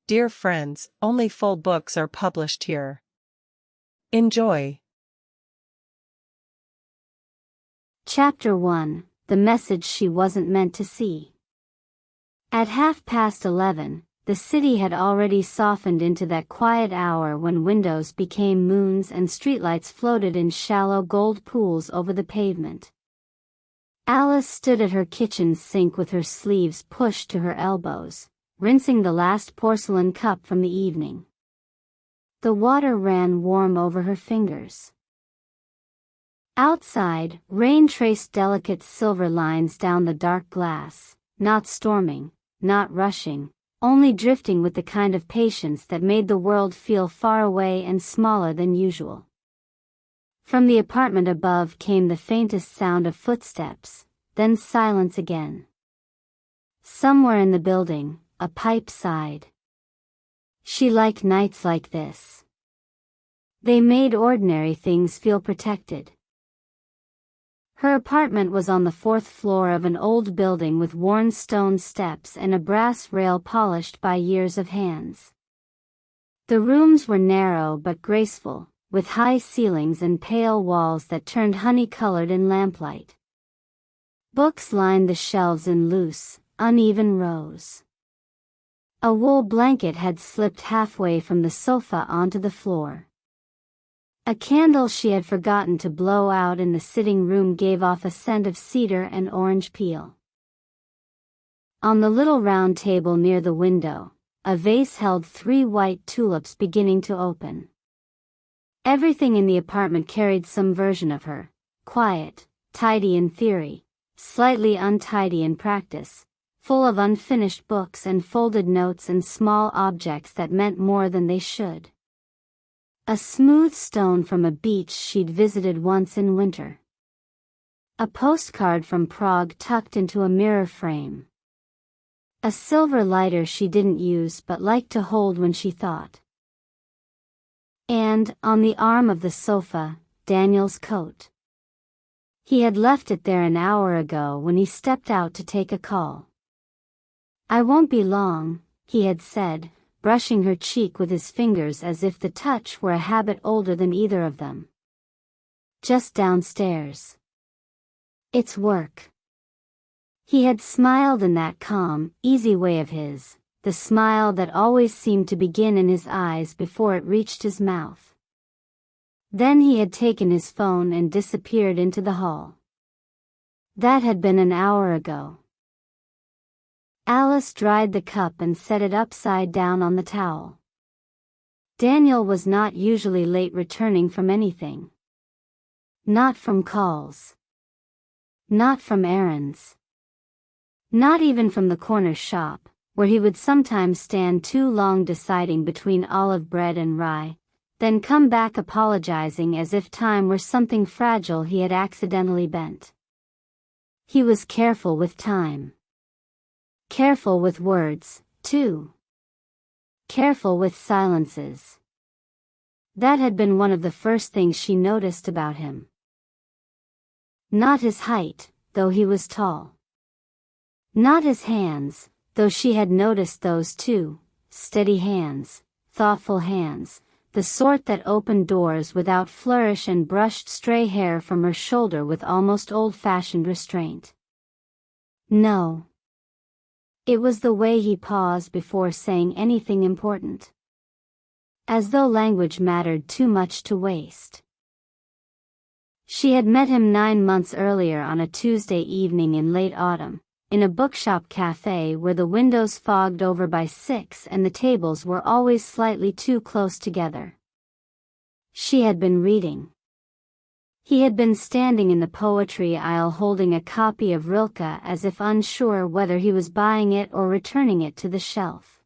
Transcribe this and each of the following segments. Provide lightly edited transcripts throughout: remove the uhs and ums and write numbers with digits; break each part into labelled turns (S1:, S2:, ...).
S1: Dear friends, only full books are published here. Enjoy.
S2: Chapter 1: The Message She Wasn't Meant to See. At 11:30, the city had already softened into that quiet hour when windows became moons and streetlights floated in shallow gold pools over the pavement. Alice stood at her kitchen sink with her sleeves pushed to her elbows, rinsing the last porcelain cup from the evening. The water ran warm over her fingers. Outside, rain traced delicate silver lines down the dark glass, not storming, not rushing, only drifting with the kind of patience that made the world feel far away and smaller than usual. From the apartment above came the faintest sound of footsteps, then silence again. Somewhere in the building, a pipe sighed. She liked nights like this. They made ordinary things feel protected. Her apartment was on the 4th floor of an old building with worn stone steps and a brass rail polished by years of hands. The rooms were narrow but graceful, with high ceilings and pale walls that turned honey-colored in lamplight. Books lined the shelves in loose, uneven rows. A wool blanket had slipped halfway from the sofa onto the floor. A candle she had forgotten to blow out in the sitting room gave off a scent of cedar and orange peel. On the little round table near the window, a vase held 3 white tulips beginning to open. Everything in the apartment carried some version of her, quiet, tidy in theory, slightly untidy in practice, full of unfinished books and folded notes and small objects that meant more than they should. A smooth stone from a beach she'd visited once in winter. A postcard from Prague tucked into a mirror frame. A silver lighter she didn't use but liked to hold when she thought. And, on the arm of the sofa, Daniel's coat. He had left it there an hour ago when he stepped out to take a call. "I won't be long," he had said, brushing her cheek with his fingers as if the touch were a habit older than either of them. "Just downstairs. It's work." He had smiled in that calm, easy way of his, the smile that always seemed to begin in his eyes before it reached his mouth. Then he had taken his phone and disappeared into the hall. That had been an hour ago. Alice dried the cup and set it upside down on the towel. Daniel was not usually late returning from anything. Not from calls. Not from errands. Not even from the corner shop, where he would sometimes stand too long deciding between olive bread and rye, then come back apologizing as if time were something fragile he had accidentally bent. He was careful with time. Careful with words, too. Careful with silences. That had been one of the first things she noticed about him. Not his height, though he was tall. Not his hands, though she had noticed those too, steady hands, thoughtful hands, the sort that opened doors without flourish and brushed stray hair from her shoulder with almost old-fashioned restraint. No. It was the way he paused before saying anything important. As though language mattered too much to waste. She had met him 9 months earlier on a Tuesday evening in late autumn, in a bookshop cafe where the windows fogged over by 6 and the tables were always slightly too close together. She had been reading. He had been standing in the poetry aisle holding a copy of Rilke as if unsure whether he was buying it or returning it to the shelf.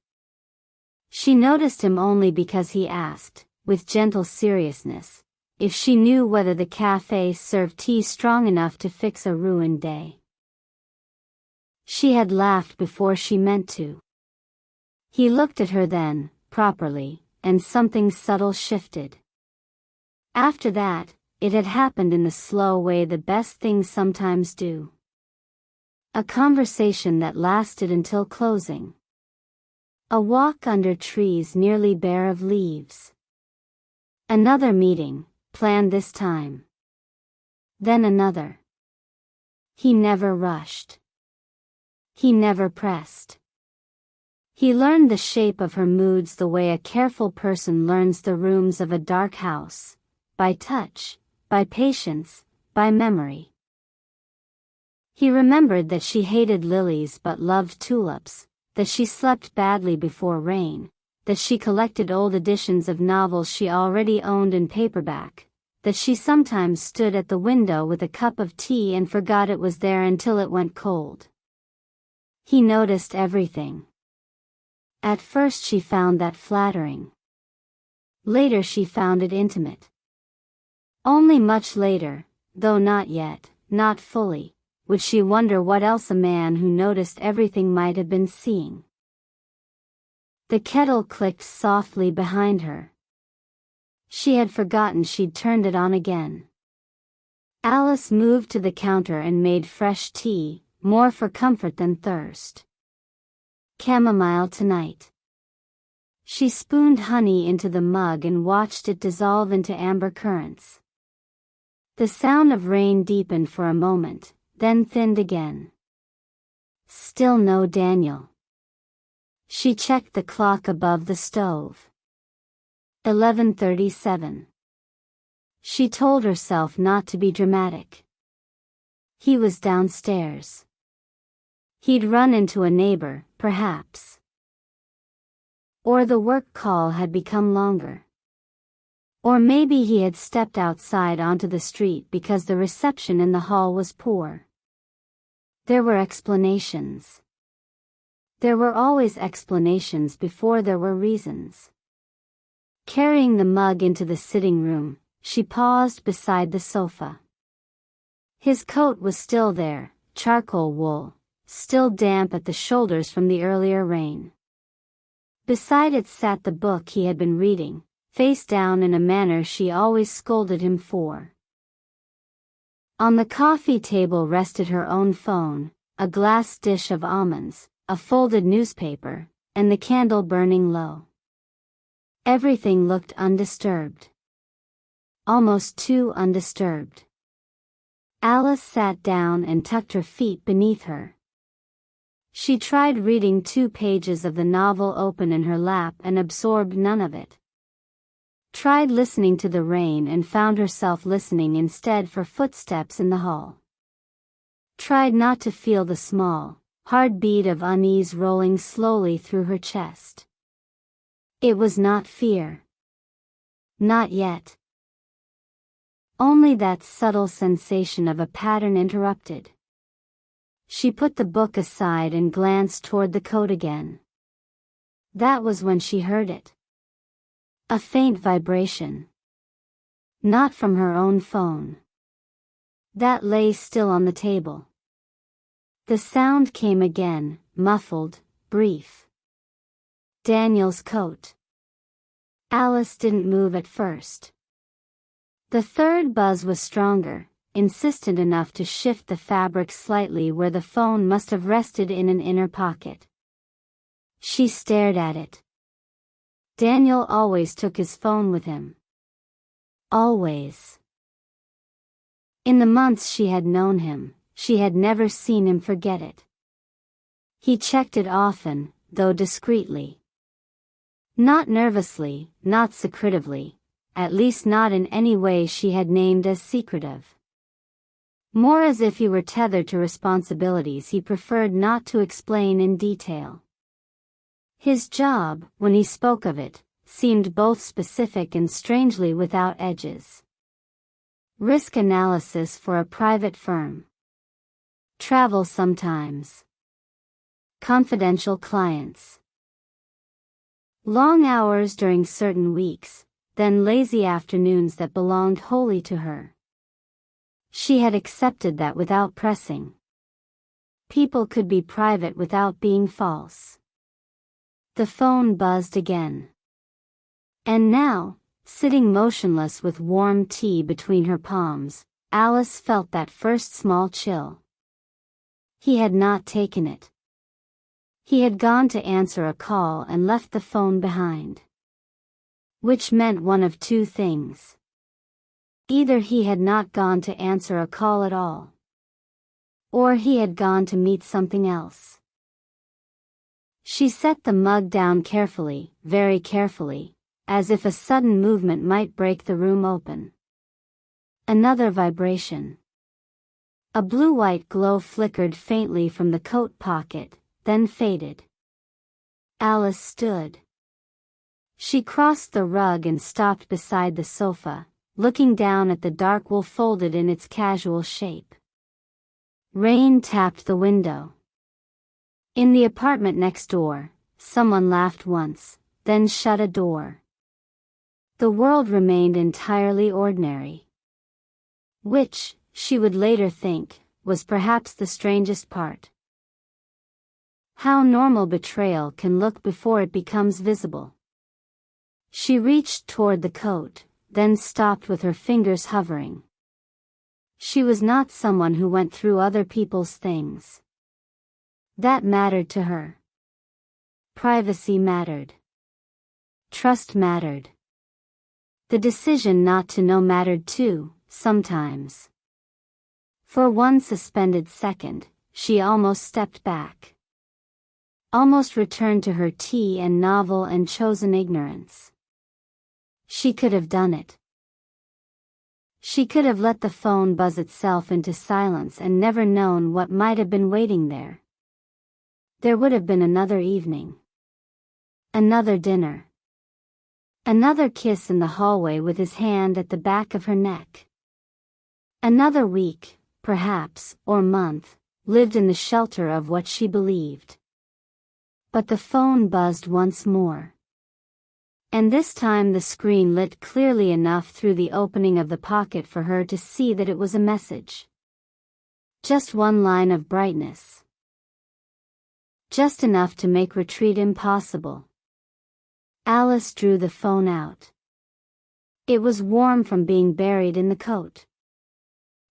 S2: She noticed him only because he asked, with gentle seriousness, if she knew whether the cafe served tea strong enough to fix a ruined day. She had laughed before she meant to. He looked at her then, properly, and something subtle shifted. After that, it had happened in the slow way the best things sometimes do. A conversation that lasted until closing. A walk under trees nearly bare of leaves. Another meeting, planned this time. Then another. He never rushed. He never pressed. He learned the shape of her moods the way a careful person learns the rooms of a dark house, by touch, by patience, by memory. He remembered that she hated lilies but loved tulips, that she slept badly before rain, that she collected old editions of novels she already owned in paperback, that she sometimes stood at the window with a cup of tea and forgot it was there until it went cold. He noticed everything. At first she found that flattering. Later she found it intimate. Only much later, though not yet, not fully, would she wonder what else a man who noticed everything might have been seeing. The kettle clicked softly behind her. She had forgotten she'd turned it on again. Alice moved to the counter and made fresh tea, more for comfort than thirst. Chamomile tonight. She spooned honey into the mug and watched it dissolve into amber currents. The sound of rain deepened for a moment, then thinned again. Still no Daniel. She checked the clock above the stove. 11:37. She told herself not to be dramatic. He was downstairs. He'd run into a neighbor, perhaps. Or the work call had become longer. Or maybe he had stepped outside onto the street because the reception in the hall was poor. There were explanations. There were always explanations before there were reasons. Carrying the mug into the sitting room, she paused beside the sofa. His coat was still there, charcoal wool, still damp at the shoulders from the earlier rain. Beside it sat the book he had been reading, face down in a manner she always scolded him for. On the coffee table rested her own phone, a glass dish of almonds, a folded newspaper, and the candle burning low. Everything looked undisturbed. Almost too undisturbed. Alice sat down and tucked her feet beneath her. She tried reading 2 pages of the novel open in her lap and absorbed none of it. Tried listening to the rain and found herself listening instead for footsteps in the hall. Tried not to feel the small, hard beat of unease rolling slowly through her chest. It was not fear. Not yet. Only that subtle sensation of a pattern interrupted. She put the book aside and glanced toward the coat again. That was when she heard it. A faint vibration. Not from her own phone. That lay still on the table. The sound came again, muffled, brief. Daniel's coat. Alice didn't move at first. The third buzz was stronger, insistent enough to shift the fabric slightly where the phone must have rested in an inner pocket. She stared at it. Daniel always took his phone with him. Always. In the months she had known him, she had never seen him forget it. He checked it often, though discreetly. Not nervously, not secretively, at least not in any way she had named as secretive. More as if he were tethered to responsibilities he preferred not to explain in detail. His job, when he spoke of it, seemed both specific and strangely without edges. Risk analysis for a private firm. Travel sometimes. Confidential clients. Long hours during certain weeks, then lazy afternoons that belonged wholly to her. She had accepted that without pressing. People could be private without being false. The phone buzzed again. And now, sitting motionless with warm tea between her palms, Alice felt that first small chill. He had not taken it. He had gone to answer a call and left the phone behind. Which meant one of two things. Either he had not gone to answer a call at all, or he had gone to meet something else. She set the mug down carefully, very carefully, as if a sudden movement might break the room open. Another vibration. A blue-white glow flickered faintly from the coat pocket, then faded. Alice stood. She crossed the rug and stopped beside the sofa, looking down at the dark wool folded in its casual shape. Rain tapped the window. In the apartment next door, someone laughed once, then shut a door. The world remained entirely ordinary. Which, she would later think, was perhaps the strangest part. How normal betrayal can look before it becomes visible. She reached toward the coat, then stopped with her fingers hovering. She was not someone who went through other people's things. That mattered to her. Privacy mattered. Trust mattered. The decision not to know mattered too, sometimes. For one suspended second, she almost stepped back. Almost returned to her tea and novel and chosen ignorance. She could have done it. She could have let the phone buzz itself into silence and never known what might have been waiting there. There would have been another evening. Another dinner. Another kiss in the hallway with his hand at the back of her neck. Another week, perhaps, or month, lived in the shelter of what she believed. But the phone buzzed once more. And this time the screen lit clearly enough through the opening of the pocket for her to see that it was a message. Just one line of brightness. Just enough to make retreat impossible. Alice drew the phone out. It was warm from being buried in the coat.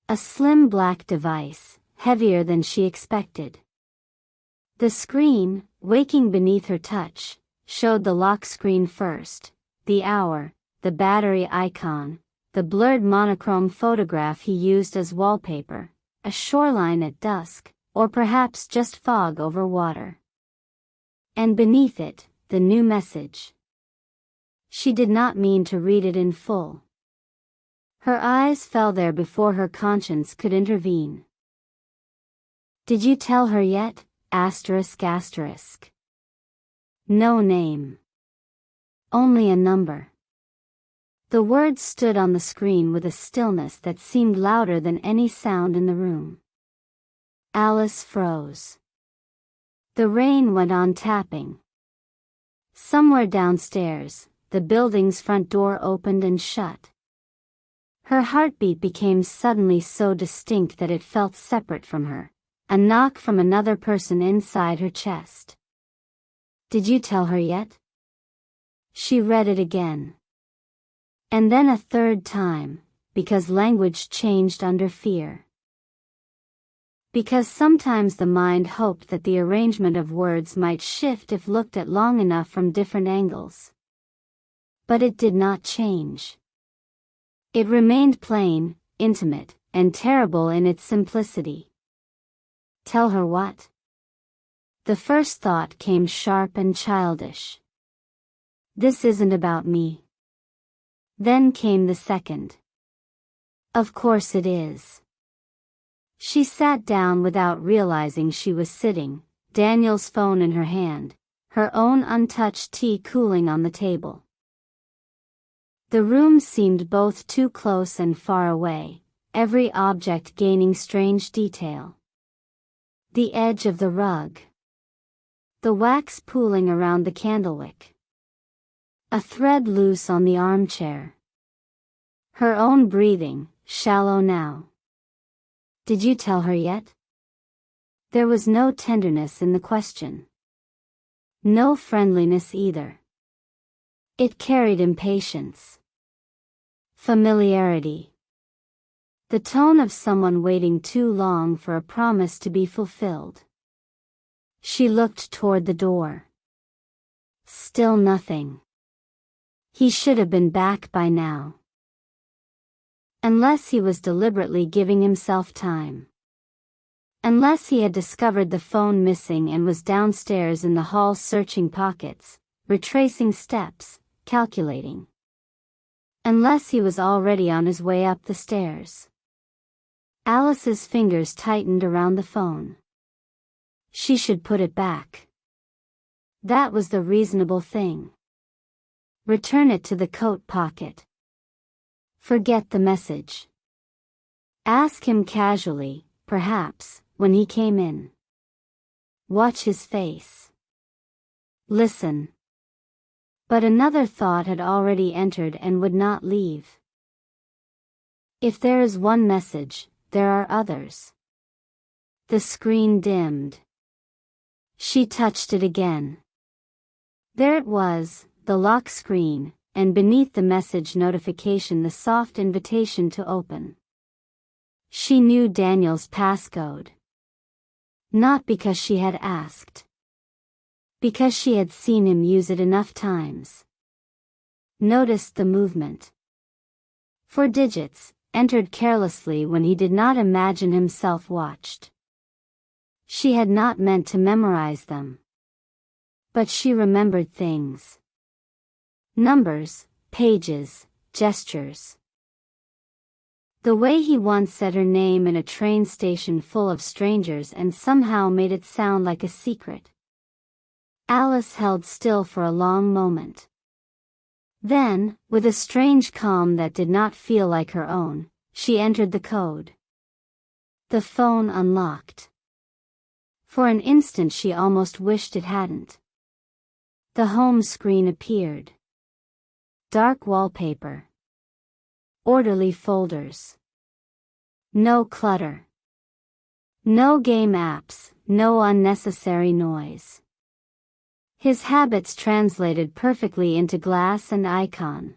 S2: A slim black device, heavier than she expected. The screen, waking beneath her touch, showed the lock screen first, the hour, the battery icon, the blurred monochrome photograph he used as wallpaper, a shoreline at dusk, or perhaps just fog over water. And beneath it, the new message. She did not mean to read it in full. Her eyes fell there before her conscience could intervene. Did you tell her yet? Asterisk asterisk. No name. Only a number. The words stood on the screen with a stillness that seemed louder than any sound in the room. Alice froze. The rain went on tapping. Somewhere downstairs, the building's front door opened and shut. Her heartbeat became suddenly so distinct that it felt separate from her, a knock from another person inside her chest. Did you tell her yet? She read it again. And then a third time, because language changed under fear. Because sometimes the mind hoped that the arrangement of words might shift if looked at long enough from different angles. But it did not change. It remained plain, intimate, and terrible in its simplicity. Tell her what? The first thought came sharp and childish. This isn't about me. Then came the second. Of course it is. She sat down without realizing she was sitting, Daniel's phone in her hand, her own untouched tea cooling on the table. The room seemed both too close and far away, every object gaining strange detail. The edge of the rug. The wax pooling around the candlewick. A thread loose on the armchair. Her own breathing, shallow now. Did you tell her yet? There was no tenderness in the question. No friendliness either. It carried impatience. Familiarity. The tone of someone waiting too long for a promise to be fulfilled. She looked toward the door. Still nothing. He should have been back by now. Unless he was deliberately giving himself time. Unless he had discovered the phone missing and was downstairs in the hall searching pockets, retracing steps, calculating. Unless he was already on his way up the stairs. Alice's fingers tightened around the phone. She should put it back. That was the reasonable thing. Return it to the coat pocket. Forget the message. Ask him casually, perhaps, when he came in. Watch his face. Listen. But another thought had already entered and would not leave. If there is one message, there are others. The screen dimmed. She touched it again. There it was, the lock screen, and beneath the message notification the soft invitation to open. She knew Daniel's passcode. Not because she had asked. Because she had seen him use it enough times. Noticed the movement. 4 digits, entered carelessly when he did not imagine himself watched. She had not meant to memorize them. But she remembered things. Numbers, pages, gestures. The way he once said her name in a train station full of strangers and somehow made it sound like a secret. Alice held still for a long moment. Then, with a strange calm that did not feel like her own, she entered the code. The phone unlocked. For an instant she almost wished it hadn't. The home screen appeared. Dark wallpaper. Orderly folders. No clutter. No game apps, no unnecessary noise. His habits translated perfectly into glass and icon.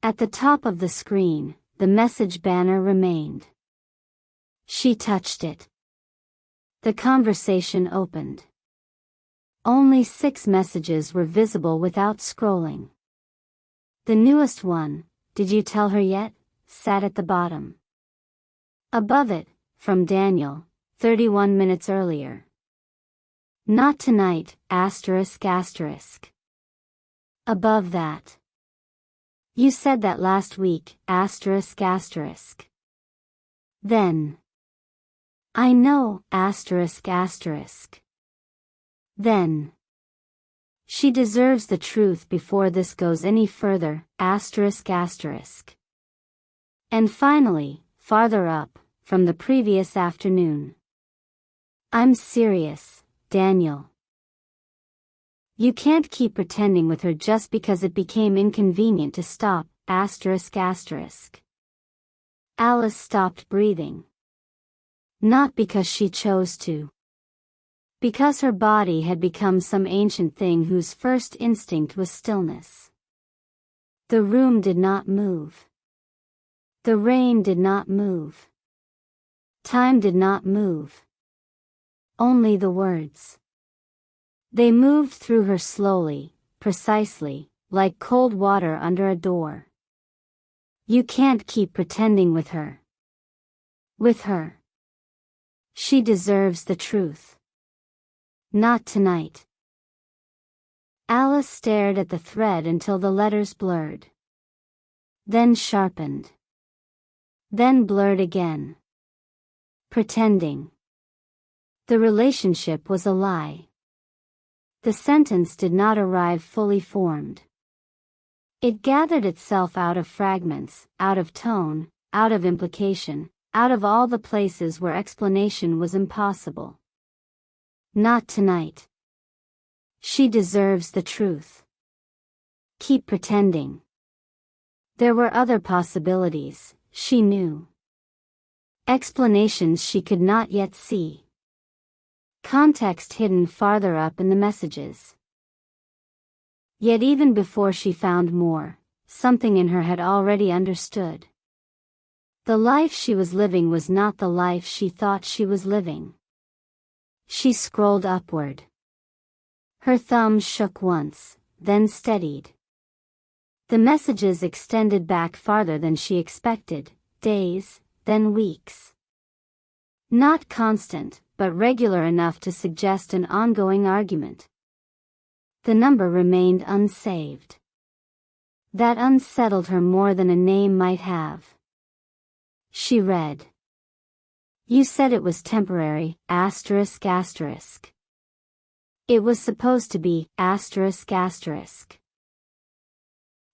S2: At the top of the screen, the message banner remained. She touched it. The conversation opened. Only 6 messages were visible without scrolling. The newest one, "Did you tell her yet?" sat at the bottom. Above it, from Daniel, 31 minutes earlier. "Not tonight, asterisk asterisk." Above that. "You said that last week, asterisk asterisk." Then. "I know, asterisk asterisk." Then. "She deserves the truth before this goes any further, asterisk asterisk." And finally, farther up, from the previous afternoon. "I'm serious, Daniel. You can't keep pretending with her just because it became inconvenient to stop, asterisk asterisk." Alice stopped breathing. Not because she chose to. Because her body had become some ancient thing whose first instinct was stillness. The room did not move. The rain did not move. Time did not move. Only the words. They moved through her slowly, precisely, like cold water under a door. You can't keep pretending with her. With her. She deserves the truth. Not tonight. Alice stared at the thread until the letters blurred. Then sharpened. Then blurred again. Pretending. The relationship was a lie. The sentence did not arrive fully formed. It gathered itself out of fragments, out of tone, out of implication, out of all the places where explanation was impossible. Not tonight. She deserves the truth. Keep pretending. There were other possibilities, she knew. Explanations she could not yet see. Context hidden farther up in the messages. Yet even before she found more, something in her had already understood. The life she was living was not the life she thought she was living. She scrolled upward. Her thumb shook once, then steadied. The messages extended back farther than she expected, days, then weeks. Not constant, but regular enough to suggest an ongoing argument. The number remained unsaved. That unsettled her more than a name might have. She read. You said it was temporary, asterisk asterisk. It was supposed to be, asterisk asterisk.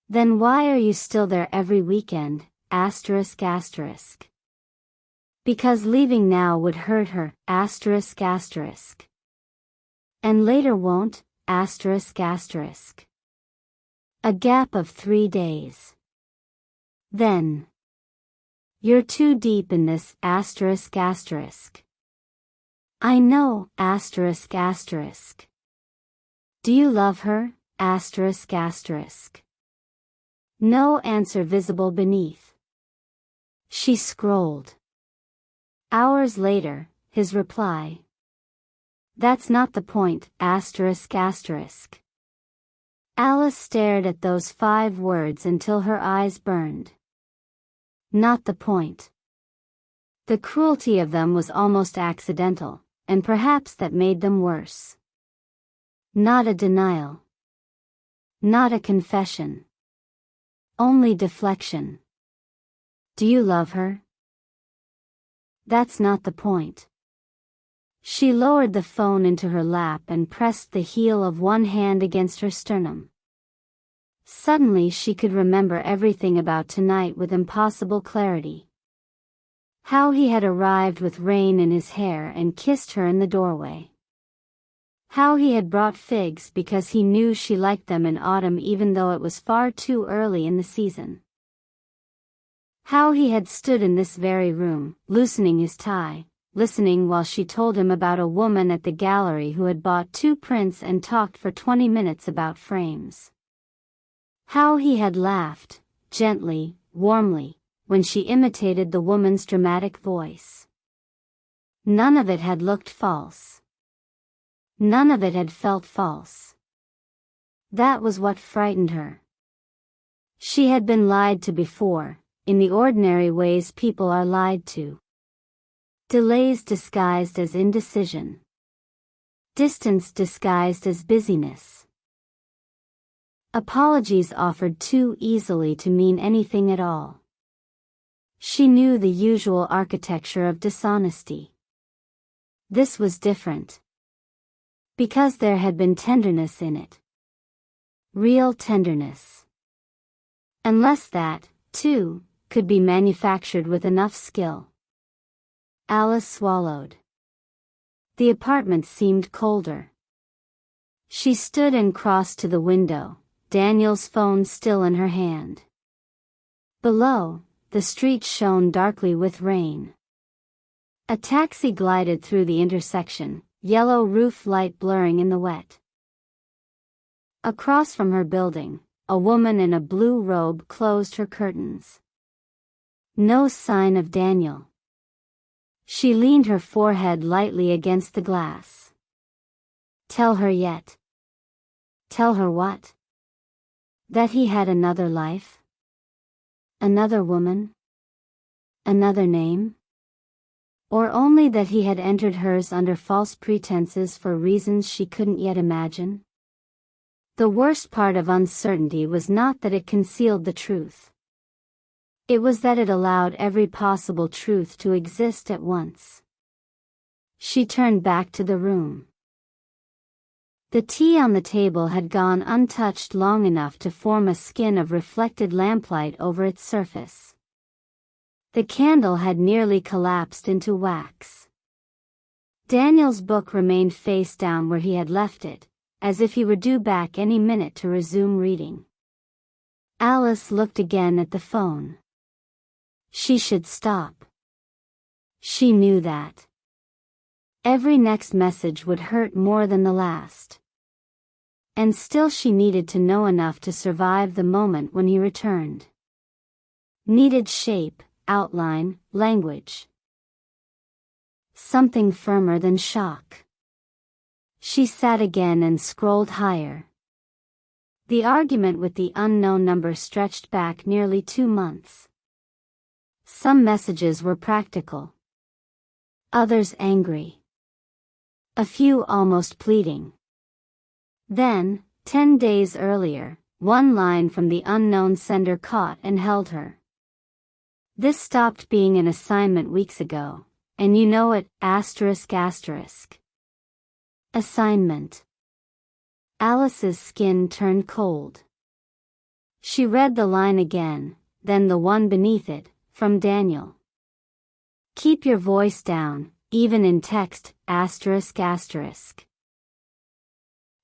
S2: Then why are you still there every weekend, asterisk asterisk? Because leaving now would hurt her, asterisk asterisk. And later won't, asterisk asterisk. A gap of 3 days. Then. You're too deep in this, asterisk asterisk. I know, asterisk asterisk. Do you love her, asterisk asterisk? No answer visible beneath. She scrolled. Hours later, his reply. That's not the point, asterisk asterisk. Alice stared at those 5 words until her eyes burned. Not the point. The cruelty of them was almost accidental, and perhaps that made them worse. Not a denial. Not a confession. Only deflection. Do you love her? That's not the point. She lowered the phone into her lap and pressed the heel of one hand against her sternum. Suddenly she could remember everything about tonight with impossible clarity. How he had arrived with rain in his hair and kissed her in the doorway. How he had brought figs because he knew she liked them in autumn even though it was far too early in the season. How he had stood in this very room, loosening his tie, listening while she told him about a woman at the gallery who had bought 2 prints and talked for 20 minutes about frames. How he had laughed, gently, warmly, when she imitated the woman's dramatic voice. None of it had looked false. None of it had felt false. That was what frightened her. She had been lied to before, in the ordinary ways people are lied to. Delays disguised as indecision. Distance disguised as busyness. Apologies offered too easily to mean anything at all. She knew the usual architecture of dishonesty. This was different. Because there had been tenderness in it. Real tenderness. Unless that, too, could be manufactured with enough skill. Alice swallowed. The apartment seemed colder. She stood and crossed to the window, Daniel's phone still in her hand. Below, the street shone darkly with rain. A taxi glided through the intersection, yellow roof light blurring in the wet. Across from her building, a woman in a blue robe closed her curtains. No sign of Daniel. She leaned her forehead lightly against the glass. Tell her yet. Tell her what? That he had another life? Another woman? Another name? Or only that he had entered hers under false pretenses for reasons she couldn't yet imagine? The worst part of uncertainty was not that it concealed the truth. It was that it allowed every possible truth to exist at once. She turned back to the room. The tea on the table had gone untouched long enough to form a skin of reflected lamplight over its surface. The candle had nearly collapsed into wax. Daniel's book remained face down where he had left it, as if he were due back any minute to resume reading. Alice looked again at the phone. She should stop. She knew that. Every next message would hurt more than the last. And still she needed to know enough to survive the moment when he returned. Needed shape, outline, language. Something firmer than shock. She sat again and scrolled higher. The argument with the unknown number stretched back nearly 2 months. Some messages were practical. Others angry. A few almost pleading. Then, 10 days earlier, one line from the unknown sender caught and held her. This stopped being an assignment weeks ago, and you know it, ***. Assignment. Alice's skin turned cold. She read the line again, then the one beneath it, from Daniel. Keep your voice down, even in text, ***.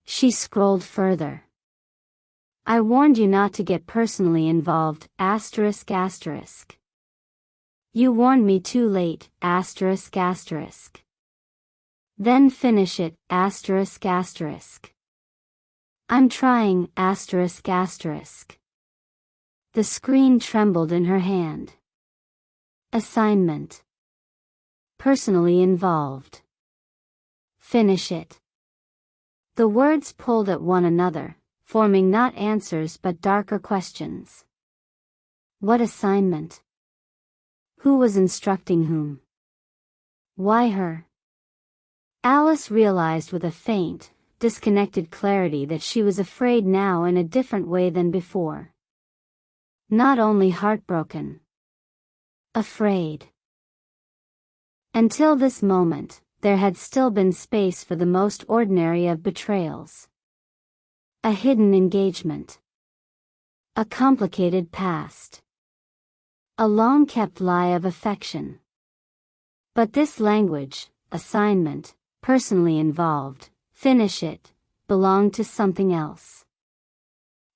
S2: She scrolled further. I warned you not to get personally involved, ***. You warned me too late, ***. Then finish it, ***. I'm trying, ***. The screen trembled in her hand. Assignment. Personally involved. Finish it. The words pulled at one another, forming not answers but darker questions. What assignment? Who was instructing whom? Why her? Alice realized with a faint, disconnected clarity that she was afraid now in a different way than before. Not only heartbroken. Afraid. Until this moment, there had still been space for the most ordinary of betrayals. A hidden engagement. A complicated past. A long-kept lie of affection. But this language, assignment, personally involved, finish it, belonged to something else.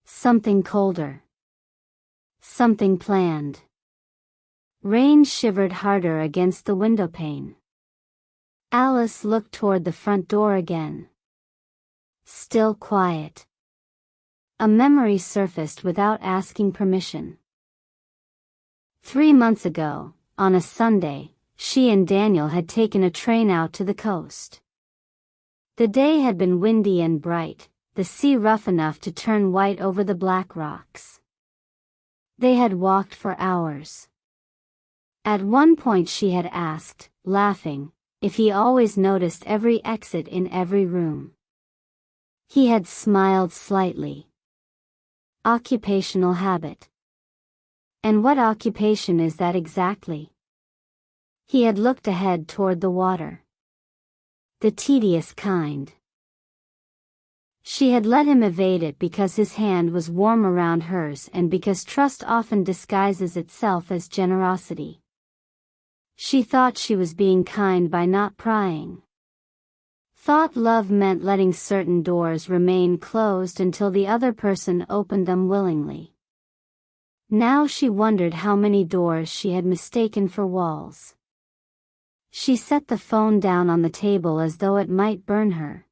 S2: Something colder. Something planned. Rain shivered harder against the windowpane. Alice looked toward the front door again. Still quiet. A memory surfaced without asking permission. 3 months ago, on a Sunday, she and Daniel had taken a train out to the coast. The day had been windy and bright, the sea rough enough to turn white over the black rocks. They had walked for hours. At one point she had asked, laughing, if he always noticed every exit in every room. He had smiled slightly. Occupational habit. And what occupation is that exactly? He had looked ahead toward the water. The tedious kind. She had let him evade it because his hand was warm around hers and because trust often disguises itself as generosity. She thought she was being kind by not prying. Thought love meant letting certain doors remain closed until the other person opened them willingly. Now she wondered how many doors she had mistaken for walls. She set the phone down on the table as though it might burn her.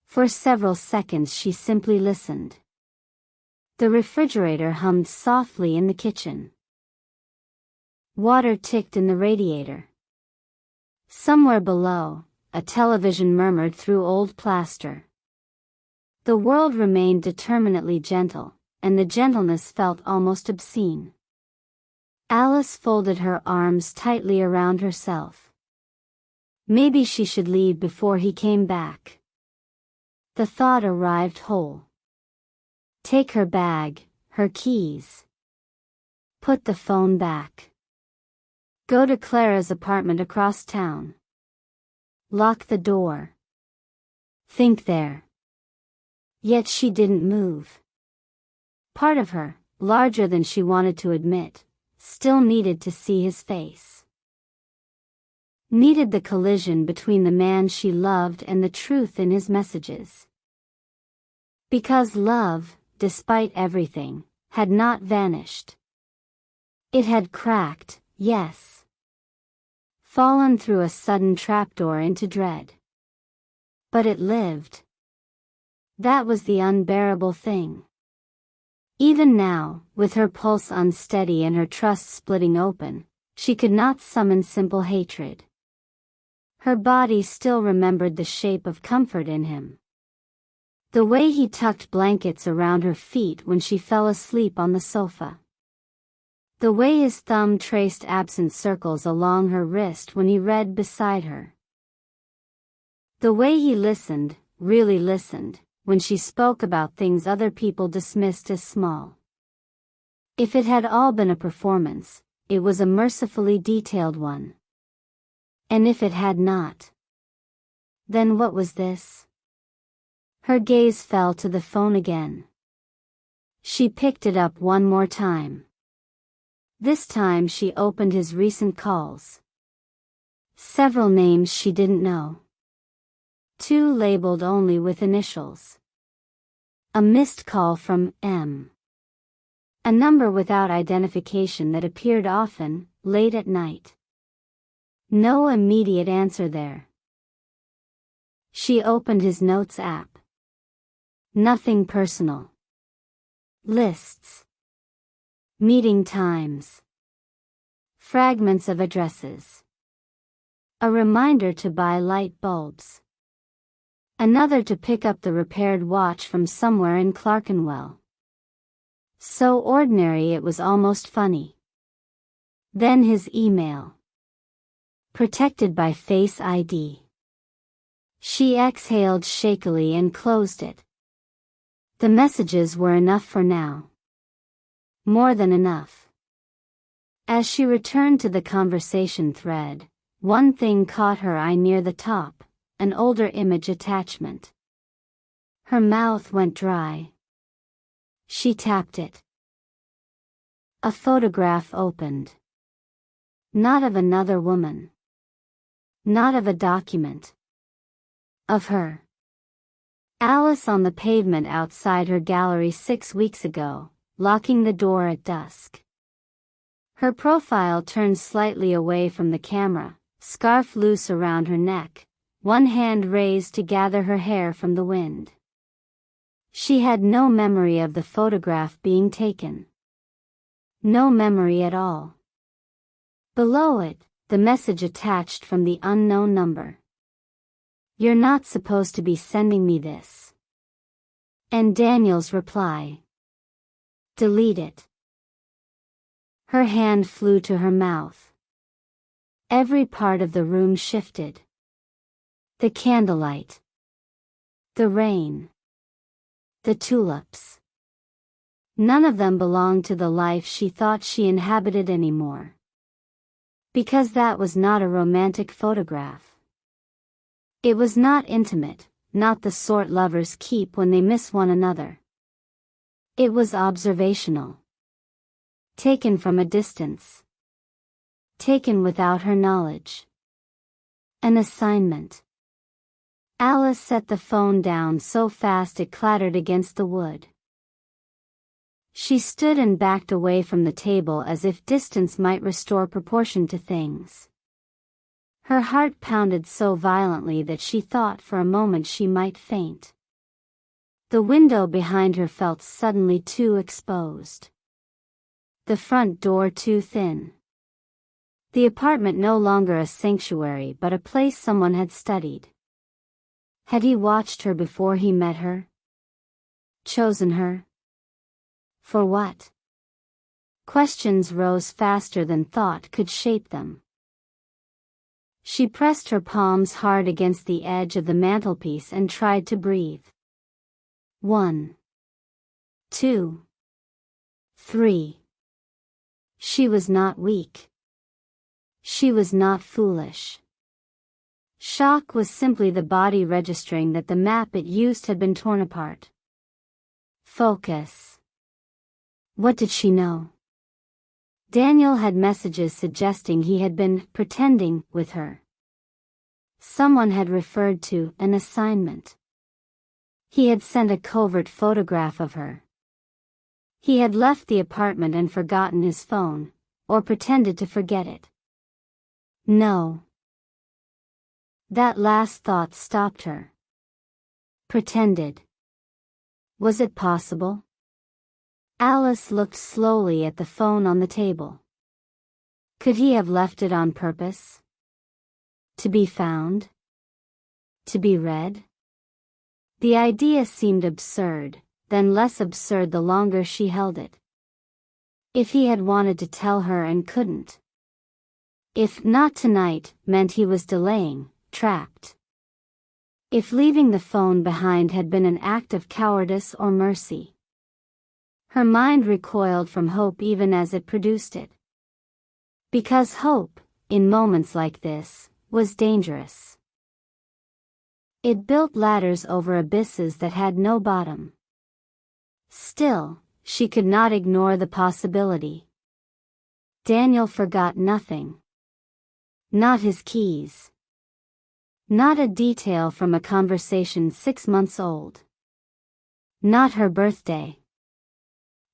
S2: For several seconds she simply listened. The refrigerator hummed softly in the kitchen. Water ticked in the radiator. Somewhere below, a television murmured through old plaster. The world remained determinately gentle, and the gentleness felt almost obscene. Alice folded her arms tightly around herself. Maybe she should leave before he came back. The thought arrived whole. Take her bag, her keys. Put the phone back. Go to Clara's apartment across town. Lock the door. Think there. Yet she didn't move. Part of her, larger than she wanted to admit, still needed to see his face. Needed the collision between the man she loved and the truth in his messages. Because love, despite everything, had not vanished. It had cracked, yes. Fallen through a sudden trapdoor into dread. But it lived. That was the unbearable thing. Even now, with her pulse unsteady and her trust splitting open, she could not summon simple hatred. Her body still remembered the shape of comfort in him. The way he tucked blankets around her feet when she fell asleep on the sofa. The way his thumb traced absent circles along her wrist when he read beside her. The way he listened, really listened, when she spoke about things other people dismissed as small. If it had all been a performance, it was a mercifully detailed one. And if it had not, then what was this? Her gaze fell to the phone again. She picked it up one more time. This time she opened his recent calls. Several names she didn't know. 2 labeled only with initials. A missed call from M. A number without identification that appeared often, late at night. No immediate answer there. She opened his notes app. Nothing personal. Lists. Meeting times. Fragments of addresses. A reminder to buy light bulbs. Another to pick up the repaired watch from somewhere in Clerkenwell. So ordinary it was almost funny. Then his email. Protected by Face ID. She exhaled shakily and closed it. The messages were enough for now. More than enough. As she returned to the conversation thread, one thing caught her eye near the top, an older image attachment. Her mouth went dry. She tapped it. A photograph opened. Not of another woman. Not of a document. Of her. Alice on the pavement outside her gallery 6 weeks ago, locking the door at dusk. Her profile turned slightly away from the camera, scarf loose around her neck, one hand raised to gather her hair from the wind. She had no memory of the photograph being taken. No memory at all. Below it, the message attached from the unknown number. You're not supposed to be sending me this. And Daniel's reply. Delete it. Her hand flew to her mouth. Every part of the room shifted. The candlelight. The rain. The tulips. None of them belonged to the life she thought she inhabited anymore. Because that was not a romantic photograph. It was not intimate, not the sort lovers keep when they miss one another. It was observational. Taken from a distance. Taken without her knowledge. An assignment. Alice set the phone down so fast it clattered against the wood. She stood and backed away from the table as if distance might restore proportion to things. Her heart pounded so violently that she thought for a moment she might faint. The window behind her felt suddenly too exposed. The front door too thin. The apartment no longer a sanctuary but a place someone had studied. Had he watched her before he met her? Chosen her? For what? Questions rose faster than thought could shape them. She pressed her palms hard against the edge of the mantelpiece and tried to breathe. 1, 2, 3. She was not weak. She was not foolish. Shock was simply the body registering that the map it used had been torn apart. Focus. What did she know? Daniel had messages suggesting he had been pretending with her. Someone had referred to an assignment. He had sent a covert photograph of her. He had left the apartment and forgotten his phone, or pretended to forget it. No. That last thought stopped her. Pretended. Was it possible? Alice looked slowly at the phone on the table. Could he have left it on purpose? To be found? To be read? The idea seemed absurd, then less absurd the longer she held it. If he had wanted to tell her and couldn't. If not tonight meant he was delaying, trapped. If leaving the phone behind had been an act of cowardice or mercy. Her mind recoiled from hope even as it produced it. Because hope, in moments like this, was dangerous. It built ladders over abysses that had no bottom. Still, she could not ignore the possibility. Daniel forgot nothing. Not his keys. Not a detail from a conversation 6 months old. Not her birthday.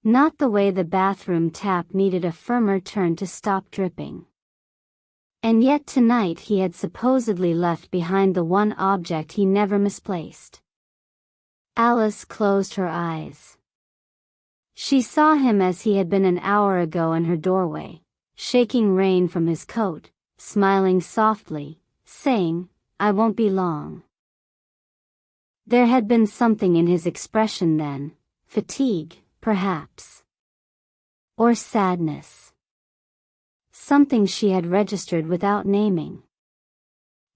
S2: Not the way the bathroom tap needed a firmer turn to stop dripping. And yet tonight he had supposedly left behind the one object he never misplaced. Alice closed her eyes. She saw him as he had been an hour ago in her doorway, shaking rain from his coat, smiling softly, saying, "I won't be long." There had been something in his expression then, fatigue, perhaps. Or sadness. Something she had registered without naming.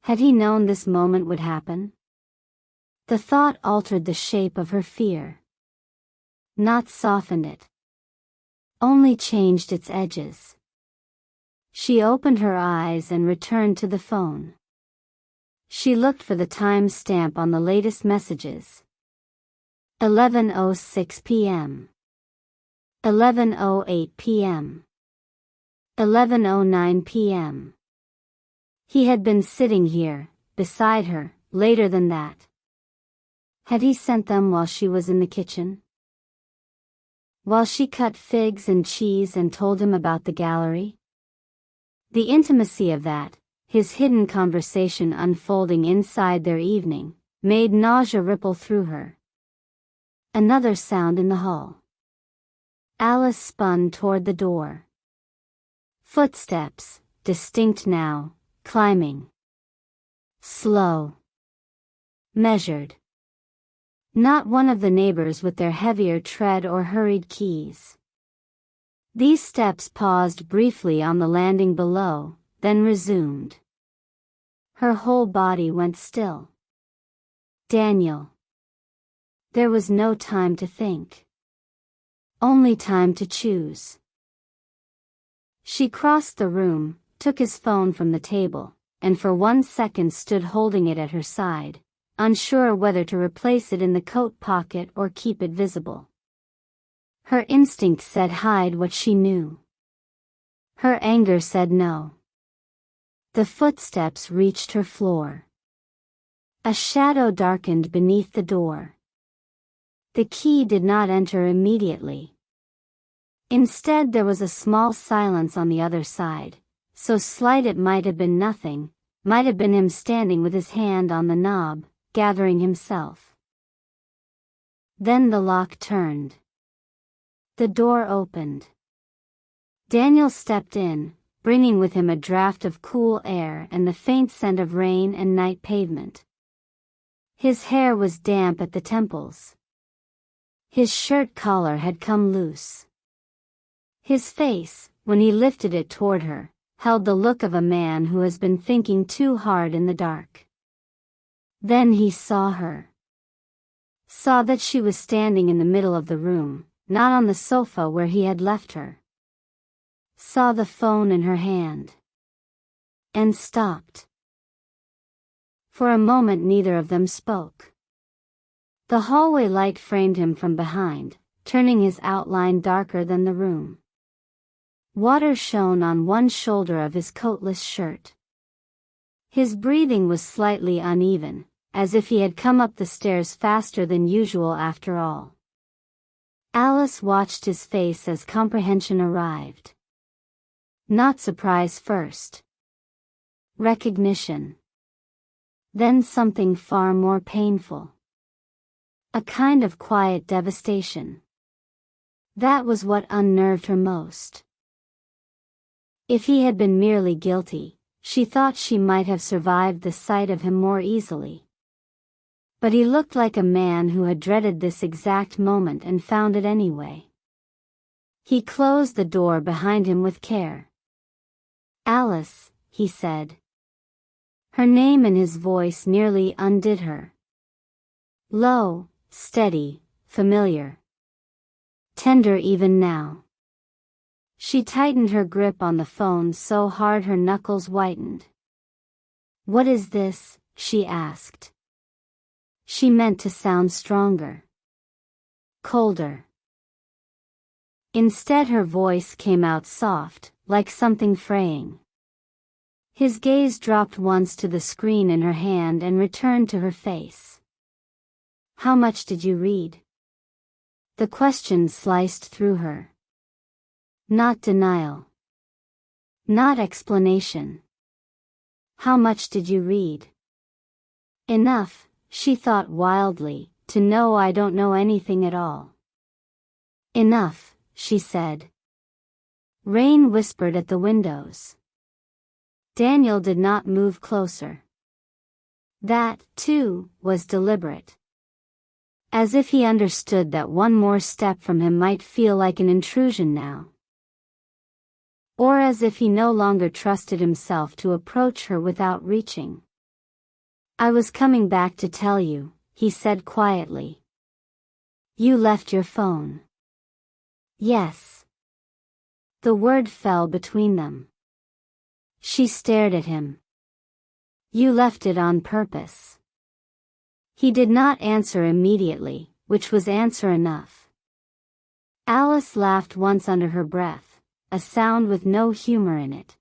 S2: Had he known this moment would happen? The thought altered the shape of her fear. Not softened it. Only changed its edges. She opened her eyes and returned to the phone. She looked for the time stamp on the latest messages. 11:06 p.m. 11:08 p.m. 11:09 p.m. He had been sitting here, beside her, later than that. Had he sent them while she was in the kitchen? While she cut figs and cheese and told him about the gallery? The intimacy of that, his hidden conversation unfolding inside their evening, made nausea ripple through her. Another sound in the hall. Alice spun toward the door. Footsteps, distinct now, climbing. Slow. Measured. Not one of the neighbors with their heavier tread or hurried keys. These steps paused briefly on the landing below, then resumed. Her whole body went still. Daniel. There was no time to think. Only time to choose. She crossed the room, took his phone from the table, and for 1 second stood holding it at her side, unsure whether to replace it in the coat pocket or keep it visible. Her instinct said hide what she knew. Her anger said no. The footsteps reached her floor. A shadow darkened beneath the door. The key did not enter immediately. Instead there was a small silence on the other side, so slight it might have been nothing, might have been him standing with his hand on the knob, gathering himself. Then the lock turned. The door opened. Daniel stepped in, bringing with him a draft of cool air and the faint scent of rain and night pavement. His hair was damp at the temples. His shirt collar had come loose. His face, when he lifted it toward her, held the look of a man who has been thinking too hard in the dark. Then he saw her. Saw that she was standing in the middle of the room, not on the sofa where he had left her. Saw the phone in her hand. And stopped. For a moment neither of them spoke. The hallway light framed him from behind, turning his outline darker than the room. Water shone on one shoulder of his coatless shirt. His breathing was slightly uneven, as if he had come up the stairs faster than usual after all. Alice watched his face as comprehension arrived. Not surprise first. Recognition. Then something far more painful. A kind of quiet devastation. That was what unnerved her most. If he had been merely guilty, She thought she might have survived the sight of him more easily. But he looked like a man who had dreaded this exact moment and found it anyway. He closed the door behind him with care. "Alice," he said. Her name and his voice nearly undid her. Low, steady, familiar. Tender even now. She tightened her grip on the phone so hard her knuckles whitened. "What is this?" she asked. She meant to sound stronger. Colder. Instead her voice came out soft, like something fraying. His gaze dropped once to the screen in her hand and returned to her face. "How much did you read?" The question sliced through her. Not denial. Not explanation. "How much did you read?" "Enough," she thought wildly, "to know I don't know anything at all." "Enough," she said. Rain whispered at the windows. Daniel did not move closer. That, too, was deliberate. As if he understood that one more step from him might feel like an intrusion now. Or as if he no longer trusted himself to approach her without reaching. "I was coming back to tell you," he said quietly. "You left your phone." "Yes." The word fell between them. She stared at him. "You left it on purpose." He did not answer immediately, which was answer enough. Alice laughed once under her breath, a sound with no humor in it.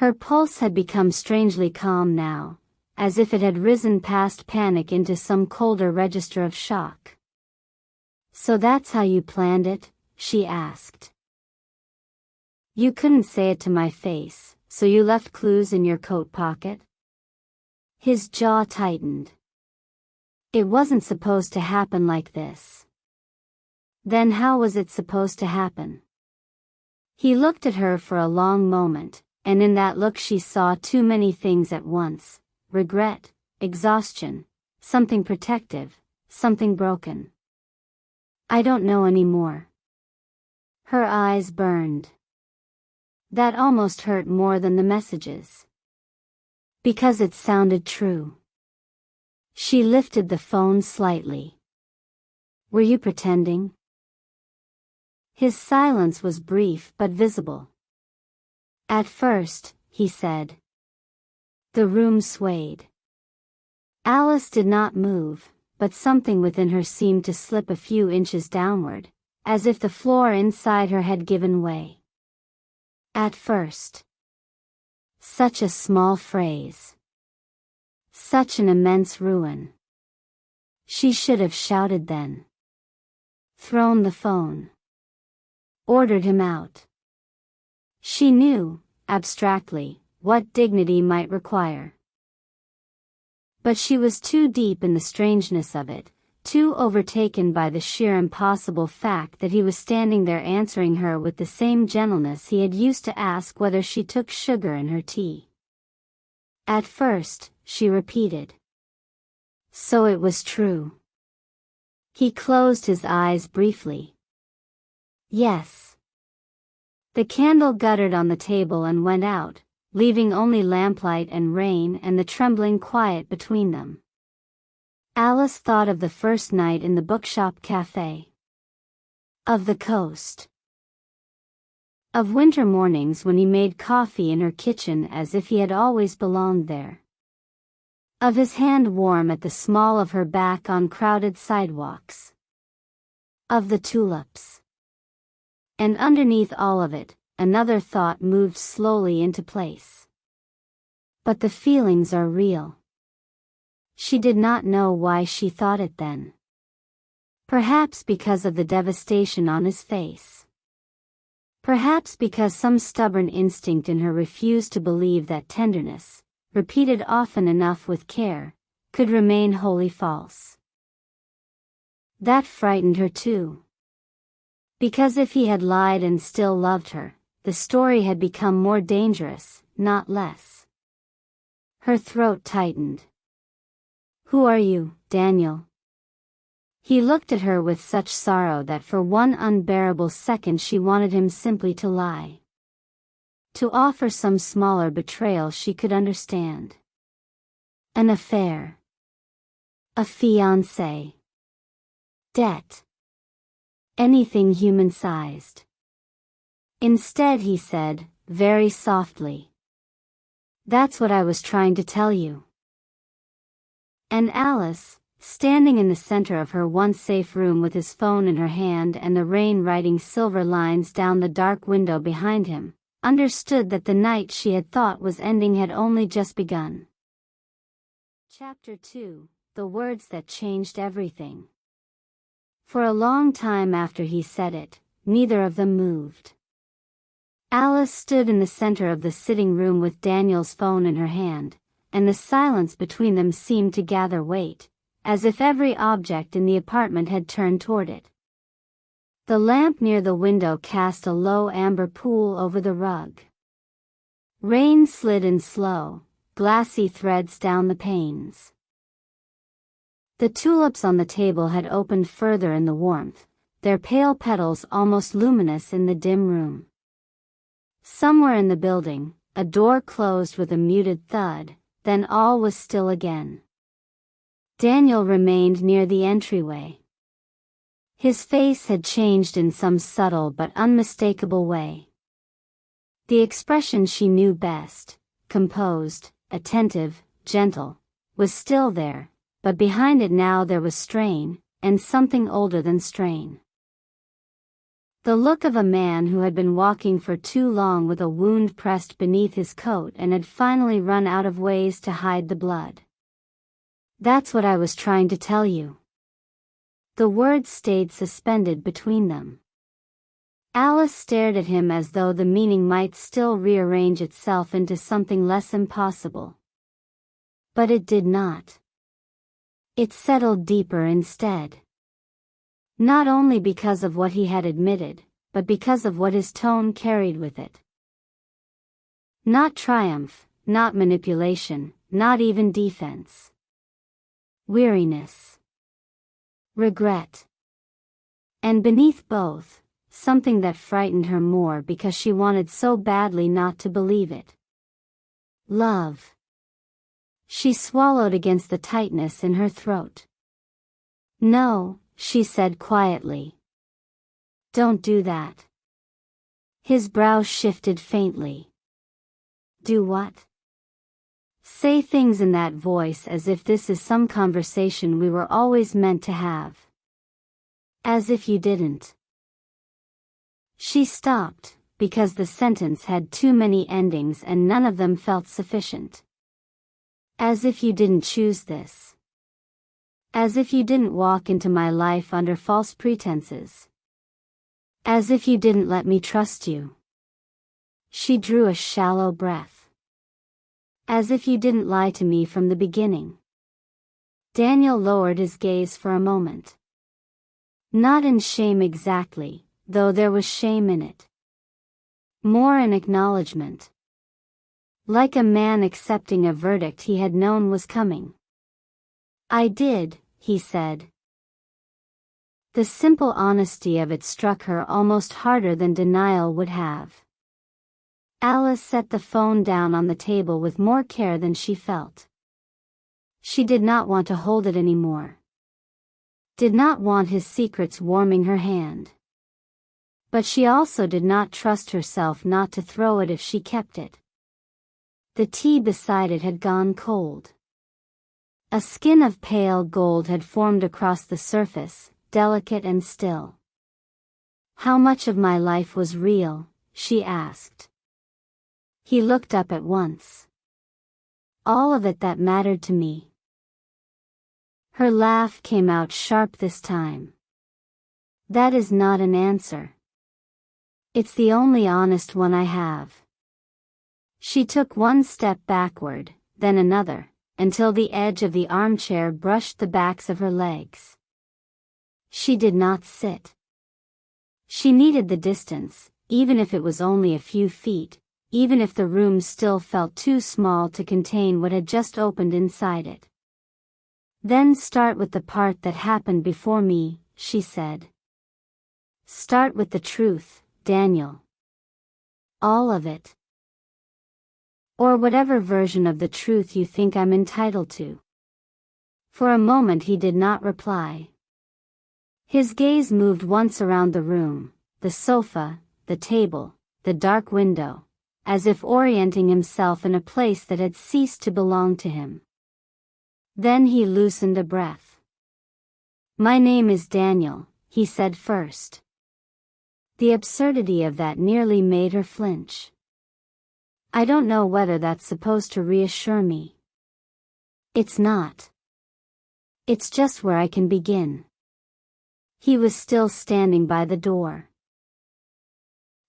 S2: Her pulse had become strangely calm now, as if it had risen past panic into some colder register of shock. "So that's how you planned it?" she asked. "You couldn't say it to my face, so you left clues in your coat pocket?" His jaw tightened. "It wasn't supposed to happen like this." "Then how was it supposed to happen?" He looked at her for a long moment, and in that look she saw too many things at once: regret, exhaustion, something protective, something broken. "I don't know anymore." Her eyes burned. That almost hurt more than the messages. Because it sounded true. She lifted the phone slightly. "Were you pretending?" His silence was brief but visible. "At first," he said. The room swayed. Alice did not move, but something within her seemed to slip a few inches downward, as if the floor inside her had given way. At first. Such a small phrase. Such an immense ruin. She should have shouted then. Thrown the phone. Ordered him out. She knew, abstractly, what dignity might require. But she was too deep in the strangeness of it, too overtaken by the sheer impossible fact that he was standing there answering her with the same gentleness he had used to ask whether she took sugar in her tea. "At first," she repeated. So it was true. He closed his eyes briefly. Yes. The candle guttered on the table and went out, leaving only lamplight and rain and the trembling quiet between them. Alice thought of the first night in the bookshop cafe. Of the coast. Of winter mornings when he made coffee in her kitchen as if he had always belonged there. Of his hand warm at the small of her back on crowded sidewalks. Of the tulips. And underneath all of it, another thought moved slowly into place. But the feelings are real. She did not know why she thought it then. Perhaps because of the devastation on his face. Perhaps because some stubborn instinct in her refused to believe that tenderness, repeated often enough with care, could remain wholly false. That frightened her too. Because if he had lied and still loved her, the story had become more dangerous, not less. Her throat tightened. "Who are you, Daniel?" He looked at her with such sorrow that for one unbearable second she wanted him simply to lie. To offer some smaller betrayal she could understand. An affair. A fiancé. Debt. Anything human-sized. Instead he said, very softly, "That's what I was trying to tell you." And Alice, standing in the center of her once safe room with his phone in her hand and the rain writing silver lines down the dark window behind him, understood that the night she had thought was ending had only just begun. Chapter 2: The Words That Changed Everything. For a long time after he said it, neither of them moved. Alice stood in the center of the sitting room with Daniel's phone in her hand, and the silence between them seemed to gather weight, as if every object in the apartment had turned toward it. The lamp near the window cast a low amber pool over the rug. Rain slid in slow, glassy threads down the panes. The tulips on the table had opened further in the warmth, their pale petals almost luminous in the dim room. Somewhere in the building, a door closed with a muted thud, then all was still again. Daniel remained near the entryway. His face had changed in some subtle but unmistakable way. The expression she knew best, composed, attentive, gentle, was still there, but behind it now there was strain, and something older than strain. The look of a man who had been walking for too long with a wound pressed beneath his coat and had finally run out of ways to hide the blood. "That's what I was trying to tell you." The words stayed suspended between them. Alice stared at him as though the meaning might still rearrange itself into something less impossible. But it did not. It settled deeper instead. Not only because of what he had admitted, but because of what his tone carried with it. Not triumph, not manipulation, not even defense. Weariness. Regret. And beneath both, something that frightened her more because she wanted so badly not to believe it. Love. She swallowed against the tightness in her throat. "No," she said quietly. "Don't do that." His brow shifted faintly. "Do what?" "Say things in that voice as if this is some conversation we were always meant to have. As if you didn't." She stopped, because the sentence had too many endings and none of them felt sufficient. "As if you didn't choose this. As if you didn't walk into my life under false pretenses. As if you didn't let me trust you." She drew a shallow breath. "As if you didn't lie to me from the beginning." Daniel lowered his gaze for a moment. Not in shame exactly, though there was shame in it. More in acknowledgement. Like a man accepting a verdict he had known was coming. "I did," he said. The simple honesty of it struck her almost harder than denial would have. Alice set the phone down on the table with more care than she felt. She did not want to hold it anymore. Did not want his secrets warming her hand. But she also did not trust herself not to throw it if she kept it. The tea beside it had gone cold. A skin of pale gold had formed across the surface, delicate and still. "How much of my life was real?" she asked. He looked up at once. "All of it that mattered to me." Her laugh came out sharp this time. "That is not an answer. It's the only honest one I have." She took one step backward, then another, until the edge of the armchair brushed the backs of her legs. She did not sit. She needed the distance, even if it was only a few feet, even if the room still felt too small to contain what had just opened inside it. Then start with the part that happened before me, she said. Start with the truth, Daniel. All of it. Or whatever version of the truth you think I'm entitled to. For a moment he did not reply. His gaze moved once around the room, the sofa, the table, the dark window, as if orienting himself in a place that had ceased to belong to him. Then he loosened a breath. My name is Daniel, he said first. The absurdity of that nearly made her flinch. I don't know whether that's supposed to reassure me. It's not. It's just where I can begin. He was still standing by the door.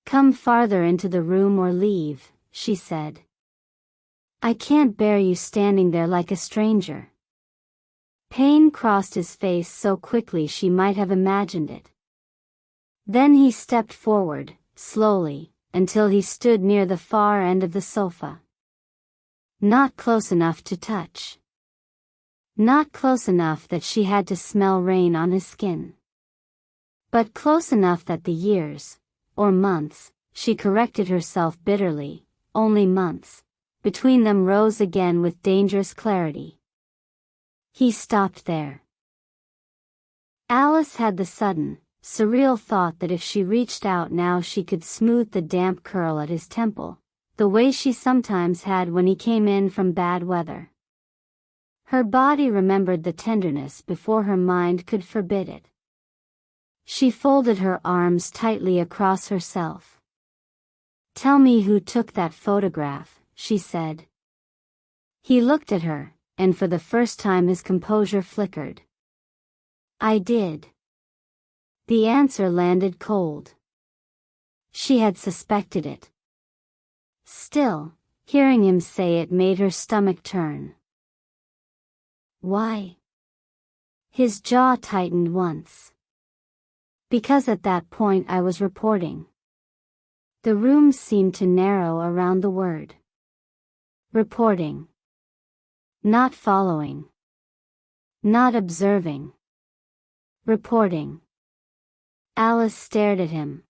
S2: Come farther into the room or leave, she said. I can't bear you standing there like a stranger. Pain crossed his face so quickly she might have imagined it. Then he stepped forward, slowly, until he stood near the far end of the sofa. Not close enough to touch. Not close enough that she had to smell rain on his skin. But close enough that the years, or months, she corrected herself bitterly, only months, between them rose again with dangerous clarity. He stopped there. Alice had the sudden, surreal thought that if she reached out now she could smooth the damp curl at his temple, the way she sometimes had when he came in from bad weather. Her body remembered the tenderness before her mind could forbid it. She folded her arms tightly across herself. Tell me who took that photograph, she said. He looked at her, and for the first time his composure flickered. I did. The answer landed cold. She had suspected it. Still, hearing him say it made her stomach turn. Why? His jaw tightened once. Because at that point I was reporting. The room seemed to narrow around the word. Reporting. Not following. Not observing. Reporting. Alice stared at him.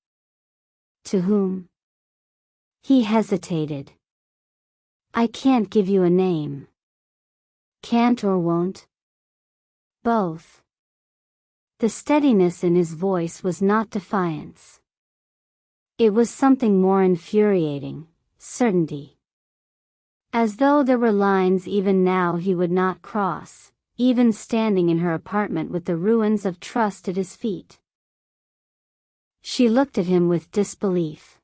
S2: To whom? He hesitated. I can't give you a name. Can't or won't? Both. The steadiness in his voice was not defiance. It was something more infuriating, certainty. As though there were lines even now he would not cross, even standing in her apartment with the ruins of trust at his feet. She looked at him with disbelief.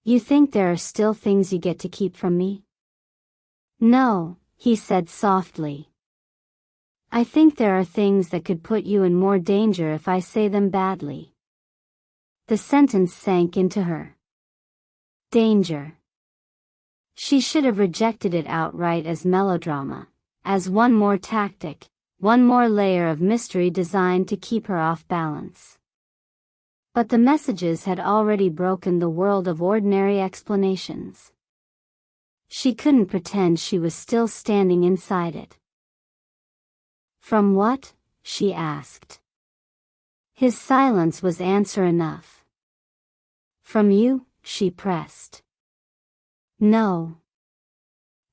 S2: You think there are still things you get to keep from me? No, he said softly. I think there are things that could put you in more danger if I say them badly. The sentence sank into her. Danger. She should have rejected it outright as melodrama, as one more tactic, one more layer of mystery designed to keep her off balance. But the messages had already broken the world of ordinary explanations. She couldn't pretend she was still standing inside it. From what? She asked. His silence was answer enough. From you? She pressed. No.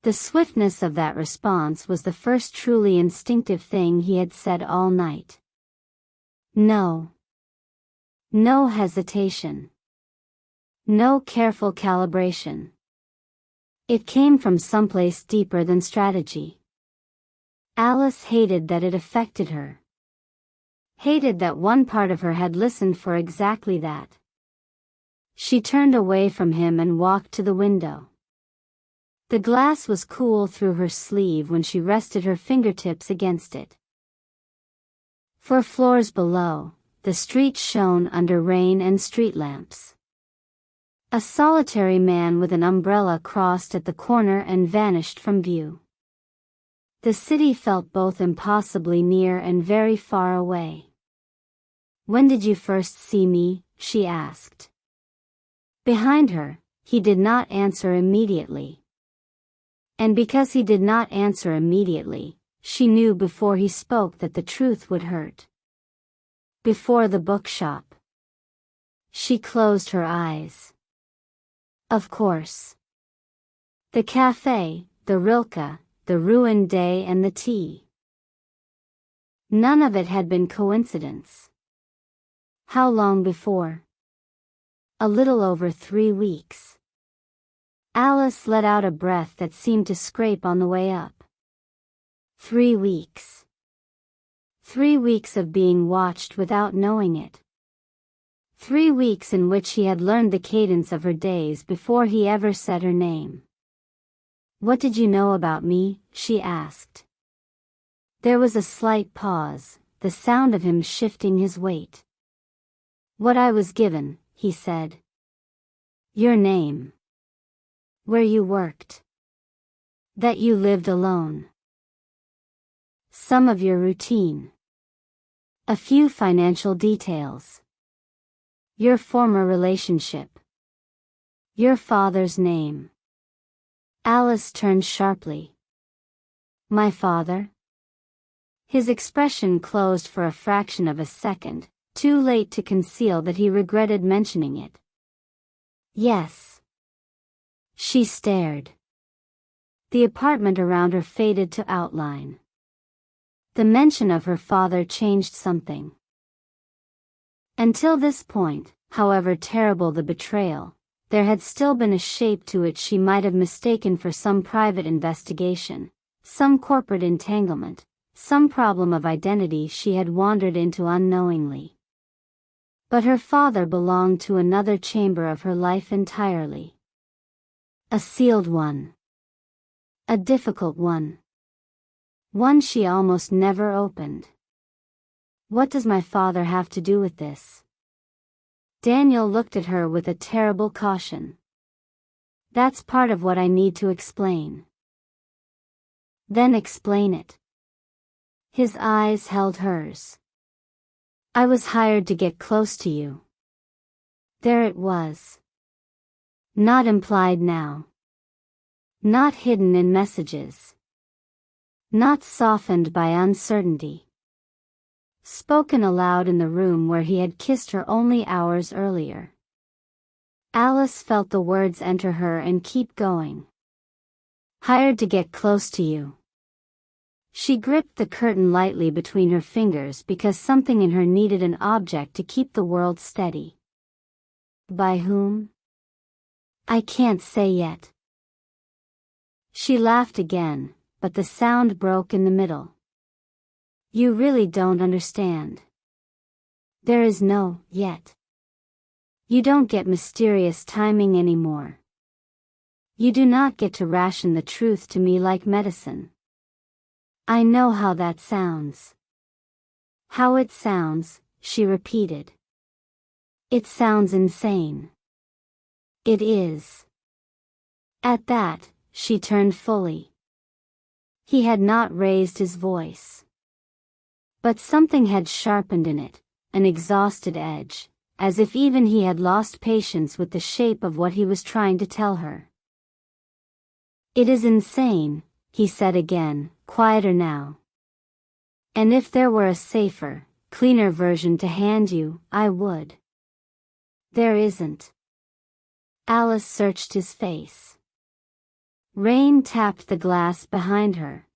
S2: The swiftness of that response was the first truly instinctive thing he had said all night. No. No hesitation. No careful calibration. It came from someplace deeper than strategy. Alice hated that it affected her. Hated that one part of her had listened for exactly that. She turned away from him and walked to the window. The glass was cool through her sleeve when she rested her fingertips against it. For floors below, the street shone under rain and street lamps. A solitary man with an umbrella crossed at the corner and vanished from view. The city felt both impossibly near and very far away. When did you first see me? She asked. Behind her, he did not answer immediately. And because he did not answer immediately, she knew before he spoke that the truth would hurt. Before the bookshop. She closed her eyes. Of course. The cafe, the Rilke, the ruined day and the tea. None of it had been coincidence. How long before? A little over 3 weeks. Alice let out a breath that seemed to scrape on the way up. 3 weeks. 3 weeks of being watched without knowing it. 3 weeks in which he had learned the cadence of her days before he ever said her name. "What did you know about me?" she asked. There was a slight pause, the sound of him shifting his weight. "What I was given," he said. "Your name. Where you worked. That you lived alone. Some of your routine. A few financial details. Your former relationship. Your father's name." Alice turned sharply. "My father?" His expression closed for a fraction of a second, too late to conceal that he regretted mentioning it. "Yes." She stared. The apartment around her faded to outline. The mention of her father changed something. Until this point, however terrible the betrayal, there had still been a shape to it she might have mistaken for some private investigation, some corporate entanglement, some problem of identity she had wandered into unknowingly. But her father belonged to another chamber of her life entirely. A sealed one. A difficult one. One she almost never opened. "What does my father have to do with this?" Daniel looked at her with a terrible caution. "That's part of what I need to explain." "Then explain it." His eyes held hers. "I was hired to get close to you." There it was. Not implied now. Not hidden in messages. Not softened by uncertainty. Spoken aloud in the room where he had kissed her only hours earlier. Alice felt the words enter her and keep going. "Hired to get close to you." She gripped the curtain lightly between her fingers because something in her needed an object to keep the world steady. "By whom?" "I can't say yet." She laughed again, but the sound broke in the middle. "You really don't understand. There is no yet. You don't get mysterious timing anymore. You do not get to ration the truth to me like medicine. I know how that sounds." "How it sounds," she repeated. "It sounds insane." "It is." At that, she turned fully. He had not raised his voice. But something had sharpened in it, an exhausted edge, as if even he had lost patience with the shape of what he was trying to tell her. "It is insane," he said again, quieter now. "And if there were a safer, cleaner version to hand you, I would." "There isn't." Alice searched his face. Rain tapped the glass behind her.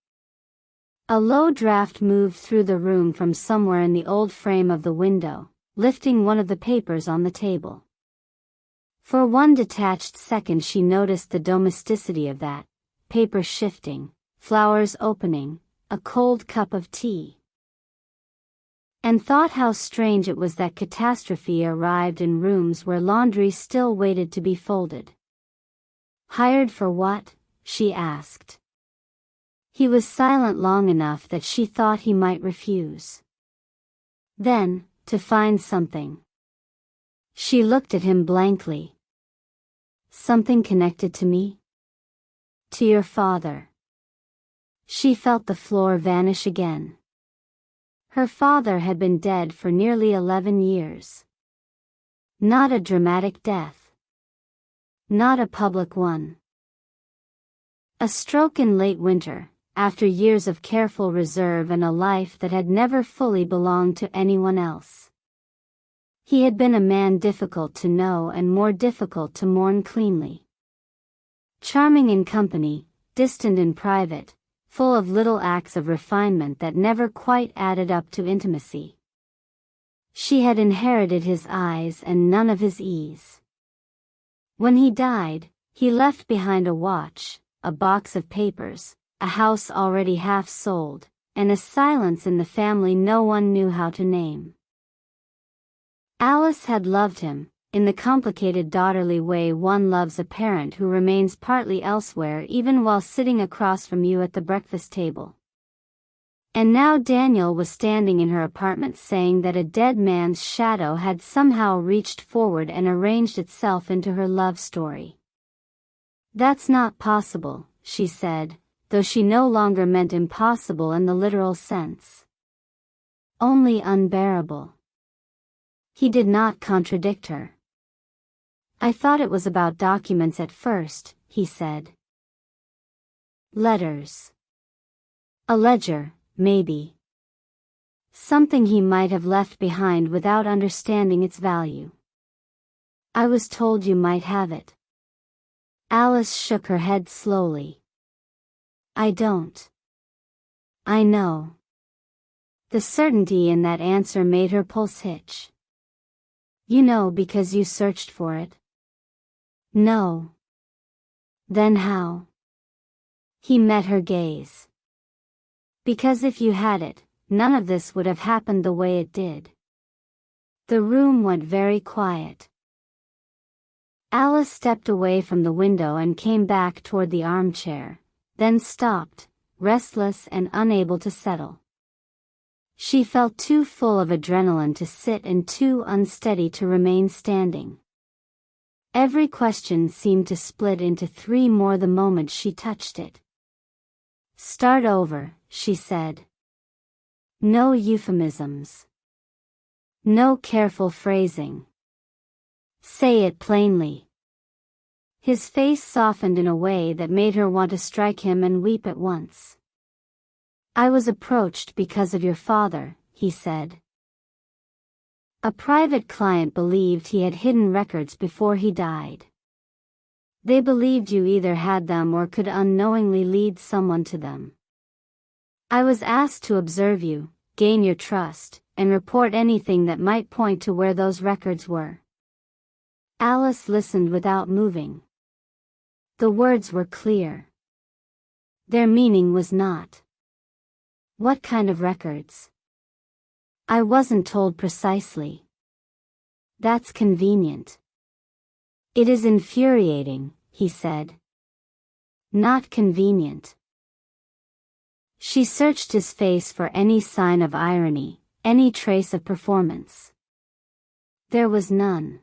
S2: A low draft moved through the room from somewhere in the old frame of the window, lifting one of the papers on the table. For one detached second she noticed the domesticity of that, paper shifting, flowers opening, a cold cup of tea. And thought how strange it was that catastrophe arrived in rooms where laundry still waited to be folded. "Hired for what?" she asked. He was silent long enough that she thought he might refuse. "Then, to find something." She looked at him blankly. "Something connected to me?" "To your father." She felt the floor vanish again. Her father had been dead for nearly 11 years. Not a dramatic death. Not a public one. A stroke in late winter, after years of careful reserve and a life that had never fully belonged to anyone else. He had been a man difficult to know and more difficult to mourn cleanly. Charming in company, distant in private, full of little acts of refinement that never quite added up to intimacy. She had inherited his eyes and none of his ease. When he died, he left behind a watch, a box of papers, a house already half sold, and a silence in the family no one knew how to name. Alice had loved him, in the complicated daughterly way one loves a parent who remains partly elsewhere even while sitting across from you at the breakfast table. And now Daniel was standing in her apartment saying that a dead man's shadow had somehow reached forward and arranged itself into her love story. "That's not possible," she said, though she no longer meant impossible in the literal sense. "Only unbearable." He did not contradict her. "I thought it was about documents at first," he said. "Letters. A ledger, maybe. Something he might have left behind without understanding its value. I was told you might have it." Alice shook her head slowly. "I don't." "I know." The certainty in that answer made her pulse hitch. "You know because you searched for it?" "No." "Then how?" He met her gaze. "Because if you had it, none of this would have happened the way it did." The room went very quiet. Alice stepped away from the window and came back toward the armchair, then stopped, restless and unable to settle. She felt too full of adrenaline to sit and too unsteady to remain standing. Every question seemed to split into three more the moment she touched it. "Start over," she said. "No euphemisms. No careful phrasing. Say it plainly." His face softened in a way that made her want to strike him and weep at once. "I was approached because of your father," he said. "A private client believed he had hidden records before he died. They believed you either had them or could unknowingly lead someone to them. I was asked to observe you, gain your trust, and report anything that might point to where those records were." Alice listened without moving. The words were clear. Their meaning was not. "What kind of records?" "I wasn't told precisely." "That's convenient." "It is infuriating," he said. "Not convenient." She searched his face for any sign of irony, any trace of performance. There was none.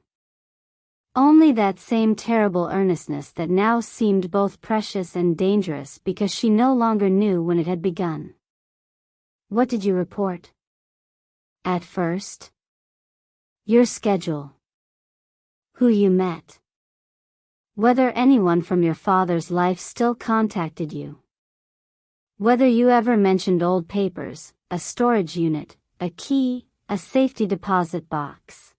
S2: Only that same terrible earnestness that now seemed both precious and dangerous because she no longer knew when it had begun. "What did you report?" "At first?" "Your schedule. Who you met. Whether anyone from your father's life still contacted you. Whether you ever mentioned old papers, a storage unit, a key, a safety deposit box.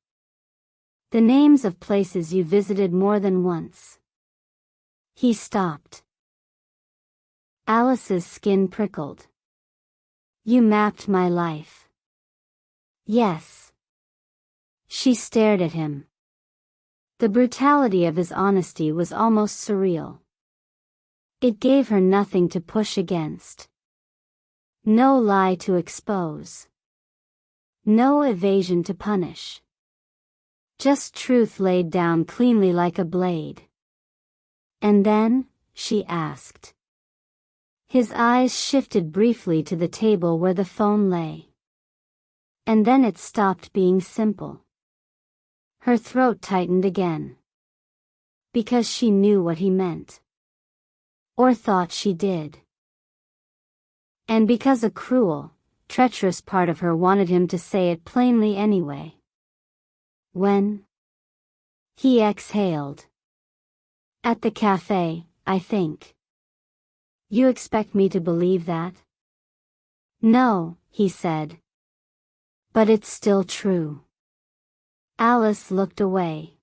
S2: The names of places you visited more than once." He stopped. Alice's skin prickled. "You mapped my life." "Yes." She stared at him. The brutality of his honesty was almost surreal. It gave her nothing to push against. No lie to expose. No evasion to punish. Just truth laid down cleanly like a blade. "And then?" she asked. His eyes shifted briefly to the table where the phone lay. And then it stopped being simple. Her throat tightened again. Because she knew what he meant. Or thought she did. And because a cruel, treacherous part of her wanted him to say it plainly anyway. "When?" He exhaled. At the cafe, I think. You expect me to believe that? No, he said. But it's still true. Alice looked away.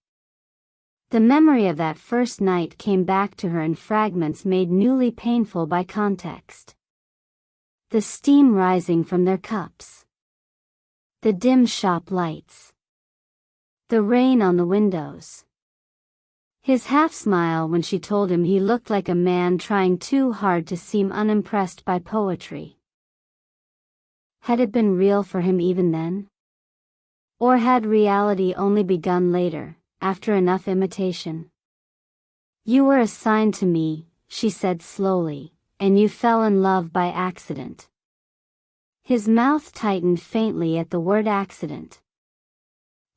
S2: The memory of that first night came back to her in fragments made newly painful by context. The steam rising from their cups. The dim shop lights. The rain on the windows. His half-smile when she told him he looked like a man trying too hard to seem unimpressed by poetry. Had it been real for him even then? Or had reality only begun later, after enough imitation? You were assigned to me, she said slowly, and you fell in love by accident. His mouth tightened faintly at the word accident.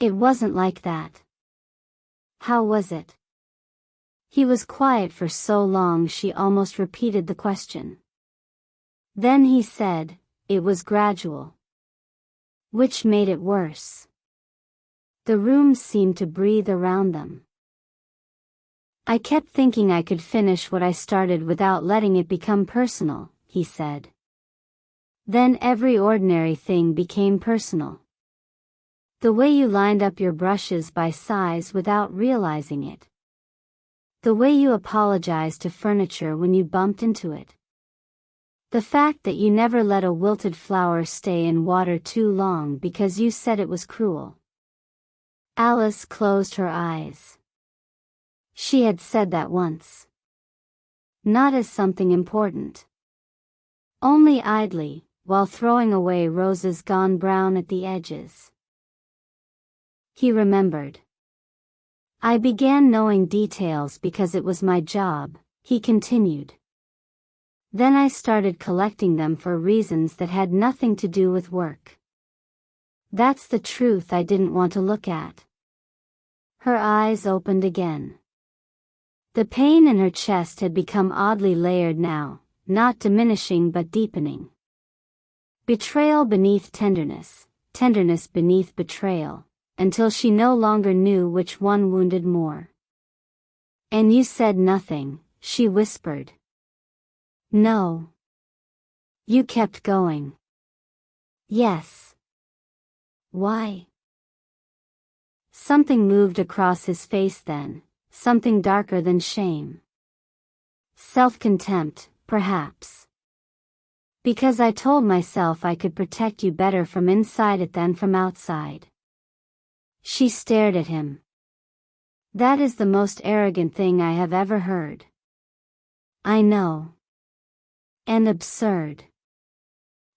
S2: It wasn't like that. How was it? He was quiet for so long she almost repeated the question. Then he said, it was gradual. Which made it worse. The room seemed to breathe around them. I kept thinking I could finish what I started without letting it become personal, he said. Then every ordinary thing became personal. The way you lined up your brushes by size without realizing it. The way you apologized to furniture when you bumped into it. The fact that you never let a wilted flower stay in water too long because you said it was cruel. Alice closed her eyes. She had said that once. Not as something important. Only idly, while throwing away roses gone brown at the edges. He remembered. I began knowing details because it was my job, he continued. Then I started collecting them for reasons that had nothing to do with work. That's the truth I didn't want to look at. Her eyes opened again. The pain in her chest had become oddly layered now, not diminishing but deepening. Betrayal beneath tenderness, tenderness beneath betrayal, until she no longer knew which one wounded more. And you said nothing, she whispered. No. You kept going. Yes. Why? Something moved across his face then, something darker than shame. Self-contempt, perhaps. Because I told myself I could protect you better from inside it than from outside. She stared at him. That is the most arrogant thing I have ever heard. I know. And absurd.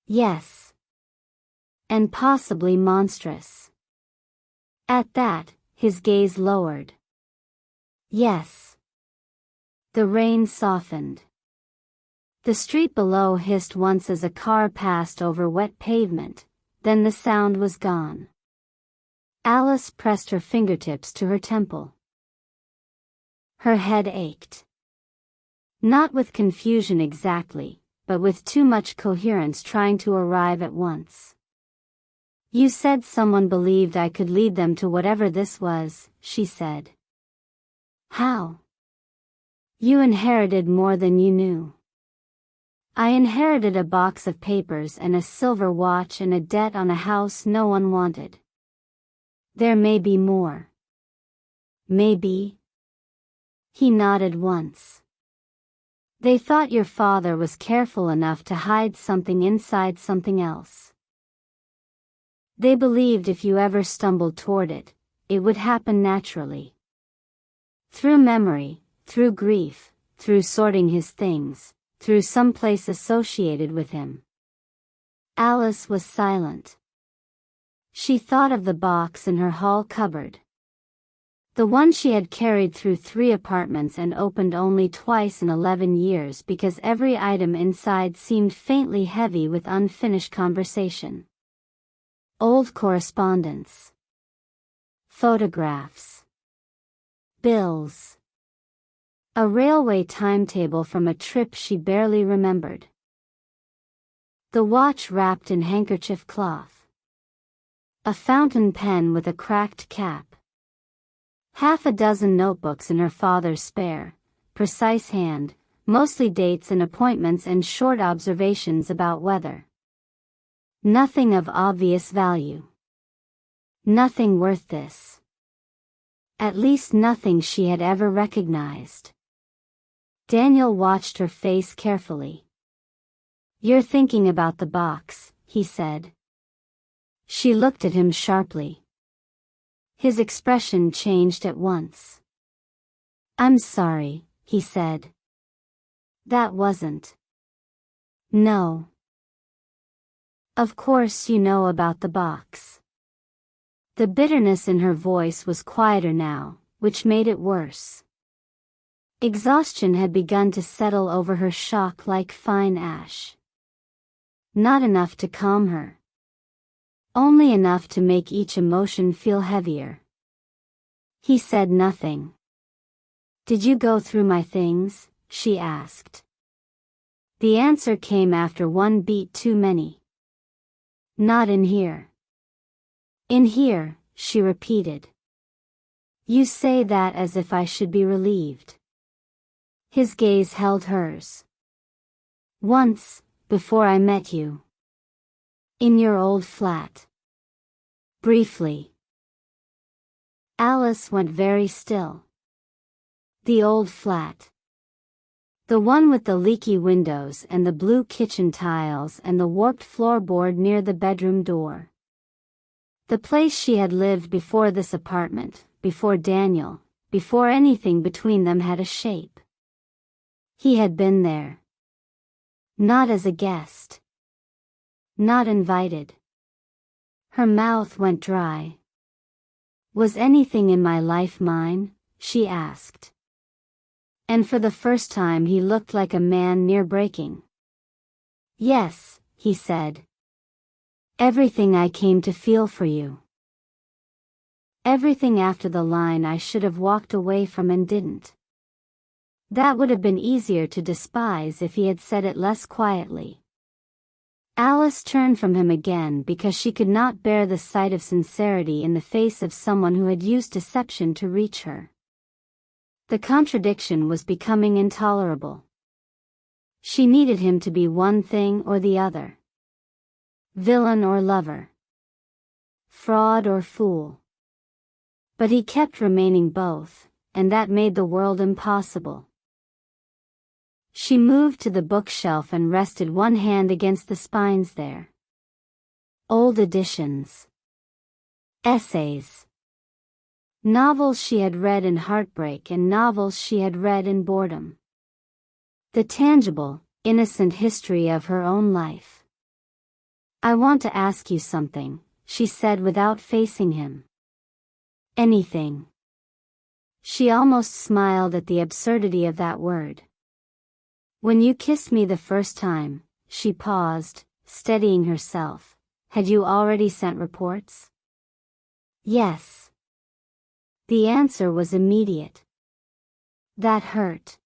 S2: Yes. And possibly monstrous. At that, his gaze lowered. Yes. The rain softened. The street below hissed once as a car passed over wet pavement, then the sound was gone. Alice pressed her fingertips to her temple. Her head ached. Not with confusion exactly, but with too much coherence trying to arrive at once. You said someone believed I could lead them to whatever this was, she said. How? You inherited more than you knew. I inherited a box of papers and a silver watch and a debt on a house no one wanted. There may be more. Maybe. He nodded once. They thought your father was careful enough to hide something inside something else. They believed if you ever stumbled toward it, it would happen naturally. Through memory, through grief, through sorting his things, through some place associated with him. Alice was silent. She thought of the box in her hall cupboard. The one she had carried through 3 apartments and opened only twice in 11 years because every item inside seemed faintly heavy with unfinished conversation. Old correspondence. Photographs. Bills. A railway timetable from a trip she barely remembered. The watch wrapped in handkerchief cloth. A fountain pen with a cracked cap. Half a dozen notebooks in her father's spare, precise hand, mostly dates and appointments and short observations about weather. Nothing of obvious value. Nothing worth this. At least nothing she had ever recognized. Daniel watched her face carefully. "You're thinking about the box," he said. She looked at him sharply. His expression changed at once. "I'm sorry," he said. "That wasn't." "No. Of course you know about the box." The bitterness in her voice was quieter now, which made it worse. Exhaustion had begun to settle over her shock like fine ash. Not enough to calm her. Only enough to make each emotion feel heavier. He said nothing. "Did you go through my things?" she asked. The answer came after one beat too many. "Not in here." "In here," she repeated. "You say that as if I should be relieved." His gaze held hers. "Once, before I met you. In your old flat." Briefly. Alice went very still. The old flat. The one with the leaky windows and the blue kitchen tiles and the warped floorboard near the bedroom door. The place she had lived before this apartment, before Daniel, before anything between them had a shape. He had been there. Not as a guest. Not invited. Her mouth went dry. "Was anything in my life mine?" she asked. And for the first time he looked like a man near breaking. "Yes," he said. "Everything I came to feel for you. Everything after the line I should have walked away from and didn't." That would have been easier to despise if he had said it less quietly. Alice turned from him again because she could not bear the sight of sincerity in the face of someone who had used deception to reach her. The contradiction was becoming intolerable. She needed him to be one thing or the other. Villain or lover. Fraud or fool. But he kept remaining both, and that made the world impossible. She moved to the bookshelf and rested one hand against the spines there. Old editions. Essays. Novels she had read in heartbreak and novels she had read in boredom. The tangible, innocent history of her own life. "I want to ask you something," she said without facing him. "Anything." She almost smiled at the absurdity of that word. "When you kissed me the first time," she paused, steadying herself, "had you already sent reports?" "Yes." The answer was immediate. That hurt.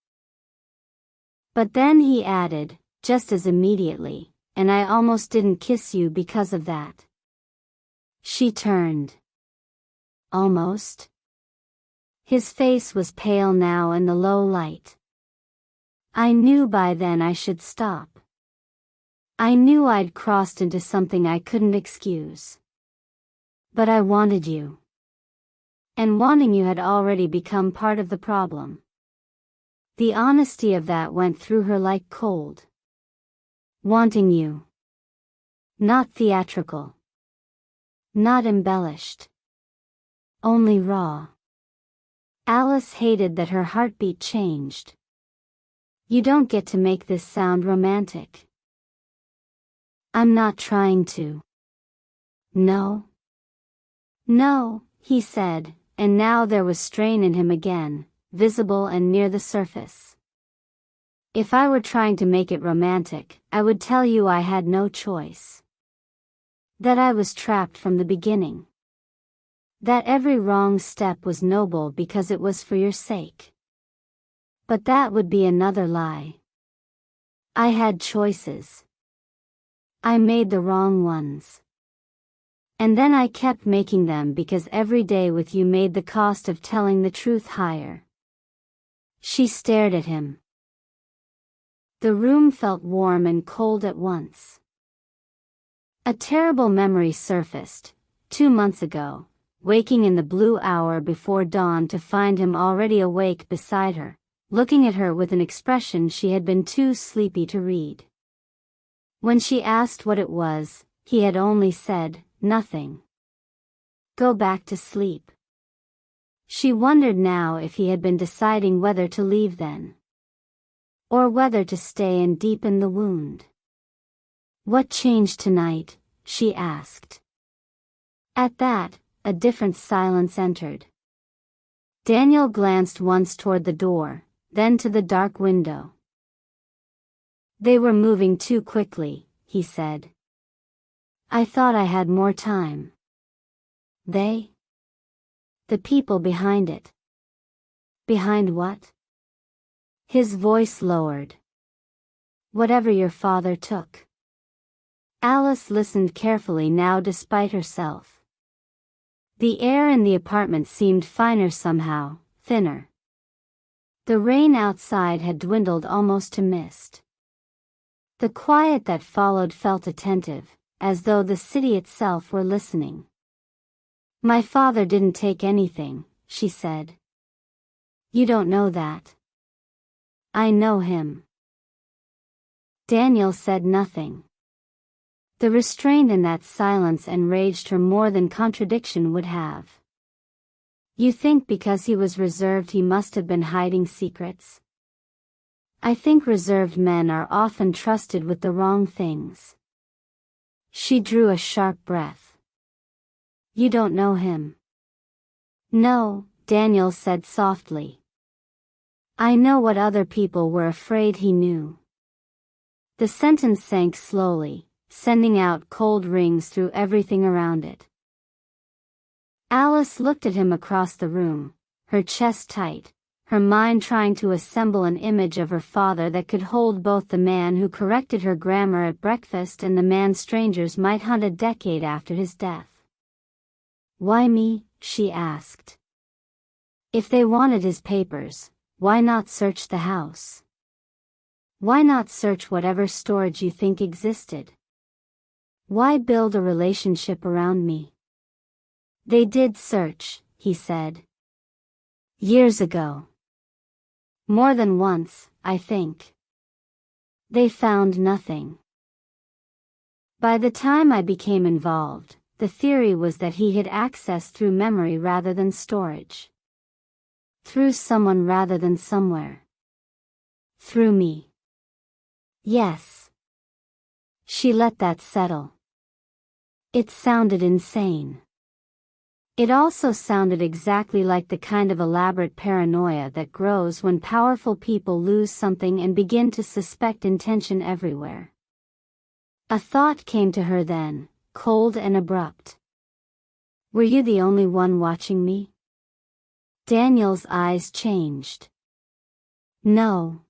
S2: But then he added, just as immediately, "And I almost didn't kiss you because of that." She turned. "Almost?" His face was pale now in the low light. "I knew by then I should stop. I knew I'd crossed into something I couldn't excuse. But I wanted you. And wanting you had already become part of the problem." The honesty of that went through her like cold. Wanting you. Not theatrical. Not embellished. Only raw. Alice hated that her heartbeat changed. "You don't get to make this sound romantic." "I'm not trying to." "No?" "No," he said, and now there was strain in him again, visible and near the surface. "If I were trying to make it romantic, I would tell you I had no choice. That I was trapped from the beginning. That every wrong step was noble because it was for your sake. But that would be another lie. I had choices. I made the wrong ones. And then I kept making them because every day with you made the cost of telling the truth higher." She stared at him. The room felt warm and cold at once. A terrible memory surfaced, 2 months ago, waking in the blue hour before dawn to find him already awake beside her, looking at her with an expression she had been too sleepy to read. When she asked what it was, he had only said, "Nothing. Go back to sleep." She wondered now if he had been deciding whether to leave then, or whether to stay and deepen the wound. "What changed tonight?" she asked. At that, a different silence entered. Daniel glanced once toward the door, then to the dark window. "They were moving too quickly," he said. "I thought I had more time." "They?" "The people behind it." "Behind what?" His voice lowered. "Whatever your father took." Alice listened carefully now despite herself. The air in the apartment seemed finer somehow, thinner. The rain outside had dwindled almost to mist. The quiet that followed felt attentive, as though the city itself were listening. "My father didn't take anything," she said. "You don't know that." "I know him." Daniel said nothing. The restraint in that silence enraged her more than contradiction would have. "You think because he was reserved he must have been hiding secrets?" "I think reserved men are often trusted with the wrong things." She drew a sharp breath. "You don't know him." "No," Daniel said softly. "I know what other people were afraid he knew." The sentence sank slowly, sending out cold rings through everything around it. Alice looked at him across the room, her chest tight, her mind trying to assemble an image of her father that could hold both the man who corrected her grammar at breakfast and the man strangers might hunt a decade after his death. "Why me?" she asked. "If they wanted his papers, why not search the house? Why not search whatever storage you think existed? Why build a relationship around me?" "They did search," he said. "Years ago. More than once, I think. They found nothing. By the time I became involved, the theory was that he had access through memory rather than storage. Through someone rather than somewhere. Through me." "Yes." She let that settle. It sounded insane. It also sounded exactly like the kind of elaborate paranoia that grows when powerful people lose something and begin to suspect intention everywhere. A thought came to her then, cold and abrupt. "Were you the only one watching me?" Daniel's eyes changed. "No."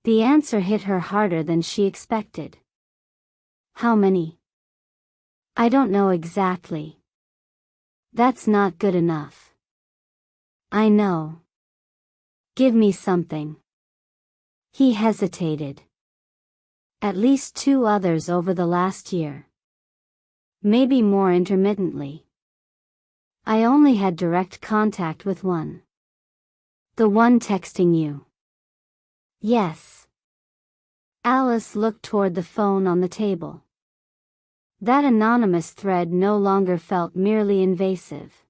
S2: The answer hit her harder than she expected. "How many?" "I don't know exactly." "That's not good enough." "I know." "Give me something." He hesitated. "At least 2 others over the last year. Maybe more intermittently. I only had direct contact with one." "The one texting you?" "Yes." Alice looked toward the phone on the table. That anonymous thread no longer felt merely invasive.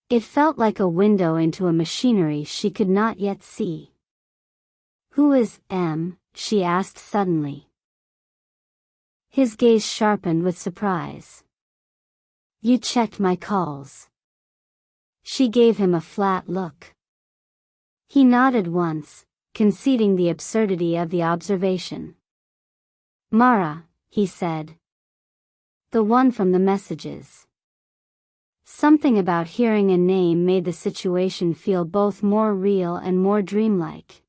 S2: It felt like a window into a machinery she could not yet see. "Who is M?" she asked suddenly. His gaze sharpened with surprise. "You checked my calls." She gave him a flat look. He nodded once, conceding the absurdity of the observation. "Mara," he said. "The one from the messages." Something about hearing a name made the situation feel both more real and more dreamlike.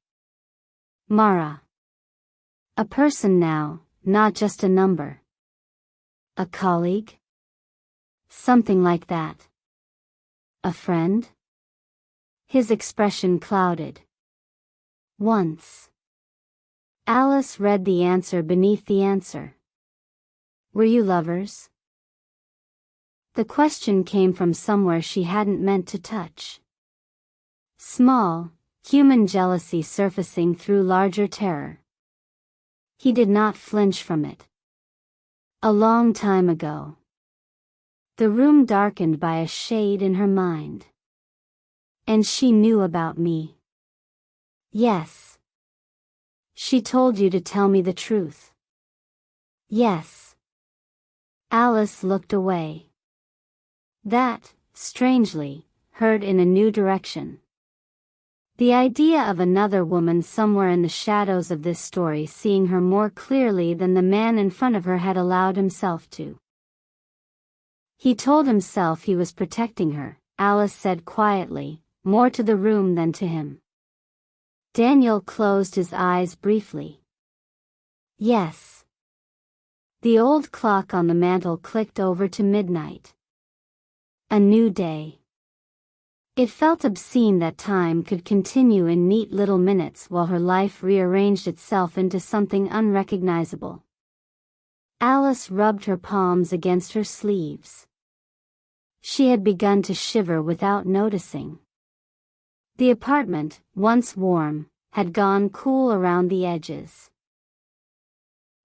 S2: Mara. A person now, not just a number. A colleague? Something like that. A friend? His expression clouded. Once. Alice read the answer beneath the answer. Were you lovers? The question came from somewhere she hadn't meant to touch. Small, human jealousy surfacing through larger terror. He did not flinch from it. A long time ago. The room darkened by a shade in her mind. And she knew about me. Yes. She told you to tell me the truth. Yes. Alice looked away. That, strangely, hurt in a new direction. The idea of another woman somewhere in the shadows of this story seeing her more clearly than the man in front of her had allowed himself to. He told himself he was protecting her, Alice said quietly, more to the room than to him. Daniel closed his eyes briefly. Yes. The old clock on the mantel clicked over to midnight. A new day. It felt obscene that time could continue in neat little minutes while her life rearranged itself into something unrecognizable. Alice rubbed her palms against her sleeves. She had begun to shiver without noticing. The apartment, once warm, had gone cool around the edges.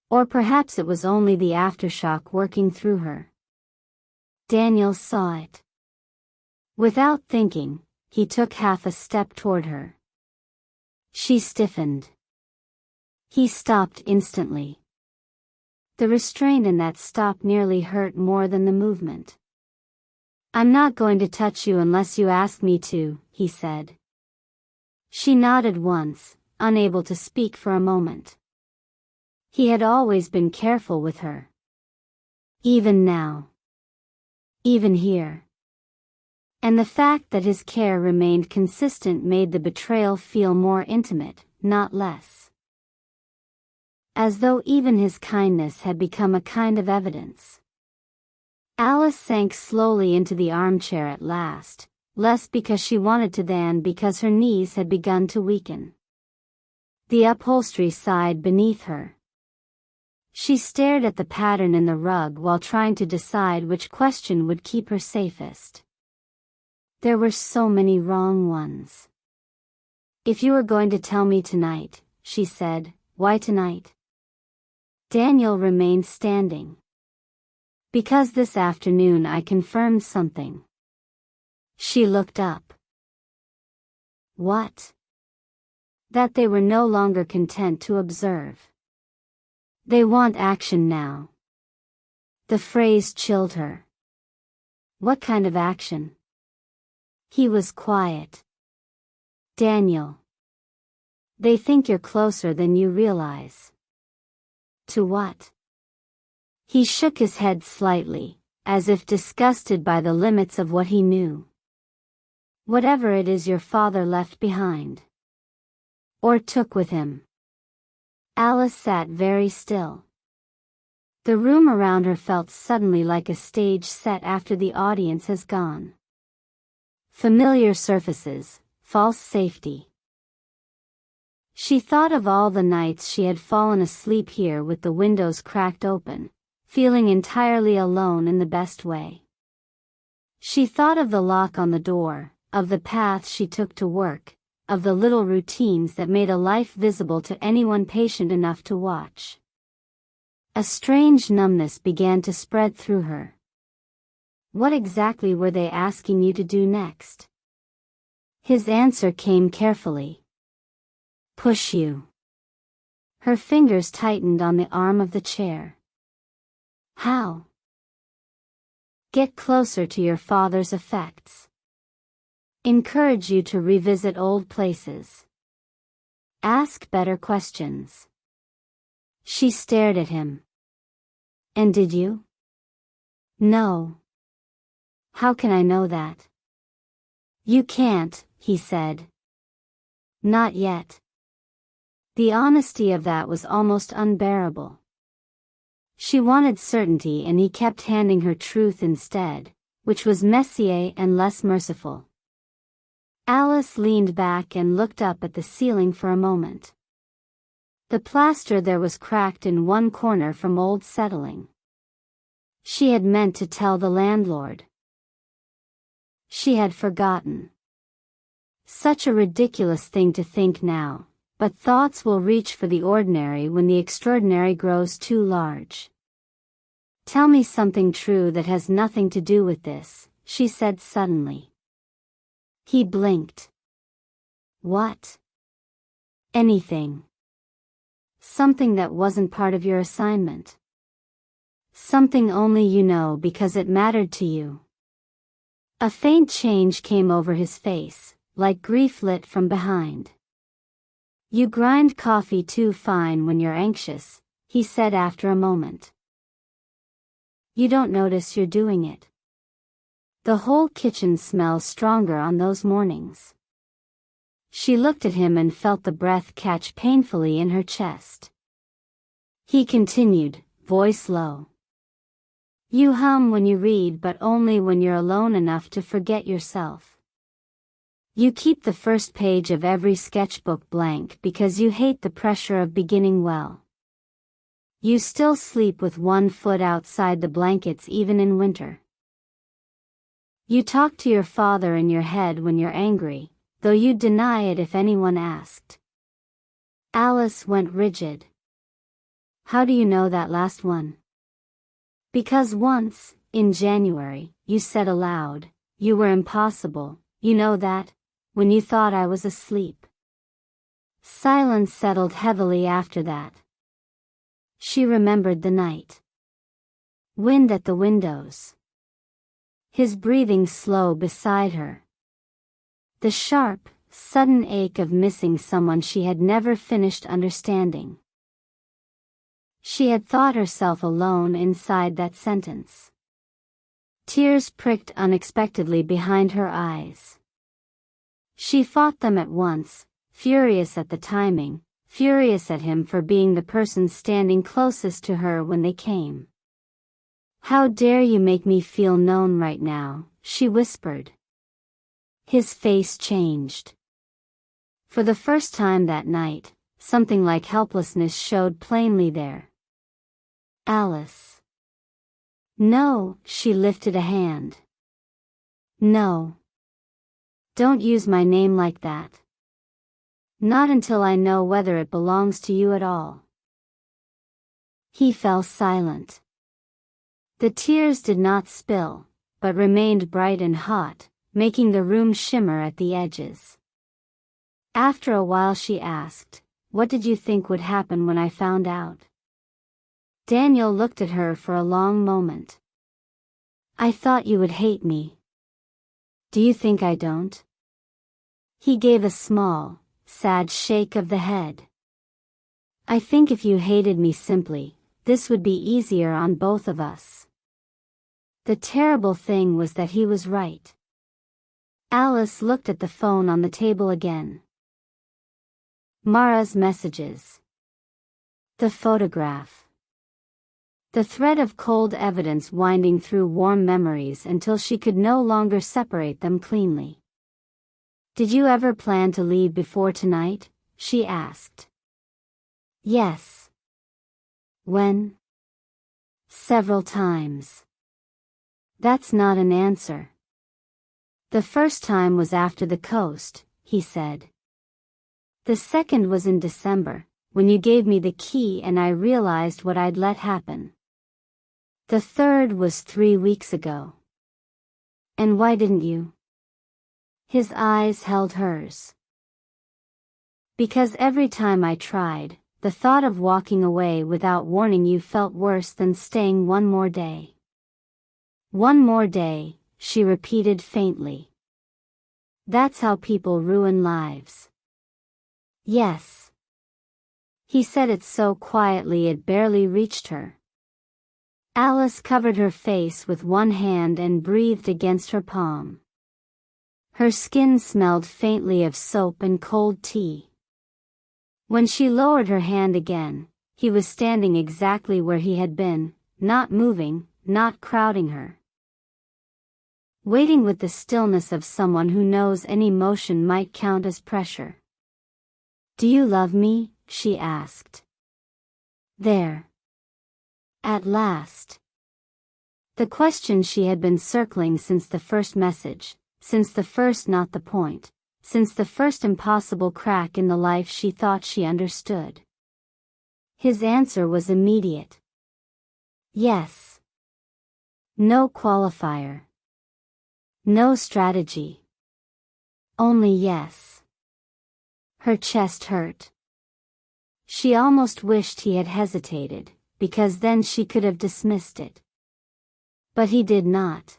S2: Or perhaps it was only the aftershock working through her. Daniel saw it. Without thinking, he took half a step toward her. She stiffened. He stopped instantly. The restraint in that stop nearly hurt more than the movement. I'm not going to touch you unless you ask me to, he said. She nodded once, unable to speak for a moment. He had always been careful with her. Even now. Even here. And the fact that his care remained consistent made the betrayal feel more intimate, not less. As though even his kindness had become a kind of evidence. Alice sank slowly into the armchair at last, less because she wanted to than because her knees had begun to weaken. The upholstery sighed beneath her. She stared at the pattern in the rug while trying to decide which question would keep her safest. There were so many wrong ones. If you were going to tell me tonight, she said, why tonight? Daniel remained standing. Because this afternoon I confirmed something. She looked up. What? That they were no longer content to observe. They want action now. The phrase chilled her. What kind of action? He was quiet. Daniel. They think you're closer than you realize. To what? He shook his head slightly, as if disgusted by the limits of what he knew. Whatever it is your father left behind. Or took with him. Alice sat very still. The room around her felt suddenly like a stage set after the audience has gone. Familiar surfaces, false safety. She thought of all the nights she had fallen asleep here with the windows cracked open, feeling entirely alone in the best way. She thought of the lock on the door, of the path she took to work, of the little routines that made a life visible to anyone patient enough to watch. A strange numbness began to spread through her. What exactly were they asking you to do next? His answer came carefully. Push you. Her fingers tightened on the arm of the chair. How? Get closer to your father's effects. Encourage you to revisit old places. Ask better questions. She stared at him. And did you? No. How can I know that? You can't, he said. Not yet. The honesty of that was almost unbearable. She wanted certainty and he kept handing her truth instead, which was messier and less merciful. Alice leaned back and looked up at the ceiling for a moment. The plaster there was cracked in one corner from old settling. She had meant to tell the landlord. She had forgotten. Such a ridiculous thing to think now, but thoughts will reach for the ordinary when the extraordinary grows too large. "Tell me something true that has nothing to do with this," she said suddenly. He blinked. "What?" "Anything. Something that wasn't part of your assignment. Something only you know because it mattered to you." A faint change came over his face, like grief lit from behind. "You grind coffee too fine when you're anxious," he said after a moment. "You don't notice you're doing it. The whole kitchen smells stronger on those mornings." She looked at him and felt the breath catch painfully in her chest. He continued, voice low. "You hum when you read, but only when you're alone enough to forget yourself. You keep the first page of every sketchbook blank because you hate the pressure of beginning well. You still sleep with one foot outside the blankets even in winter. You talk to your father in your head when you're angry, though you'd deny it if anyone asked." Alice went rigid. "How do you know that last one?" "Because once, in January, you said aloud, you were impossible, you know that, when you thought I was asleep." Silence settled heavily after that. She remembered the night. Wind at the windows. His breathing slow beside her. The sharp, sudden ache of missing someone she had never finished understanding. She had thought herself alone inside that sentence. Tears pricked unexpectedly behind her eyes. She fought them at once, furious at the timing, furious at him for being the person standing closest to her when they came. "How dare you make me feel known right now," she whispered. His face changed. For the first time that night, something like helplessness showed plainly there. "Alice." "No," she lifted a hand. "No. Don't use my name like that. Not until I know whether it belongs to you at all." He fell silent. The tears did not spill, but remained bright and hot, making the room shimmer at the edges. After a while she asked, "What did you think would happen when I found out?" Daniel looked at her for a long moment. "I thought you would hate me." "Do you think I don't?" He gave a small, sad shake of the head. "I think if you hated me simply, this would be easier on both of us." The terrible thing was that he was right. Alice looked at the phone on the table again. Mara's messages. The photograph. The thread of cold evidence winding through warm memories until she could no longer separate them cleanly. "Did you ever plan to leave before tonight?" she asked. "Yes." "When?" "Several times." "That's not an answer." "The first time was after the coast," he said. "The second was in December, when you gave me the key and I realized what I'd let happen. The third was 3 weeks ago." "And why didn't you?" His eyes held hers. "Because every time I tried, the thought of walking away without warning you felt worse than staying one more day." "One more day," she repeated faintly. "That's how people ruin lives." "Yes." He said it so quietly it barely reached her. Alice covered her face with one hand and breathed against her palm. Her skin smelled faintly of soap and cold tea. When she lowered her hand again, he was standing exactly where he had been, not moving, not crowding her. waiting with the stillness of someone who knows any motion might count as pressure. "Do you love me?" she asked. There. At last. The question she had been circling since the first message, since the first not the point, since the first impossible crack in the life she thought she understood. His answer was immediate. Yes. No qualifier. No strategy. Only yes. Her chest hurt. She almost wished he had hesitated, because then she could have dismissed it. But he did not.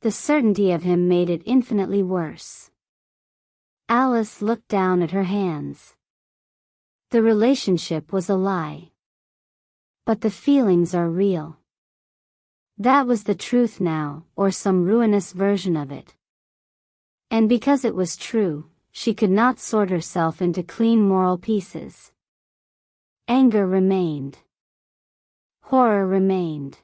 S2: The certainty of him made it infinitely worse. Alice looked down at her hands. The relationship was a lie. But the feelings are real. That was the truth now, or some ruinous version of it. And because it was true, she could not sort herself into clean moral pieces. Anger remained. Horror remained.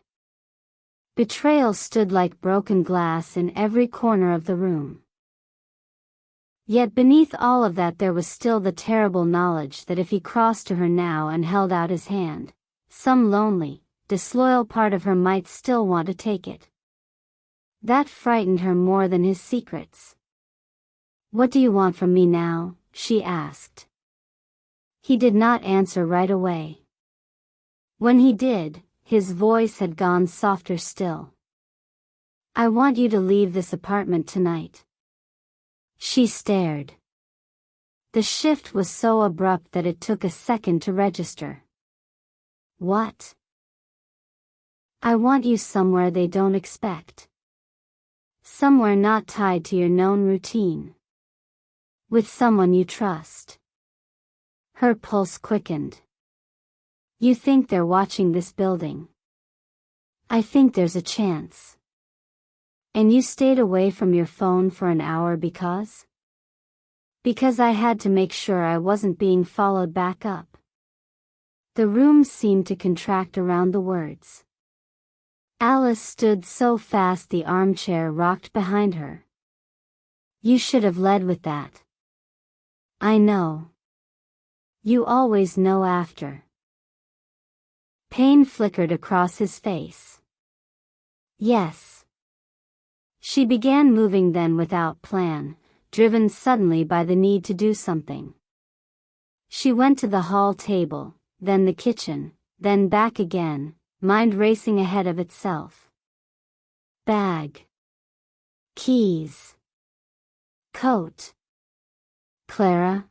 S2: Betrayal stood like broken glass in every corner of the room. Yet beneath all of that there was still the terrible knowledge that if he crossed to her now and held out his hand, some lonely, disloyal part of her might still want to take it. That frightened her more than his secrets. "What do you want from me now?" she asked. He did not answer right away. When he did, his voice had gone softer still. "I want you to leave this apartment tonight." She stared. The shift was so abrupt that it took a second to register. "What?" "I want you somewhere they don't expect. Somewhere not tied to your known routine. With someone you trust." Her pulse quickened. "You think they're watching this building?" "I think there's a chance." "And you stayed away from your phone for an hour because?" "Because I had to make sure I wasn't being followed back up." The room seemed to contract around the words. Alice stood so fast the armchair rocked behind her. "You should have led with that." "I know. You always know after." Pain flickered across his face. "Yes." She began moving then without plan, driven suddenly by the need to do something. She went to the hall table, then the kitchen, then back again, mind racing ahead of itself. Bag. Keys. Coat. Clara.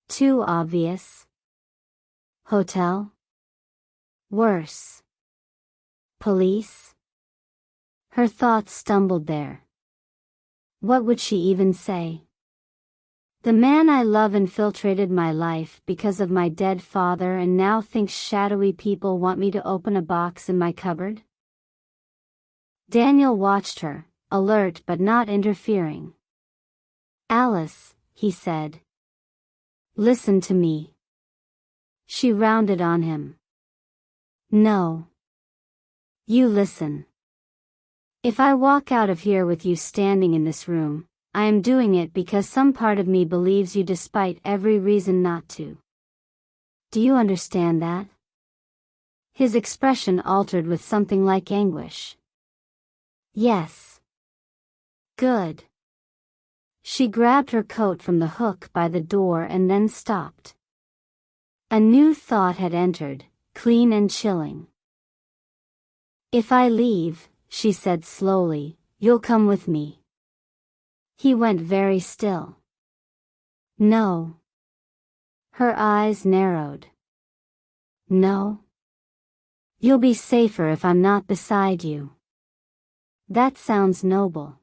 S2: Too obvious. Hotel. Worse. Police. Her thoughts stumbled there. What would she even say? "The man I love infiltrated my life because of my dead father and now thinks shadowy people want me to open a box in my cupboard?" Daniel watched her, alert but not interfering. "Alice," he said. "Listen to me." She rounded on him. "No. You listen. If I walk out of here with you standing in this room, I am doing it because some part of me believes you despite every reason not to. Do you understand that?" His expression altered with something like anguish. "Yes." "Good." She grabbed her coat from the hook by the door and then stopped. A new thought had entered, clean and chilling. "If I leave," she said slowly, "you'll come with me." He went very still. "No." Her eyes narrowed. "No? You'll be safer if I'm not beside you." That sounds noble.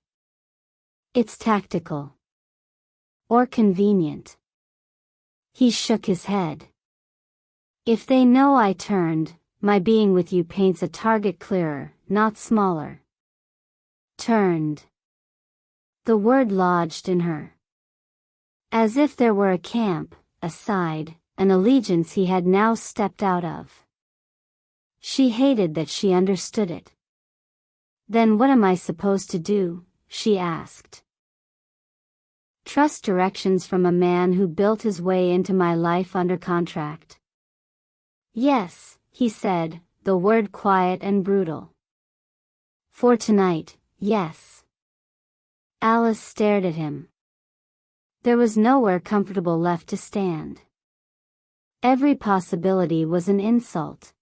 S2: It's tactical. Or convenient. He shook his head. "If they know I turned, my being with you paints a target clearer, not smaller." Turned. The word lodged in her. As if there were a camp, a side, an allegiance he had now stepped out of. She hated that she understood it. Then what am I supposed to do? She asked. Trust directions from a man who built his way into my life under contract. Yes, he said, the word quiet and brutal. For tonight, yes. Alice stared at him. There was nowhere comfortable left to stand. Every possibility was an insult.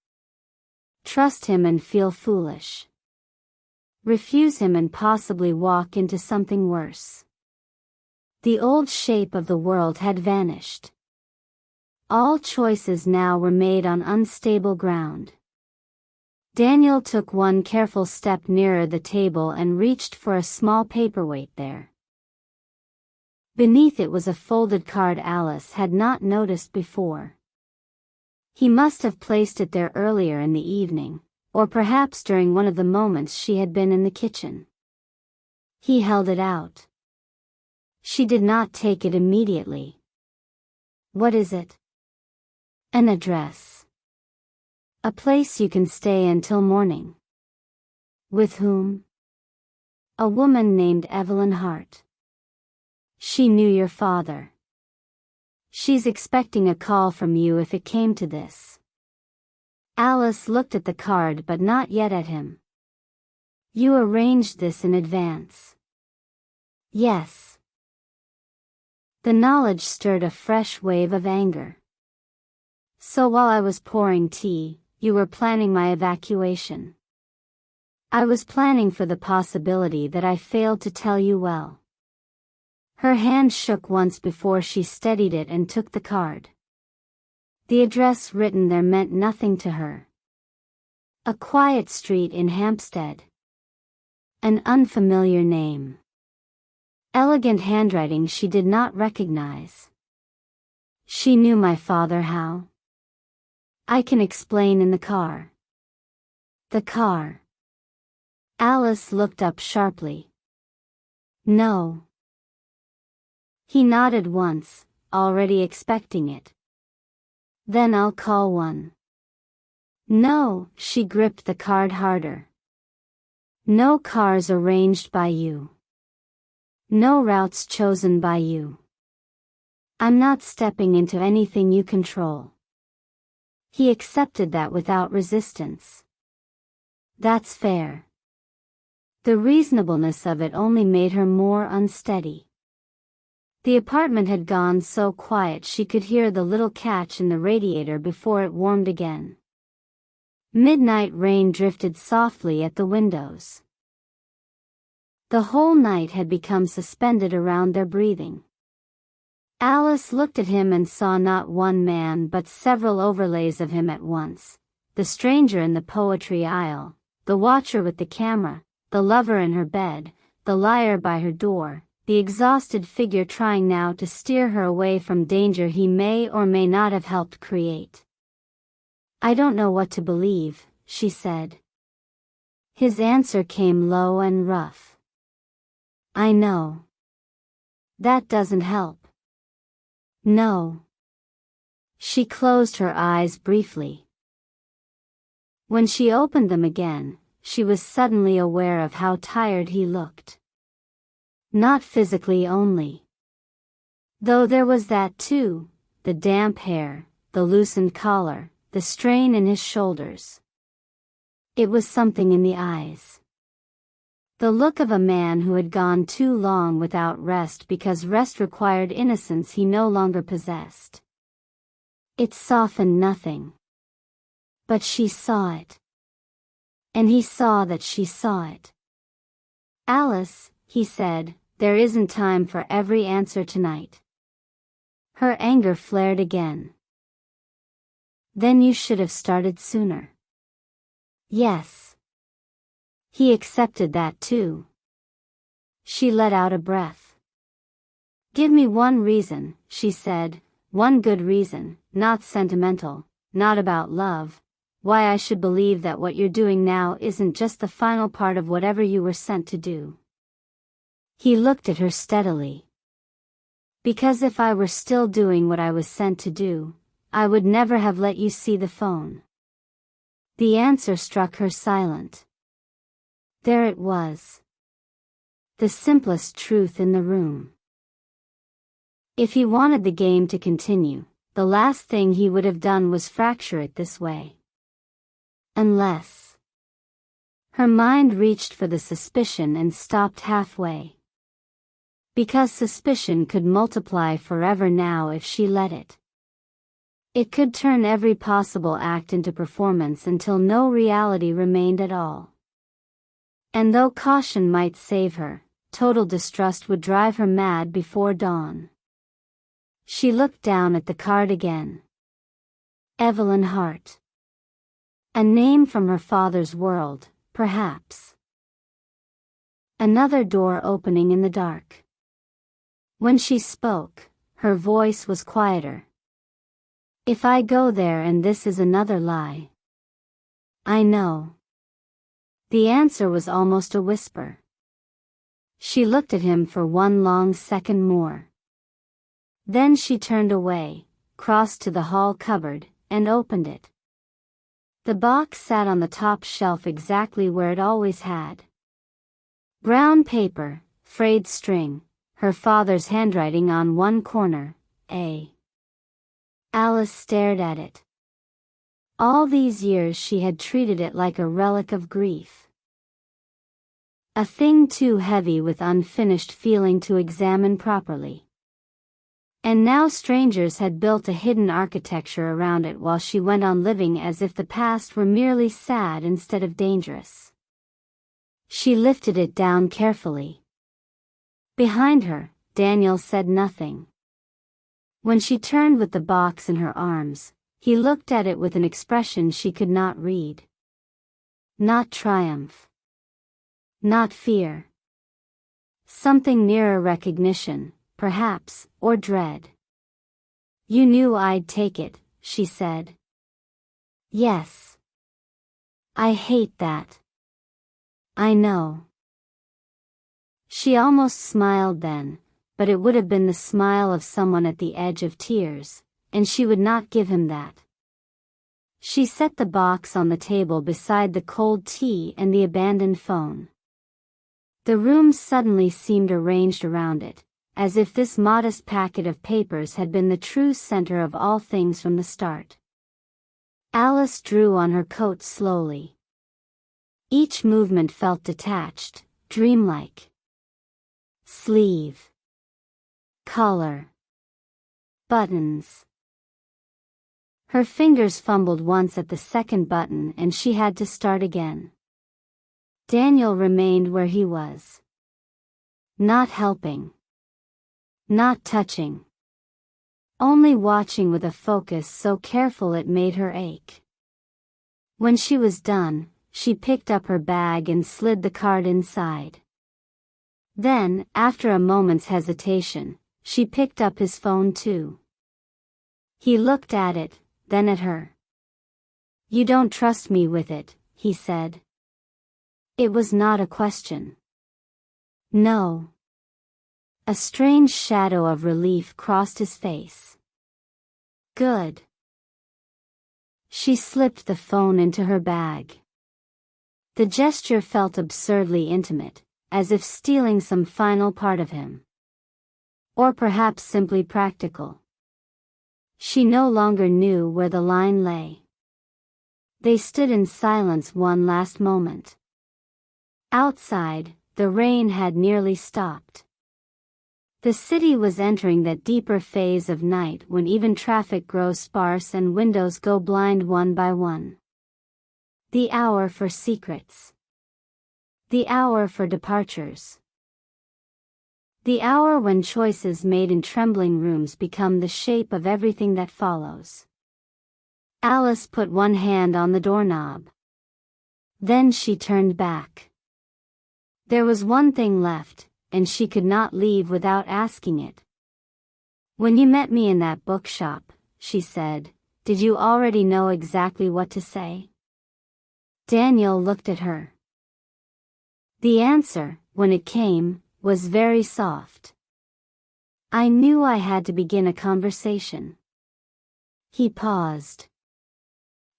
S2: Trust him and feel foolish. Refuse him and possibly walk into something worse. The old shape of the world had vanished. All choices now were made on unstable ground. Daniel took one careful step nearer the table and reached for a small paperweight there. Beneath it was a folded card Alice had not noticed before. He must have placed it there earlier in the evening, or perhaps during one of the moments she had been in the kitchen. He held it out. She did not take it immediately. What is it? An address. A place you can stay until morning. With whom? A woman named Evelyn Hart. She knew your father. She's expecting a call from you if it came to this. Alice looked at the card but not yet at him. You arranged this in advance. Yes. The knowledge stirred a fresh wave of anger. So while I was pouring tea, you were planning my evacuation. I was planning for the possibility that I failed to tell you well. Her hand shook once before she steadied it and took the card. The address written there meant nothing to her. A quiet street in Hampstead. An unfamiliar name. Elegant handwriting she did not recognize. She knew my father how? I can explain in the car. The car. Alice looked up sharply. No. He nodded once, already expecting it. Then I'll call one. No, she gripped the card harder. No cars arranged by you. No routes chosen by you. I'm not stepping into anything you control. He accepted that without resistance. That's fair. The reasonableness of it only made her more unsteady. The apartment had gone so quiet she could hear the little catch in the radiator before it warmed again. Midnight rain drifted softly at the windows. The whole night had become suspended around their breathing. Alice looked at him and saw not one man but several overlays of him at once. The stranger in the poetry aisle, the watcher with the camera, the lover in her bed, the liar by her door, the exhausted figure trying now to steer her away from danger he may or may not have helped create. I don't know what to believe, she said. His answer came low and rough. I know. That doesn't help. No. She closed her eyes briefly. When she opened them again, she was suddenly aware of how tired he looked. Not physically only. Though there was that too, the damp hair, the loosened collar, the strain in his shoulders. It was something in the eyes. The look of a man who had gone too long without rest because rest required innocence he no longer possessed. It softened nothing. But she saw it. And he saw that she saw it. Alice, he said, there isn't time for every answer tonight. Her anger flared again. Then you should have started sooner. Yes. He accepted that too. She let out a breath. Give me one reason, she said, one good reason, not sentimental, not about love, why I should believe that what you're doing now isn't just the final part of whatever you were sent to do. He looked at her steadily. Because if I were still doing what I was sent to do, I would never have let you see the phone. The answer struck her silent. There it was. The simplest truth in the room. If he wanted the game to continue, the last thing he would have done was fracture it this way. Unless... Her mind reached for the suspicion and stopped halfway. Because suspicion could multiply forever now if she let it. It could turn every possible act into performance until no reality remained at all. And though caution might save her, total distrust would drive her mad before dawn. She looked down at the card again. Evelyn Hart. A name from her father's world, perhaps. Another door opening in the dark. When she spoke, her voice was quieter. If I go there and this is another lie. I know. The answer was almost a whisper. She looked at him for one long second more. Then she turned away, crossed to the hall cupboard, and opened it. The box sat on the top shelf exactly where it always had. Brown paper, frayed string, her father's handwriting on one corner, A. Alice stared at it. All these years she had treated it like a relic of grief. A thing too heavy with unfinished feeling to examine properly. And now strangers had built a hidden architecture around it while she went on living as if the past were merely sad instead of dangerous. She lifted it down carefully. Behind her, Daniel said nothing. When she turned with the box in her arms, he looked at it with an expression she could not read. Not triumph. Not fear. Something nearer recognition, perhaps, or dread. You knew I'd take it, she said. Yes. I hate that. I know. She almost smiled then, but it would have been the smile of someone at the edge of tears, and she would not give him that. She set the box on the table beside the cold tea and the abandoned phone. The room suddenly seemed arranged around it, as if this modest packet of papers had been the true center of all things from the start. Alice drew on her coat slowly. Each movement felt detached, dreamlike. Sleeve. Collar. Buttons. Her fingers fumbled once at the second button and she had to start again. Daniel remained where he was. Not helping. Not touching. Only watching with a focus so careful it made her ache. When she was done, she picked up her bag and slid the card inside. Then, after a moment's hesitation, she picked up his phone too. He looked at it, then at her. You don't trust me with it, he said. It was not a question. No. A strange shadow of relief crossed his face. Good. She slipped the phone into her bag. The gesture felt absurdly intimate, as if stealing some final part of him. Or perhaps simply practical. She no longer knew where the line lay. They stood in silence one last moment. Outside, the rain had nearly stopped. The city was entering that deeper phase of night when even traffic grows sparse and windows go blind one by one. The hour for secrets. The hour for departures. The hour when choices made in trembling rooms become the shape of everything that follows. Alice put one hand on the doorknob. Then she turned back. There was one thing left, and she could not leave without asking it. When you met me in that bookshop, she said, did you already know exactly what to say? Daniel looked at her. The answer, when it came, was very soft. I knew I had to begin a conversation. He paused.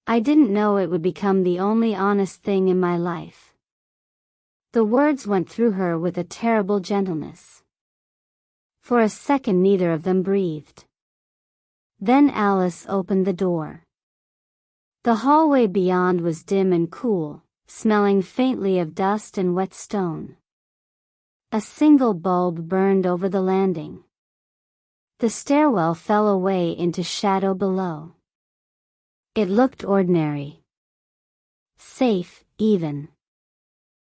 S2: I didn't know it would become the only honest thing in my life. The words went through her with a terrible gentleness. For a second neither of them breathed. Then Alice opened the door. The hallway beyond was dim and cool, smelling faintly of dust and wet stone. A single bulb burned over the landing. The stairwell fell away into shadow below. It looked ordinary. Safe, even.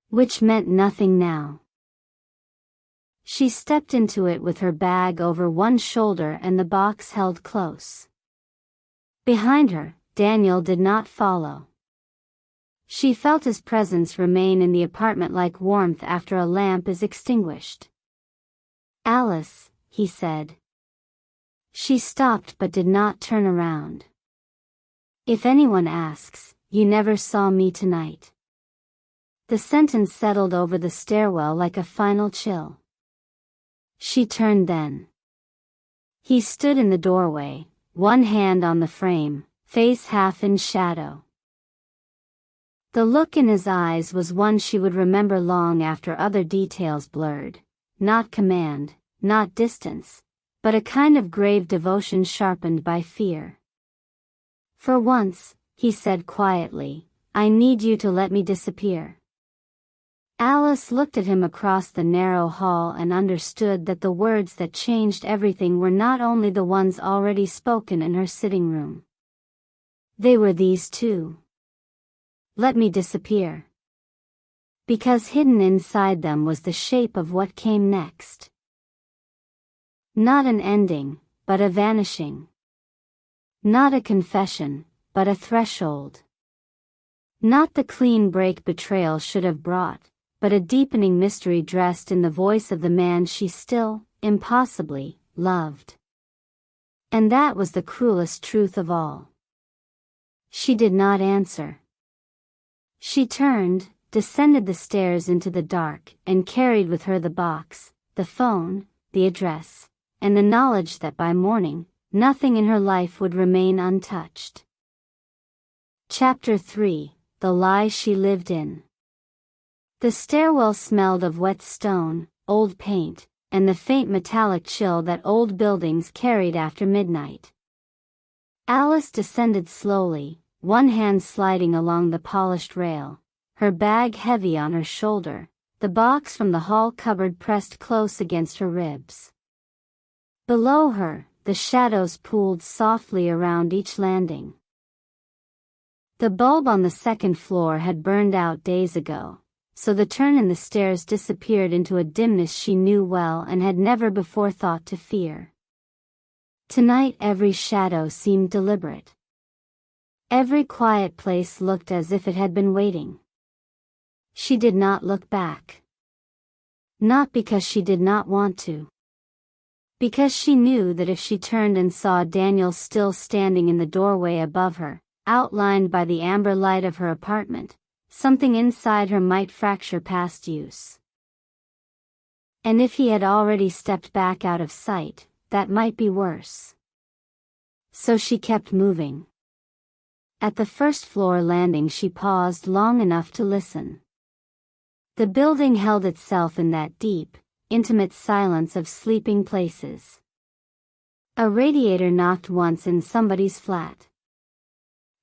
S2: Which meant nothing now. She stepped into it with her bag over one shoulder and the box held close. Behind her, Daniel did not follow. She felt his presence remain in the apartment like warmth after a lamp is extinguished. "Alice," he said. She stopped but did not turn around. "If anyone asks, you never saw me tonight." The sentence settled over the stairwell like a final chill. She turned then. He stood in the doorway, one hand on the frame, face half in shadow. The look in his eyes was one she would remember long after other details blurred. Not command, not distance, but a kind of grave devotion sharpened by fear. "For once," he said quietly, "I need you to let me disappear." Alice looked at him across the narrow hall and understood that the words that changed everything were not only the ones already spoken in her sitting room. They were these too. Let me disappear. Because hidden inside them was the shape of what came next. Not an ending, but a vanishing. Not a confession, but a threshold. Not the clean break betrayal should have brought, but a deepening mystery dressed in the voice of the man she still, impossibly, loved. And that was the cruelest truth of all. She did not answer. She turned, descended the stairs into the dark, and carried with her the box, the phone, the address, and the knowledge that by morning, nothing in her life would remain untouched. Chapter 3: The Lie She Lived In. The stairwell smelled of wet stone, old paint, and the faint metallic chill that old buildings carried after midnight. Alice descended slowly, one hand sliding along the polished rail, her bag heavy on her shoulder, the box from the hall cupboard pressed close against her ribs. Below her, the shadows pooled softly around each landing. The bulb on the second floor had burned out days ago, so the turn in the stairs disappeared into a dimness she knew well and had never before thought to fear. Tonight every shadow seemed deliberate. Every quiet place looked as if it had been waiting. She did not look back. Not because she did not want to. Because she knew that if she turned and saw Daniel still standing in the doorway above her, outlined by the amber light of her apartment, something inside her might fracture past use. And if he had already stepped back out of sight, that might be worse. So she kept moving. At the first floor landing she paused long enough to listen. The building held itself in that deep, intimate silence of sleeping places. A radiator knocked once in somebody's flat.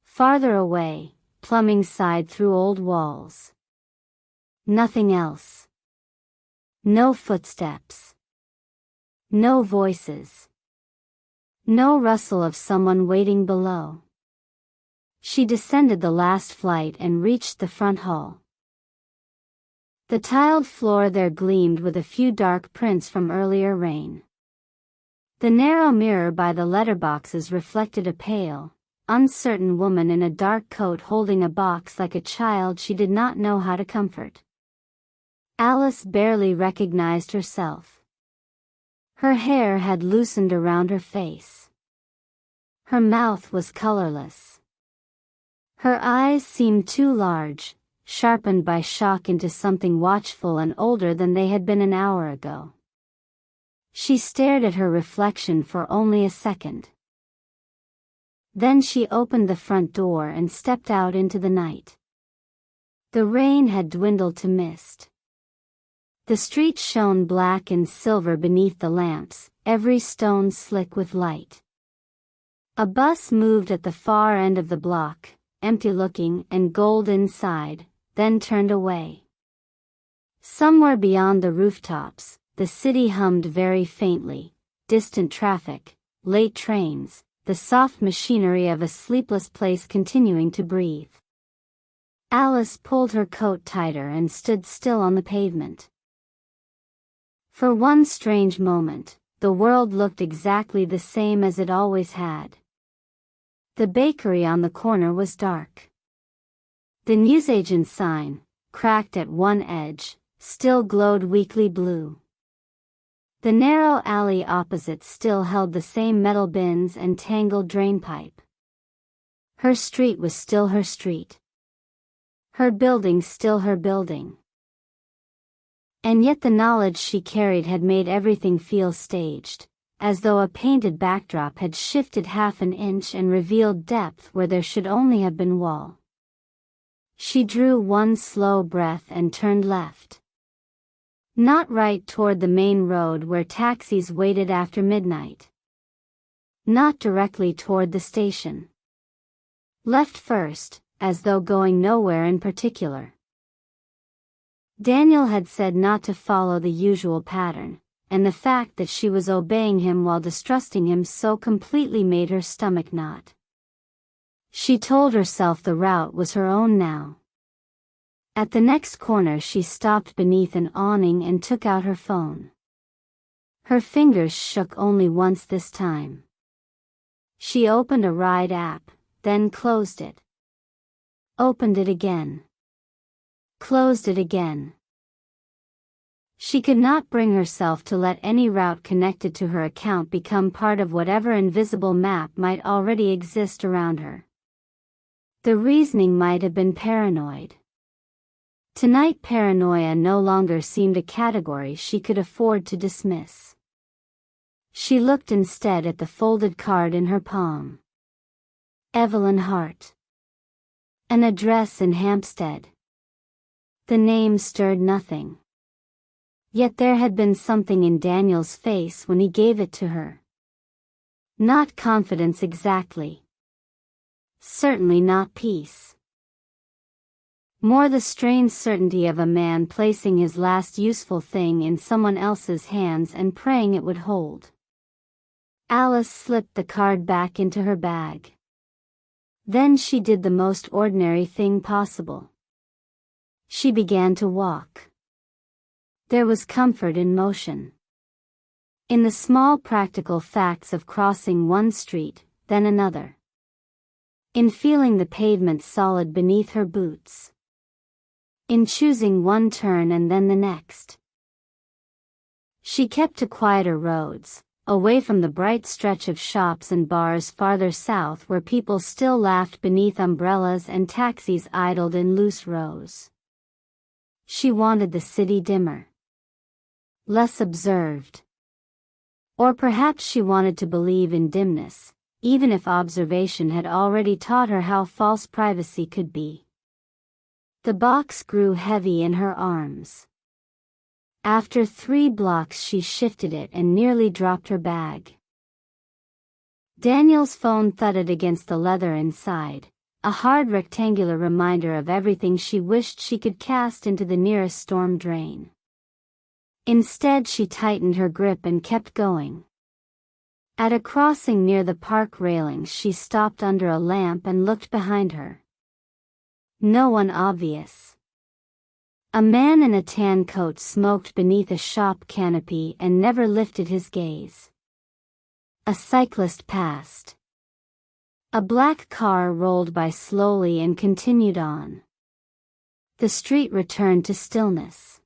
S2: Farther away, plumbing sighed through old walls. Nothing else. No footsteps. No voices. No rustle of someone waiting below. She descended the last flight and reached the front hall. The tiled floor there gleamed with a few dark prints from earlier rain. The narrow mirror by the letterboxes reflected a pale, uncertain woman in a dark coat holding a box like a child she did not know how to comfort. Alice barely recognized herself. Her hair had loosened around her face. Her mouth was colorless. Her eyes seemed too large, sharpened by shock into something watchful and older than they had been an hour ago. She stared at her reflection for only a second. Then she opened the front door and stepped out into the night. The rain had dwindled to mist. The street shone black and silver beneath the lamps, every stone slick with light. A bus moved at the far end of the block, empty-looking and gold inside, then turned away. Somewhere beyond the rooftops, the city hummed very faintly, distant traffic, late trains, the soft machinery of a sleepless place continuing to breathe. Alice pulled her coat tighter and stood still on the pavement. For one strange moment, the world looked exactly the same as it always had. The bakery on the corner was dark. The newsagent's sign, cracked at one edge, still glowed weakly blue. The narrow alley opposite still held the same metal bins and tangled drainpipe. Her street was still her street. Her building still her building. And yet the knowledge she carried had made everything feel staged, as though a painted backdrop had shifted half an inch and revealed depth where there should only have been wall. She drew one slow breath and turned left. Not right toward the main road where taxis waited after midnight. Not directly toward the station. Left first, as though going nowhere in particular. Daniel had said not to follow the usual pattern, and the fact that she was obeying him while distrusting him so completely made her stomach knot. She told herself the route was her own now. At the next corner she stopped beneath an awning and took out her phone. Her fingers shook only once this time. She opened a ride app, then closed it. Opened it again. Closed it again. She could not bring herself to let any route connected to her account become part of whatever invisible map might already exist around her. The reasoning might have been paranoid. Tonight paranoia no longer seemed a category she could afford to dismiss. She looked instead at the folded card in her palm. Evelyn Hart. An address in Hampstead. The name stirred nothing. Yet there had been something in Daniel's face when he gave it to her. Not confidence exactly. Certainly not peace. More the strange certainty of a man placing his last useful thing in someone else's hands and praying it would hold. Alice slipped the card back into her bag. Then she did the most ordinary thing possible. She began to walk. There was comfort in motion. In the small practical facts of crossing one street, then another. In feeling the pavement solid beneath her boots. In choosing one turn and then the next. She kept to quieter roads, away from the bright stretch of shops and bars farther south where people still laughed beneath umbrellas and taxis idled in loose rows. She wanted the city dimmer. Less observed. Or perhaps she wanted to believe in dimness, even if observation had already taught her how false privacy could be. The box grew heavy in her arms. After 3 blocks she shifted it and nearly dropped her bag. Daniel's phone thudded against the leather inside, a hard rectangular reminder of everything she wished she could cast into the nearest storm drain. Instead she tightened her grip and kept going. At a crossing near the park railings she stopped under a lamp and looked behind her. No one obvious. A man in a tan coat smoked beneath a shop canopy and never lifted his gaze. A cyclist passed. A black car rolled by slowly and continued on. The street returned to stillness.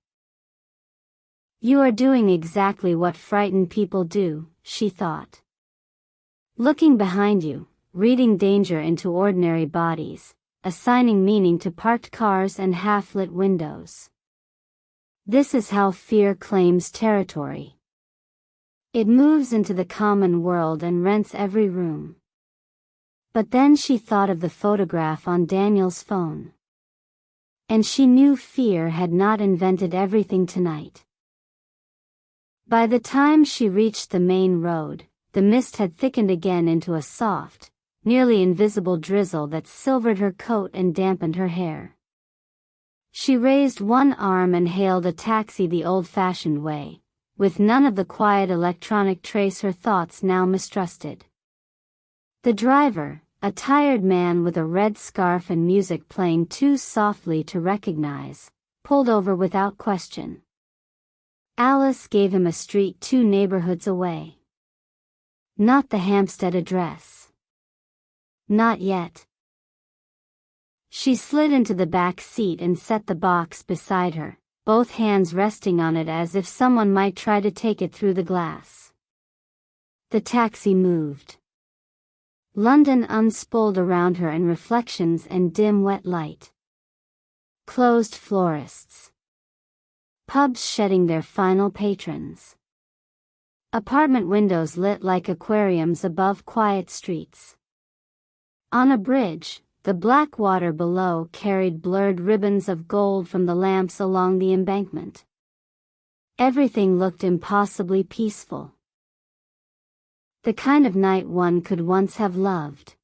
S2: You are doing exactly what frightened people do, she thought. Looking behind you, reading danger into ordinary bodies, assigning meaning to parked cars and half-lit windows. This is how fear claims territory. It moves into the common world and rents every room. But then she thought of the photograph on Daniel's phone. And she knew fear had not invented everything tonight. By the time she reached the main road, the mist had thickened again into a soft, nearly invisible drizzle that silvered her coat and dampened her hair. She raised one arm and hailed a taxi the old-fashioned way, with none of the quiet electronic trace her thoughts now mistrusted. The driver, a tired man with a red scarf and music playing too softly to recognize, pulled over without question. Alice gave him a street 2 neighborhoods away. Not the Hampstead address. Not yet. She slid into the back seat and set the box beside her, both hands resting on it as if someone might try to take it through the glass. The taxi moved. London unspooled around her in reflections and dim wet light. Closed florists. Pubs shedding their final patrons. Apartment windows lit like aquariums above quiet streets. On a bridge, the black water below carried blurred ribbons of gold from the lamps along the embankment. Everything looked impossibly peaceful. The kind of night one could once have loved.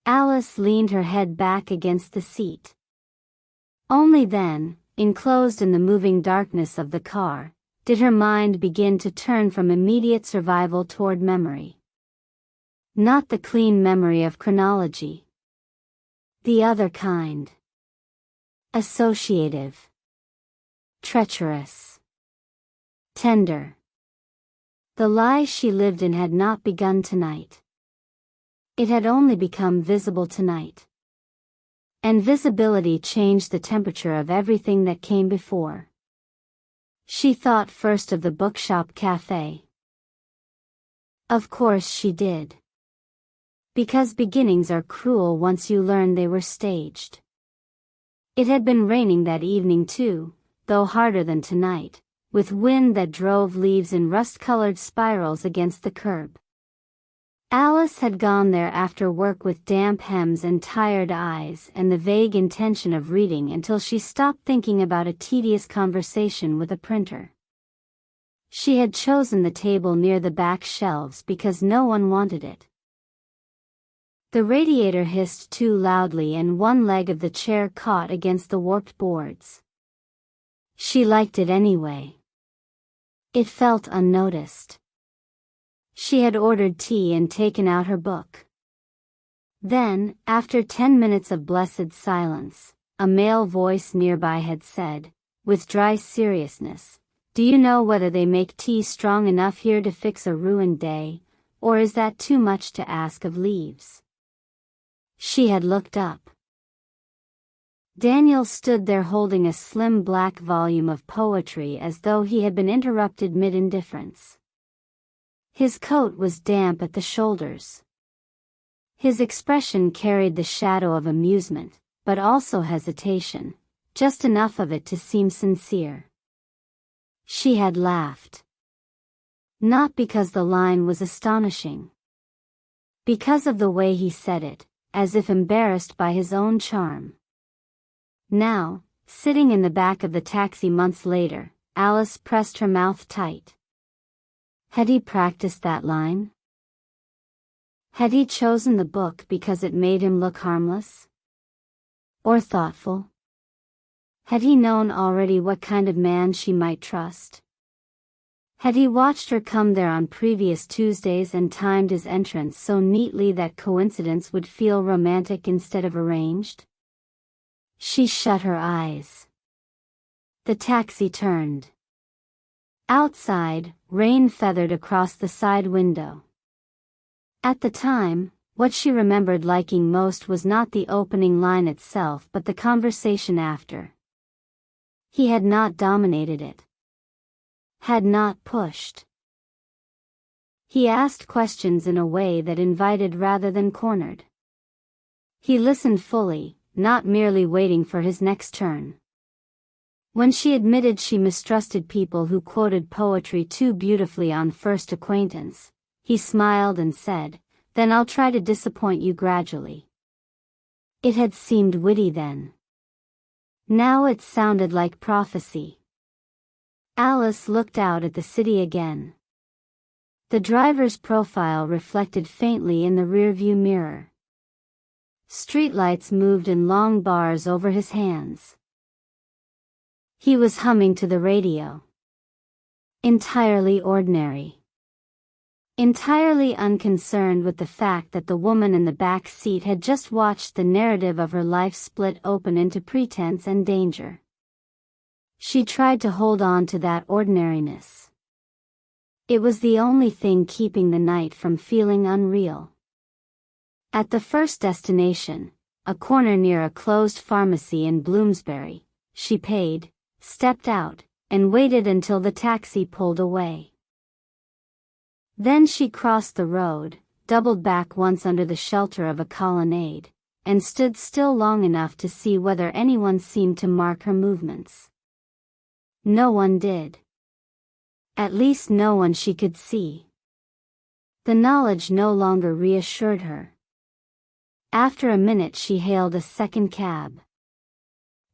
S2: Alice leaned her head back against the seat. Only then, enclosed in the moving darkness of the car, did her mind begin to turn from immediate survival toward memory. Not the clean memory of chronology. The other kind. Associative. Treacherous. Tender. The lie she lived in had not begun tonight. It had only become visible tonight. And visibility changed the temperature of everything that came before. She thought first of the bookshop cafe. Of course she did. Because beginnings are cruel once you learn they were staged. It had been raining that evening too, though harder than tonight, with wind that drove leaves in rust-colored spirals against the curb. Alice had gone there after work with damp hems and tired eyes and the vague intention of reading until she stopped thinking about a tedious conversation with a printer. She had chosen the table near the back shelves because no one wanted it. The radiator hissed too loudly and one leg of the chair caught against the warped boards. She liked it anyway. It felt unnoticed. She had ordered tea and taken out her book. Then, after 10 minutes of blessed silence, a male voice nearby had said, with dry seriousness, "Do you know whether they make tea strong enough here to fix a ruined day, or is that too much to ask of leaves?" She had looked up. Daniel stood there holding a slim black volume of poetry as though he had been interrupted mid-indifference. His coat was damp at the shoulders. His expression carried the shadow of amusement, but also hesitation, just enough of it to seem sincere. She had laughed. Not because the line was astonishing. Because of the way he said it, as if embarrassed by his own charm. Now, sitting in the back of the taxi months later, Alice pressed her mouth tight. Had he practiced that line? Had he chosen the book because it made him look harmless? Or thoughtful? Had he known already what kind of man she might trust? Had he watched her come there on previous Tuesdays and timed his entrance so neatly that coincidence would feel romantic instead of arranged? She shut her eyes. The taxi turned. Outside, rain feathered across the side window. At the time, what she remembered liking most was not the opening line itself but the conversation after. He had not dominated it. Had not pushed. He asked questions in a way that invited rather than cornered. He listened fully, not merely waiting for his next turn. When she admitted she mistrusted people who quoted poetry too beautifully on first acquaintance, he smiled and said, "Then I'll try to disappoint you gradually." It had seemed witty then. Now it sounded like prophecy. Alice looked out at the city again. The driver's profile reflected faintly in the rearview mirror. Streetlights moved in long bars over his hands. He was humming to the radio. Entirely ordinary. Entirely unconcerned with the fact that the woman in the back seat had just watched the narrative of her life split open into pretense and danger. She tried to hold on to that ordinariness. It was the only thing keeping the night from feeling unreal. At the first destination, a corner near a closed pharmacy in Bloomsbury, she paid, stepped out, and waited until the taxi pulled away. Then she crossed the road, doubled back once under the shelter of a colonnade, and stood still long enough to see whether anyone seemed to mark her movements. No one did. At least no one she could see. The knowledge no longer reassured her. After a minute she hailed a second cab.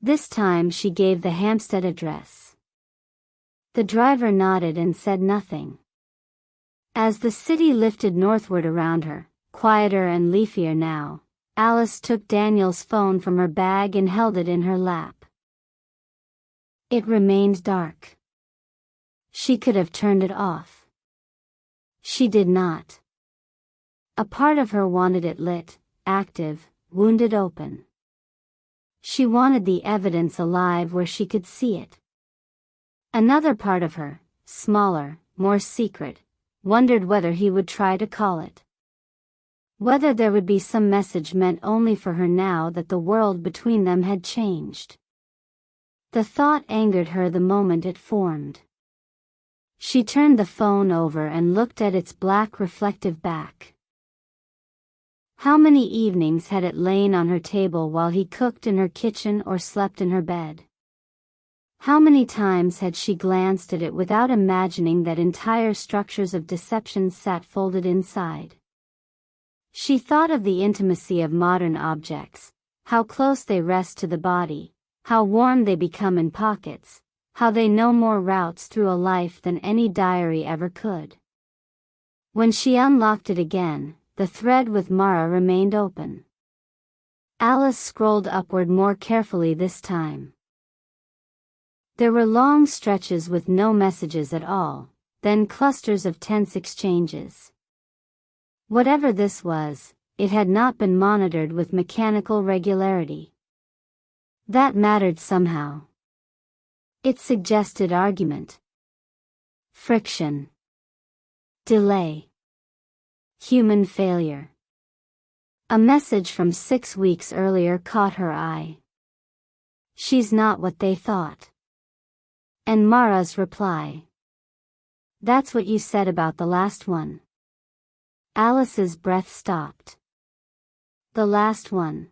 S2: This time she gave the Hampstead address. The driver nodded and said nothing. As the city lifted northward around her, quieter and leafier now, Alice took Daniel's phone from her bag and held it in her lap. It remained dark. She could have turned it off. She did not. A part of her wanted it lit, active, wounded open. She wanted the evidence alive where she could see it. Another part of her, smaller, more secret, wondered whether he would try to call it. Whether there would be some message meant only for her now that the world between them had changed. The thought angered her the moment it formed. She turned the phone over and looked at its black reflective back. How many evenings had it lain on her table while he cooked in her kitchen or slept in her bed? How many times had she glanced at it without imagining that entire structures of deception sat folded inside? She thought of the intimacy of modern objects, how close they rest to the body, how warm they become in pockets, how they know more routes through a life than any diary ever could. When she unlocked it again, the thread with Mara remained open. Alice scrolled upward more carefully this time. There were long stretches with no messages at all, then clusters of tense exchanges. Whatever this was, it had not been monitored with mechanical regularity. That mattered somehow. It suggested argument, friction, delay, human failure. A message from 6 weeks earlier caught her eye. She's not what they thought. And Mara's reply. That's what you said about the last one. Alice's breath stopped. The last one.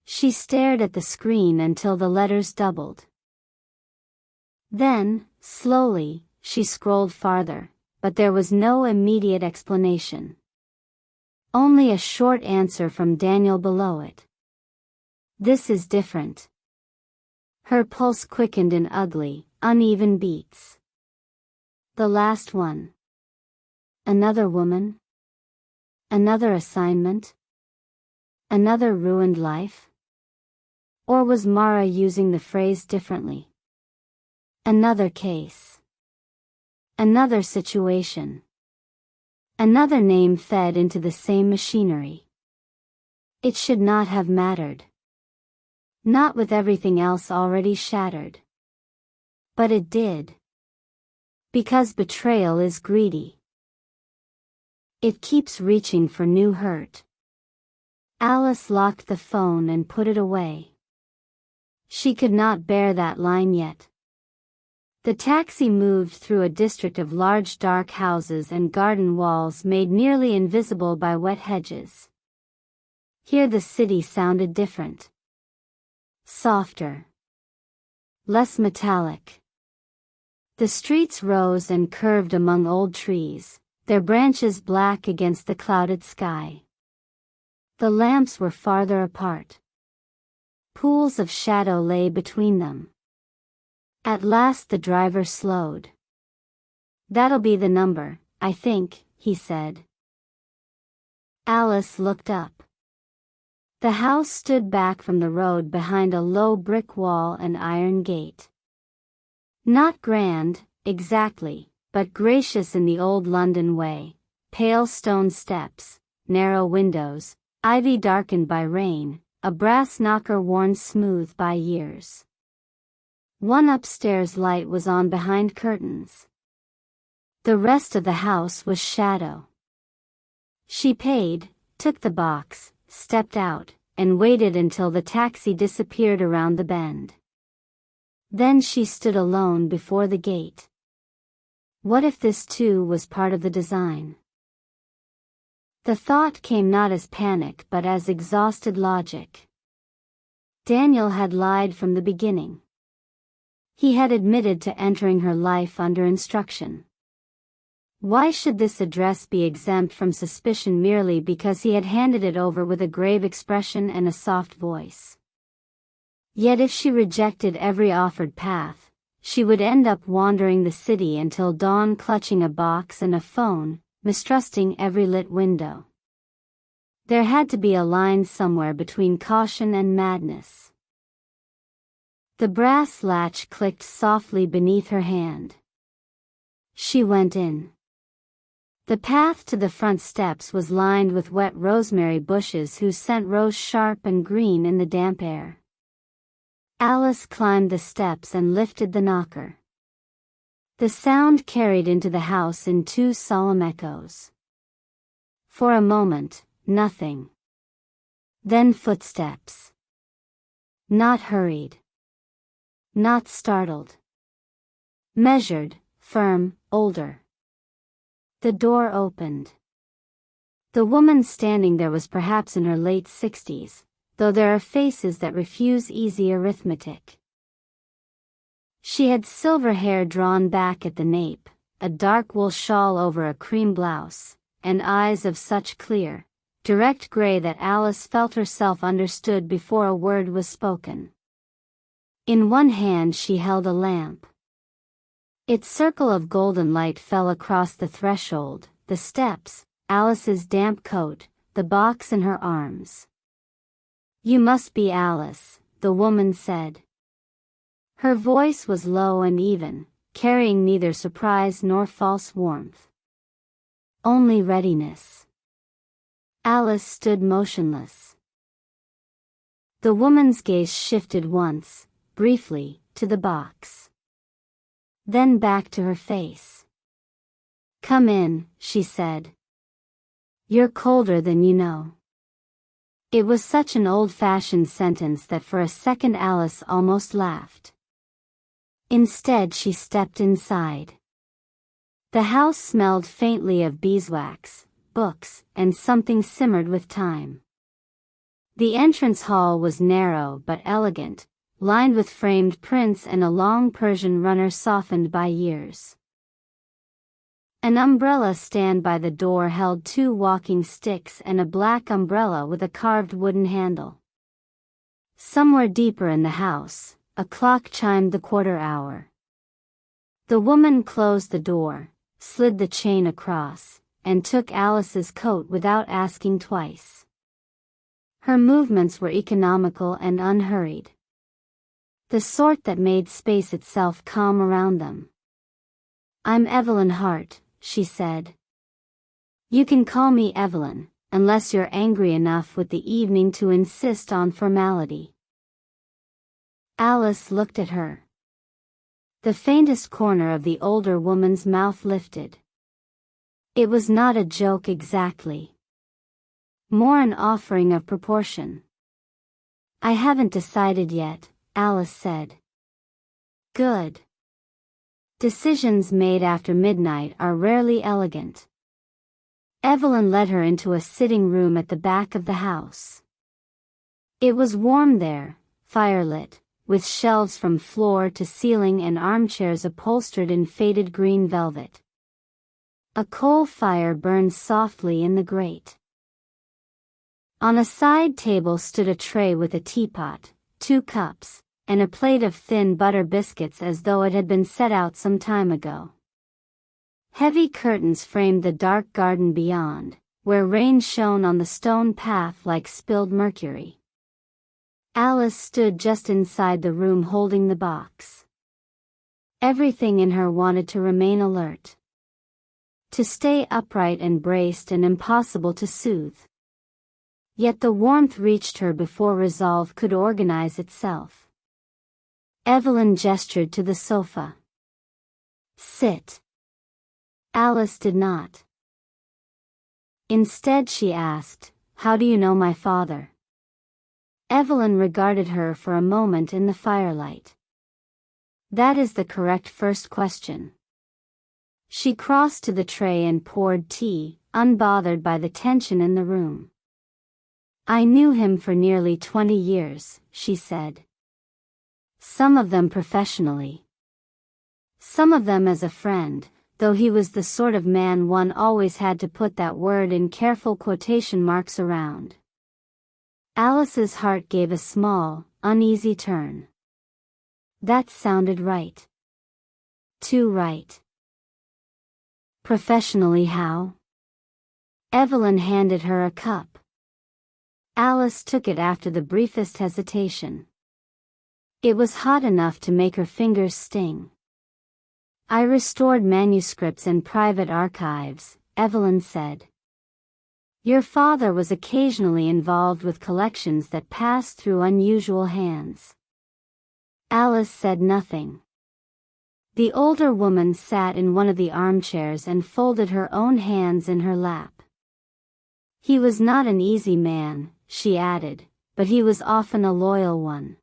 S2: She stared at the screen until the letters doubled. Then, slowly, she scrolled farther, but there was no immediate explanation. Only a short answer from Daniel below it. This is different. Her pulse quickened in ugly, uneven beats. The last one. Another woman? Another assignment? Another ruined life? Or was Mara using the phrase differently? Another case. Another situation. Another name fed into the same machinery. It should not have mattered. Not with everything else already shattered. But it did. Because betrayal is greedy. It keeps reaching for new hurt. Alice locked the phone and put it away. She could not bear that line yet. The taxi moved through a district of large dark houses and garden walls made nearly invisible by wet hedges. Here the city sounded different. Softer. Less metallic. The streets rose and curved among old trees, their branches black against the clouded sky. The lamps were farther apart. Pools of shadow lay between them. At last the driver slowed. "That'll be the number, I think," he said. Alice looked up. The house stood back from the road behind a low brick wall and iron gate. Not grand, exactly, but gracious in the old London way. Pale stone steps, narrow windows, ivy darkened by rain, a brass knocker worn smooth by years. One upstairs light was on behind curtains. The rest of the house was shadow. She paid, took the box, stepped out, and waited until the taxi disappeared around the bend. Then she stood alone before the gate. What if this too was part of the design? The thought came not as panic but as exhausted logic. Daniel had lied from the beginning. He had admitted to entering her life under instruction. Why should this address be exempt from suspicion merely because he had handed it over with a grave expression and a soft voice? Yet if she rejected every offered path, she would end up wandering the city until dawn, clutching a box and a phone, mistrusting every lit window. There had to be a line somewhere between caution and madness. The brass latch clicked softly beneath her hand. She went in. The path to the front steps was lined with wet rosemary bushes whose scent rose sharp and green in the damp air. Alice climbed the steps and lifted the knocker. The sound carried into the house in two solemn echoes. For a moment, nothing. Then footsteps. Not hurried. Not startled. Measured, firm, older. The door opened. The woman standing there was perhaps in her late 60s, though there are faces that refuse easy arithmetic. She had silver hair drawn back at the nape, a dark wool shawl over a cream blouse, and eyes of such clear, direct gray that Alice felt herself understood before a word was spoken. In one hand she held a lamp. Its circle of golden light fell across the threshold, the steps, Alice's damp coat, the box in her arms. "You must be Alice," the woman said. Her voice was low and even, carrying neither surprise nor false warmth. Only readiness. Alice stood motionless. The woman's gaze shifted once, briefly, to the box. Then back to her face. "Come in," she said. "You're colder than you know." It was such an old-fashioned sentence that for a second Alice almost laughed. Instead she stepped inside. The house smelled faintly of beeswax, books, and something simmered with time. The entrance hall was narrow but elegant, lined with framed prints and a long Persian runner softened by years. An umbrella stand by the door held two walking sticks and a black umbrella with a carved wooden handle. Somewhere deeper in the house, a clock chimed the quarter hour. The woman closed the door, slid the chain across, and took Alice's coat without asking twice. Her movements were economical and unhurried. The sort that made space itself calm around them. "I'm Evelyn Hart," she said. "You can call me Evelyn, unless you're angry enough with the evening to insist on formality." Alice looked at her. The faintest corner of the older woman's mouth lifted. It was not a joke exactly. More an offering of proportion. "I haven't decided yet," Alice said. "Good. Decisions made after midnight are rarely elegant." Evelyn led her into a sitting room at the back of the house. It was warm there, firelit, with shelves from floor to ceiling and armchairs upholstered in faded green velvet. A coal fire burned softly in the grate. On a side table stood a tray with a teapot, 2 cups, and a plate of thin butter biscuits as though it had been set out some time ago. Heavy curtains framed the dark garden beyond, where rain shone on the stone path like spilled mercury. Alice stood just inside the room holding the box. Everything in her wanted to remain alert. To stay upright and braced and impossible to soothe. Yet the warmth reached her before resolve could organize itself. Evelyn gestured to the sofa. "Sit." Alice did not. Instead she asked, "How do you know my father?" Evelyn regarded her for a moment in the firelight. "That is the correct first question." She crossed to the tray and poured tea, unbothered by the tension in the room. "I knew him for nearly 20 years, she said. Some of them professionally. Some of them as a friend, though he was the sort of man one always had to put that word in careful quotation marks around." Alice's heart gave a small, uneasy turn. That sounded right. Too right. "Professionally how?" Evelyn handed her a cup. Alice took it after the briefest hesitation. It was hot enough to make her fingers sting. "I restored manuscripts and private archives," Evelyn said. "Your father was occasionally involved with collections that passed through unusual hands." Alice said nothing. The older woman sat in one of the armchairs and folded her own hands in her lap. "He was not an easy man," she added, "but he was often a loyal one."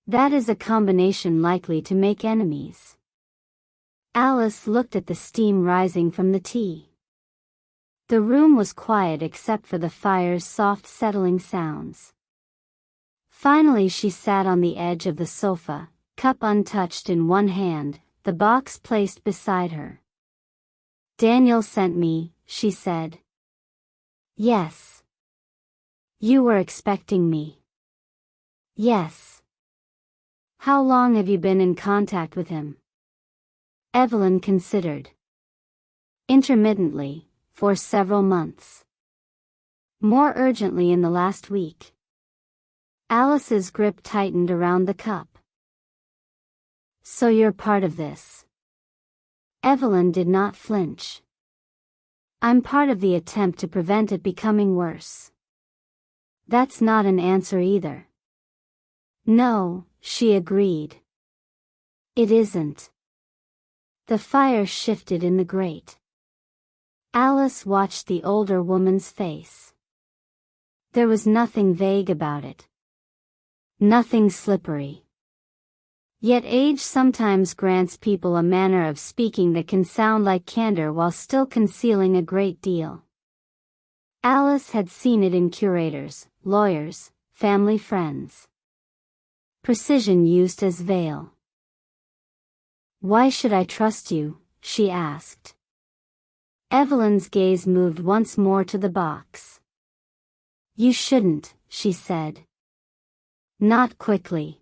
S2: "That is a combination likely to make enemies." Alice looked at the steam rising from the tea. The room was quiet except for the fire's soft settling sounds. Finally she sat on the edge of the sofa, cup untouched in one hand, the box placed beside her. "Daniel sent me," she said. "Yes." "You were expecting me." "Yes." "How long have you been in contact with him?" Evelyn considered. "Intermittently, for several months. More urgently in the last week." Alice's grip tightened around the cup. "So you're part of this?" Evelyn did not flinch. "I'm part of the attempt to prevent it becoming worse." "That's not an answer either." "No," she agreed. "It isn't." The fire shifted in the grate. Alice watched the older woman's face. There was nothing vague about it. Nothing slippery. Yet age sometimes grants people a manner of speaking that can sound like candor while still concealing a great deal. Alice had seen it in curators, lawyers, family friends. Precision used as veil. "Why should I trust you?" she asked. Evelyn's gaze moved once more to the box. "You shouldn't," she said. "Not quickly.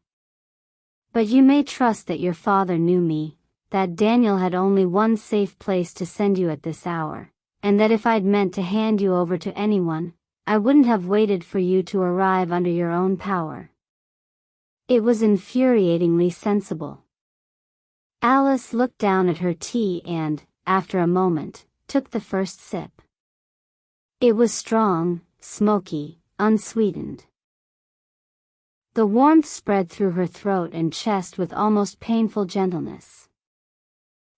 S2: But you may trust that your father knew me, that Daniel had only one safe place to send you at this hour, and that if I'd meant to hand you over to anyone, I wouldn't have waited for you to arrive under your own power." It was infuriatingly sensible. Alice looked down at her tea and, after a moment, took the first sip. It was strong, smoky, unsweetened. The warmth spread through her throat and chest with almost painful gentleness.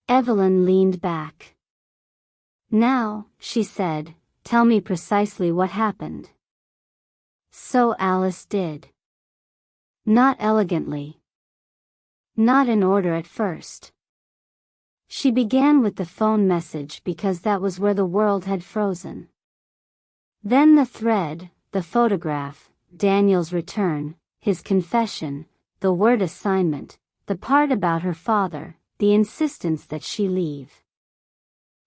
S2: Evelyn leaned back. "Now," she said, "tell me precisely what happened." So Alice did. Not elegantly. Not in order at first. She began with the phone message because that was where the world had frozen. Then the thread, the photograph, Daniel's return, his confession, the word assignment, the part about her father, the insistence that she leave.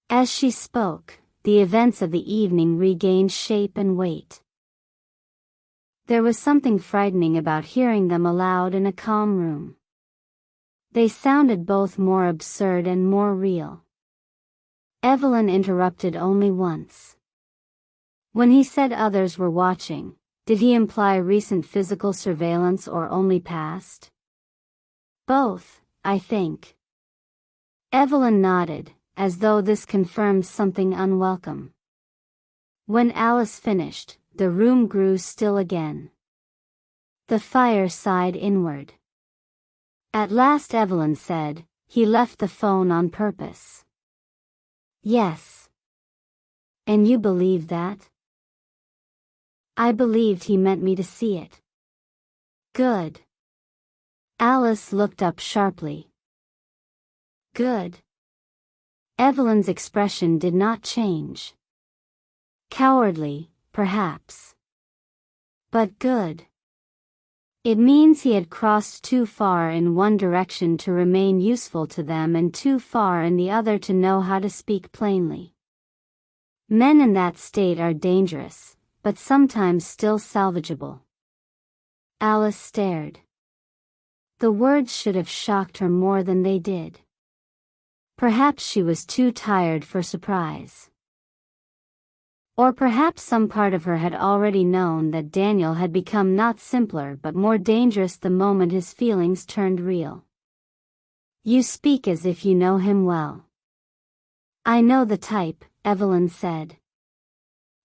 S2: As she spoke, the events of the evening regained shape and weight. There was something frightening about hearing them aloud in a calm room. They sounded both more absurd and more real. Evelyn interrupted only once. When he said others were watching, did he imply recent physical surveillance or only past? Both, I think. Evelyn nodded, as though this confirmed something unwelcome. When Alice finished, the room grew still again. The fire sighed inward. At last Evelyn said, "He left the phone on purpose." "Yes." "And you believe that?" "I believed he meant me to see it." "Good." Alice looked up sharply. "Good?" Evelyn's expression did not change. Cowardly, perhaps. But good. It means he had crossed too far in one direction to remain useful to them and too far in the other to know how to speak plainly. Men in that state are dangerous, but sometimes still salvageable. Alice stared. The words should have shocked her more than they did. Perhaps she was too tired for surprise. Or perhaps some part of her had already known that Daniel had become not simpler but more dangerous the moment his feelings turned real. "You speak as if you know him well." "I know the type," Evelyn said.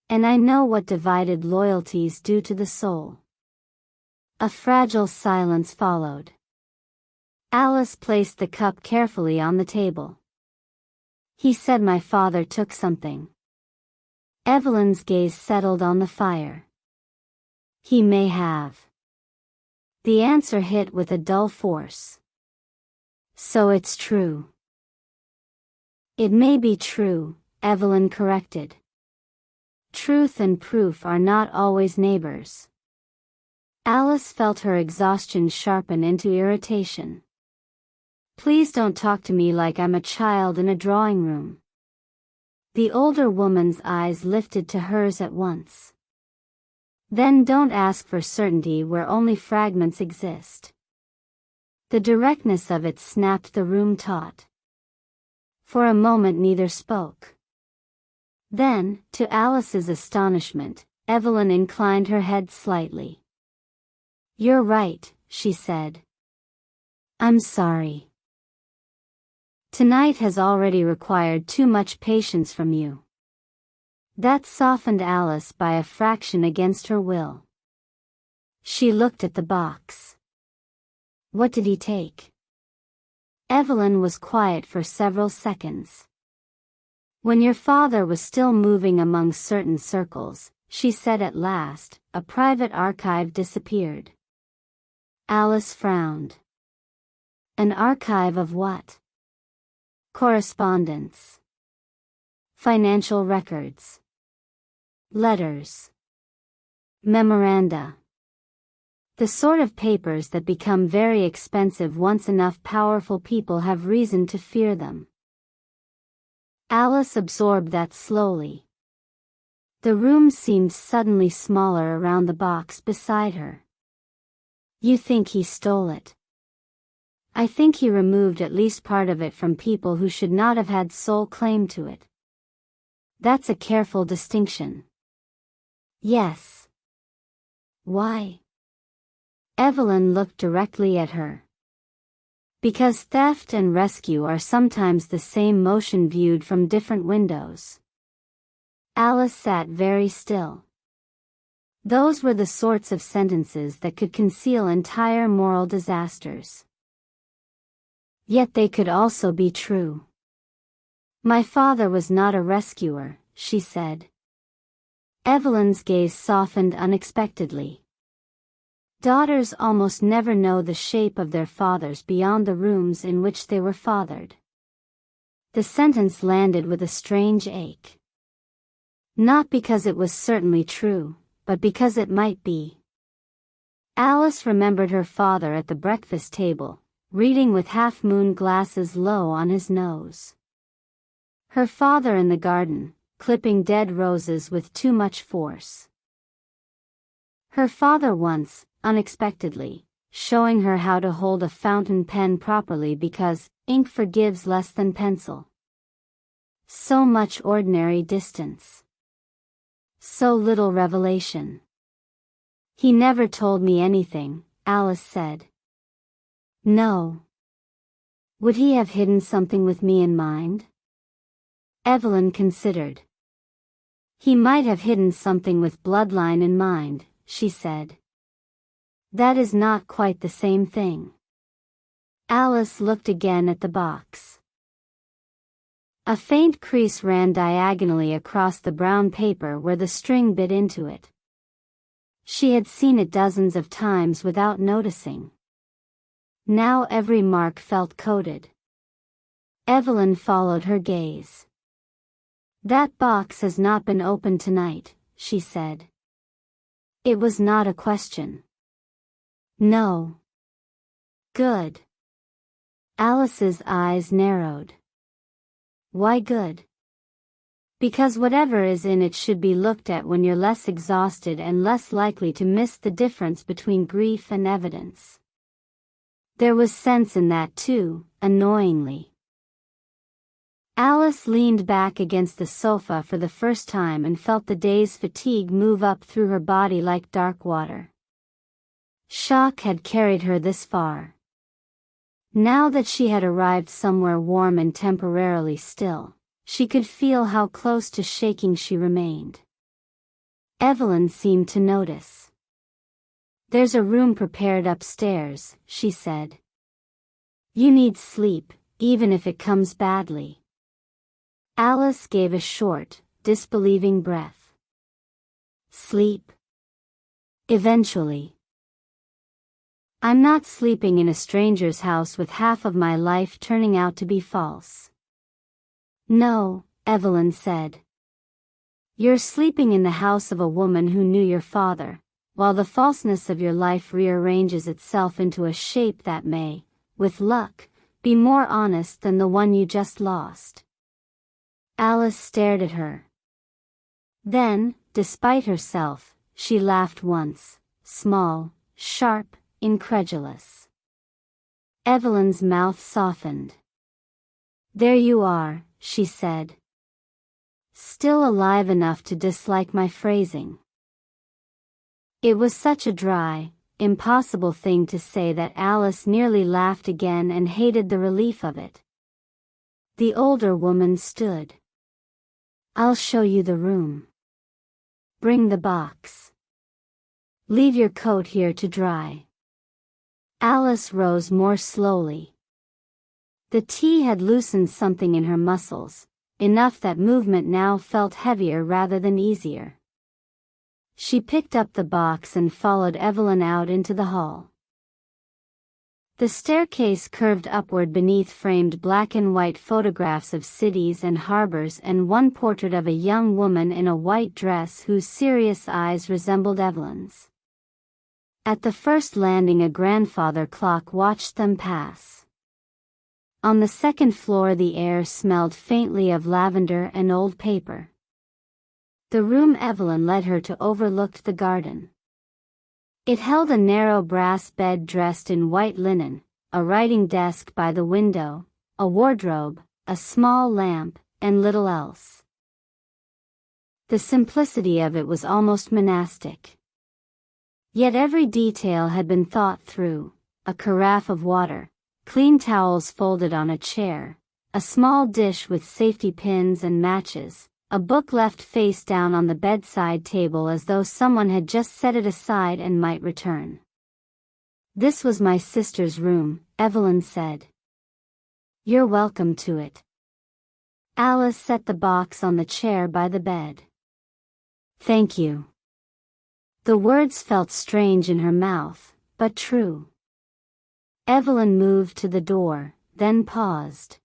S2: "And I know what divided loyalties do to the soul." A fragile silence followed. Alice placed the cup carefully on the table. "He said my father took something." Evelyn's gaze settled on the fire. "He may have." The answer hit with a dull force. "So it's true." "It may be true," Evelyn corrected. "Truth and proof are not always neighbors." Alice felt her exhaustion sharpen into irritation. "Please don't talk to me like I'm a child in a drawing room." The older woman's eyes lifted to hers at once. "Then don't ask for certainty where only fragments exist." The directness of it snapped the room taut. For a moment neither spoke. Then, to Alice's astonishment, Evelyn inclined her head slightly. "You're right," she said. "I'm sorry. Tonight has already required too much patience from you." That softened Alice by a fraction against her will. She looked at the box. "What did he take?" Evelyn was quiet for several seconds. "When your father was still moving among certain circles," she said at last, "a private archive disappeared." Alice frowned. "An archive of what?" "Correspondence. Financial records. Letters. Memoranda. The sort of papers that become very expensive once enough powerful people have reason to fear them." Alice absorbed that slowly. The room seemed suddenly smaller around the box beside her. "You think he stole it?" "I think he removed at least part of it from people who should not have had sole claim to it." "That's a careful distinction." "Yes." "Why?" Evelyn looked directly at her. "Because theft and rescue are sometimes the same motion viewed from different windows." Alice sat very still. Those were the sorts of sentences that could conceal entire moral disasters. Yet they could also be true. "My father was not a rescuer," she said. Evelyn's gaze softened unexpectedly. Daughters almost never know the shape of their fathers beyond the rooms in which they were fathered. The sentence landed with a strange ache. Not because it was certainly true, but because it might be. Alice remembered her father at the breakfast table, reading with half-moon glasses low on his nose. Her father in the garden, clipping dead roses with too much force. Her father once, unexpectedly, showing her how to hold a fountain pen properly because ink forgives less than pencil. So much ordinary distance. So little revelation. He never told me anything, Alice said. No. Would he have hidden something with me in mind? Evelyn considered. He might have hidden something with bloodline in mind, she said. That is not quite the same thing. Alice looked again at the box. A faint crease ran diagonally across the brown paper where the string bit into it. She had seen it dozens of times without noticing. Now every mark felt coded. Evelyn followed her gaze. That box has not been opened tonight, she said. It was not a question. No. Good. Alice's eyes narrowed. Why good? Because whatever is in it should be looked at when you're less exhausted and less likely to miss the difference between grief and evidence. There was sense in that too, annoyingly. Alice leaned back against the sofa for the first time and felt the day's fatigue move up through her body like dark water. Shock had carried her this far. Now that she had arrived somewhere warm and temporarily still, she could feel how close to shaking she remained. Evelyn seemed to notice. There's a room prepared upstairs, she said. You need sleep, even if it comes badly. Alice gave a short, disbelieving breath. Sleep? Eventually. I'm not sleeping in a stranger's house with half of my life turning out to be false. No, Evelyn said. You're sleeping in the house of a woman who knew your father, while the falseness of your life rearranges itself into a shape that may, with luck, be more honest than the one you just lost. Alice stared at her. Then, despite herself, she laughed once, small, sharp, incredulous. Evelyn's mouth softened. There you are, she said. Still alive enough to dislike my phrasing. It was such a dry, impossible thing to say that Alice nearly laughed again and hated the relief of it. The older woman stood. I'll show you the room. Bring the box. Leave your coat here to dry. Alice rose more slowly. The tea had loosened something in her muscles, enough that movement now felt heavier rather than easier. She picked up the box and followed Evelyn out into the hall. The staircase curved upward beneath framed black and white photographs of cities and harbors and one portrait of a young woman in a white dress whose serious eyes resembled Evelyn's. At the first landing a grandfather clock watched them pass. On the second floor the air smelled faintly of lavender and old paper. The room Evelyn led her to overlooked the garden. It held a narrow brass bed dressed in white linen, a writing desk by the window, a wardrobe, a small lamp, and little else. The simplicity of it was almost monastic. Yet every detail had been thought through: a carafe of water, clean towels folded on a chair, a small dish with safety pins and matches, a book left face down on the bedside table as though someone had just set it aside and might return. This was my sister's room, Evelyn said. You're welcome to it. Alice set the box on the chair by the bed. Thank you. The words felt strange in her mouth, but true. Evelyn moved to the door, then paused.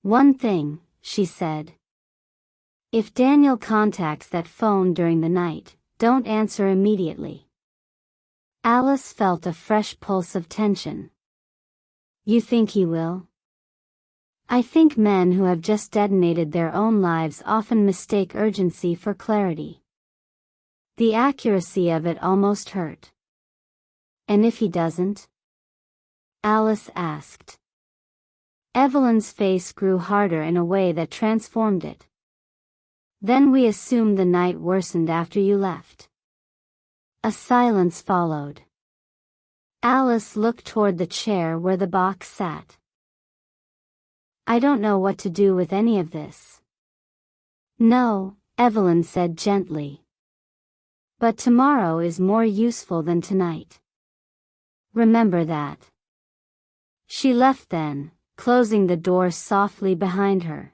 S2: One thing, she said. If Daniel contacts that phone during the night, don't answer immediately. Alice felt a fresh pulse of tension. You think he will? I think men who have just detonated their own lives often mistake urgency for clarity. The accuracy of it almost hurt. And if he doesn't? Alice asked. Evelyn's face grew harder in a way that transformed it. Then we assumed the night worsened after you left. A silence followed. Alice looked toward the chair where the box sat. I don't know what to do with any of this. No, Evelyn said gently. But tomorrow is more useful than tonight. Remember that. She left then, closing the door softly behind her.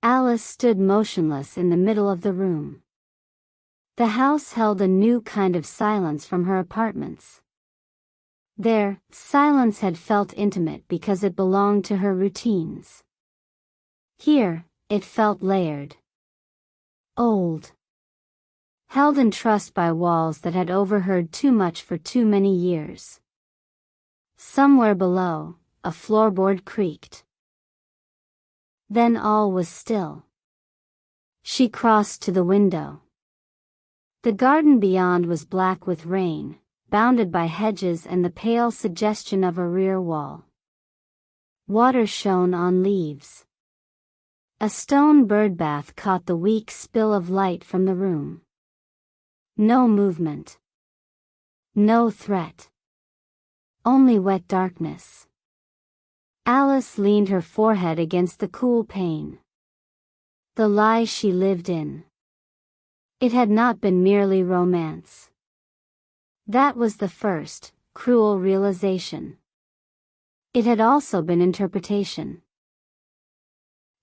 S2: Alice stood motionless in the middle of the room. The house held a new kind of silence from her apartments. There, silence had felt intimate because it belonged to her routines. Here, it felt layered. Old. Held in trust by walls that had overheard too much for too many years. Somewhere below, a floorboard creaked. Then all was still. She crossed to the window. The garden beyond was black with rain, bounded by hedges and the pale suggestion of a rear wall. Water shone on leaves. A stone birdbath caught the weak spill of light from the room. No movement. No threat. Only wet darkness. Alice leaned her forehead against the cool pane. The lie she lived in. It had not been merely romance. That was the first, cruel realization. It had also been interpretation.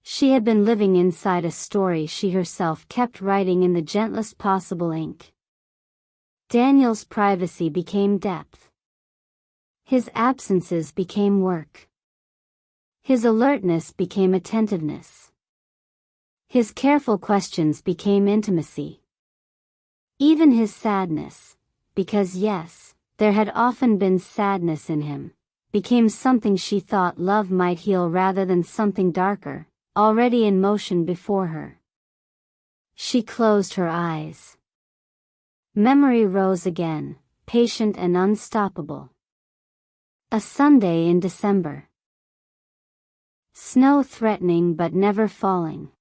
S2: She had been living inside a story she herself kept writing in the gentlest possible ink. Daniel's privacy became depth. His absences became work. His alertness became attentiveness. His careful questions became intimacy. Even his sadness, because yes, there had often been sadness in him, became something she thought love might heal rather than something darker, already in motion before her. She closed her eyes. Memory rose again, patient and unstoppable. A Sunday in December. Snow threatening but never falling.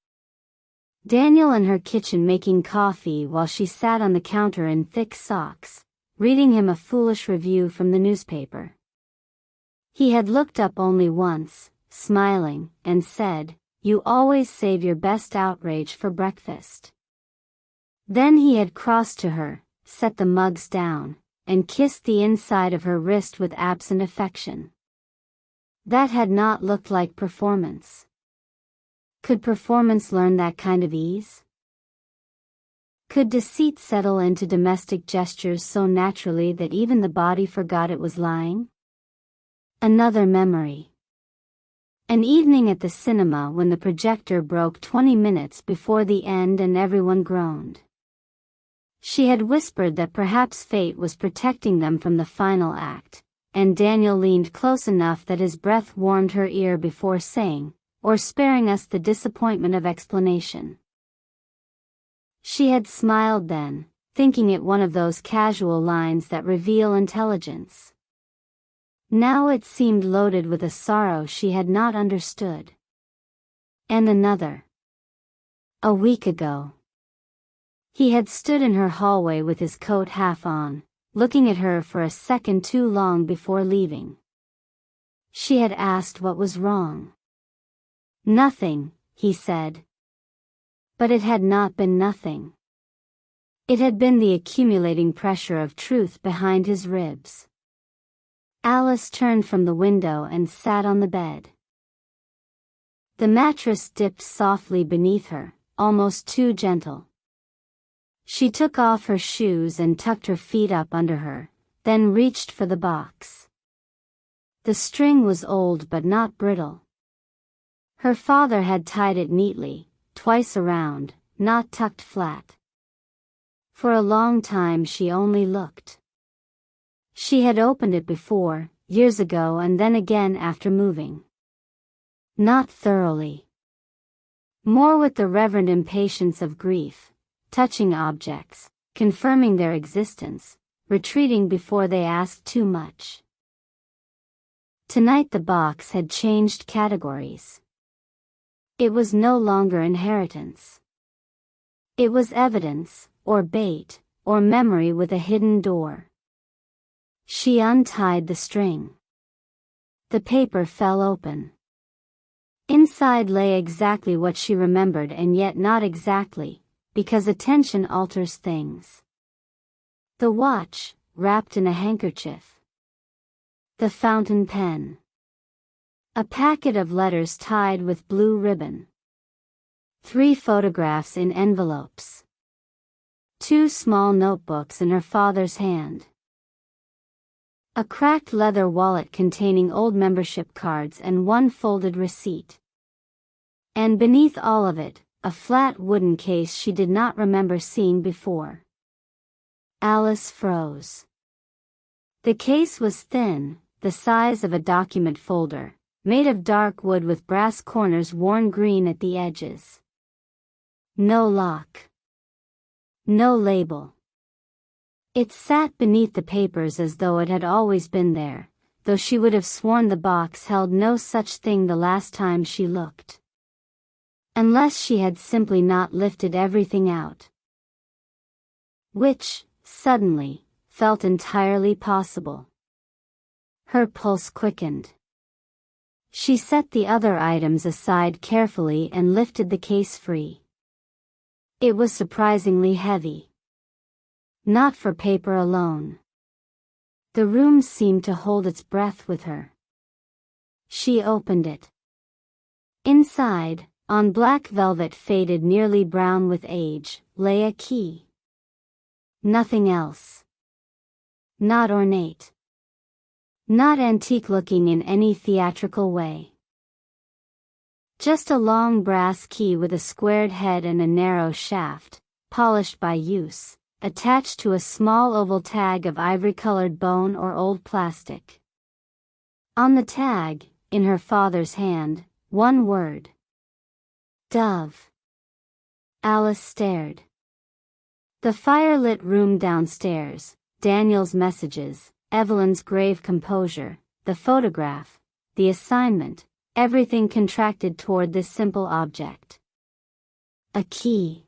S2: Daniel in her kitchen making coffee while she sat on the counter in thick socks, reading him a foolish review from the newspaper. He had looked up only once, smiling, and said, "You always save your best outrage for breakfast." Then he had crossed to her, set the mugs down, and kissed the inside of her wrist with absent affection. That had not looked like performance. Could performance learn that kind of ease? Could deceit settle into domestic gestures so naturally that even the body forgot it was lying? Another memory. An evening at the cinema when the projector broke 20 minutes before the end and everyone groaned. She had whispered that perhaps fate was protecting them from the final act, and Daniel leaned close enough that his breath warmed her ear before saying, "Or sparing us the disappointment of explanation." She had smiled then, thinking it one of those casual lines that reveal intelligence. Now it seemed loaded with a sorrow she had not understood. And another. A week ago. He had stood in her hallway with his coat half on, looking at her for a second too long before leaving. She had asked what was wrong. "Nothing," he said. But it had not been nothing. It had been the accumulating pressure of truth behind his ribs. Alice turned from the window and sat on the bed. The mattress dipped softly beneath her, almost too gentle. She took off her shoes and tucked her feet up under her, then reached for the box. The string was old but not brittle. Her father had tied it neatly, twice around, not tucked flat. For a long time she only looked. She had opened it before, years ago, and then again after moving. Not thoroughly. More with the reverent impatience of grief, touching objects, confirming their existence, retreating before they asked too much. Tonight the box had changed categories. It was no longer inheritance. It was evidence, or bait, or memory with a hidden door. She untied the string. The paper fell open. Inside lay exactly what she remembered, and yet not exactly, because attention alters things. The watch, wrapped in a handkerchief. The fountain pen. A packet of letters tied with blue ribbon. 3 photographs in envelopes. 2 small notebooks in her father's hand. A cracked leather wallet containing old membership cards and 1 folded receipt. And beneath all of it, a flat wooden case she did not remember seeing before. Alice froze. The case was thin, the size of a document folder, made of dark wood with brass corners worn green at the edges. No lock. No label. It sat beneath the papers as though it had always been there, though she would have sworn the box held no such thing the last time she looked. Unless she had simply not lifted everything out. Which, suddenly, felt entirely possible. Her pulse quickened. She set the other items aside carefully and lifted the case free. It was surprisingly heavy. Not for paper alone. The room seemed to hold its breath with her. She opened it. Inside, on black velvet faded nearly brown with age, lay a key. Nothing else. Not ornate. Not antique-looking in any theatrical way. Just a long brass key with a squared head and a narrow shaft, polished by use, attached to a small oval tag of ivory-colored bone or old plastic. On the tag, in her father's hand, 1 word. Dove. Alice stared. The fire-lit room downstairs, Daniel's messages, Evelyn's grave composure, the photograph, the assignment, everything contracted toward this simple object. A key.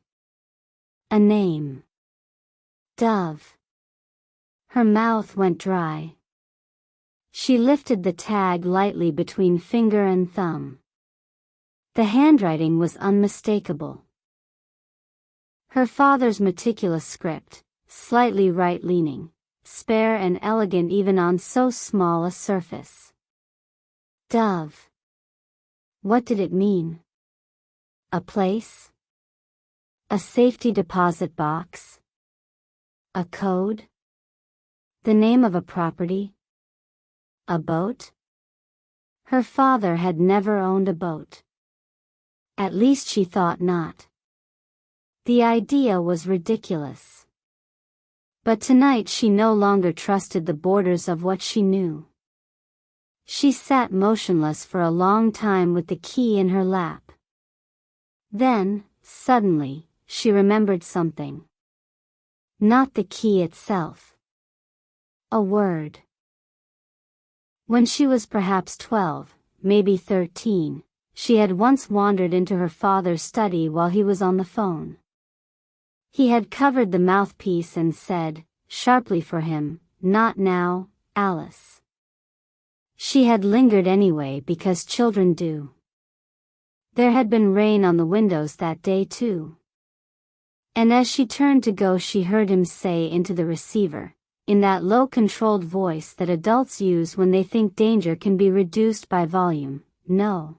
S2: A name. Dove. Her mouth went dry. She lifted the tag lightly between finger and thumb. The handwriting was unmistakable. Her father's meticulous script, slightly right-leaning, spare and elegant even on so small a surface. Dove. What did it mean? A place? A safety deposit box? A code? The name of a property? A boat? Her father had never owned a boat. At least she thought not. The idea was ridiculous. But tonight she no longer trusted the borders of what she knew. She sat motionless for a long time with the key in her lap. Then, suddenly, she remembered something. Not the key itself. A word. When she was perhaps 12, maybe 13, she had once wandered into her father's study while he was on the phone. He had covered the mouthpiece and said, sharply for him, "Not now, Alice." She had lingered anyway because children do. There had been rain on the windows that day too. And as she turned to go she heard him say into the receiver, in that low controlled voice that adults use when they think danger can be reduced by volume, "No.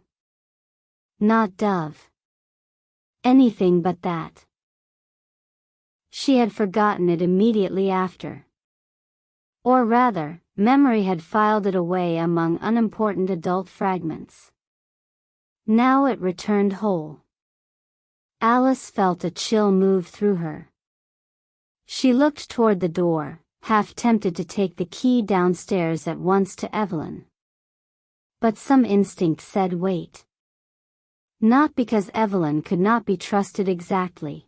S2: Not Dove. Anything but that." She had forgotten it immediately after. Or rather, memory had filed it away among unimportant adult fragments. Now it returned whole. Alice felt a chill move through her. She looked toward the door, half tempted to take the key downstairs at once to Evelyn. But some instinct said wait. Not because Evelyn could not be trusted exactly.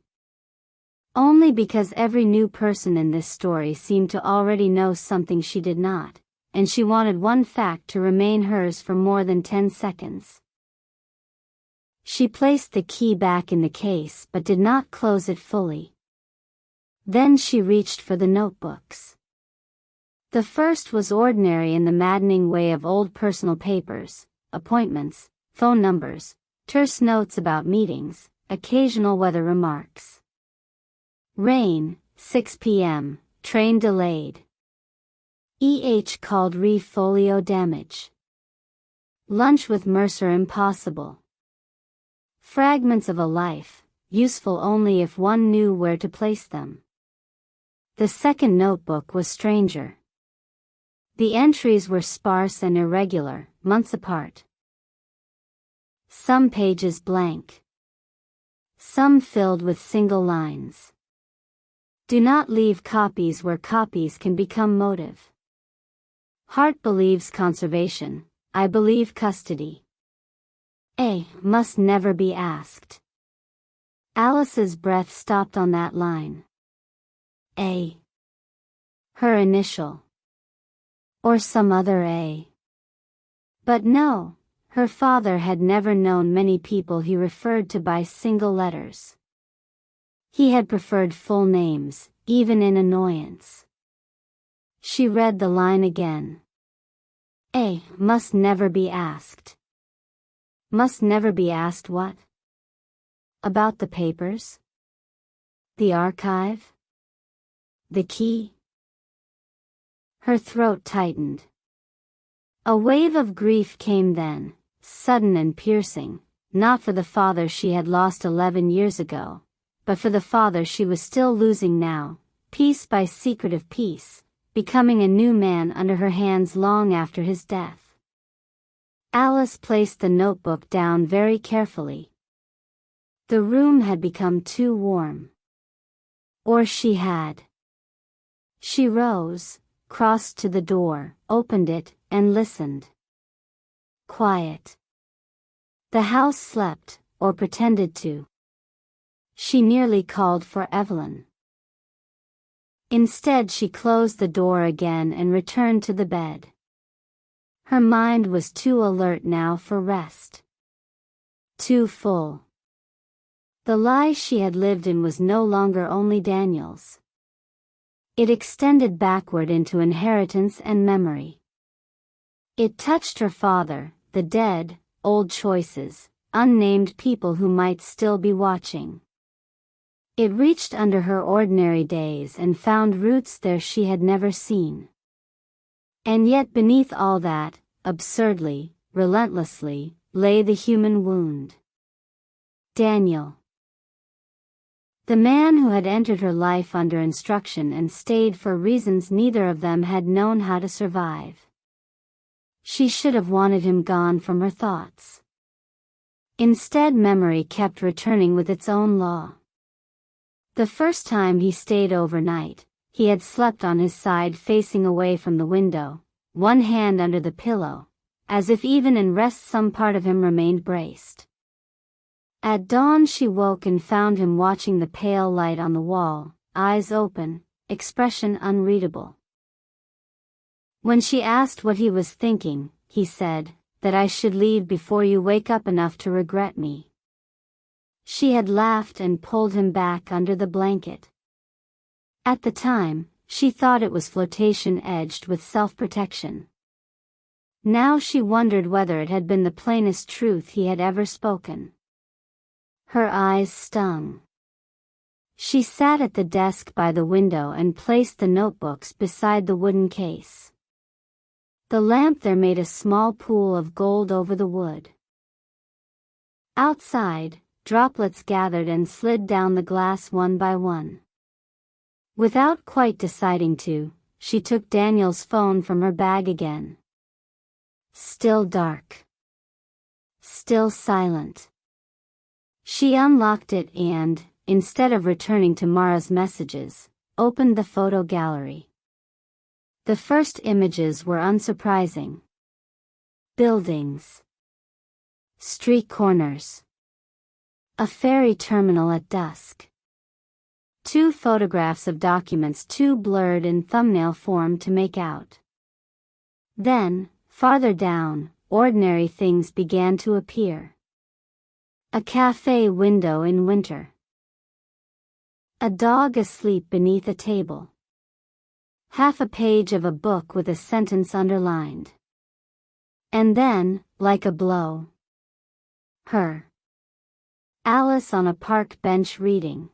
S2: Only because every new person in this story seemed to already know something she did not, and she wanted one fact to remain hers for more than 10 seconds. She placed the key back in the case but did not close it fully. Then she reached for the notebooks. The first was ordinary in the maddening way of old personal papers, appointments, phone numbers, terse notes about meetings, occasional weather remarks. Rain, 6 p.m., train delayed. Called re-folio damage. Lunch with Mercer impossible. Fragments of a life, useful only if one knew where to place them. The second notebook was stranger. The entries were sparse and irregular, months apart. Some pages blank. Some filled with single lines. Do not leave copies where copies can become motive. Heart believes conservation, I believe custody. A. Must never be asked. Alice's breath stopped on that line. A. Her initial. Or some other A. But no, her father had never known many people he referred to by single letters. He had preferred full names, even in annoyance. She read the line again. A. Must never be asked. Must never be asked what? About the papers? The archive? The key? Her throat tightened. A wave of grief came then, sudden and piercing, not for the father she had lost 11 years ago, but for the father she was still losing now, piece by secretive piece, becoming a new man under her hands long after his death. Alice placed the notebook down very carefully. The room had become too warm. Or she had. She rose, crossed to the door, opened it, and listened. Quiet. The house slept, or pretended to. She nearly called for Evelyn. Instead she closed the door again and returned to the bed. Her mind was too alert now for rest. Too full. The lie she had lived in was no longer only Daniel's. It extended backward into inheritance and memory. It touched her father, the dead, old choices, unnamed people who might still be watching. It reached under her ordinary days and found roots there she had never seen. And yet beneath all that, absurdly, relentlessly, lay the human wound. Daniel. The man who had entered her life under instruction and stayed for reasons neither of them had known how to survive. She should have wanted him gone from her thoughts. Instead, memory kept returning with its own law. The first time he stayed overnight, he had slept on his side facing away from the window, one hand under the pillow, as if even in rest some part of him remained braced. At dawn she woke and found him watching the pale light on the wall, eyes open, expression unreadable. When she asked what he was thinking, he said, "That I should leave before you wake up enough to regret me." She had laughed and pulled him back under the blanket. At the time, she thought it was flirtation edged with self-protection. Now she wondered whether it had been the plainest truth he had ever spoken. Her eyes stung. She sat at the desk by the window and placed the notebooks beside the wooden case. The lamp there made a small pool of gold over the wood. Outside, droplets gathered and slid down the glass one by one. Without quite deciding to, she took Daniel's phone from her bag again. Still dark. Still silent. She unlocked it and, instead of returning to Mara's messages, opened the photo gallery. The first images were unsurprising. Buildings. Street corners. A ferry terminal at dusk. 2 photographs of documents too blurred in thumbnail form to make out. Then, farther down, ordinary things began to appear. A cafe window in winter. A dog asleep beneath a table. Half a page of a book with a sentence underlined. And then, like a blow, her. Alice on a park bench reading.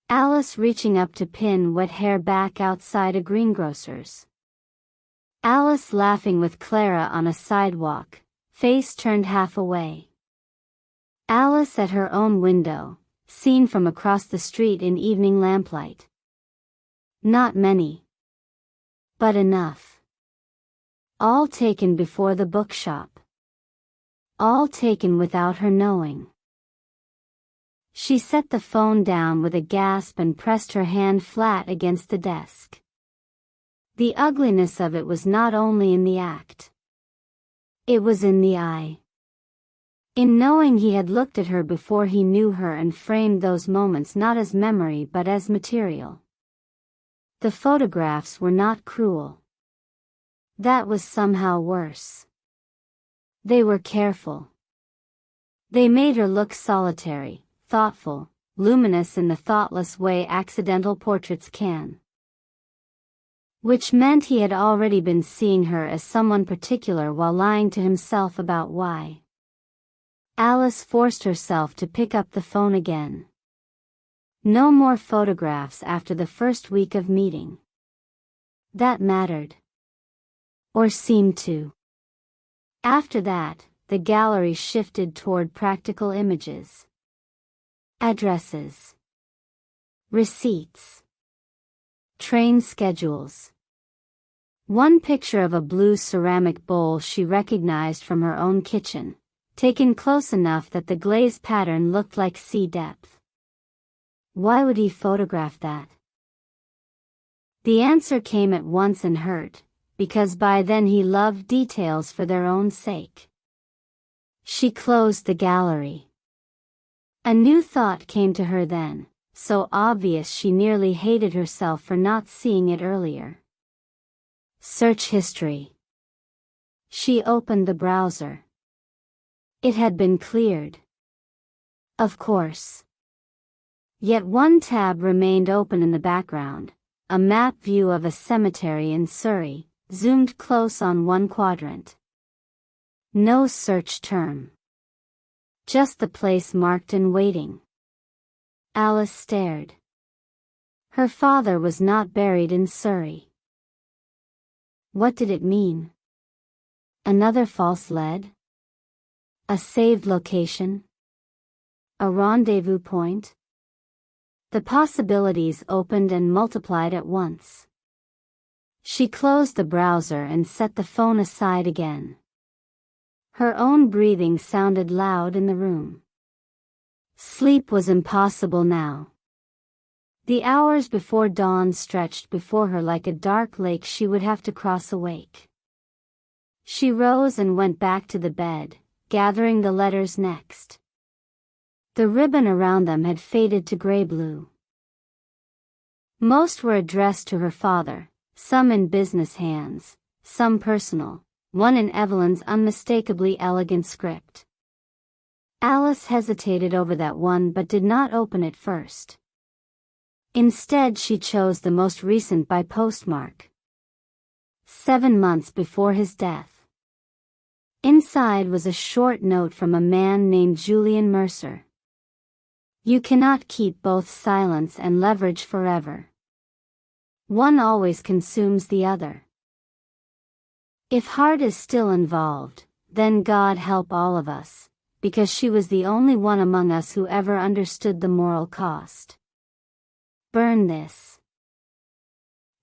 S2: Alice reaching up to pin wet hair back outside a greengrocer's. Alice laughing with Clara on a sidewalk, face turned half away. Alice at her own window, seen from across the street in evening lamplight. Not many, but enough. All taken before the bookshop. All taken without her knowing. She set the phone down with a gasp and pressed her hand flat against the desk. The ugliness of it was not only in the act. It was in the eye. In knowing he had looked at her before he knew her and framed those moments not as memory but as material. The photographs were not cruel. That was somehow worse. They were careful. They made her look solitary, thoughtful, luminous in the thoughtless way accidental portraits can. Which meant he had already been seeing her as someone particular while lying to himself about why. Alice forced herself to pick up the phone again. No more photographs after the first week of meeting. That mattered. Or seemed to. After that, the gallery shifted toward practical images. Addresses. Receipts. Train schedules. One picture of a blue ceramic bowl she recognized from her own kitchen, taken close enough that the glaze pattern looked like sea depth. Why would he photograph that? The answer came at once and hurt, because by then he loved details for their own sake. She closed the gallery. A new thought came to her then, so obvious she nearly hated herself for not seeing it earlier. Search history. She opened the browser. It had been cleared. Of course. Yet one tab remained open in the background, a map view of a cemetery in Surrey, zoomed close on one quadrant. No search term. Just the place marked in waiting. Alice stared. Her father was not buried in Surrey. What did it mean? Another false lead? A saved location? A rendezvous point? The possibilities opened and multiplied at once. She closed the browser and set the phone aside again. Her own breathing sounded loud in the room. Sleep was impossible now. The hours before dawn stretched before her like a dark lake she would have to cross awake. She rose and went back to the bed, gathering the letters next. The ribbon around them had faded to gray-blue. Most were addressed to her father, some in business hands, some personal, one in Evelyn's unmistakably elegant script. Alice hesitated over that one but did not open it first. Instead she chose the most recent by postmark. 7 months before his death. Inside was a short note from a man named Julian Mercer. You cannot keep both silence and leverage forever. One always consumes the other. If heart is still involved, then God help all of us, because she was the only one among us who ever understood the moral cost. Burn this.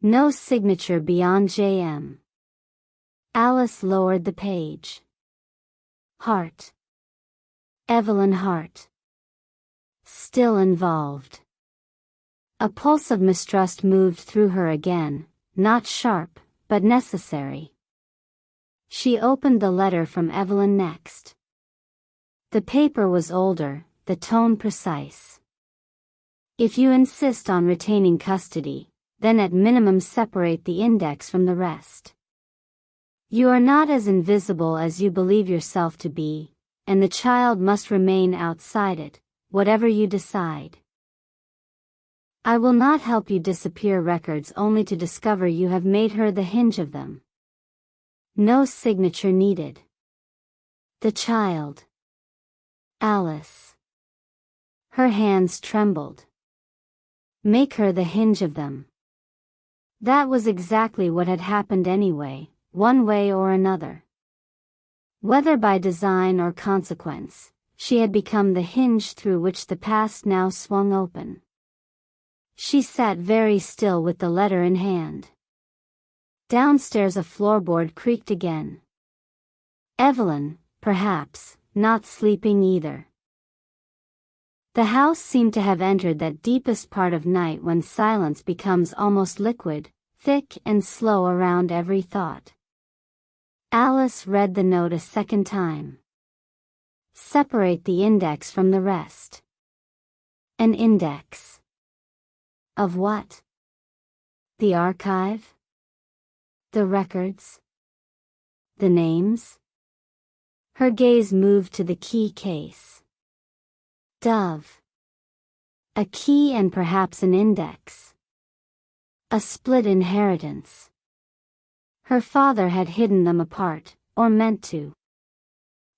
S2: No signature beyond JM. Alice lowered the page. Hart. Evelyn Hart. Still involved. A pulse of mistrust moved through her again, not sharp, but necessary. She opened the letter from Evelyn next. The paper was older, the tone precise. If you insist on retaining custody, then at minimum separate the index from the rest. You are not as invisible as you believe yourself to be, and the child must remain outside it, whatever you decide. I will not help you disappear records only to discover you have made her the hinge of them. No signature needed. The child. Alice. Her hands trembled. Make her the hinge of them. That was exactly what had happened anyway, one way or another. Whether by design or consequence, she had become the hinge through which the past now swung open. She sat very still with the letter in hand. Downstairs a floorboard creaked again. Evelyn, perhaps, not sleeping either. The house seemed to have entered that deepest part of night when silence becomes almost liquid, thick and slow around every thought. Alice read the note a second time. Separate the index from the rest. An index. Of what? The archive? The records? The names? Her gaze moved to the key case. Dove. A key and perhaps an index. A split inheritance. Her father had hidden them apart, or meant to.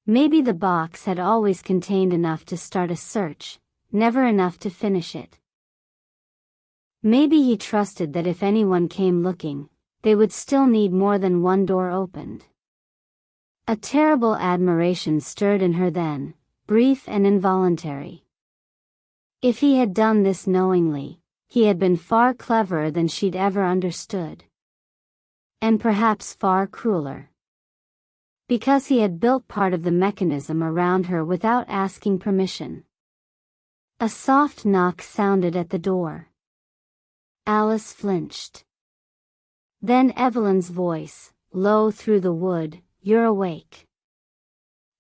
S2: Maybe the box had always contained enough to start a search, never enough to finish it. Maybe he trusted that if anyone came looking, they would still need more than one door opened. A terrible admiration stirred in her then, brief and involuntary. If he had done this knowingly, he had been far cleverer than she'd ever understood. And perhaps far crueler. Because he had built part of the mechanism around her without asking permission. A soft knock sounded at the door. Alice flinched. Then Evelyn's voice, low through the wood, "You're awake."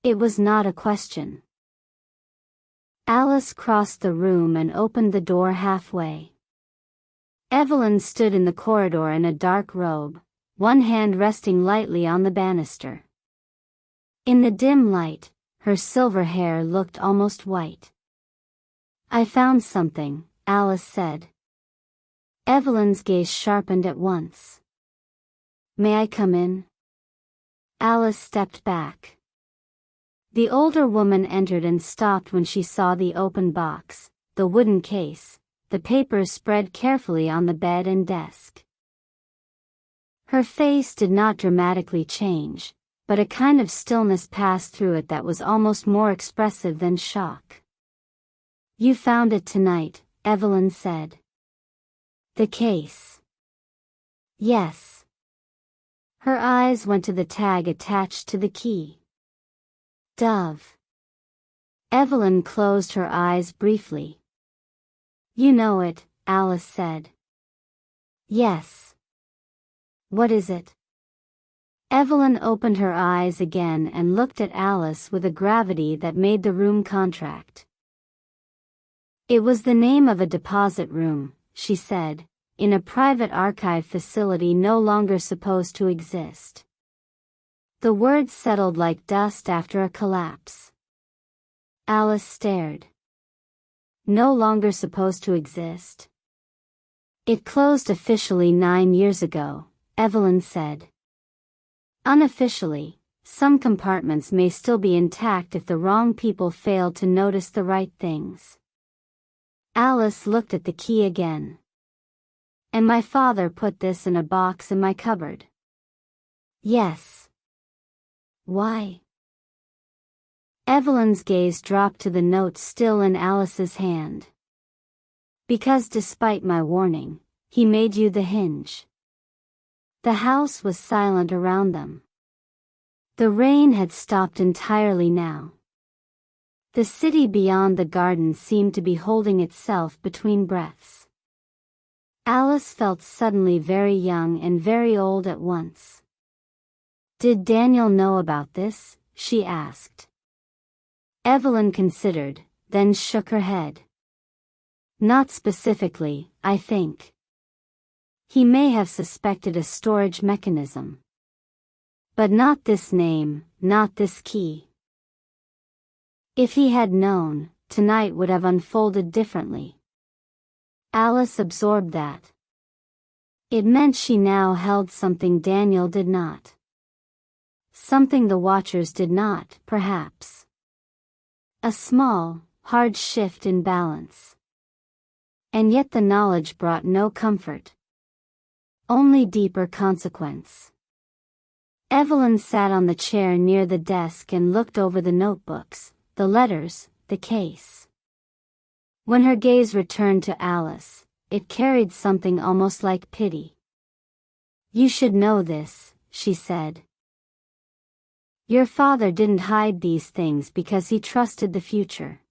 S2: It was not a question. Alice crossed the room and opened the door halfway. Evelyn stood in the corridor in a dark robe, one hand resting lightly on the banister. In the dim light, her silver hair looked almost white. "I found something," Alice said. Evelyn's gaze sharpened at once. "May I come in?" Alice stepped back. The older woman entered and stopped when she saw the open box, the wooden case, the papers spread carefully on the bed and desk. Her face did not dramatically change, but a kind of stillness passed through it that was almost more expressive than shock. "You found it tonight," Evelyn said. "The case?" "Yes." Her eyes went to the tag attached to the key. "Dove." Evelyn closed her eyes briefly. "You know it," Alice said. "Yes." "What is it?" Evelyn opened her eyes again and looked at Alice with a gravity that made the room contract. "It was the name of a deposit room," she said, "in a private archive facility no longer supposed to exist." The words settled like dust after a collapse. Alice stared. "No longer supposed to exist?" "It closed officially 9 years ago," Evelyn said. "Unofficially, some compartments may still be intact if the wrong people failed to notice the right things." Alice looked at the key again. "And my father put this in a box in my cupboard." "Yes." "Why?" Evelyn's gaze dropped to the note still in Alice's hand. "Because despite my warning, he made you the hinge." The house was silent around them. The rain had stopped entirely now. The city beyond the garden seemed to be holding itself between breaths. Alice felt suddenly very young and very old at once. "Did Daniel know about this?" she asked. Evelyn considered, then shook her head. Not specifically, I think. He may have suspected a storage mechanism. But not this name, not this key. If he had known, tonight would have unfolded differently. Alice absorbed that. It meant she now held something Daniel did not. Something the Watchers did not, perhaps. A small, hard shift in balance. And yet the knowledge brought no comfort. Only deeper consequence. Evelyn sat on the chair near the desk and looked over the notebooks, the letters, the case. When her gaze returned to Alice, it carried something almost like pity. "You should know this," she said. "Your father didn't hide these things because he trusted the future.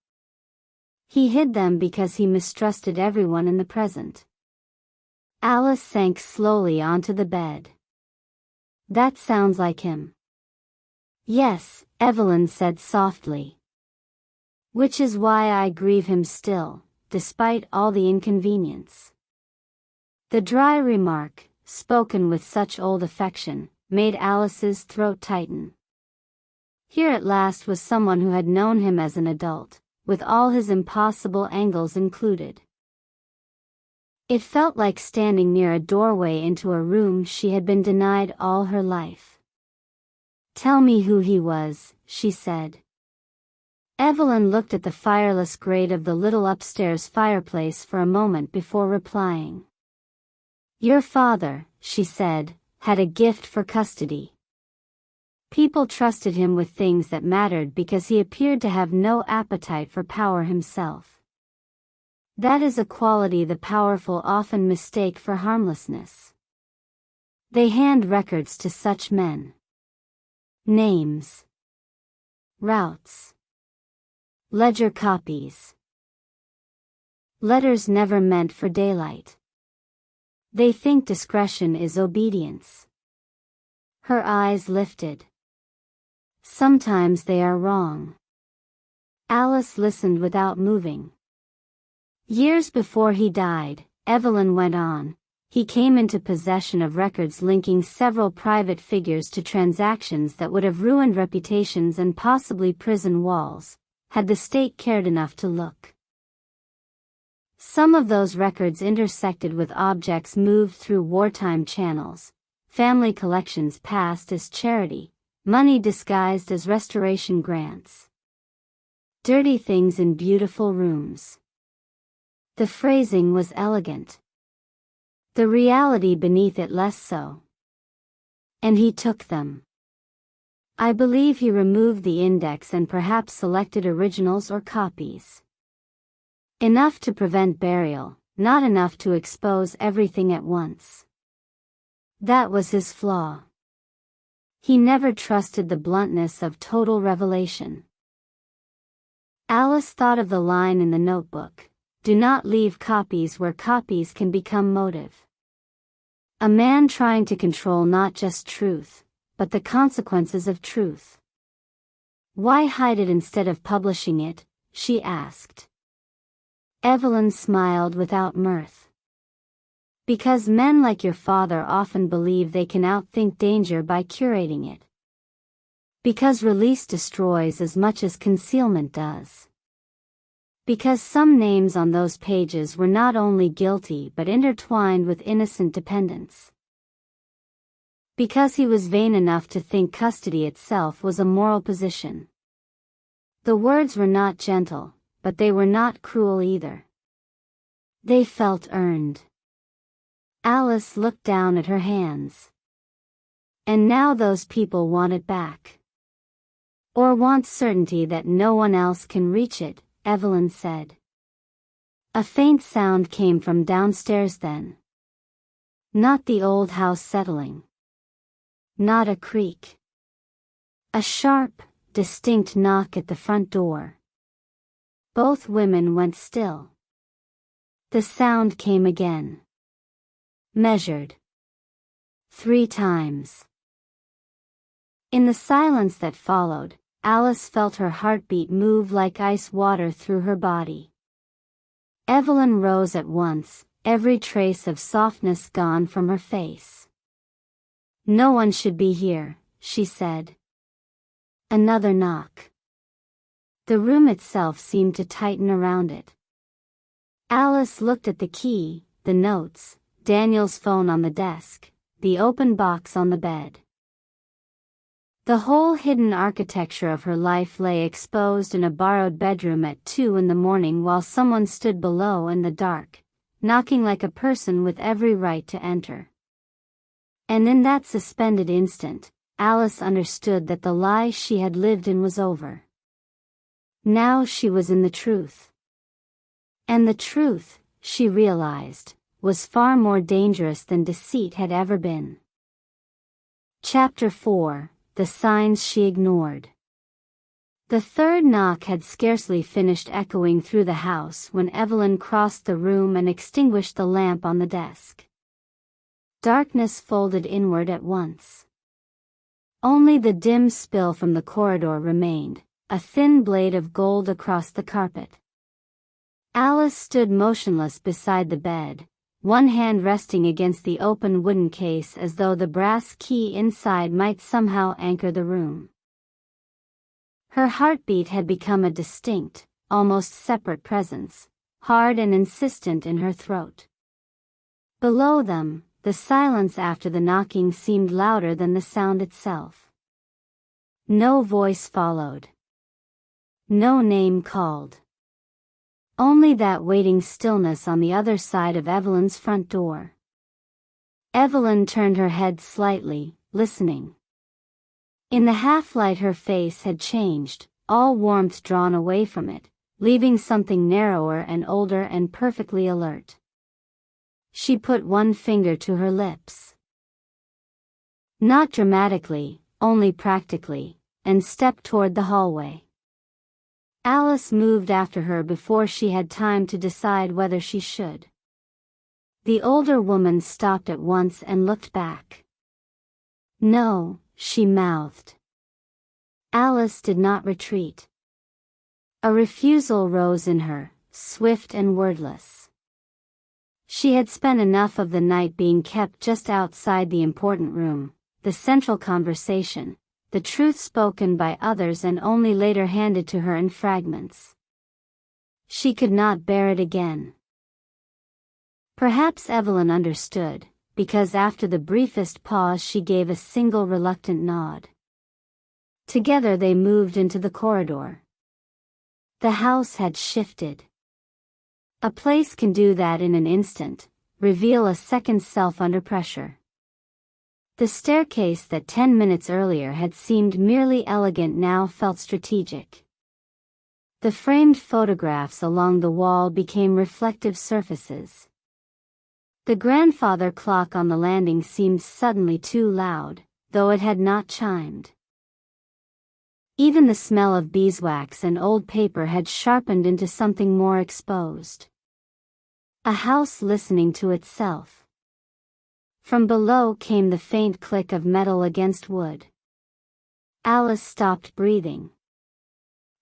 S2: He hid them because he mistrusted everyone in the present." Alice sank slowly onto the bed. "That sounds like him." "Yes," Evelyn said softly. "Which is why I grieve him still, despite all the inconvenience." The dry remark, spoken with such old affection, made Alice's throat tighten. Here at last was someone who had known him as an adult, with all his impossible angles included. It felt like standing near a doorway into a room she had been denied all her life. "Tell me who he was," she said. Evelyn looked at the fireless grate of the little upstairs fireplace for a moment before replying. "Your father," she said, "had a gift for custody. People trusted him with things that mattered because he appeared to have no appetite for power himself. That is a quality the powerful often mistake for harmlessness. They hand records to such men. Names. Routes. Ledger copies. Letters never meant for daylight. They think discretion is obedience." Her eyes lifted. "Sometimes they are wrong." Alice listened without moving. "Years before he died," Evelyn went on, "he came into possession of records linking several private figures to transactions that would have ruined reputations and possibly prison walls, had the state cared enough to look. Some of those records intersected with objects moved through wartime channels, family collections passed as charity, money disguised as restoration grants. Dirty things in beautiful rooms. The phrasing was elegant. The reality beneath it less so. And he took them. I believe he removed the index and perhaps selected originals or copies. Enough to prevent burial, not enough to expose everything at once. That was his flaw. He never trusted the bluntness of total revelation." Alice thought of the line in the notebook, "Do not leave copies where copies can become motive." A man trying to control not just truth, but the consequences of truth. "Why hide it instead of publishing it?" she asked. Evelyn smiled without mirth. "Because men like your father often believe they can outthink danger by curating it. Because release destroys as much as concealment does. Because some names on those pages were not only guilty but intertwined with innocent dependents. Because he was vain enough to think custody itself was a moral position." The words were not gentle, but they were not cruel either. They felt earned. Alice looked down at her hands. "And now those people want it back. Or want certainty that no one else can reach it," Evelyn said. A faint sound came from downstairs then. Not the old house settling. Not a creak. A sharp, distinct knock at the front door. Both women went still. The sound came again. Measured. 3 times. In the silence that followed, Alice felt her heartbeat move like ice water through her body. Evelyn rose at once, every trace of softness gone from her face. "No one should be here," she said. Another knock. The room itself seemed to tighten around it. Alice looked at the key, the notes, Daniel's phone on the desk, the open box on the bed. The whole hidden architecture of her life lay exposed in a borrowed bedroom at 2 in the morning while someone stood below in the dark, knocking like a person with every right to enter. And in that suspended instant, Alice understood that the lie she had lived in was over. Now she was in the truth. And the truth, she realized, was far more dangerous than deceit had ever been. Chapter 4: The Signs She Ignored. The third knock had scarcely finished echoing through the house when Evelyn crossed the room and extinguished the lamp on the desk. Darkness folded inward at once. Only the dim spill from the corridor remained, a thin blade of gold across the carpet. Alice stood motionless beside the bed, one hand resting against the open wooden case as though the brass key inside might somehow anchor the room. Her heartbeat had become a distinct, almost separate presence, hard and insistent in her throat. Below them, the silence after the knocking seemed louder than the sound itself. No voice followed. No name called. Only that waiting stillness on the other side of Evelyn's front door. Evelyn turned her head slightly, listening. In the half-light her face had changed, all warmth drawn away from it, leaving something narrower and older and perfectly alert. She put one finger to her lips. Not dramatically, only practically, and stepped toward the hallway. Alice moved after her before she had time to decide whether she should. The older woman stopped at once and looked back. "No," she mouthed. Alice did not retreat. A refusal rose in her, swift and wordless. She had spent enough of the night being kept just outside the important room, the central conversation, the truth spoken by others and only later handed to her in fragments. She could not bear it again. Perhaps Evelyn understood, because after the briefest pause she gave a single reluctant nod. Together they moved into the corridor. The house had shifted. A place can do that in an instant, reveal a second self under pressure. The staircase that 10 minutes earlier had seemed merely elegant now felt strategic. The framed photographs along the wall became reflective surfaces. The grandfather clock on the landing seemed suddenly too loud, though it had not chimed. Even the smell of beeswax and old paper had sharpened into something more exposed. A house listening to itself. From below came the faint click of metal against wood. Alice stopped breathing.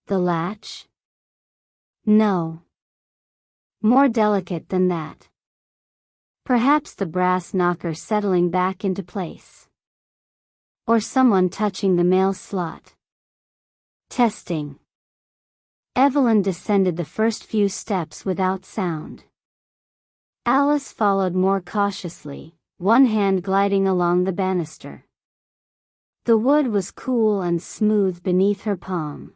S2: The latch? No. More delicate than that. Perhaps the brass knocker settling back into place. Or someone touching the mail slot. Testing. Evelyn descended the first few steps without sound. Alice followed more cautiously, one hand gliding along the banister. The wood was cool and smooth beneath her palm.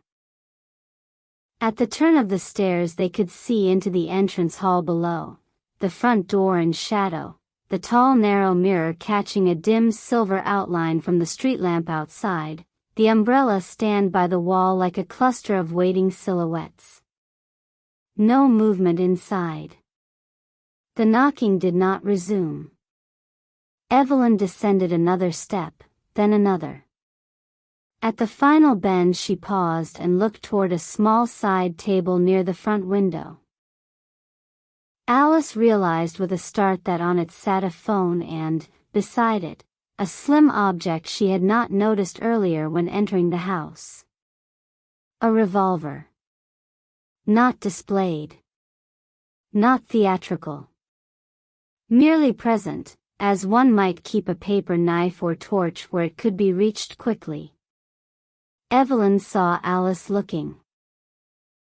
S2: At the turn of the stairs they could see into the entrance hall below, the front door in shadow, the tall narrow mirror catching a dim silver outline from the street lamp outside, the umbrella stand by the wall like a cluster of waiting silhouettes. No movement inside. The knocking did not resume. Evelyn descended another step, then another. At the final bend she paused and looked toward a small side table near the front window. Alice realized with a start that on it sat a phone and, beside it, a slim object she had not noticed earlier when entering the house. A revolver. Not displayed. Not theatrical. Merely present, as one might keep a paper knife or torch where it could be reached quickly. Evelyn saw Alice looking.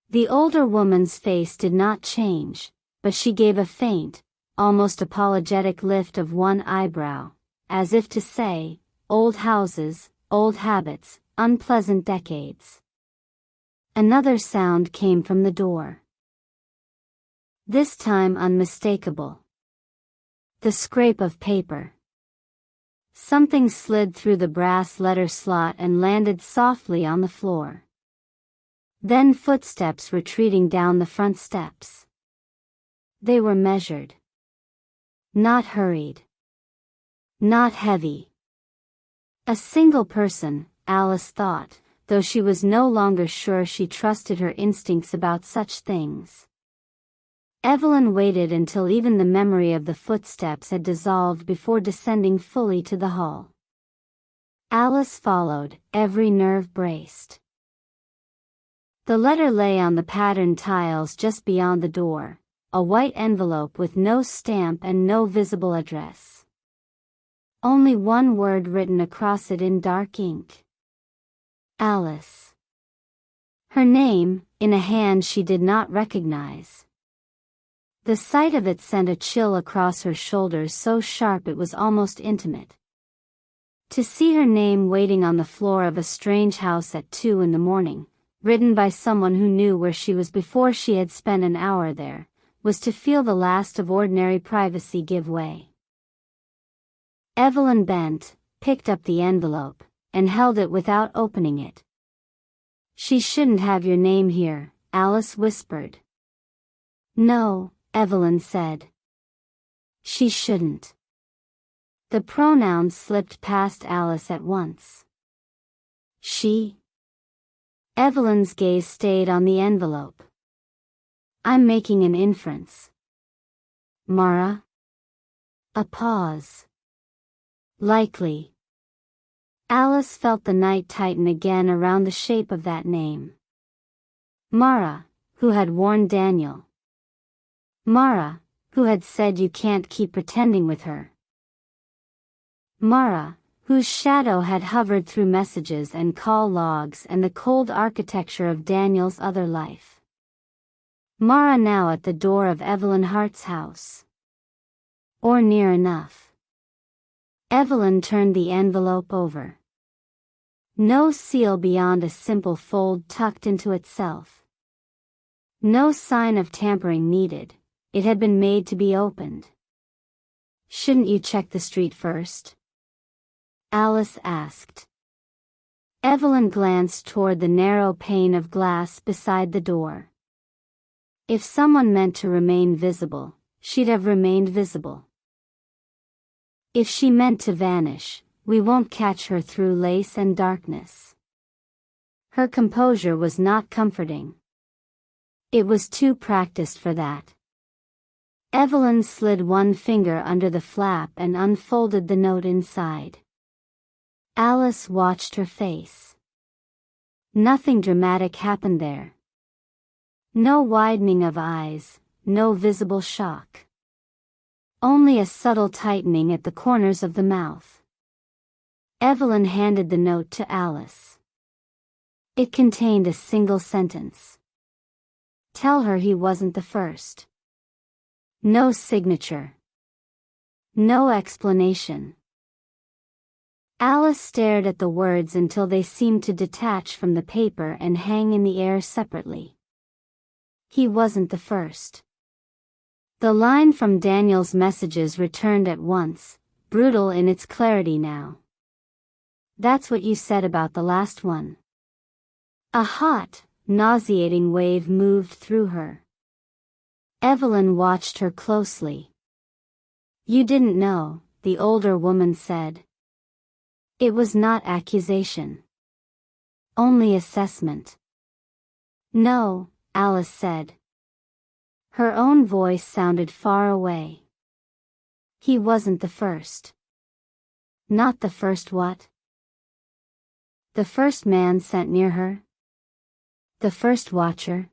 S2: The older woman's face did not change, but she gave a faint, almost apologetic lift of one eyebrow, as if to say, old houses, old habits, unpleasant decades. Another sound came from the door. This time unmistakable. The scrape of paper. Something slid through the brass letter slot and landed softly on the floor. Then footsteps retreating down the front steps. They were measured. Not hurried. Not heavy. A single person, Alice thought, though she was no longer sure she trusted her instincts about such things. Evelyn waited until even the memory of the footsteps had dissolved before descending fully to the hall. Alice followed, every nerve braced. The letter lay on the patterned tiles just beyond the door, a white envelope with no stamp and no visible address. Only one word written across it in dark ink. Alice. Her name, in a hand she did not recognize. The sight of it sent a chill across her shoulders so sharp it was almost intimate. To see her name waiting on the floor of a strange house at 2 a.m, written by someone who knew where she was before she had spent an hour there, was to feel the last of ordinary privacy give way. Evelyn bent, picked up the envelope, and held it without opening it. "She shouldn't have your name here," Alice whispered. "No," Evelyn said. "She shouldn't." The pronoun slipped past Alice at once. She? Evelyn's gaze stayed on the envelope. "I'm making an inference." "Mara?" A pause. "Likely." Alice felt the night tighten again around the shape of that name. Mara, who had warned Daniel. Mara, who had said you can't keep pretending with her. Mara, whose shadow had hovered through messages and call logs and the cold architecture of Daniel's other life. Mara now at the door of Evelyn Hart's house. Or near enough. Evelyn turned the envelope over. No seal beyond a simple fold tucked into itself. No sign of tampering needed. It had been made to be opened. "Shouldn't you check the street first?" Alice asked. Evelyn glanced toward the narrow pane of glass beside the door. If someone meant to remain visible, she'd have remained visible. If she meant to vanish, we won't catch her through lace and darkness. Her composure was not comforting. It was too practiced for that. Evelyn slid one finger under the flap and unfolded the note inside. Alice watched her face. Nothing dramatic happened there. No widening of eyes, no visible shock. Only a subtle tightening at the corners of the mouth. Evelyn handed the note to Alice. It contained a single sentence. "Tell her he wasn't the first." No signature. No explanation. Alice stared at the words until they seemed to detach from the paper and hang in the air separately. He wasn't the first. The line from Daniel's messages returned at once, brutal in its clarity now. "That's what you said about the last one." A hot, nauseating wave moved through her. Evelyn watched her closely. "You didn't know," the older woman said. It was not accusation. Only assessment. "No," Alice said. Her own voice sounded far away. "He wasn't the first." "Not the first what?" "The first man sent near her? The first watcher?"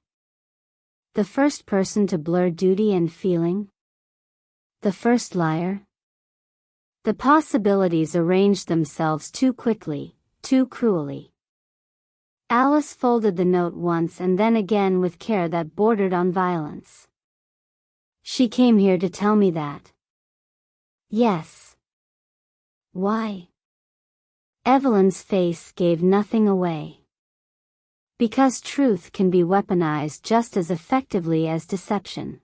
S2: The first person to blur duty and feeling? The first liar? The possibilities arranged themselves too quickly, too cruelly. Alice folded the note once and then again with care that bordered on violence. She came here to tell me that. Yes. Why? Evelyn's face gave nothing away. Because truth can be weaponized just as effectively as deception.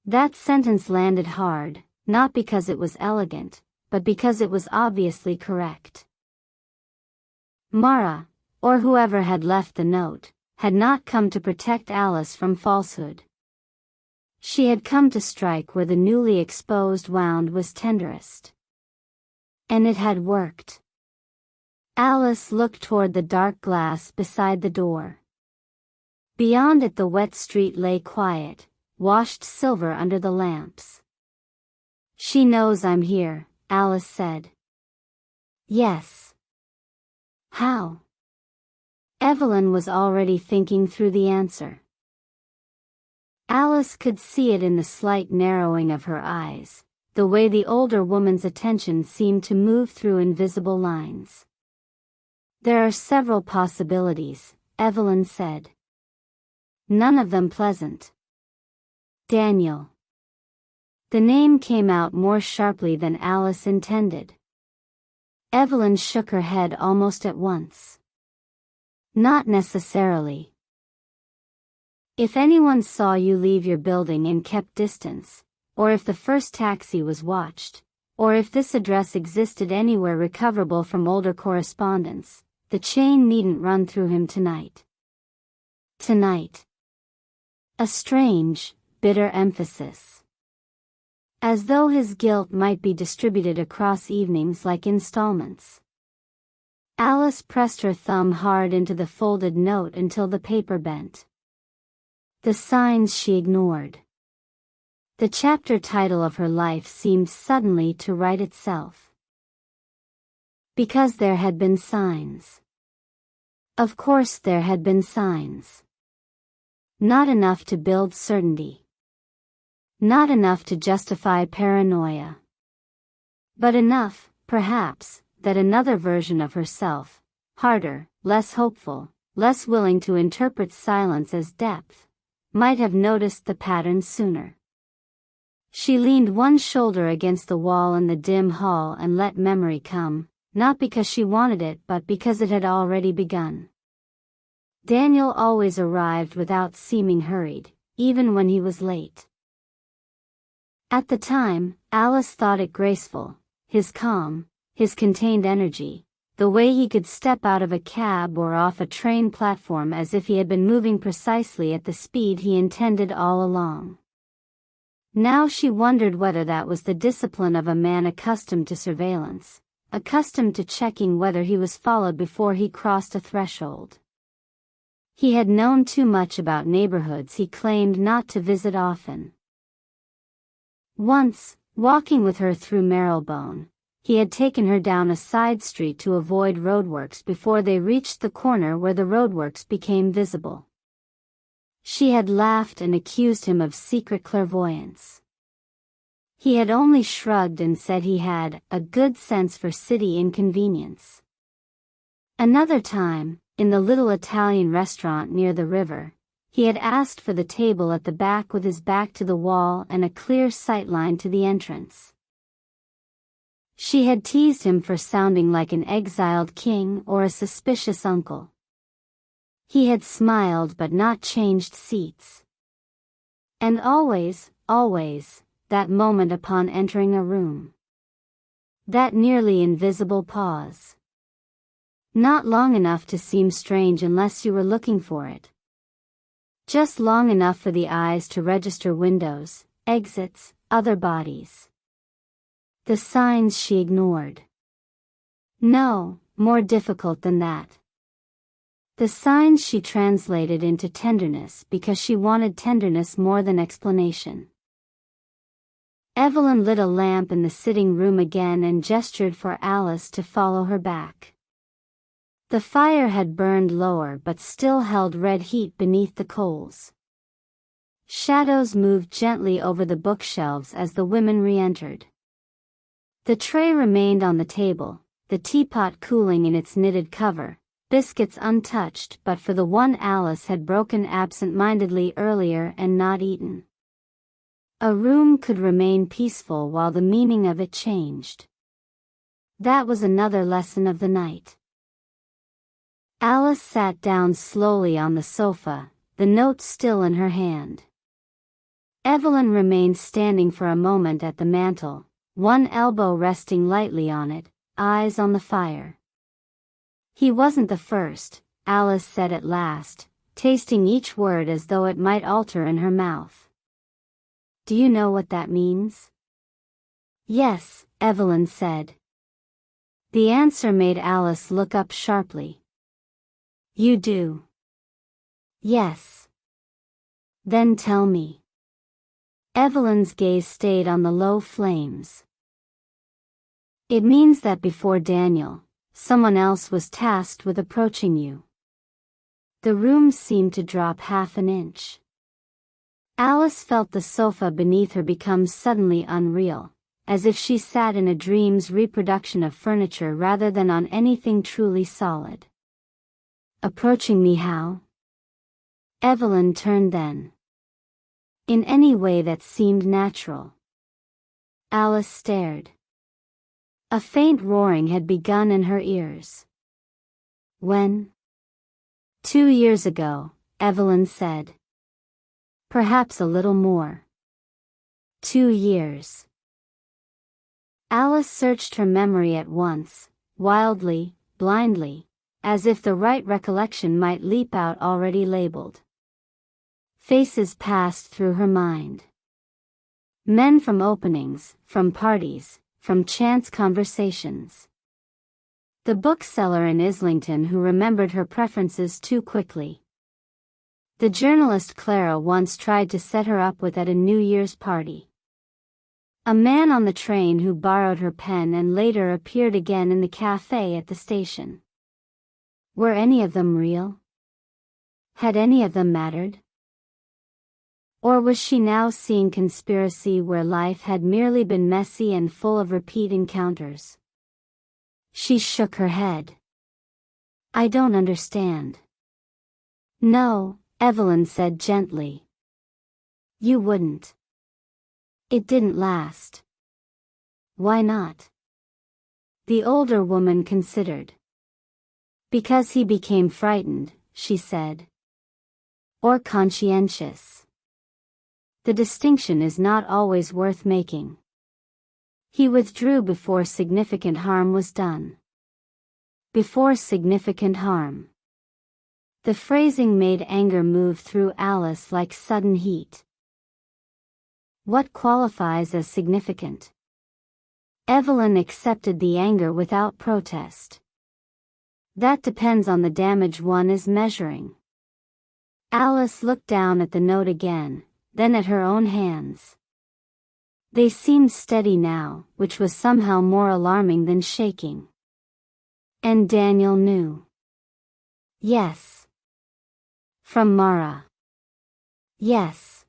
S2: That sentence landed hard, not because it was elegant, but because it was obviously correct. Mara, or whoever had left the note, had not come to protect Alice from falsehood. She had come to strike where the newly exposed wound was tenderest. And it had worked. Alice looked toward the dark glass beside the door. Beyond it the wet street lay quiet, washed silver under the lamps. She knows I'm here, Alice said. Yes. How? Evelyn was already thinking through the answer. Alice could see it in the slight narrowing of her eyes, the way the older woman's attention seemed to move through invisible lines. There are several possibilities, Evelyn said. None of them pleasant. Daniel. The name came out more sharply than Alice intended. Evelyn shook her head almost at once. Not necessarily. If anyone saw you leave your building and kept distance, or if the first taxi was watched, or if this address existed anywhere recoverable from older correspondence, the chain needn't run through him tonight. Tonight. A strange, bitter emphasis. As though his guilt might be distributed across evenings like installments. Alice pressed her thumb hard into the folded note until the paper bent. The signs she ignored. The chapter title of her life seemed suddenly to write itself. Because there had been signs. Of course there had been signs. Not enough to build certainty. Not enough to justify paranoia. But enough, perhaps, that another version of herself, harder, less hopeful, less willing to interpret silence as depth, might have noticed the pattern sooner. She leaned one shoulder against the wall in the dim hall and let memory come, not because she wanted it but because it had already begun. Daniel always arrived without seeming hurried, even when he was late. At the time, Alice thought it graceful, his calm, his contained energy, the way he could step out of a cab or off a train platform as if he had been moving precisely at the speed he intended all along. Now she wondered whether that was the discipline of a man accustomed to surveillance, accustomed to checking whether he was followed before he crossed a threshold. He had known too much about neighborhoods he claimed not to visit often. Once, walking with her through Marylebone, he had taken her down a side street to avoid roadworks before they reached the corner where the roadworks became visible. She had laughed and accused him of secret clairvoyance. He had only shrugged and said he had a good sense for city inconvenience. Another time, in the little Italian restaurant near the river, he had asked for the table at the back with his back to the wall and a clear sightline to the entrance. She had teased him for sounding like an exiled king or a suspicious uncle. He had smiled but not changed seats. And always, that moment upon entering a room. That nearly invisible pause. Not long enough to seem strange unless you were looking for it. Just long enough for the eyes to register windows, exits, other bodies. The signs she ignored. No, more difficult than that. The signs she translated into tenderness because she wanted tenderness more than explanation. Evelyn lit a lamp in the sitting room again and gestured for Alice to follow her back. The fire had burned lower but still held red heat beneath the coals. Shadows moved gently over the bookshelves as the women re-entered. The tray remained on the table, the teapot cooling in its knitted cover, biscuits untouched but for the one Alice had broken absent-mindedly earlier and not eaten. A room could remain peaceful while the meaning of it changed. That was another lesson of the night. Alice sat down slowly on the sofa, the note still in her hand. Evelyn remained standing for a moment at the mantel, one elbow resting lightly on it, eyes on the fire. "He wasn't the first," Alice said at last, tasting each word as though it might alter in her mouth. "Do you know what that means?" "Yes," Evelyn said. The answer made Alice look up sharply. "You do?" "Yes." "Then tell me." Evelyn's gaze stayed on the low flames. "It means that before Daniel, someone else was tasked with approaching you." The room seemed to drop half an inch. Alice felt the sofa beneath her become suddenly unreal, as if she sat in a dream's reproduction of furniture rather than on anything truly solid. "Approaching me how?" Evelyn turned then. "In any way that seemed natural." Alice stared. A faint roaring had begun in her ears. "When?" "2 years ago," Evelyn said. "Perhaps a little more." 2 years. Alice searched her memory at once, wildly, blindly, as if the right recollection might leap out already labeled. Faces passed through her mind. Men from openings, from parties, from chance conversations. The bookseller in Islington who remembered her preferences too quickly. The journalist Clara once tried to set her up with at a New Year's party. A man on the train who borrowed her pen and later appeared again in the cafe at the station. Were any of them real? Had any of them mattered? Or was she now seeing conspiracy where life had merely been messy and full of repeat encounters? She shook her head. "I don't understand." "No," Evelyn said gently. "You wouldn't." "It didn't last." "Why not?" The older woman considered. "Because he became frightened," she said. "Or conscientious. The distinction is not always worth making. He withdrew before significant harm was done." Before significant harm. The phrasing made anger move through Alice like sudden heat. What qualifies as significant? Evelyn accepted the anger without protest. "That depends on the damage one is measuring." Alice looked down at the note again, then at her own hands. They seemed steady now, which was somehow more alarming than shaking. "And Daniel knew?" "Yes." "From Mara?" "Yes."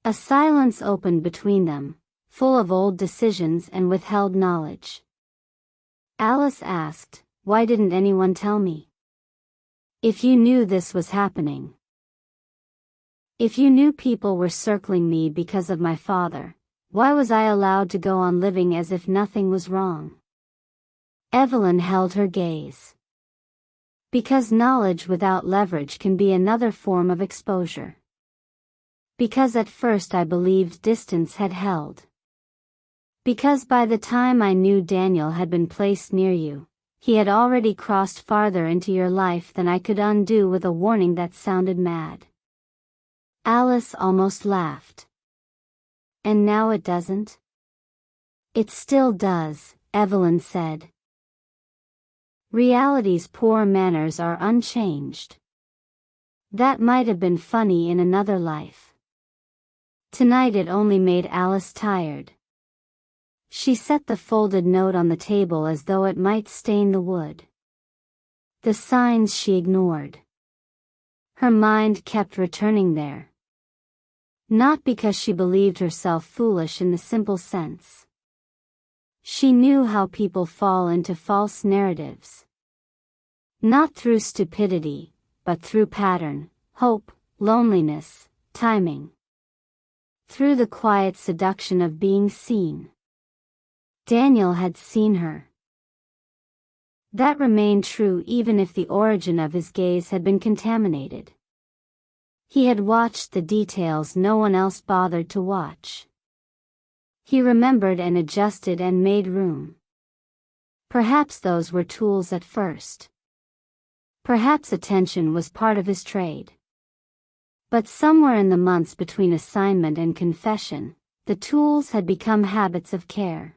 S2: A silence opened between them, full of old decisions and withheld knowledge. Alice asked, "Why didn't anyone tell me? If you knew this was happening. If you knew people were circling me because of my father, why was I allowed to go on living as if nothing was wrong?" Evelyn held her gaze. "Because knowledge without leverage can be another form of exposure. Because at first I believed distance had held. Because by the time I knew Daniel had been placed near you, he had already crossed farther into your life than I could undo with a warning that sounded mad." Alice almost laughed. "And now it doesn't?" "It still does," Evelyn said. Reality's poor manners are unchanged. That might have been funny in another life. Tonight it only made Alice tired. She set the folded note on the table as though it might stain the wood. The signs she ignored. Her mind kept returning there. Not because she believed herself foolish in the simple sense. She knew how people fall into false narratives. Not through stupidity, but through pattern, hope, loneliness, timing. Through the quiet seduction of being seen. Daniel had seen her. That remained true even if the origin of his gaze had been contaminated. He had watched the details no one else bothered to watch. He remembered and adjusted and made room. Perhaps those were tools at first. Perhaps attention was part of his trade. But somewhere in the months between assignment and confession, the tools had become habits of care.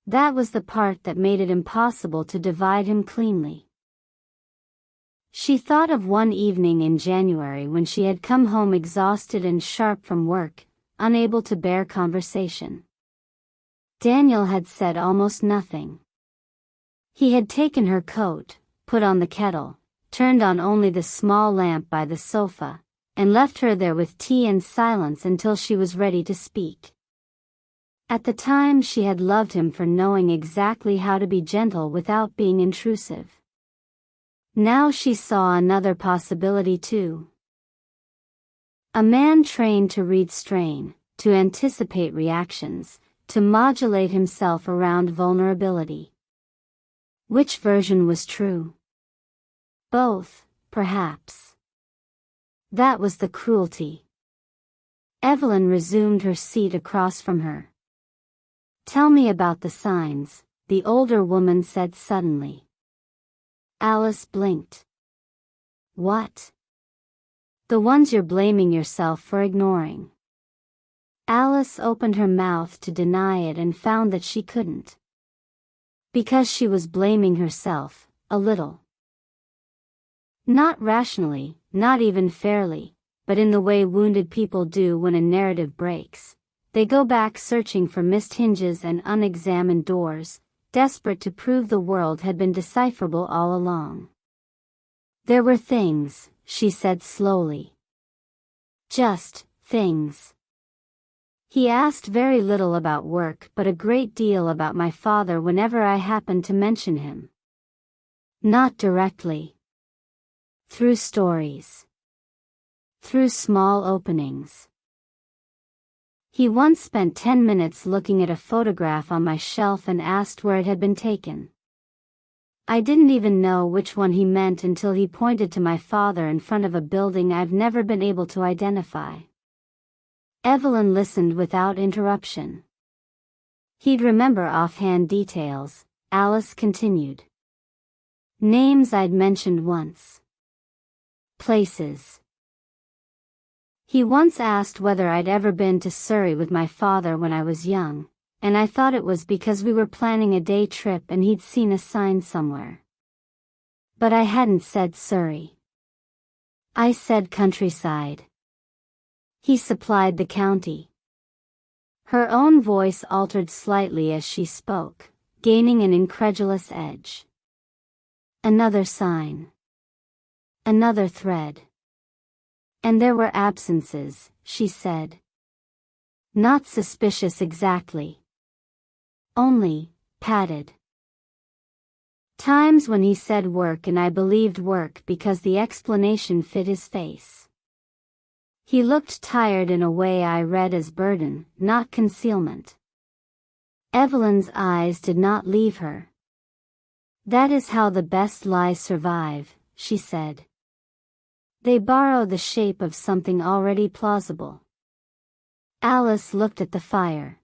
S2: That was the part that made it impossible to divide him cleanly. She thought of one evening in January when she had come home exhausted and sharp from work, unable to bear conversation. Daniel had said almost nothing. He had taken her coat, put on the kettle, turned on only the small lamp by the sofa, and left her there with tea and silence until she was ready to speak. At the time she had loved him for knowing exactly how to be gentle without being intrusive. Now she saw another possibility too. A man trained to read strain, to anticipate reactions, to modulate himself around vulnerability. Which version was true? Both, perhaps. That was the cruelty. Evelyn resumed her seat across from her. "Tell me about the signs," the older woman said suddenly. Alice blinked. "What?" "The ones you're blaming yourself for ignoring." Alice opened her mouth to deny it and found that she couldn't. Because she was blaming herself, a little. Not rationally, not even fairly, but in the way wounded people do when a narrative breaks. They go back searching for missed hinges and unexamined doors, desperate to prove the world had been decipherable all along. "There were things," she said slowly. "Just things. He asked very little about work but a great deal about my father whenever I happened to mention him. Not directly. Through stories. Through small openings. He once spent 10 minutes looking at a photograph on my shelf and asked where it had been taken. I didn't even know which one he meant until he pointed to my father in front of a building I've never been able to identify." Evelyn listened without interruption. "He'd remember offhand details," Alice continued. "Names I'd mentioned once. Places. He once asked whether I'd ever been to Surrey with my father when I was young, and I thought it was because we were planning a day trip and he'd seen a sign somewhere. But I hadn't said Surrey. I said countryside. He supplied the county." Her own voice altered slightly as she spoke, gaining an incredulous edge. "Another sign. Another thread. And there were absences," she said. "Not suspicious exactly. Only, padded. Times when he said work and I believed work because the explanation fit his face. He looked tired in a way I read as burden, not concealment." Evelyn's eyes did not leave her. "That is how the best lies survive," she said. "They borrow the shape of something already plausible." Alice looked at the fire.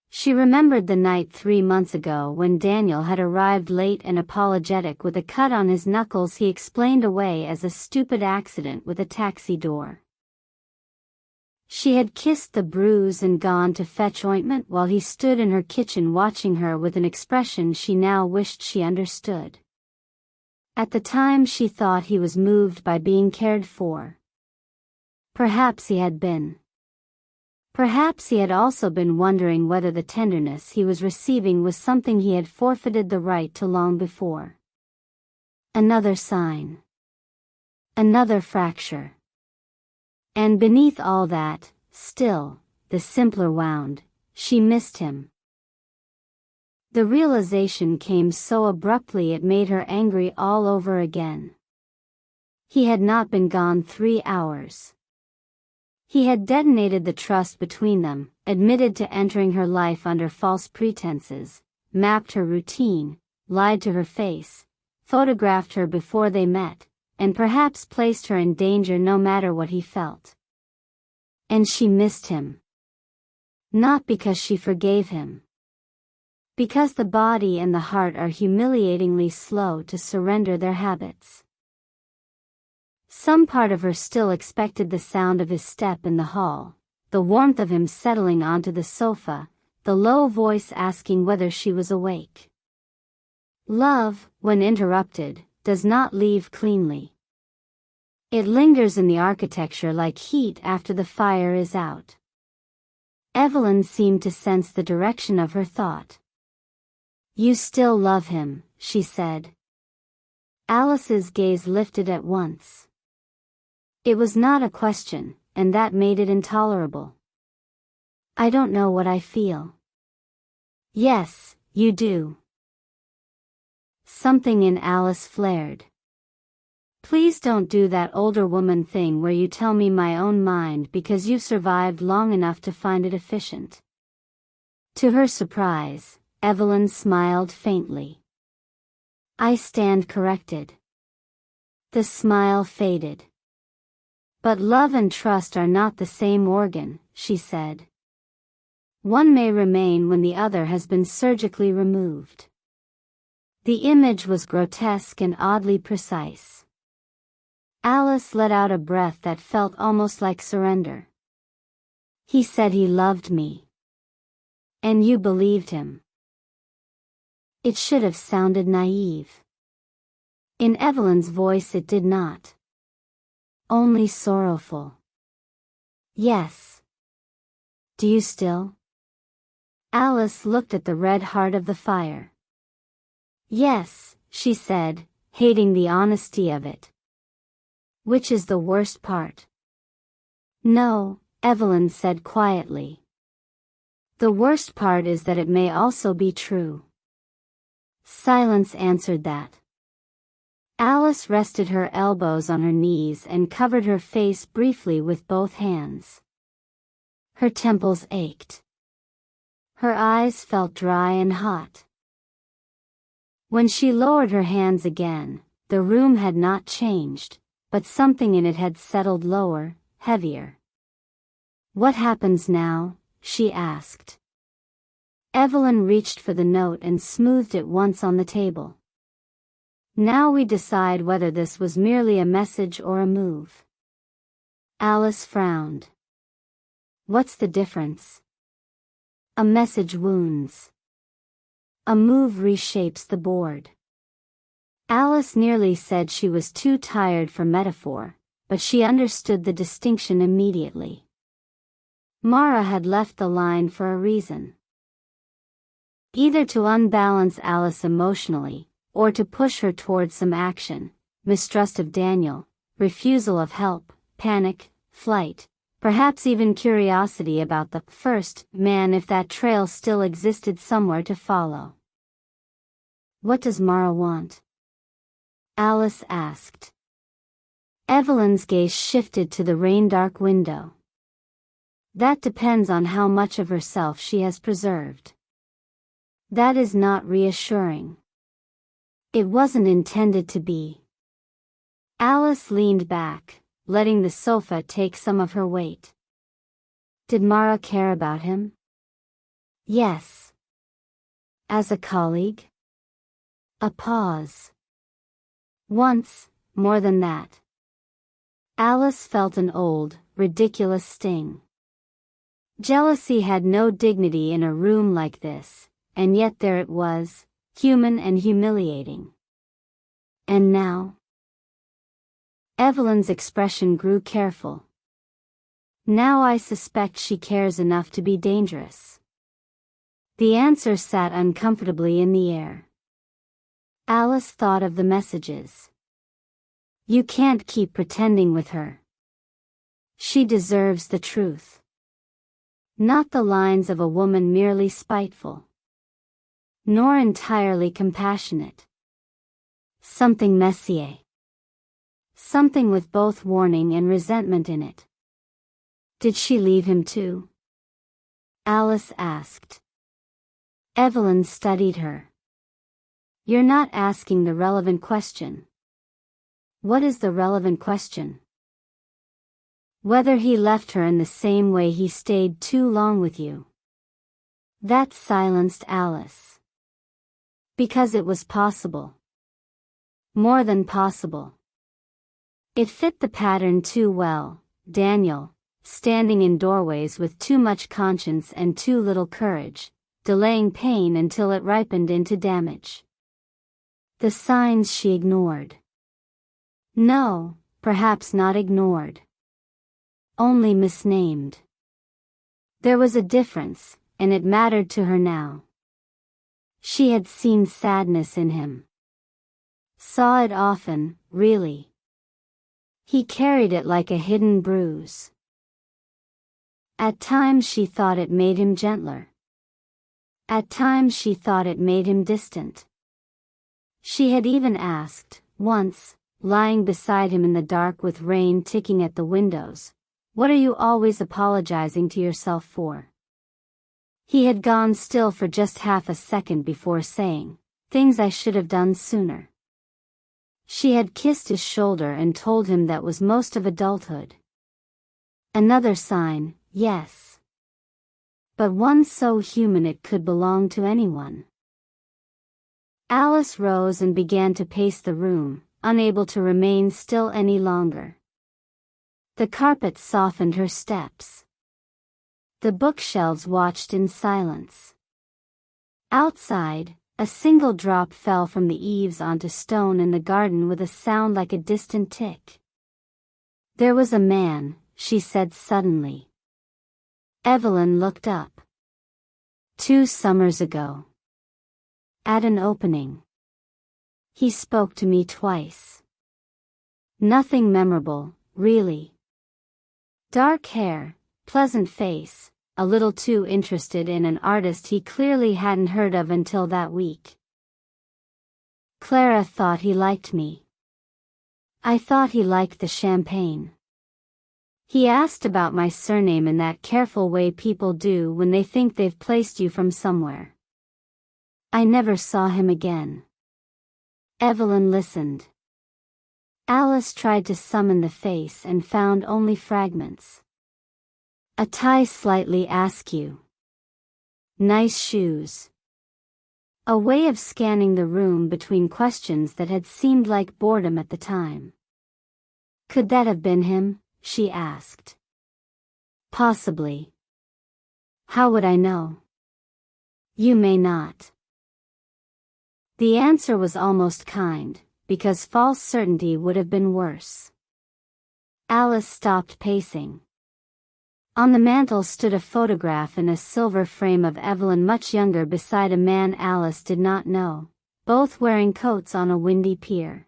S2: She remembered the night 3 months ago when Daniel had arrived late and apologetic with a cut on his knuckles he explained away as a stupid accident with a taxi door. She had kissed the bruise and gone to fetch ointment while he stood in her kitchen watching her with an expression she now wished she understood. At the time she thought he was moved by being cared for. Perhaps he had been. Perhaps he had also been wondering whether the tenderness he was receiving was something he had forfeited the right to long before. Another sign. Another fracture. And beneath all that, still, the simpler wound, she missed him. The realization came so abruptly it made her angry all over again. He had not been gone 3 hours. He had detonated the trust between them, admitted to entering her life under false pretenses, mapped her routine, lied to her face, photographed her before they met, and perhaps placed her in danger no matter what he felt. And she missed him. Not because she forgave him. Because the body and the heart are humiliatingly slow to surrender their habits. Some part of her still expected the sound of his step in the hall, the warmth of him settling onto the sofa, the low voice asking whether she was awake. Love, when interrupted, does not leave cleanly. It lingers in the architecture like heat after the fire is out. Evelyn seemed to sense the direction of her thought. "You still love him," she said. Alice's gaze lifted at once. It was not a question, and that made it intolerable. "I don't know what I feel." "Yes, you do." Something in Alice flared. "Please don't do that older woman thing where you tell me my own mind because you've survived long enough to find it efficient." To her surprise, Evelyn smiled faintly. "I stand corrected." The smile faded. "But love and trust are not the same organ," she said. "One may remain when the other has been surgically removed." The image was grotesque and oddly precise. Alice let out a breath that felt almost like surrender. "He said he loved me. And you believed him." It should have sounded naive. In Evelyn's voice it did not. Only sorrowful. "Yes." "Do you still?" Alice looked at the red heart of the fire. "Yes," she said, hating the honesty of it. "Which is the worst part?" "No," Evelyn said quietly. "The worst part is that it may also be true." Silence answered that. Alice rested her elbows on her knees and covered her face briefly with both hands. Her temples ached. Her eyes felt dry and hot. When she lowered her hands again, the room had not changed, but something in it had settled lower, heavier. "What happens now?" she asked. Evelyn reached for the note and smoothed it once on the table. "Now we decide whether this was merely a message or a move." Alice frowned. "What's the difference?" "A message wounds. A move reshapes the board." Alice nearly said she was too tired for metaphor, but she understood the distinction immediately. Mara had left the line for a reason. Either to unbalance Alice emotionally, or to push her towards some action: mistrust of Daniel, refusal of help, panic, flight, perhaps even curiosity about the first man if that trail still existed somewhere to follow. "What does Mara want?" Alice asked. Evelyn's gaze shifted to the rain-dark window. "That depends on how much of herself she has preserved." That is not reassuring. It wasn't intended to be. Alice leaned back, letting the sofa take some of her weight. Did Mara care about him? Yes. As a colleague? A pause. Once, more than that. Alice felt an old, ridiculous sting. Jealousy had no dignity in a room like this, and yet there it was, human and humiliating. And now? Evelyn's expression grew careful. "Now I suspect she cares enough to be dangerous." The answer sat uncomfortably in the air. Alice thought of the messages. "You can't keep pretending with her." She deserves the truth. Not the lines of a woman merely spiteful. Nor entirely compassionate. Something messier. Something with both warning and resentment in it. Did she leave him too? Alice asked. Evelyn studied her. You're not asking the relevant question. What is the relevant question? Whether he left her in the same way he stayed too long with you. That silenced Alice. Because it was possible. More than possible. It fit the pattern too well. Daniel, standing in doorways with too much conscience and too little courage, delaying pain until it ripened into damage. The signs she ignored. No, perhaps not ignored. Only misnamed. There was a difference, and it mattered to her now. She had seen sadness in him. Saw it often, really. He carried it like a hidden bruise. At times she thought it made him gentler. At times she thought it made him distant. She had even asked, once, lying beside him in the dark with rain ticking at the windows, "What are you always apologizing to yourself for?" He had gone still for just half a second before saying, "Things I should have done sooner." She had kissed his shoulder and told him that was most of adulthood. Another sign, yes. But one so human it could belong to anyone. Alice rose and began to pace the room, unable to remain still any longer. The carpet softened her steps. The bookshelves watched in silence. Outside, a single drop fell from the eaves onto stone in the garden with a sound like a distant tick. There was a man, she said suddenly. Evelyn looked up. 2 summers ago. At an opening. He spoke to me twice. Nothing memorable, really. Dark hair, pleasant face, a little too interested in an artist he clearly hadn't heard of until that week. Clara thought he liked me. I thought he liked the champagne. He asked about my surname in that careful way people do when they think they've placed you from somewhere. I never saw him again. Evelyn listened. Alice tried to summon the face and found only fragments. A tie slightly askew. Nice shoes. A way of scanning the room between questions that had seemed like boredom at the time. Could that have been him? She asked. Possibly. How would I know? You may not. The answer was almost kind, because false certainty would have been worse. Alice stopped pacing. On the mantel stood a photograph in a silver frame of Evelyn much younger beside a man Alice did not know, both wearing coats on a windy pier.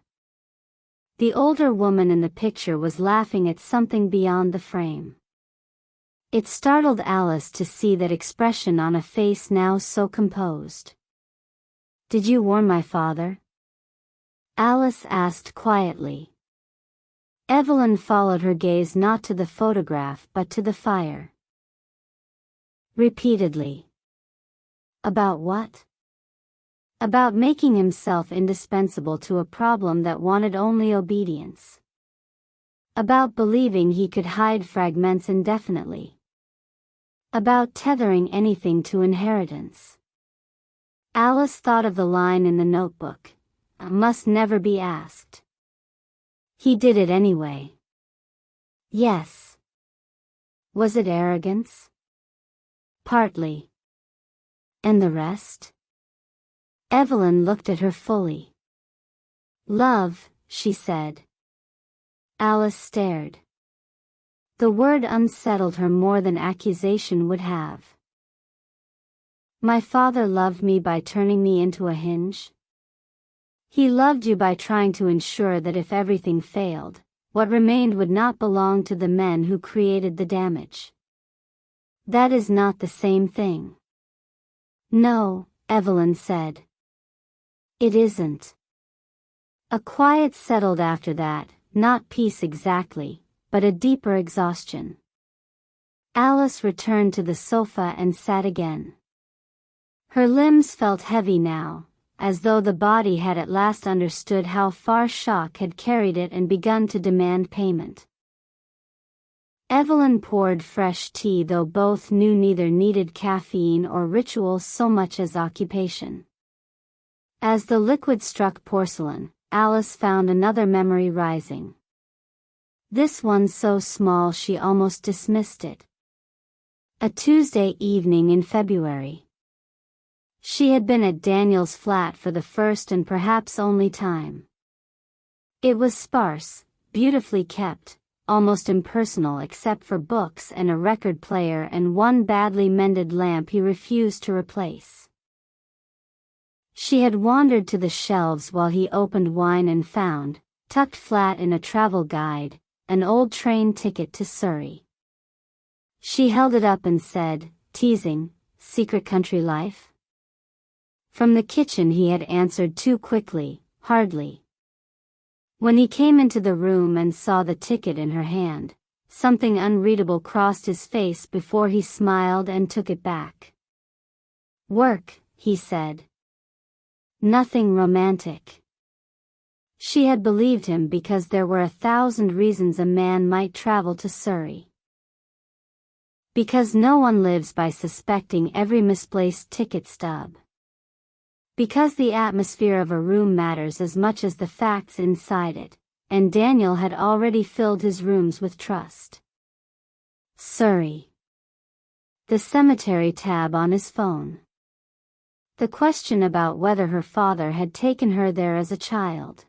S2: The older woman in the picture was laughing at something beyond the frame. It startled Alice to see that expression on a face now so composed. Did you warn my father? Alice asked quietly. Evelyn followed her gaze not to the photograph but to the fire. Repeatedly. About what? About making himself indispensable to a problem that wanted only obedience. About believing he could hide fragments indefinitely. About tethering anything to inheritance. Alice thought of the line in the notebook, "Must never be asked." He did it anyway. Yes. Was it arrogance? Partly. And the rest? Evelyn looked at her fully. Love, she said. Alice stared. The word unsettled her more than accusation would have. My father loved me by turning me into a hinge. He loved you by trying to ensure that if everything failed, what remained would not belong to the men who created the damage. That is not the same thing. No, Evelyn said. It isn't. A quiet settled after that, not peace exactly, but a deeper exhaustion. Alice returned to the sofa and sat again. Her limbs felt heavy now, as though the body had at last understood how far shock had carried it and begun to demand payment. Evelyn poured fresh tea, though both knew neither needed caffeine or ritual so much as occupation. As the liquid struck porcelain, Alice found another memory rising. This one so small she almost dismissed it. A Tuesday evening in February. She had been at Daniel's flat for the first and perhaps only time. It was sparse, beautifully kept, almost impersonal except for books and a record player and one badly mended lamp he refused to replace. She had wandered to the shelves while he opened wine and found, tucked flat in a travel guide, an old train ticket to Surrey. She held it up and said, teasing, "Secret country life?" From the kitchen he had answered too quickly, "Hardly." When he came into the room and saw the ticket in her hand, something unreadable crossed his face before he smiled and took it back. "Work," he said. "Nothing romantic." She had believed him because there were 1,000 reasons a man might travel to Surrey. Because no one lives by suspecting every misplaced ticket stub. Because the atmosphere of a room matters as much as the facts inside it, and Daniel had already filled his rooms with trust. Surrey. The cemetery tab on his phone. The question about whether her father had taken her there as a child.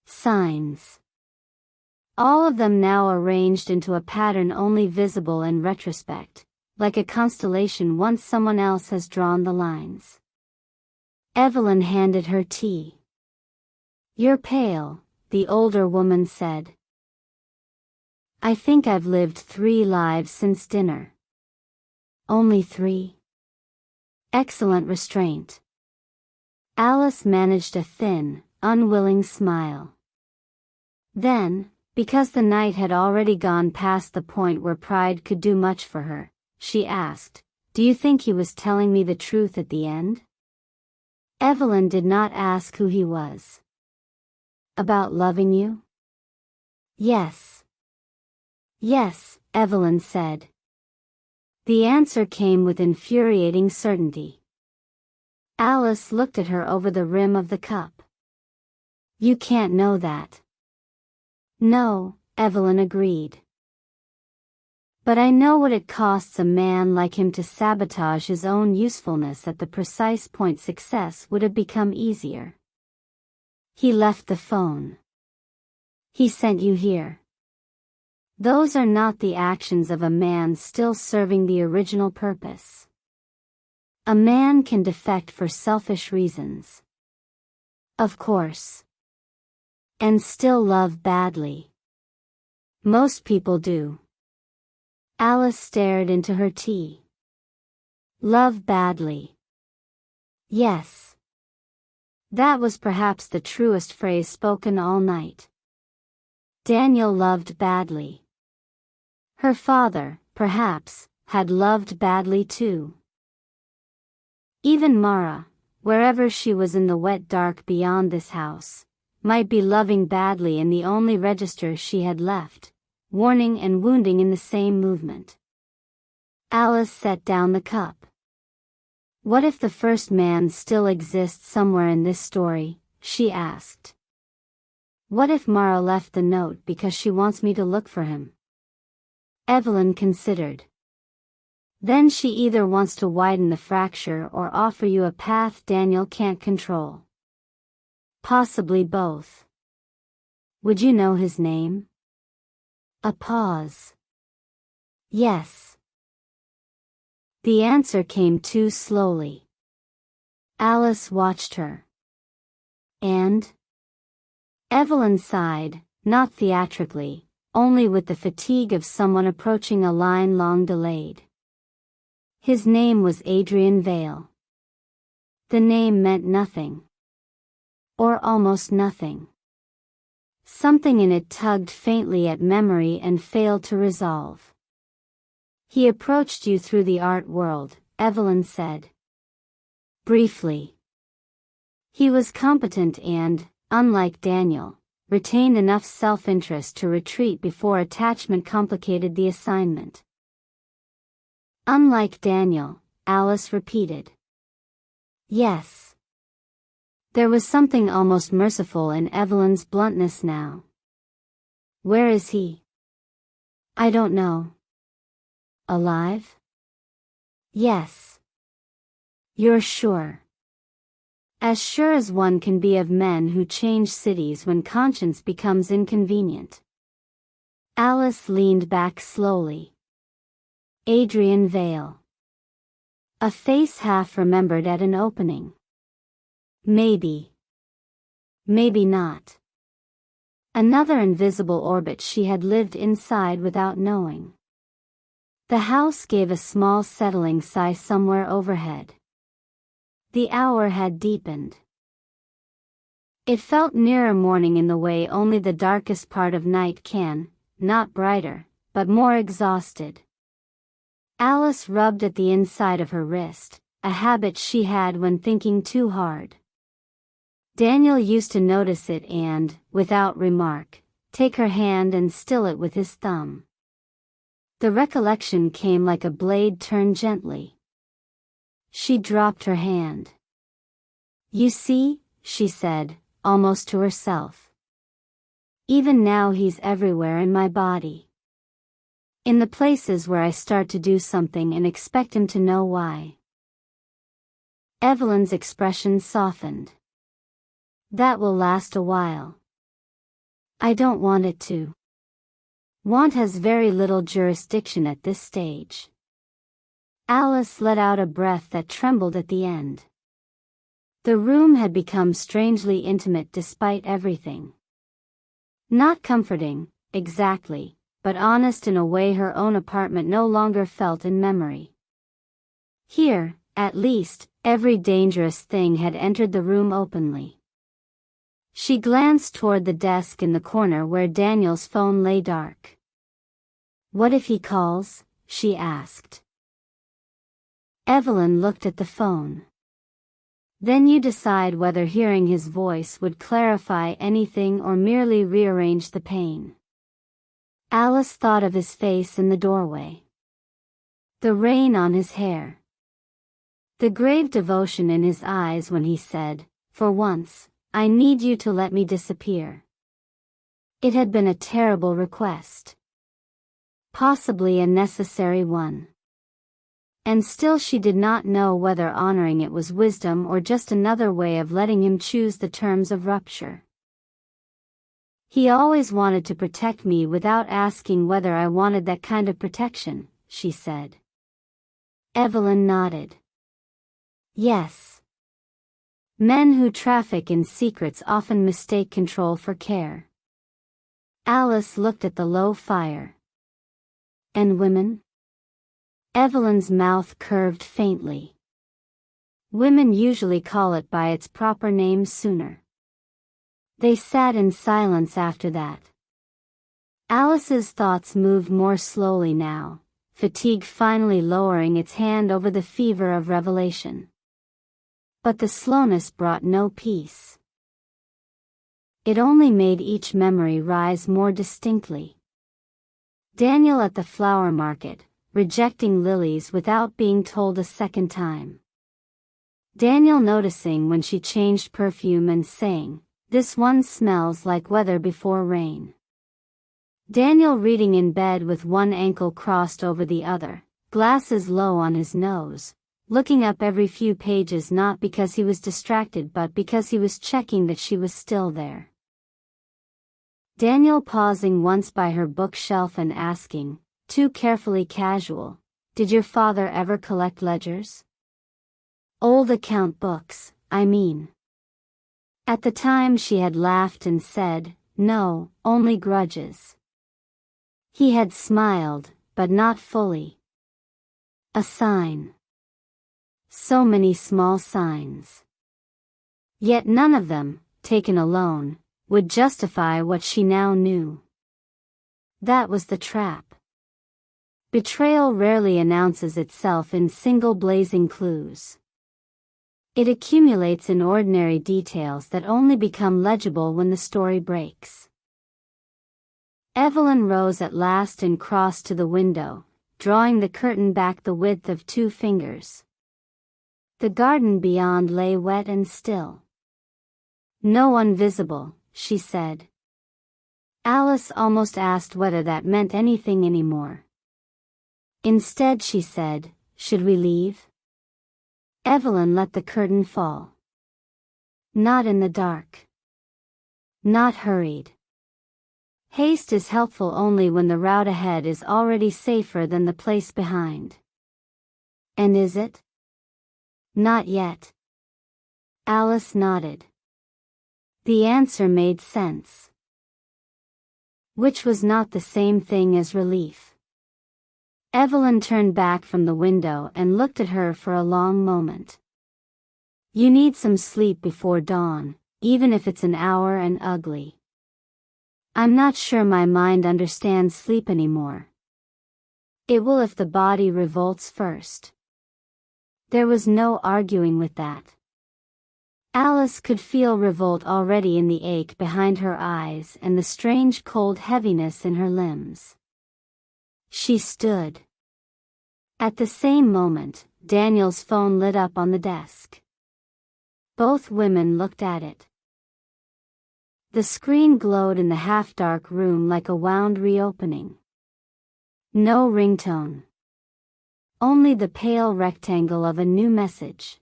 S2: Signs. All of them now arranged into a pattern only visible in retrospect, like a constellation once someone else has drawn the lines. Evelyn handed her tea. "You're pale," the older woman said. "I think I've lived 3 lives since dinner." "Only 3? Excellent restraint." Alice managed a thin, unwilling smile. Then, because the night had already gone past the point where pride could do much for her, she asked, "Do you think he was telling me the truth at the end?" Evelyn did not ask who he was. "About loving you?" "Yes." "Yes," Evelyn said. The answer came with infuriating certainty. Alice looked at her over the rim of the cup. "You can't know that." "No," Evelyn agreed. "But I know what it costs a man like him to sabotage his own usefulness at the precise point success would have become easier." He left the phone. "He sent you here." Those are not the actions of a man still serving the original purpose. A man can defect for selfish reasons. Of course. And still love badly. Most people do. Alice stared into her tea. Love badly. Yes. That was perhaps the truest phrase spoken all night. Daniel loved badly. Her father, perhaps, had loved badly too. Even Mara, wherever she was in the wet dark beyond this house, might be loving badly in the only register she had left, warning and wounding in the same movement. Alice set down the cup. What if the first man still exists somewhere in this story, she asked. What if Mara left the note because she wants me to look for him? Evelyn considered. Then she either wants to widen the fracture or offer you a path Daniel can't control. Possibly both. Would you know his name? A pause. Yes. The answer came too slowly. Alice watched her. And? Evelyn sighed, not theatrically, only with the fatigue of someone approaching a line long delayed. His name was Adrian Vale. The name meant nothing. Or almost nothing. Something in it tugged faintly at memory and failed to resolve. He approached you through the art world, Evelyn said. Briefly. He was competent and, unlike Daniel, retained enough self-interest to retreat before attachment complicated the assignment. Unlike Daniel, Alice repeated. Yes. There was something almost merciful in Evelyn's bluntness now. Where is he? I don't know. Alive? Yes. You're sure? As sure as one can be of men who change cities when conscience becomes inconvenient. Alice leaned back slowly. Adrian Vale. A face half remembered at an opening. Maybe. Maybe not. Another invisible orbit she had lived inside without knowing. The house gave a small settling sigh somewhere overhead. The hour had deepened. It felt nearer morning in the way only the darkest part of night can, not brighter, but more exhausted. Alice rubbed at the inside of her wrist, a habit she had when thinking too hard. Daniel used to notice it and, without remark, take her hand and still it with his thumb. The recollection came like a blade turned gently. She dropped her hand. You see, she said, almost to herself. Even now he's everywhere in my body. In the places where I start to do something and expect him to know why. Evelyn's expression softened. That will last a while. I don't want it to. Want has very little jurisdiction at this stage. Alice let out a breath that trembled at the end. The room had become strangely intimate despite everything. Not comforting, exactly, but honest in a way her own apartment no longer felt in memory. Here, at least, every dangerous thing had entered the room openly. She glanced toward the desk in the corner where Daniel's phone lay dark. What if he calls? She asked. Evelyn looked at the phone. Then you decide whether hearing his voice would clarify anything or merely rearrange the pain. Alice thought of his face in the doorway. The rain on his hair. The grave devotion in his eyes when he said, for once, I need you to let me disappear. It had been a terrible request. Possibly a necessary one. And still she did not know whether honoring it was wisdom or just another way of letting him choose the terms of rupture. He always wanted to protect me without asking whether I wanted that kind of protection, she said. Evelyn nodded. Yes. Men who traffic in secrets often mistake control for care. Alice looked at the low fire. And women? Evelyn's mouth curved faintly. Women usually call it by its proper name sooner. They sat in silence after that. Alice's thoughts moved more slowly now, fatigue finally lowering its hand over the fever of revelation. But the slowness brought no peace. It only made each memory rise more distinctly. Daniel at the flower market, rejecting lilies without being told a second time. Daniel noticing when she changed perfume and saying, "This one smells like weather before rain." Daniel reading in bed with one ankle crossed over the other, glasses low on his nose, looking up every few pages not because he was distracted but because he was checking that she was still there. Daniel pausing once by her bookshelf and asking, too carefully casual, "Did your father ever collect ledgers? Old account books, I mean." At the time she had laughed and said, no, only grudges. He had smiled, but not fully. A sign. So many small signs. Yet none of them, taken alone, would justify what she now knew. That was the trap. Betrayal rarely announces itself in single blazing clues. It accumulates in ordinary details that only become legible when the story breaks. Evelyn rose at last and crossed to the window, drawing the curtain back the width of 2 fingers. The garden beyond lay wet and still. No one visible, she said. Alice almost asked whether that meant anything anymore. Instead she said, "Should we leave?" Evelyn let the curtain fall. Not in the dark. Not hurried. Haste is helpful only when the route ahead is already safer than the place behind. And is it? Not yet. Alice nodded. The answer made sense. Which was not the same thing as relief. Evelyn turned back from the window and looked at her for a long moment. You need some sleep before dawn, even if it's an hour and ugly. I'm not sure my mind understands sleep anymore. It will if the body revolts first. There was no arguing with that. Alice could feel revolt already in the ache behind her eyes and the strange cold heaviness in her limbs. She stood. At the same moment, Daniel's phone lit up on the desk. Both women looked at it. The screen glowed in the half-dark room like a wound reopening. No ringtone. Only the pale rectangle of a new message.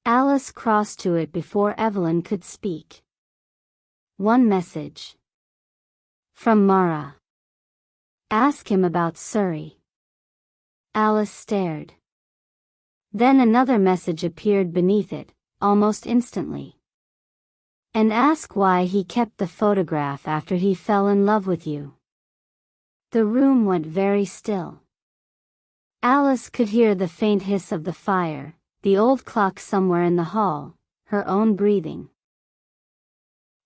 S2: Alice crossed to it before Evelyn could speak. One message. From Mara. Ask him about Surrey. Alice stared. Then another message appeared beneath it, almost instantly. And ask why he kept the photograph after he fell in love with you. The room went very still. Alice could hear the faint hiss of the fire, the old clock somewhere in the hall, her own breathing.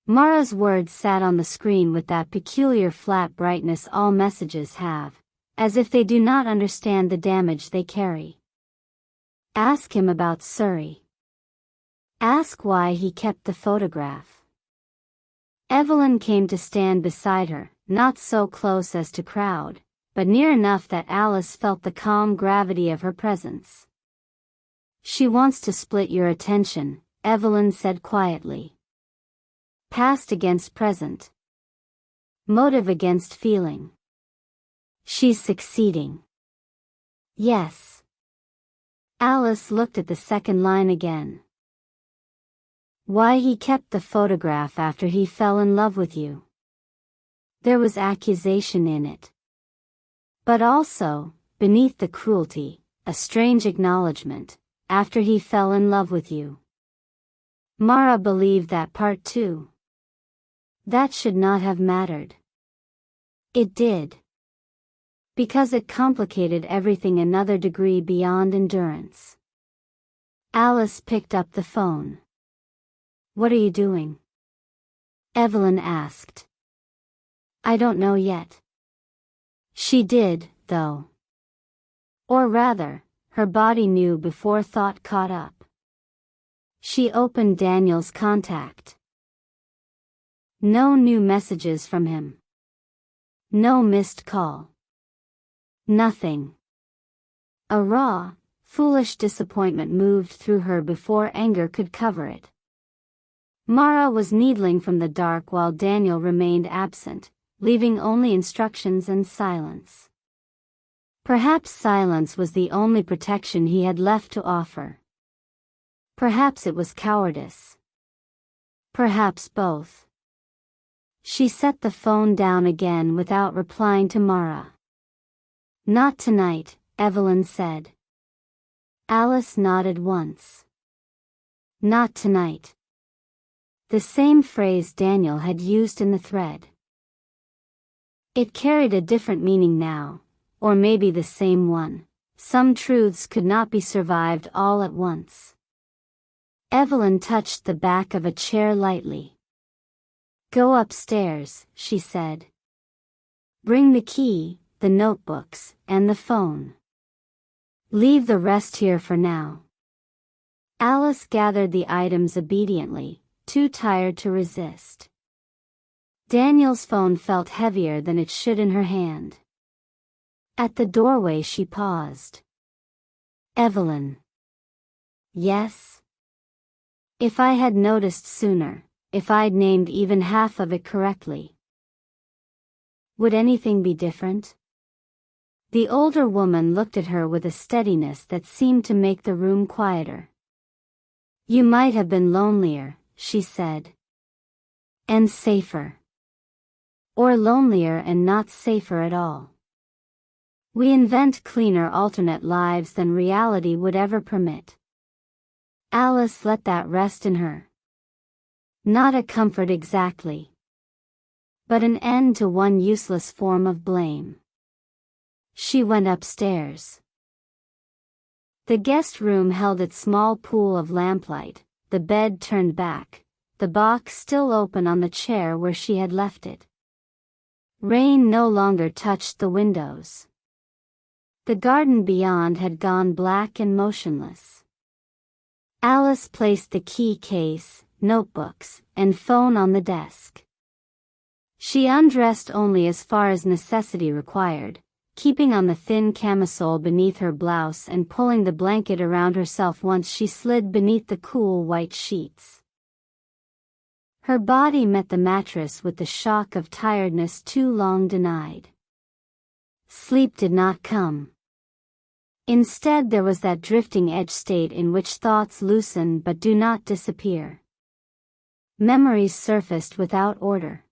S2: Mara's words sat on the screen with that peculiar flat brightness all messages have, as if they do not understand the damage they carry. Ask him about Surrey. Ask why he kept the photograph. Evelyn came to stand beside her, not so close as to crowd, but near enough that Alice felt the calm gravity of her presence. She wants to split your attention, Evelyn said quietly. Past against present. Motive against feeling. She's succeeding. Yes. Alice looked at the second line again. Why he kept the photograph after he fell in love with you. There was accusation in it. But also, beneath the cruelty, a strange acknowledgement, after he fell in love with you. Mara believed that part too. That should not have mattered. It did. Because it complicated everything another degree beyond endurance. Alice picked up the phone. What are you doing? Evelyn asked. I don't know yet. She did, though. Or rather, her body knew before thought caught up. She opened Daniel's contact. No new messages from him. No missed call. Nothing. A raw, foolish disappointment moved through her before anger could cover it. Mara was needling from the dark while Daniel remained absent, leaving only instructions and silence. Perhaps silence was the only protection he had left to offer. Perhaps it was cowardice. Perhaps both. She set the phone down again without replying to Mara. Not tonight, Evelyn said. Alice nodded once. Not tonight. The same phrase Daniel had used in the thread. It carried a different meaning now, or maybe the same one. Some truths could not be survived all at once. Evelyn touched the back of a chair lightly. "Go upstairs," she said. "Bring the key, the notebooks, and the phone. Leave the rest here for now." Alice gathered the items obediently, too tired to resist. Daniel's phone felt heavier than it should in her hand. At the doorway she paused. "Evelyn." "Yes?" "If I had noticed sooner, if I'd named even half of it correctly. Would anything be different?" The older woman looked at her with a steadiness that seemed to make the room quieter. "You might have been lonelier," she said. "And safer. Or lonelier and not safer at all. We invent cleaner alternate lives than reality would ever permit." Alice let that rest in her. Not a comfort exactly, but an end to one useless form of blame. She went upstairs. The guest room held its small pool of lamplight, the bed turned back, the box still open on the chair where she had left it. Rain no longer touched the windows. The garden beyond had gone black and motionless. Alice placed the key case, notebooks, and phone on the desk. She undressed only as far as necessity required, keeping on the thin camisole beneath her blouse and pulling the blanket around herself once she slid beneath the cool white sheets. Her body met the mattress with the shock of tiredness too long denied. Sleep did not come. Instead there was that drifting edge state in which thoughts loosen but do not disappear. Memories surfaced without order.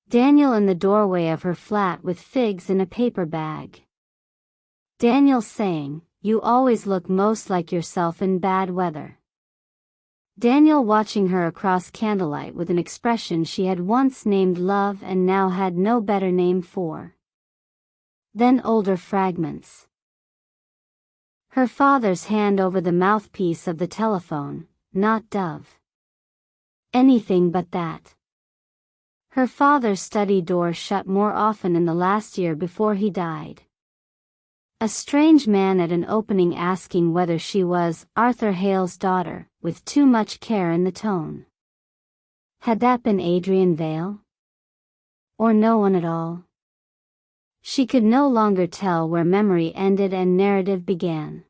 S2: Daniel in the doorway of her flat with figs in a paper bag. Daniel saying, "You always look most like yourself in bad weather." Daniel watching her across candlelight with an expression she had once named love and now had no better name for. Then older fragments. Her father's hand over the mouthpiece of the telephone, not Dove. Anything but that. Her father's study door shut more often in the last year before he died. A strange man at an opening asking whether she was Arthur Hale's daughter, with too much care in the tone. Had that been Adrian Vale? Or no one at all? She could no longer tell where memory ended and narrative began.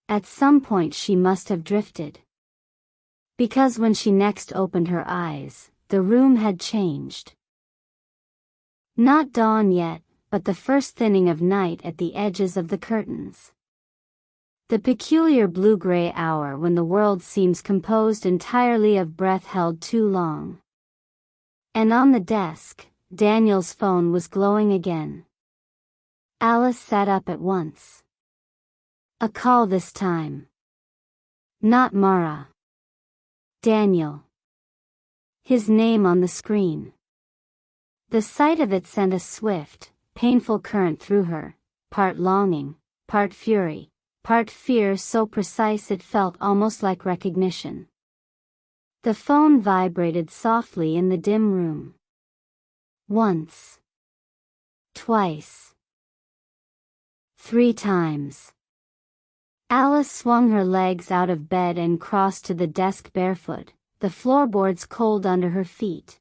S2: At some point she must have drifted. Because when she next opened her eyes, the room had changed. Not dawn yet, but the first thinning of night at the edges of the curtains. The peculiar blue-gray hour when the world seems composed entirely of breath held too long. And on the desk, Daniel's phone was glowing again. Alice sat up at once. A call this time. Not Mara. Daniel. His name on the screen. The sight of it sent a swift, painful current through her, part longing, part fury, part fear so precise it felt almost like recognition. The phone vibrated softly in the dim room. Once. Twice. 3 times. Alice swung her legs out of bed and crossed to the desk barefoot, the floorboards cold under her feet.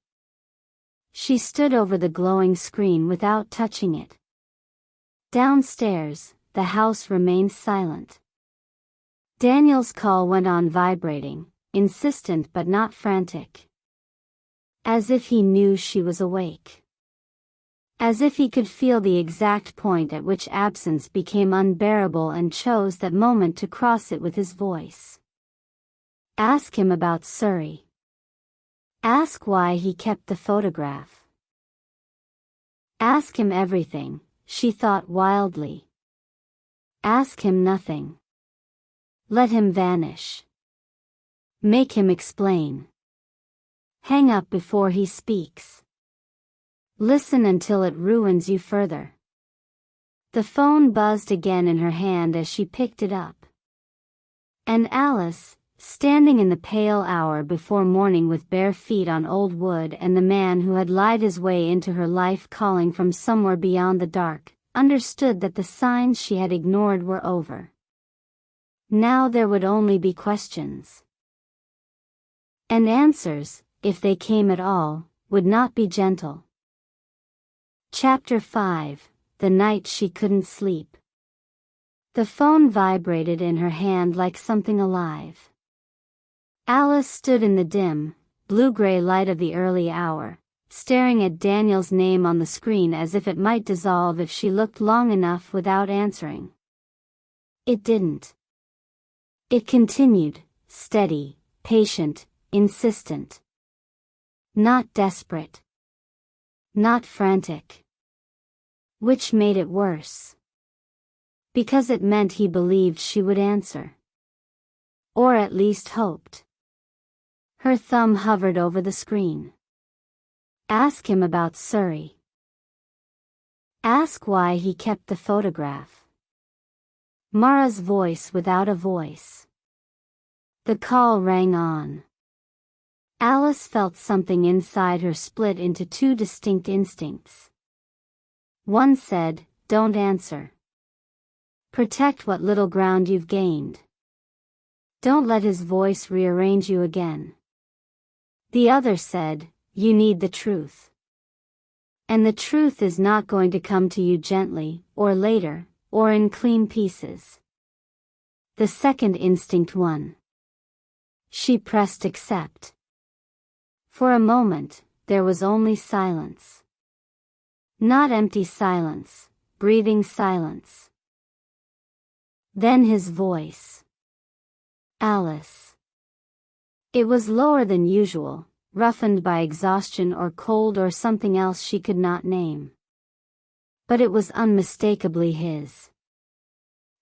S2: She stood over the glowing screen without touching it. Downstairs, the house remained silent. Daniel's call went on vibrating, insistent but not frantic. As if he knew she was awake. As if he could feel the exact point at which absence became unbearable and chose that moment to cross it with his voice. Ask him about Surrey. Ask why he kept the photograph. Ask him everything, she thought wildly. Ask him nothing. Let him vanish. Make him explain. Hang up before he speaks. Listen until it ruins you further. The phone buzzed again in her hand as she picked it up. And Alice, standing in the pale hour before morning with bare feet on old wood, and the man who had lied his way into her life calling from somewhere beyond the dark, understood that the signs she had ignored were over. Now there would only be questions. And answers, if they came at all, would not be gentle. Chapter 5, The Night She Couldn't Sleep. The phone vibrated in her hand like something alive. Alice stood in the dim, blue-gray light of the early hour, staring at Daniel's name on the screen as if it might dissolve if she looked long enough without answering. It didn't. It continued, steady, patient, insistent. Not desperate. Not frantic. Which made it worse. Because it meant he believed she would answer. Or at least hoped. Her thumb hovered over the screen. Ask him about Surrey. Ask why he kept the photograph. Mara's voice without a voice. The call rang on. Alice felt something inside her split into two distinct instincts. One said, don't answer. Protect what little ground you've gained. Don't let his voice rearrange you again. The other said, you need the truth. And the truth is not going to come to you gently, or later, or in clean pieces. The second instinct won. She pressed accept. For a moment, there was only silence. Not empty silence, breathing silence. Then his voice. Alice. It was lower than usual, roughened by exhaustion or cold or something else she could not name. But it was unmistakably his.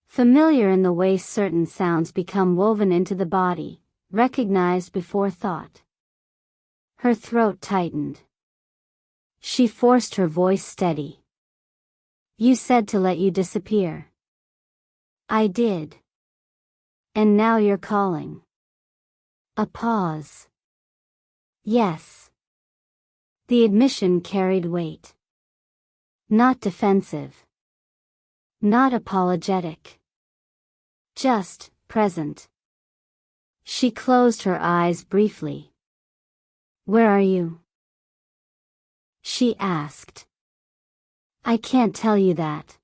S2: Familiar in the way certain sounds become woven into the body, recognized before thought. Her throat tightened. She forced her voice steady. You said to let you disappear. I did. And now you're calling. A pause. Yes. The admission carried weight. Not defensive. Not apologetic. Just present. She closed her eyes briefly. Where are you? She asked. I can't tell you that.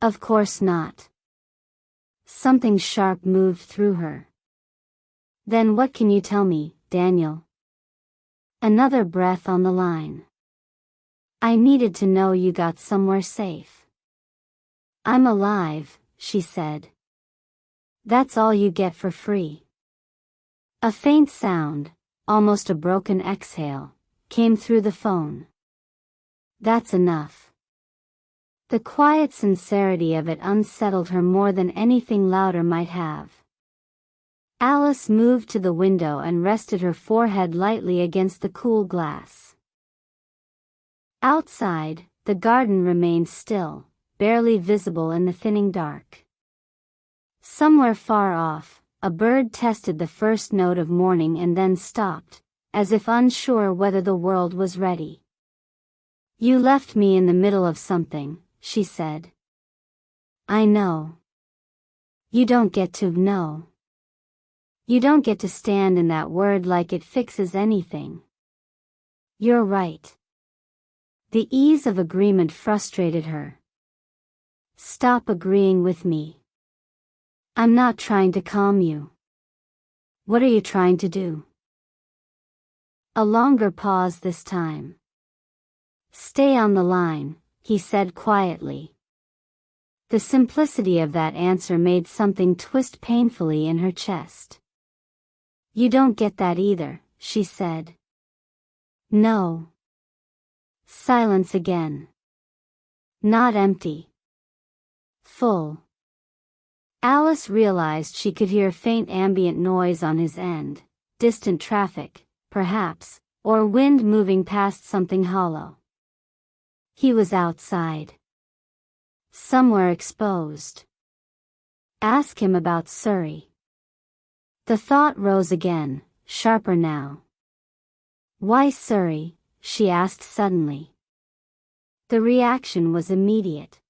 S2: Of course not. Something sharp moved through her. Then what can you tell me, Daniel? Another breath on the line. I needed to know you got somewhere safe. I'm alive, she said. That's all you get for free. A faint sound, almost a broken exhale, came through the phone. That's enough. The quiet sincerity of it unsettled her more than anything louder might have. Alice moved to the window and rested her forehead lightly against the cool glass. Outside, the garden remained still, barely visible in the thinning dark. Somewhere far off, a bird tested the first note of morning and then stopped, as if unsure whether the world was ready. You left me in the middle of something, she said. I know. You don't get to know. You don't get to stand in that word like it fixes anything. You're right. The ease of agreement frustrated her. Stop agreeing with me. I'm not trying to calm you. What are you trying to do? A longer pause this time. Stay on the line, he said quietly. The simplicity of that answer made something twist painfully in her chest. You don't get that either, she said. No. Silence again. Not empty. Full. Alice realized she could hear faint ambient noise on his end, distant traffic, perhaps, or wind moving past something hollow. He was outside. Somewhere exposed. Ask him about Surrey. The thought rose again, sharper now. Why Surrey? She asked suddenly. The reaction was immediate.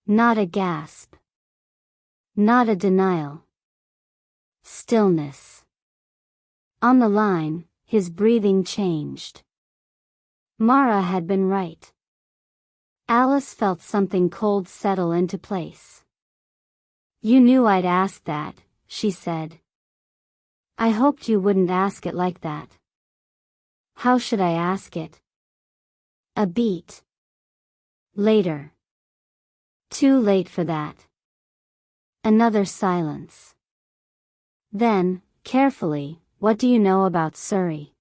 S2: Not a gasp. Not a denial. Stillness. On the line, his breathing changed. Mara had been right. Alice felt something cold settle into place. You knew I'd ask that, she said. I hoped you wouldn't ask it like that. How should I ask it? A beat. Later. Too late for that. Another silence. Then, carefully, what do you know about Surrey?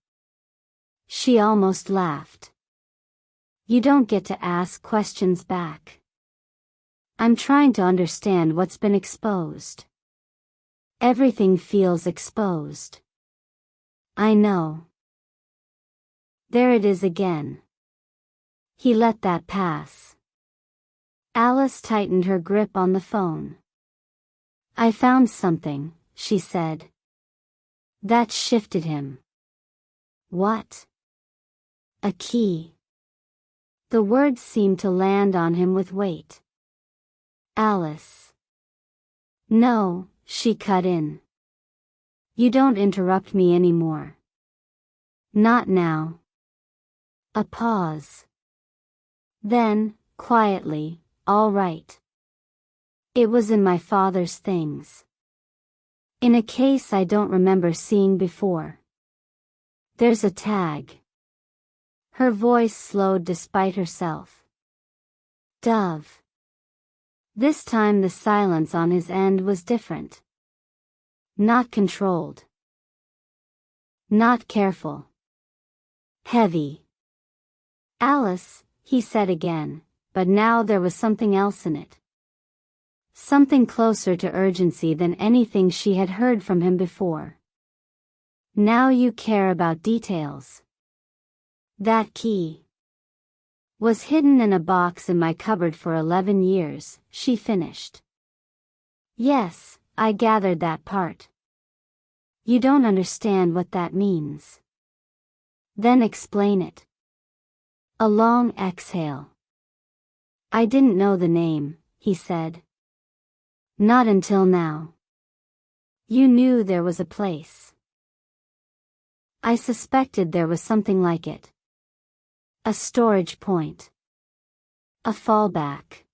S2: She almost laughed. You don't get to ask questions back. I'm trying to understand what's been exposed. Everything feels exposed. I know. There it is again. He let that pass. Alice tightened her grip on the phone. I found something, she said. That shifted him. What? A key. The words seemed to land on him with weight. Alice. No, she cut in. You don't interrupt me anymore. Not now. A pause. Then, quietly, all right. It was in my father's things. In a case I don't remember seeing before. There's a tag. Her voice slowed despite herself. Dove. This time the silence on his end was different. Not controlled. Not careful. Heavy. Alice, he said again, but now there was something else in it. Something closer to urgency than anything she had heard from him before. Now you care about details. That key was hidden in a box in my cupboard for 11 years, she finished. Yes, I gathered that part. You don't understand what that means. Then explain it. A long exhale. I didn't know the name, he said. Not until now. You knew there was a place. I suspected there was something like it. A storage point. A fallback.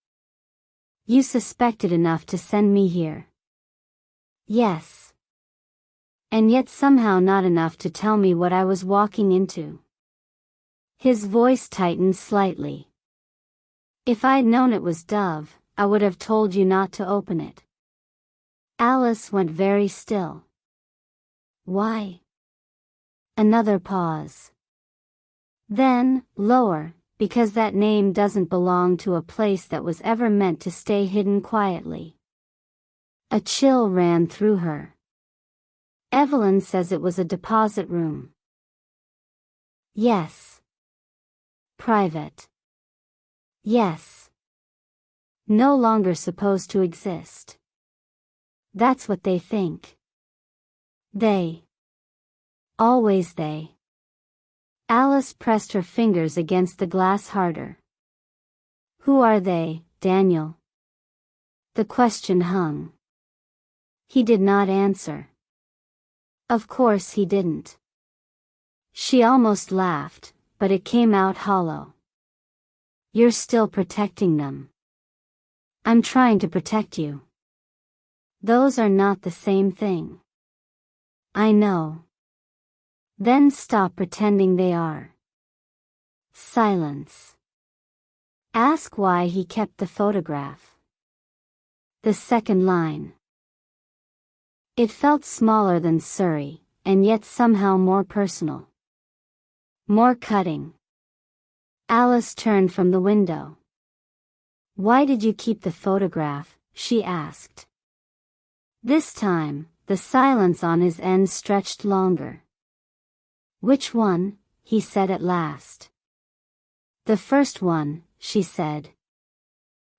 S2: You suspected enough to send me here. Yes. And yet somehow not enough to tell me what I was walking into. His voice tightened slightly. If I'd known it was Dove, I would have told you not to open it. Alice went very still. Why? Another pause. Then, lower, because that name doesn't belong to a place that was ever meant to stay hidden quietly. A chill ran through her. Evelyn says it was a deposit room. Yes. Private. Yes. No longer supposed to exist. That's what they think. They. Always they. Alice pressed her fingers against the glass harder. Who are they, Daniel? The question hung. He did not answer. Of course he didn't. She almost laughed, but it came out hollow. You're still protecting them. I'm trying to protect you. Those are not the same thing. I know. Then stop pretending they are. Silence. Ask why he kept the photograph. The second line. It felt smaller than Surrey, and yet somehow more personal. More cutting. Alice turned from the window. Why did you keep the photograph? She asked. This time, the silence on his end stretched longer. Which one? He said at last. The first one, she said.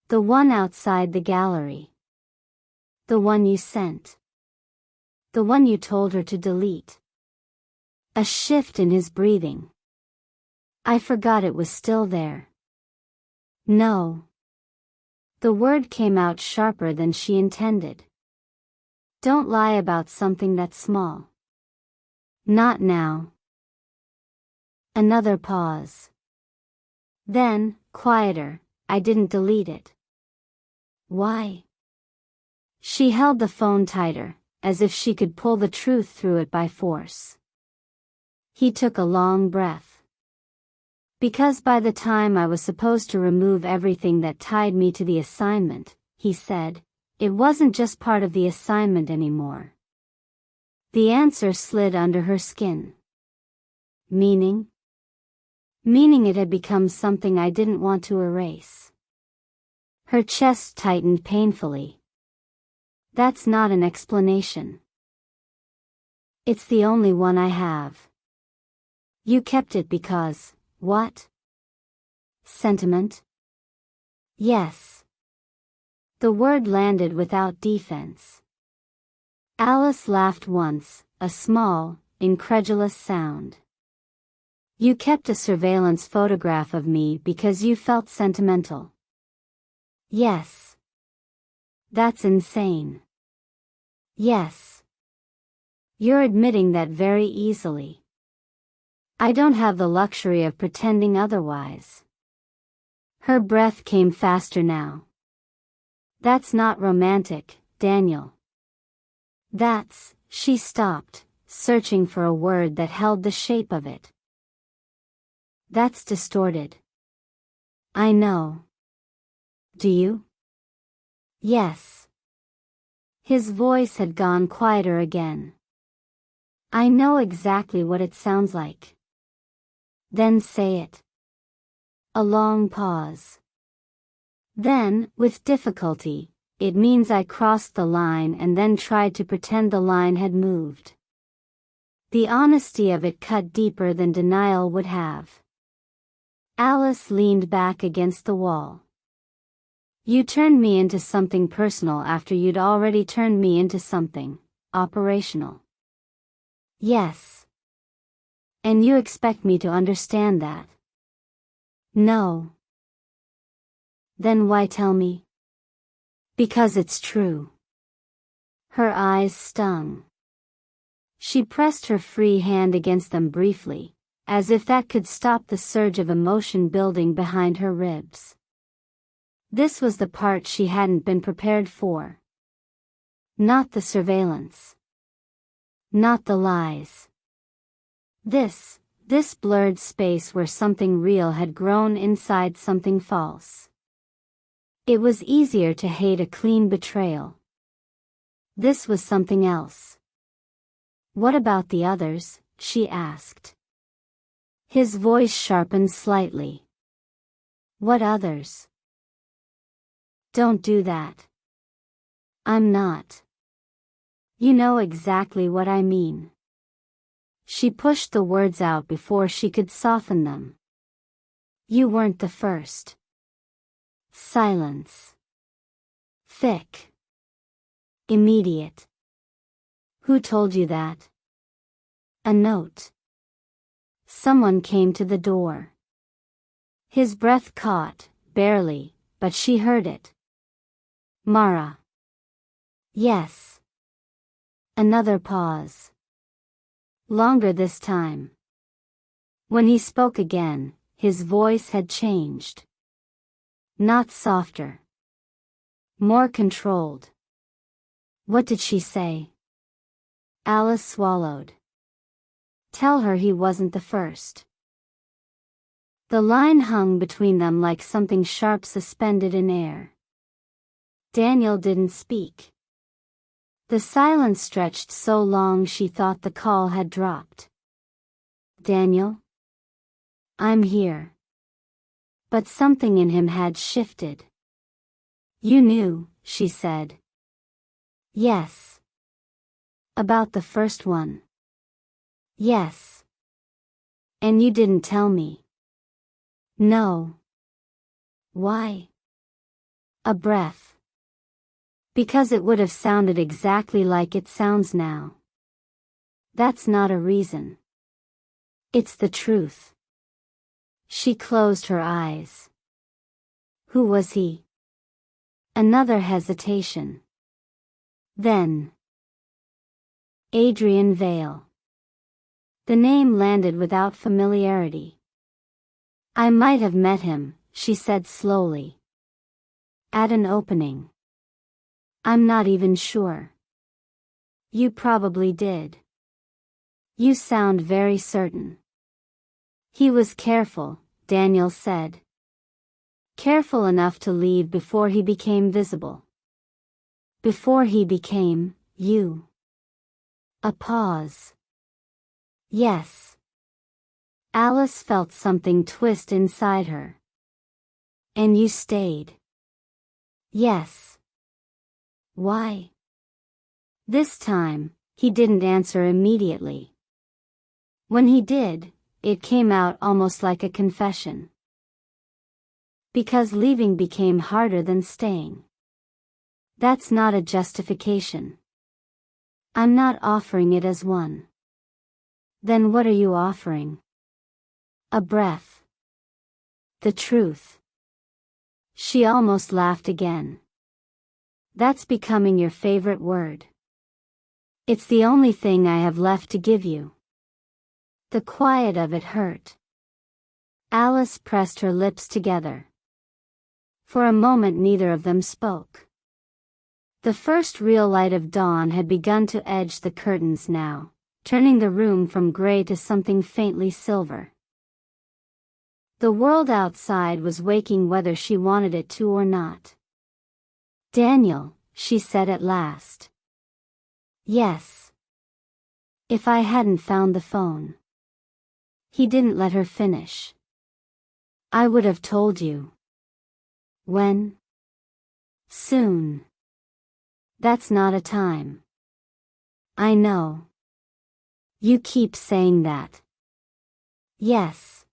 S2: The one outside the gallery. The one you sent. The one you told her to delete. A shift in his breathing. I forgot it was still there. No. The word came out sharper than she intended. Don't lie about something that's small. Not now. Another pause. Then, quieter, I didn't delete it. Why? She held the phone tighter, as if she could pull the truth through it by force. He took a long breath. Because by the time I was supposed to remove everything that tied me to the assignment, he said, it wasn't just part of the assignment anymore. The answer slid under her skin. Meaning? Meaning it had become something I didn't want to erase. Her chest tightened painfully. That's not an explanation. It's the only one I have. You kept it because, what? Sentiment? Yes. The word landed without defense. Alice laughed once, a small, incredulous sound. You kept a surveillance photograph of me because you felt sentimental. Yes. That's insane. Yes. You're admitting that very easily. I don't have the luxury of pretending otherwise. Her breath came faster now. That's not romantic, Daniel. She stopped, searching for a word that held the shape of it. That's distorted. I know. Do you? Yes. His voice had gone quieter again. I know exactly what it sounds like. Then say it. A long pause. Then, with difficulty, it means I crossed the line and then tried to pretend the line had moved. The honesty of it cut deeper than denial would have. Alice leaned back against the wall. You turned me into something personal after you'd already turned me into something operational. Yes. And you expect me to understand that? No. Then why tell me? Because it's true. Her eyes stung. She pressed her free hand against them briefly, as if that could stop the surge of emotion building behind her ribs. This was the part she hadn't been prepared for. Not the surveillance. Not the lies. This blurred space where something real had grown inside something false. It was easier to hate a clean betrayal. This was something else. What about the others? She asked. His voice sharpened slightly. What others? Don't do that. I'm not. You know exactly what I mean. She pushed the words out before she could soften them. You weren't the first. Silence. Thick. Immediate. Who told you that? A note. Someone came to the door. His breath caught, barely, but she heard it. Mara. Yes. Another pause. Longer this time. When he spoke again, his voice had changed. Not softer. More controlled. What did she say? Alice swallowed. Tell her he wasn't the first. The line hung between them like something sharp suspended in air. Daniel didn't speak. The silence stretched so long she thought the call had dropped. Daniel? I'm here. But something in him had shifted. You knew, she said. Yes. About the first one. Yes. And you didn't tell me. No. Why? A breath. Because it would have sounded exactly like it sounds now. That's not a reason. It's the truth. She closed her eyes. Who was he? Another hesitation. Then. Adrian Vale. The name landed without familiarity. I might have met him, she said slowly. At an opening. I'm not even sure. You probably did. You sound very certain. He was careful, Daniel said. Careful enough to leave before he became visible. Before he became, you. A pause. Yes. Alice felt something twist inside her. And you stayed. Yes. Why? This time, he didn't answer immediately. When he did, it came out almost like a confession. Because leaving became harder than staying. That's not a justification. I'm not offering it as one. Then what are you offering? A breath. The truth. She almost laughed again. That's becoming your favorite word. It's the only thing I have left to give you. The quiet of it hurt. Alice pressed her lips together. For a moment neither of them spoke. The first real light of dawn had begun to edge the curtains now, turning the room from gray to something faintly silver. The world outside was waking whether she wanted it to or not. Daniel, she said at last. Yes. If I hadn't found the phone. He didn't let her finish. I would have told you. When? Soon. That's not a time. I know. You keep saying that. Yes.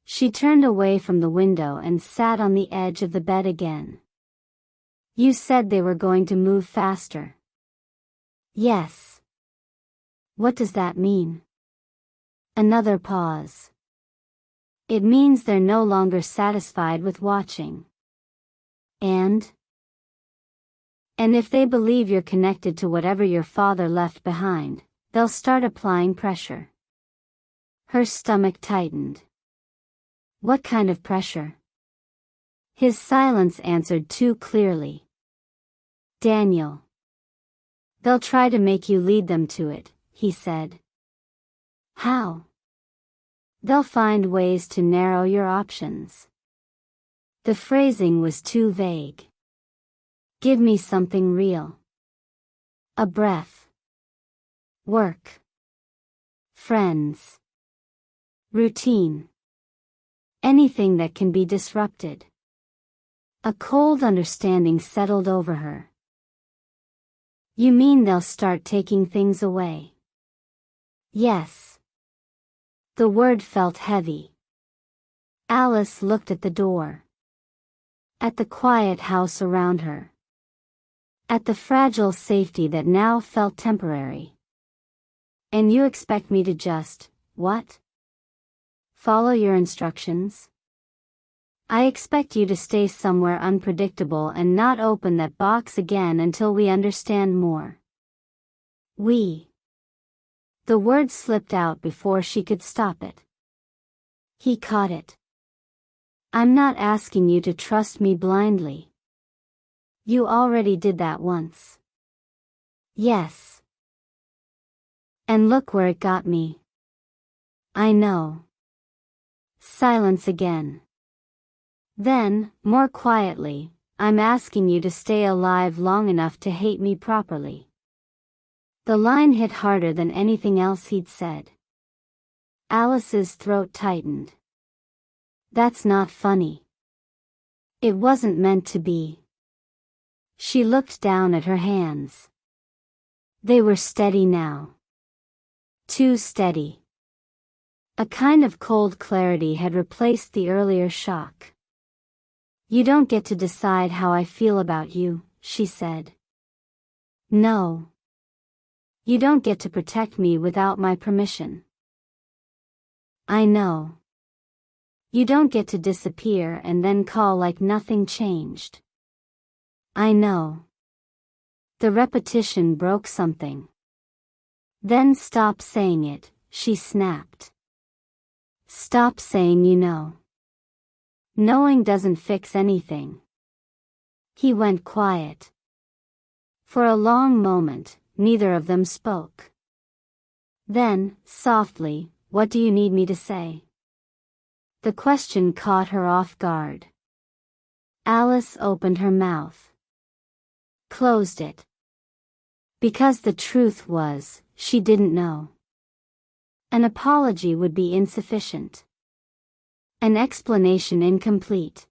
S2: She turned away from the window and sat on the edge of the bed again. You said they were going to move faster. Yes. What does that mean? Another pause. It means they're no longer satisfied with watching. And if they believe you're connected to whatever your father left behind, they'll start applying pressure. Her stomach tightened. What kind of pressure? His silence answered too clearly. Daniel. They'll try to make you lead them to it, he said. How? They'll find ways to narrow your options. The phrasing was too vague. Give me something real. A breath. Work. Friends. Routine. Anything that can be disrupted. A cold understanding settled over her. You mean they'll start taking things away? Yes. The word felt heavy. Alice looked at the door. At the quiet house around her. At the fragile safety that now felt temporary. And you expect me to just, what? Follow your instructions? I expect you to stay somewhere unpredictable and not open that box again until we understand more. We. The word slipped out before she could stop it. He caught it. I'm not asking you to trust me blindly. You already did that once. Yes. And look where it got me. I know. Silence again. Then, more quietly, I'm asking you to stay alive long enough to hate me properly. The line hit harder than anything else he'd said. Alice's throat tightened. That's not funny. It wasn't meant to be. She looked down at her hands. They were steady now. Too steady. A kind of cold clarity had replaced the earlier shock. "You don't get to decide how I feel about you," she said. "No. You don't get to protect me without my permission." "I know. You don't get to disappear and then call like nothing changed." "I know." The repetition broke something. "Then stop saying it," she snapped. "Stop saying you know. Knowing doesn't fix anything." He went quiet. For a long moment, neither of them spoke. Then, softly, "What do you need me to say?" The question caught her off guard. Alice opened her mouth. Closed it. Because the truth was, she didn't know. An apology would be insufficient. An explanation incomplete.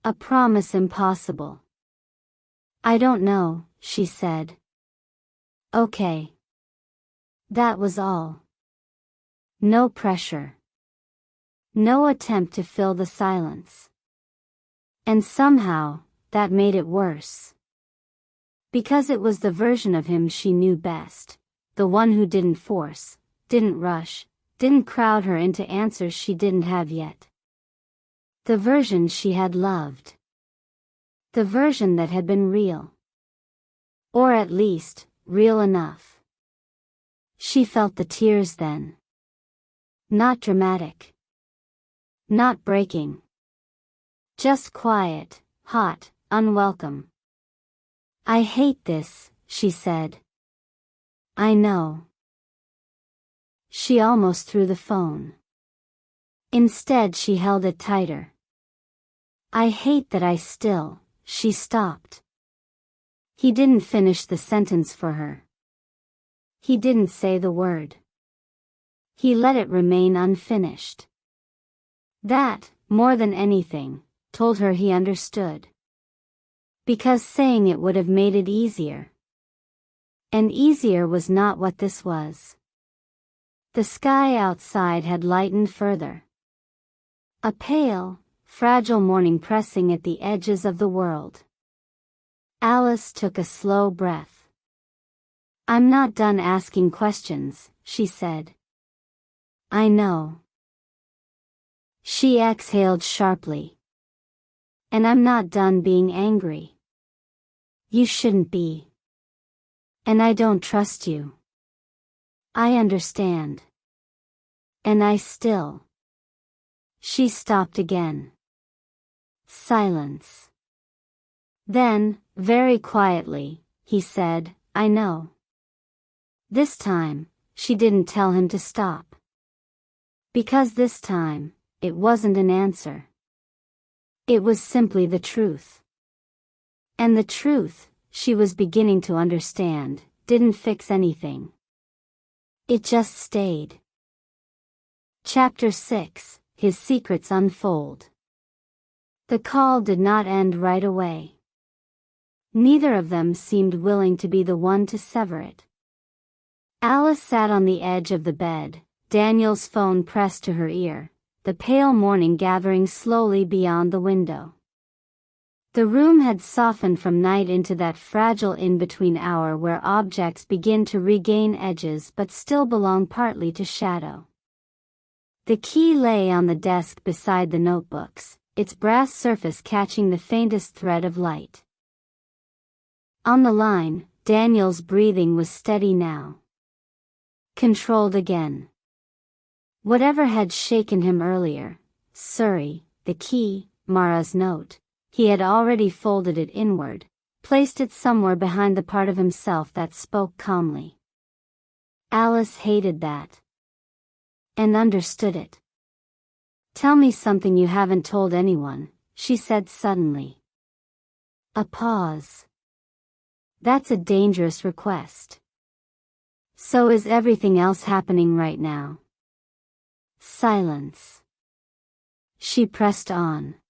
S2: A promise impossible. "I don't know," she said. "Okay." That was all. No pressure. No attempt to fill the silence. And somehow, that made it worse. Because it was the version of him she knew best. The one who didn't force, didn't rush, didn't crowd her into answers she didn't have yet. The version she had loved. The version that had been real. Or at least, real enough. She felt the tears then. Not dramatic. Not breaking. Just quiet, hot, unwelcome. "I hate this," she said. "I know." She almost threw the phone. Instead she held it tighter. "I hate that I still," she stopped. He didn't finish the sentence for her. He didn't say the word. He let it remain unfinished. That, more than anything, told her he understood. Because saying it would have made it easier. And easier was not what this was. The sky outside had lightened further. A pale, fragile morning pressing at the edges of the world. Alice took a slow breath. "I'm not done asking questions," she said. "I know." She exhaled sharply. "And I'm not done being angry." "You shouldn't be. And I don't trust you." "I understand. And I still." She stopped again. Silence. Then, very quietly, he said, "I know." This time, she didn't tell him to stop. Because this time, it wasn't an answer. It was simply the truth. And the truth, she was beginning to understand, didn't fix anything. It just stayed. Chapter 6, His Secrets Unfold. The call did not end right away. Neither of them seemed willing to be the one to sever it. Alice sat on the edge of the bed, Daniel's phone pressed to her ear, the pale morning gathering slowly beyond the window. The room had softened from night into that fragile in-between hour where objects begin to regain edges but still belong partly to shadow. The key lay on the desk beside the notebooks, its brass surface catching the faintest thread of light. On the line, Daniel's breathing was steady now. Controlled again. Whatever had shaken him earlier, Surrey, the key, Mara's note, he had already folded it inward, placed it somewhere behind the part of himself that spoke calmly. Alice hated that. And understood it. "Tell me something you haven't told anyone," she said suddenly. A pause. That's a dangerous request. "So is everything else happening right now?" Silence. She pressed on.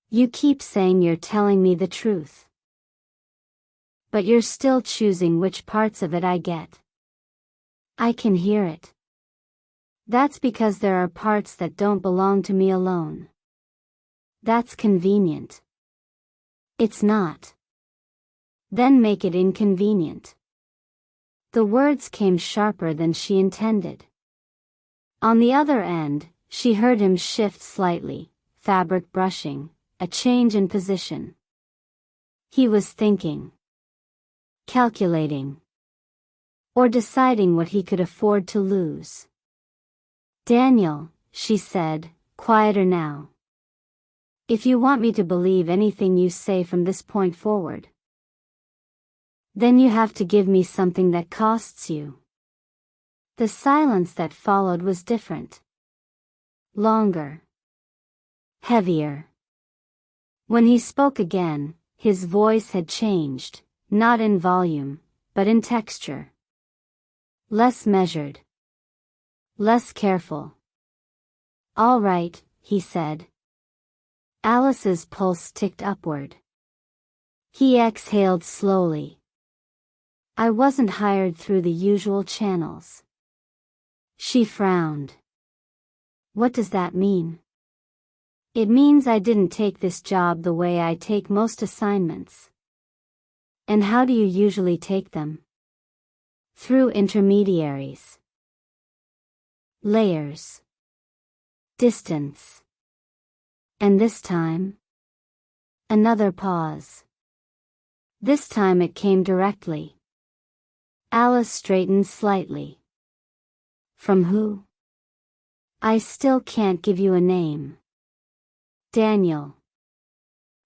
S2: "You keep saying you're telling me the truth. But you're still choosing which parts of it I get. I can hear it. That's because there are parts that don't belong to me alone. That's convenient. It's not. Then make it inconvenient. The words came sharper than she intended. On the other end, she heard him shift slightly, fabric brushing, a change in position. He was thinking. Calculating. Or deciding what he could afford to lose. Daniel, she said, quieter now. If you want me to believe anything you say from this point forward, then you have to give me something that costs you. The silence that followed was different. Longer. Heavier. When he spoke again, his voice had changed, not in volume, but in texture. Less measured. Less careful. All right, he said. Alice's pulse ticked upward. He exhaled slowly. I wasn't hired through the usual channels. She frowned. What does that mean? It means I didn't take this job the way I take most assignments. And how do you usually take them? Through intermediaries. Layers. Distance. And this time? Another pause. This time it came directly. Alice straightened slightly. From who? I still can't give you a name. Daniel.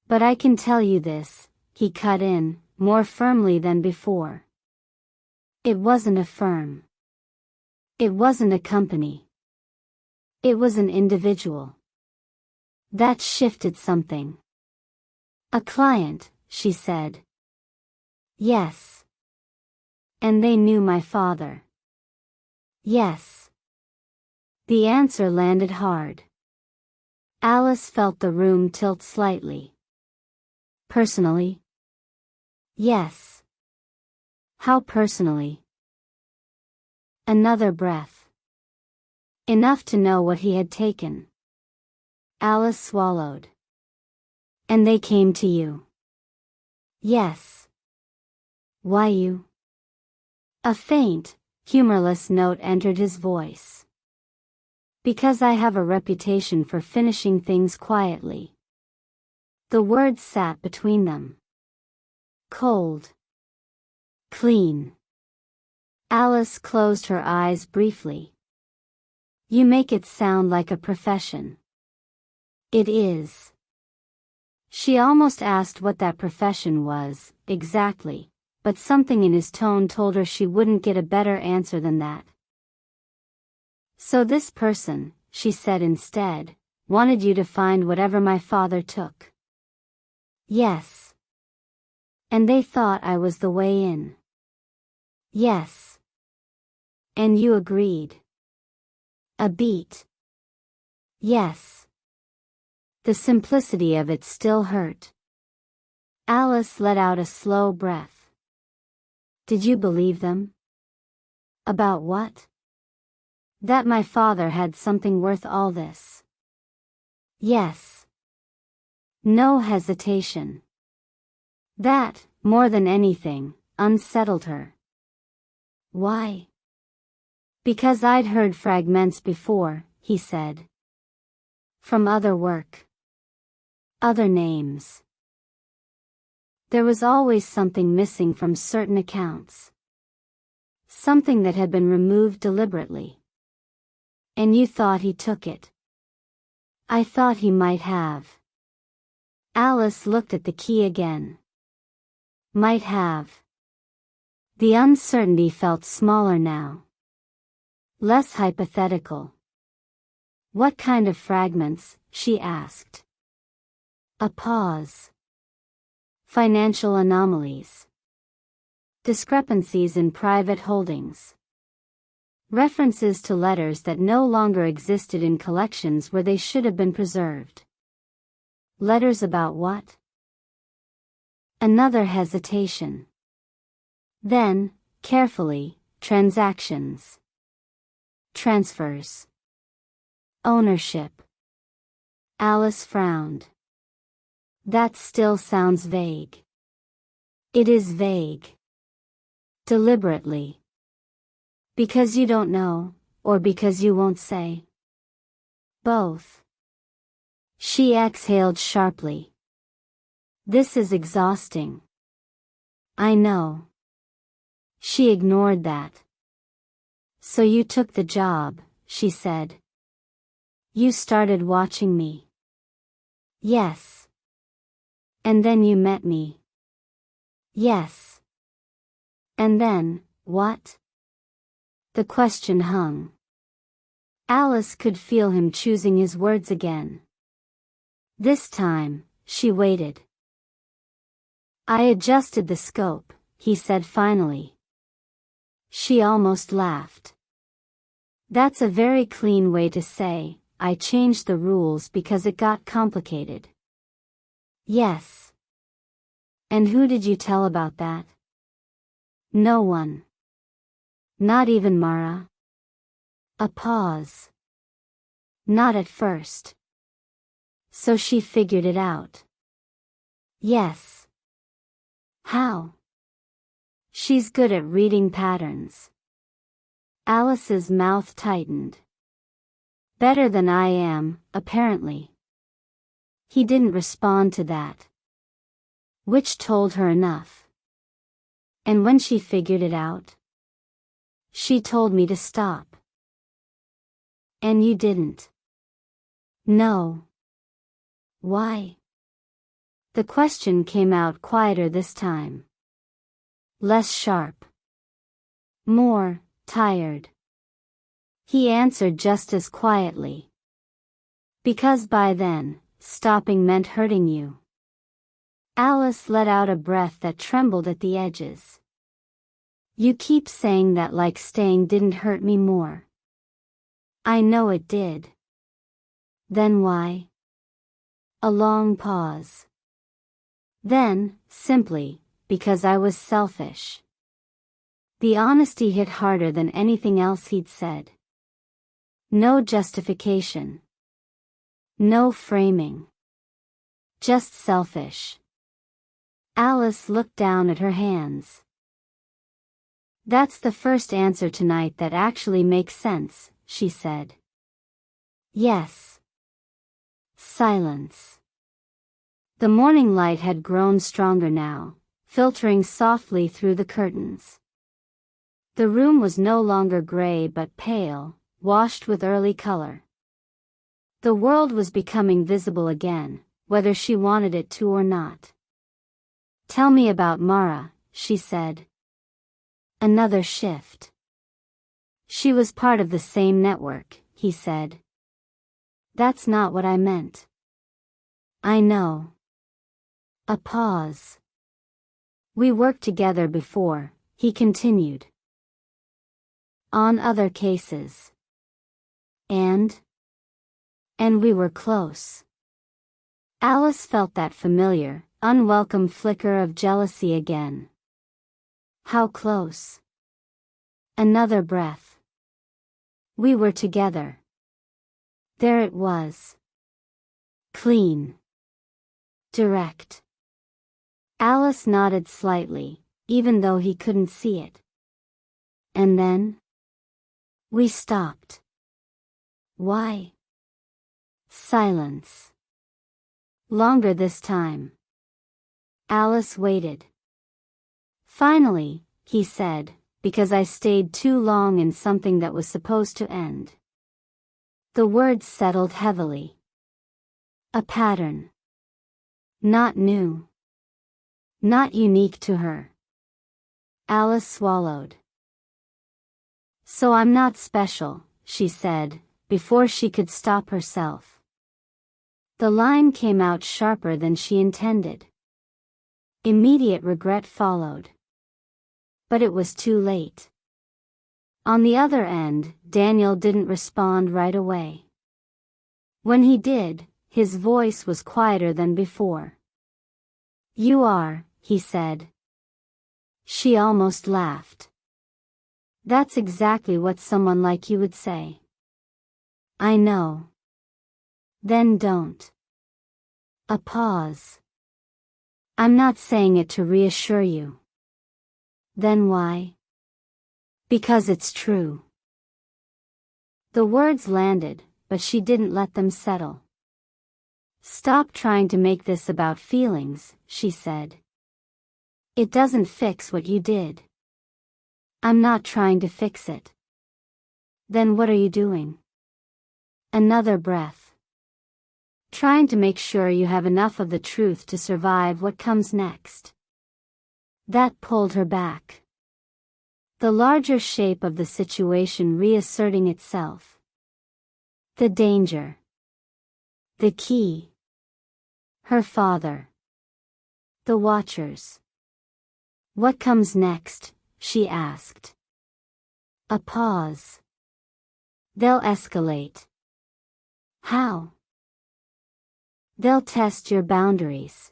S2: But I can tell you this, he cut in, more firmly than before. It wasn't a firm. It wasn't a company. It was an individual. That shifted something. A client, she said. Yes. And they knew my father. Yes. The answer landed hard. Alice felt the room tilt slightly. Personally? Yes. How personally? Another breath. Enough to know what he had taken. Alice swallowed. And they came to you? Yes. Why you? A faint, humorless note entered his voice. Because I have a reputation for finishing things quietly. The words sat between them. Cold. Clean. Alice closed her eyes briefly. You make it sound like a profession. It is. She almost asked what that profession was, exactly, but something in his tone told her she wouldn't get a better answer than that. So this person, she said instead, wanted you to find whatever my father took. Yes. And they thought I was the way in. Yes. And you agreed. A beat. Yes. The simplicity of it still hurt. Alice let out a slow breath. Did you believe them? About what? That my father had something worth all this. Yes. No hesitation. That, more than anything, unsettled her. Why? Because I'd heard fragments before, he said. From other work. Other names. There was always something missing from certain accounts. Something that had been removed deliberately. And you thought he took it. I thought he might have. Alice looked at the key again. Might have. The uncertainty felt smaller now. Less hypothetical. What kind of fragments, she asked. A pause. Financial anomalies. Discrepancies in private holdings. References to letters that no longer existed in collections where they should have been preserved. Letters about what? Another hesitation. Then, carefully, transactions. Transfers. Ownership. Alice frowned. That still sounds vague. It is vague. Deliberately. Because you don't know, or because you won't say? Both. She exhaled sharply. This is exhausting. I know. She ignored that. So you took the job, she said. You started watching me. Yes. And then you met me. Yes. And then, what? The question hung. Alice could feel him choosing his words again. This time, she waited. I adjusted the scope, he said finally. She almost laughed. That's a very clean way to say, I changed the rules because it got complicated. Yes. And who did you tell about that? No one. Not even Mara? A pause. Not at first. So she figured it out. Yes. How? She's good at reading patterns. Alice's mouth tightened. Better than I am, apparently. He didn't respond to that. Which told her enough. And when she figured it out, she told me to stop. And you didn't. No. Why? The question came out quieter this time. Less sharp. More tired. He answered just as quietly. Because by then, stopping meant hurting you. Alice let out a breath that trembled at the edges. You keep saying that like staying didn't hurt me more. I know it did. Then why? A long pause. Then, simply, because I was selfish. The honesty hit harder than anything else he'd said. No justification. No framing. Just selfish. Alice looked down at her hands. That's the first answer tonight that actually makes sense, she said. Yes. Silence. The morning light had grown stronger now, filtering softly through the curtains. The room was no longer gray but pale, washed with early color. The world was becoming visible again, whether she wanted it to or not. Tell me about Mara, she said. Another shift. She was part of the same network, he said. That's not what I meant. I know. A pause. We worked together before, he continued. On other cases. And we were close. Alice felt that familiar, unwelcome flicker of jealousy again. How close? Another breath. We were together. There it was. Clean. Direct. Alice nodded slightly, even though he couldn't see it. And then? We stopped. Why? Silence. Longer this time. Alice waited. Finally, he said, because I stayed too long in something that was supposed to end. The words settled heavily. A pattern. Not new. Not unique to her. Alice swallowed. So I'm not special, she said, before she could stop herself. The line came out sharper than she intended. Immediate regret followed. But it was too late. On the other end, Daniel didn't respond right away. When he did, his voice was quieter than before. You are, he said. She almost laughed. That's exactly what someone like you would say. I know. Then don't. A pause. I'm not saying it to reassure you. Then why? Because it's true. The words landed, but she didn't let them settle. Stop trying to make this about feelings, she said. It doesn't fix what you did. I'm not trying to fix it. Then what are you doing? Another breath. Trying to make sure you have enough of the truth to survive what comes next. That pulled her back. The larger shape of the situation reasserting itself. The danger. The key. Her father. The watchers. What comes next? She asked. A pause. They'll escalate. How? They'll test your boundaries.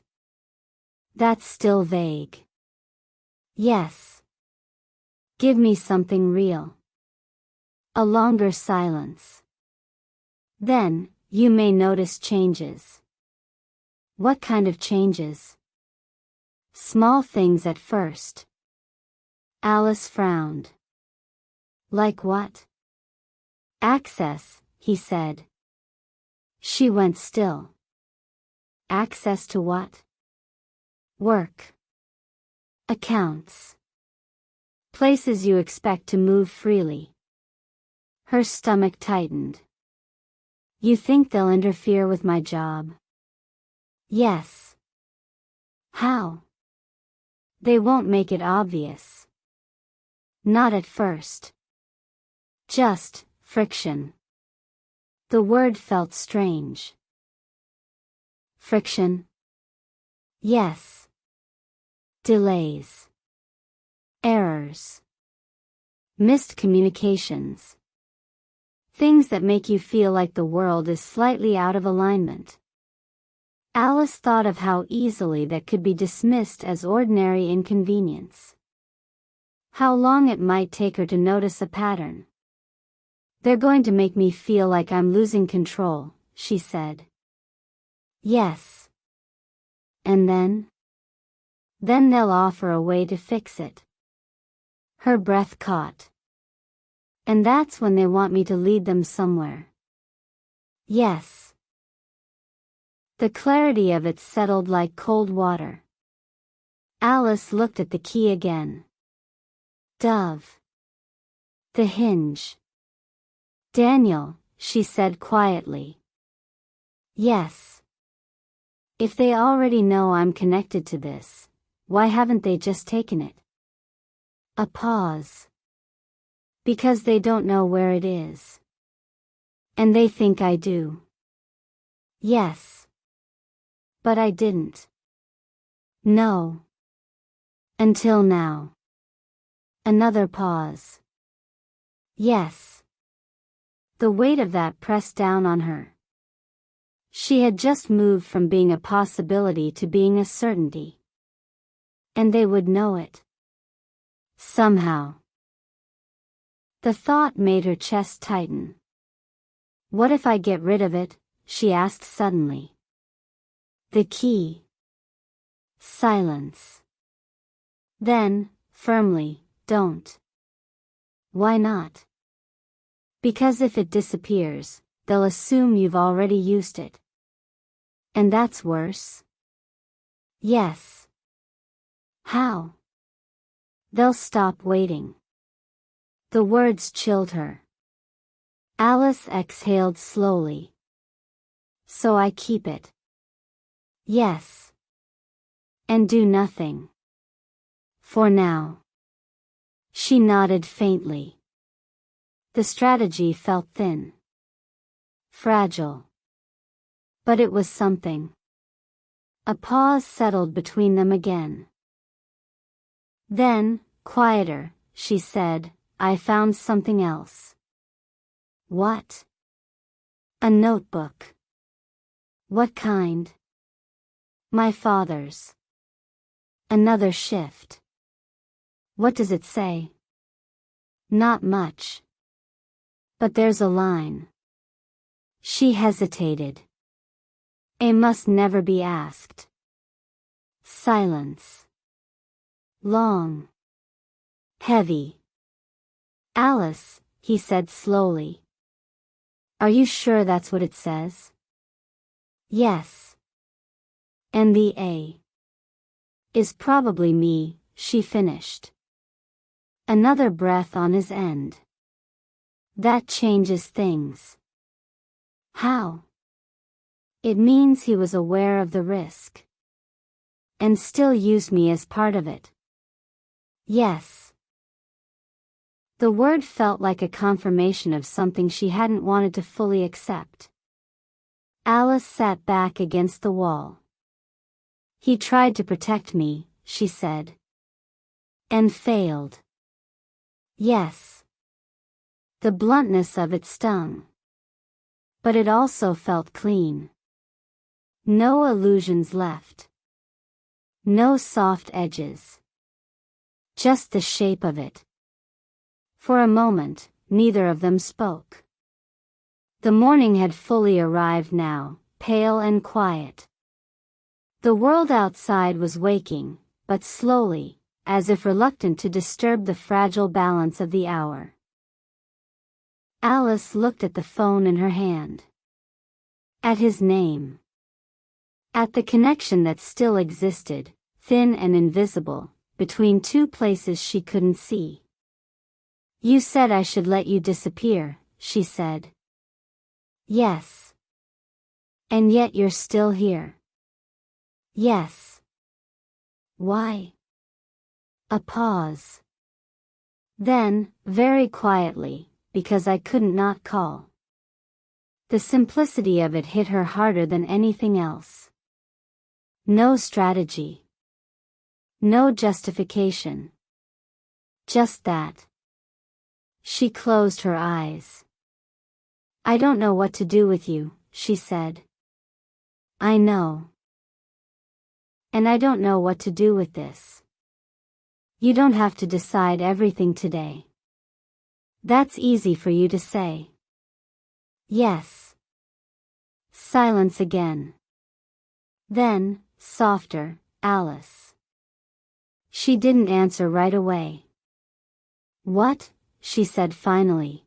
S2: That's still vague. Yes. Give me something real. A longer silence. Then, you may notice changes. What kind of changes? Small things at first. Alice frowned. Like what? Access, he said. She went still. Access to what? Work. Accounts. Places you expect to move freely. Her stomach tightened. You think they'll interfere with my job? Yes. How? They won't make it obvious. Not at first. Just friction. The word felt strange. Friction? Yes. Delays. Errors. Missed communications. Things that make you feel like the world is slightly out of alignment. Alice thought of how easily that could be dismissed as ordinary inconvenience. How long it might take her to notice a pattern. They're going to make me feel like I'm losing control, she said. Yes. And then? Then they'll offer a way to fix it. Her breath caught. And that's when they want me to lead them somewhere. Yes. The clarity of it settled like cold water. Alice looked at the key again. Dove. The hinge. Daniel, she said quietly. Yes. If they already know I'm connected to this, why haven't they just taken it? A pause. Because they don't know where it is. And they think I do. Yes. But I didn't. No. Until now. Another pause. Yes. The weight of that pressed down on her. She had just moved from being a possibility to being a certainty. And they would know it. Somehow. The thought made her chest tighten. What if I get rid of it? She asked suddenly. The key. Silence. Then, firmly, don't. Why not? Because if it disappears, they'll assume you've already used it. And that's worse? Yes. How? They'll stop waiting. The words chilled her. Alice exhaled slowly. So I keep it. Yes. And do nothing. For now. She nodded faintly. The strategy felt thin. Fragile. But it was something. A pause settled between them again. Then, quieter, she said, I found something else. What? A notebook. What kind? My father's. Another shift. What does it say? Not much. But there's a line. She hesitated. A must never be asked. Silence. Long. Heavy. Alice, he said slowly. Are you sure that's what it says? Yes. And the A is probably me, she finished. Another breath on his end. That changes things. How? It means he was aware of the risk. And still used me as part of it. Yes. The word felt like a confirmation of something she hadn't wanted to fully accept. Alice sat back against the wall. He tried to protect me, she said. And failed. Yes. The bluntness of it stung. But it also felt clean. No illusions left. No soft edges. Just the shape of it. For a moment, neither of them spoke. The morning had fully arrived now, pale and quiet. The world outside was waking, but slowly, as if reluctant to disturb the fragile balance of the hour. Alice looked at the phone in her hand. At his name. At the connection that still existed, thin and invisible, between two places she couldn't see. You said I should let you disappear, she said. Yes. And yet you're still here. Yes. Why? A pause. Then, very quietly, because I couldn't not call. The simplicity of it hit her harder than anything else. No strategy. No justification. Just that. She closed her eyes. I don't know what to do with you, she said. I know. And I don't know what to do with this. You don't have to decide everything today. That's easy for you to say. Yes. Silence again. Then, softer, Alice. She didn't answer right away. What? She said finally.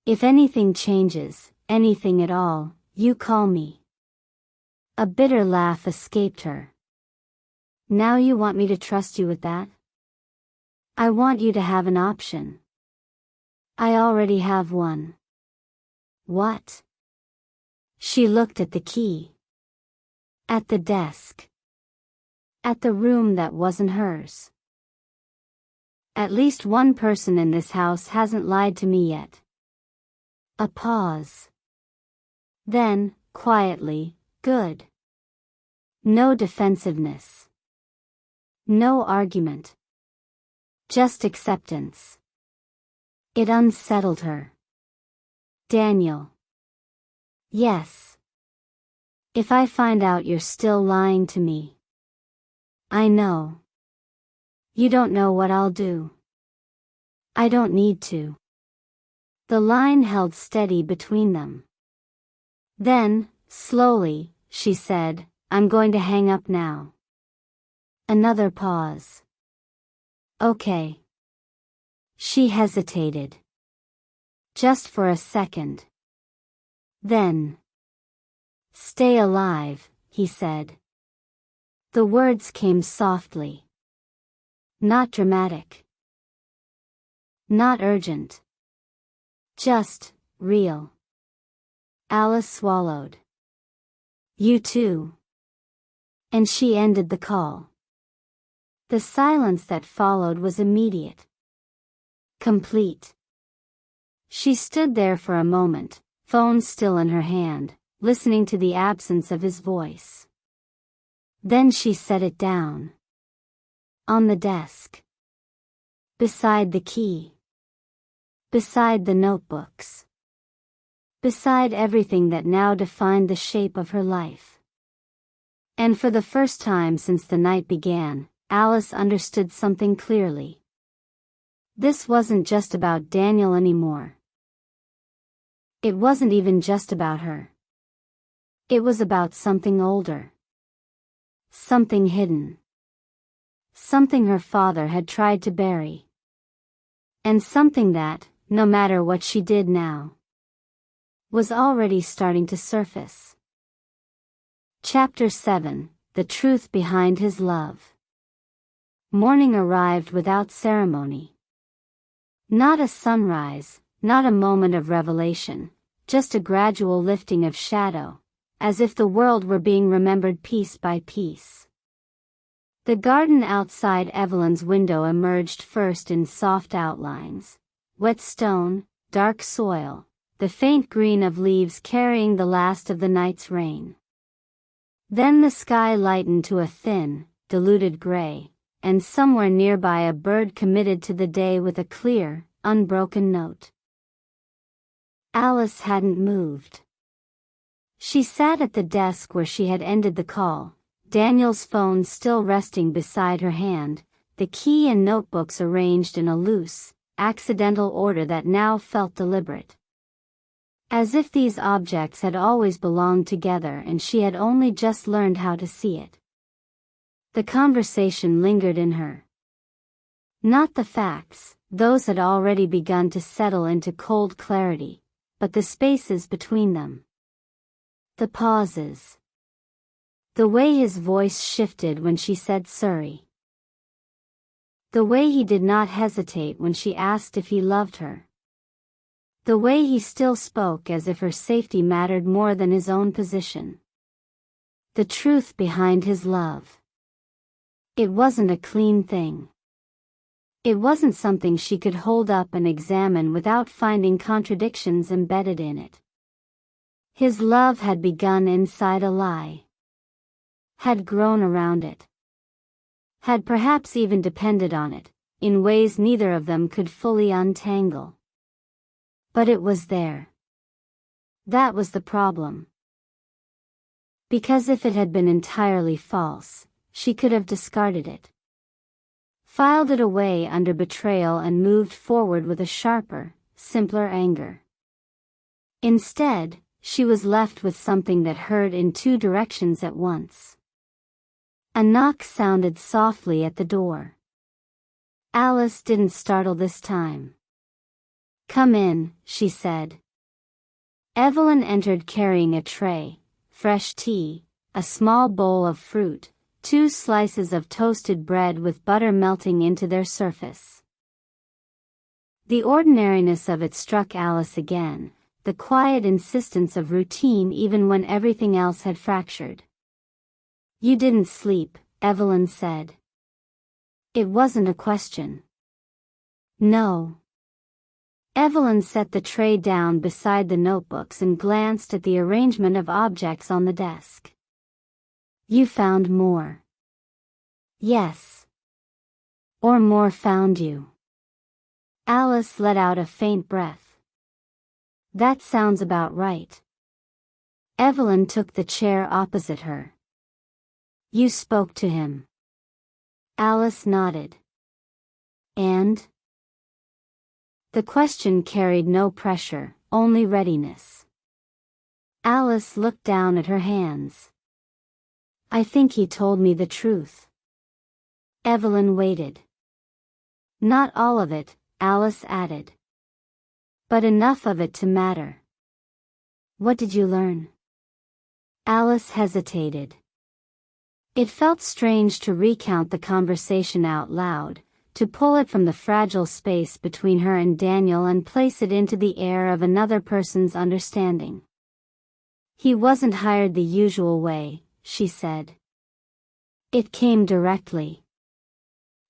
S2: If anything changes, anything at all, you call me. A bitter laugh escaped her. Now you want me to trust you with that? I want you to have an option. I already have one. What? She looked at the key. At the desk. At the room that wasn't hers. At least one person in this house hasn't lied to me yet. A pause. Then, quietly, good. No defensiveness. No argument. Just acceptance. It unsettled her. Daniel. Yes. If I find out you're still lying to me. I know. You don't know what I'll do. I don't need to. The line held steady between them. Then, slowly, she said, I'm going to hang up now. Another pause. Okay. She hesitated. Just for a second. Then. Stay alive, he said. The words came softly. Not dramatic. Not urgent. Just, real. Alice swallowed. You too. And she ended the call. The silence that followed was immediate. Complete. She stood there for a moment, phone still in her hand, listening to the absence of his voice. Then she set it down. On the desk. Beside the key. Beside the notebooks. Beside everything that now defined the shape of her life. And for the first time since the night began, Alice understood something clearly. This wasn't just about Daniel anymore. It wasn't even just about her. It was about something older. Something hidden. Something her father had tried to bury. And something that, no matter what she did now, was already starting to surface. Chapter 7: The Truth Behind His Love. Morning arrived without ceremony. Not a sunrise, not a moment of revelation, just a gradual lifting of shadow, as if the world were being remembered piece by piece. The garden outside Evelyn's window emerged first in soft outlines: wet stone, dark soil, the faint green of leaves carrying the last of the night's rain. Then the sky lightened to a thin, diluted gray, and somewhere nearby a bird committed to the day with a clear, unbroken note. Alice hadn't moved. She sat at the desk where she had ended the call, Daniel's phone still resting beside her hand, the key and notebooks arranged in a loose, accidental order that now felt deliberate. As if these objects had always belonged together and she had only just learned how to see it. The conversation lingered in her. Not the facts, those had already begun to settle into cold clarity, but the spaces between them. The pauses. The way his voice shifted when she said sorry. The way he did not hesitate when she asked if he loved her. The way he still spoke as if her safety mattered more than his own position. The truth behind his love. It wasn't a clean thing. It wasn't something she could hold up and examine without finding contradictions embedded in it. His love had begun inside a lie. Had grown around it. Had perhaps even depended on it, in ways neither of them could fully untangle. But it was there. That was the problem. Because if it had been entirely false, she could have discarded it. Filed it away under betrayal and moved forward with a sharper, simpler anger. Instead, she was left with something that hurt in two directions at once. A knock sounded softly at the door. Alice didn't startle this time. "Come in," she said. Evelyn entered carrying a tray, fresh tea, a small bowl of fruit, 2 slices of toasted bread with butter melting into their surface. The ordinariness of it struck Alice again, the quiet insistence of routine even when everything else had fractured. "You didn't sleep," Evelyn said. It wasn't a question. No. Evelyn set the tray down beside the notebooks and glanced at the arrangement of objects on the desk. "You found more." "Yes." "Or more found you." Alice let out a faint breath. "That sounds about right." Evelyn took the chair opposite her. "You spoke to him." Alice nodded. "And?" The question carried no pressure, only readiness. Alice looked down at her hands. "I think he told me the truth." Evelyn waited. "Not all of it," Alice added. "But enough of it to matter." "What did you learn?" Alice hesitated. It felt strange to recount the conversation out loud, to pull it from the fragile space between her and Daniel and place it into the air of another person's understanding. "He wasn't hired the usual way," she said. "It came directly.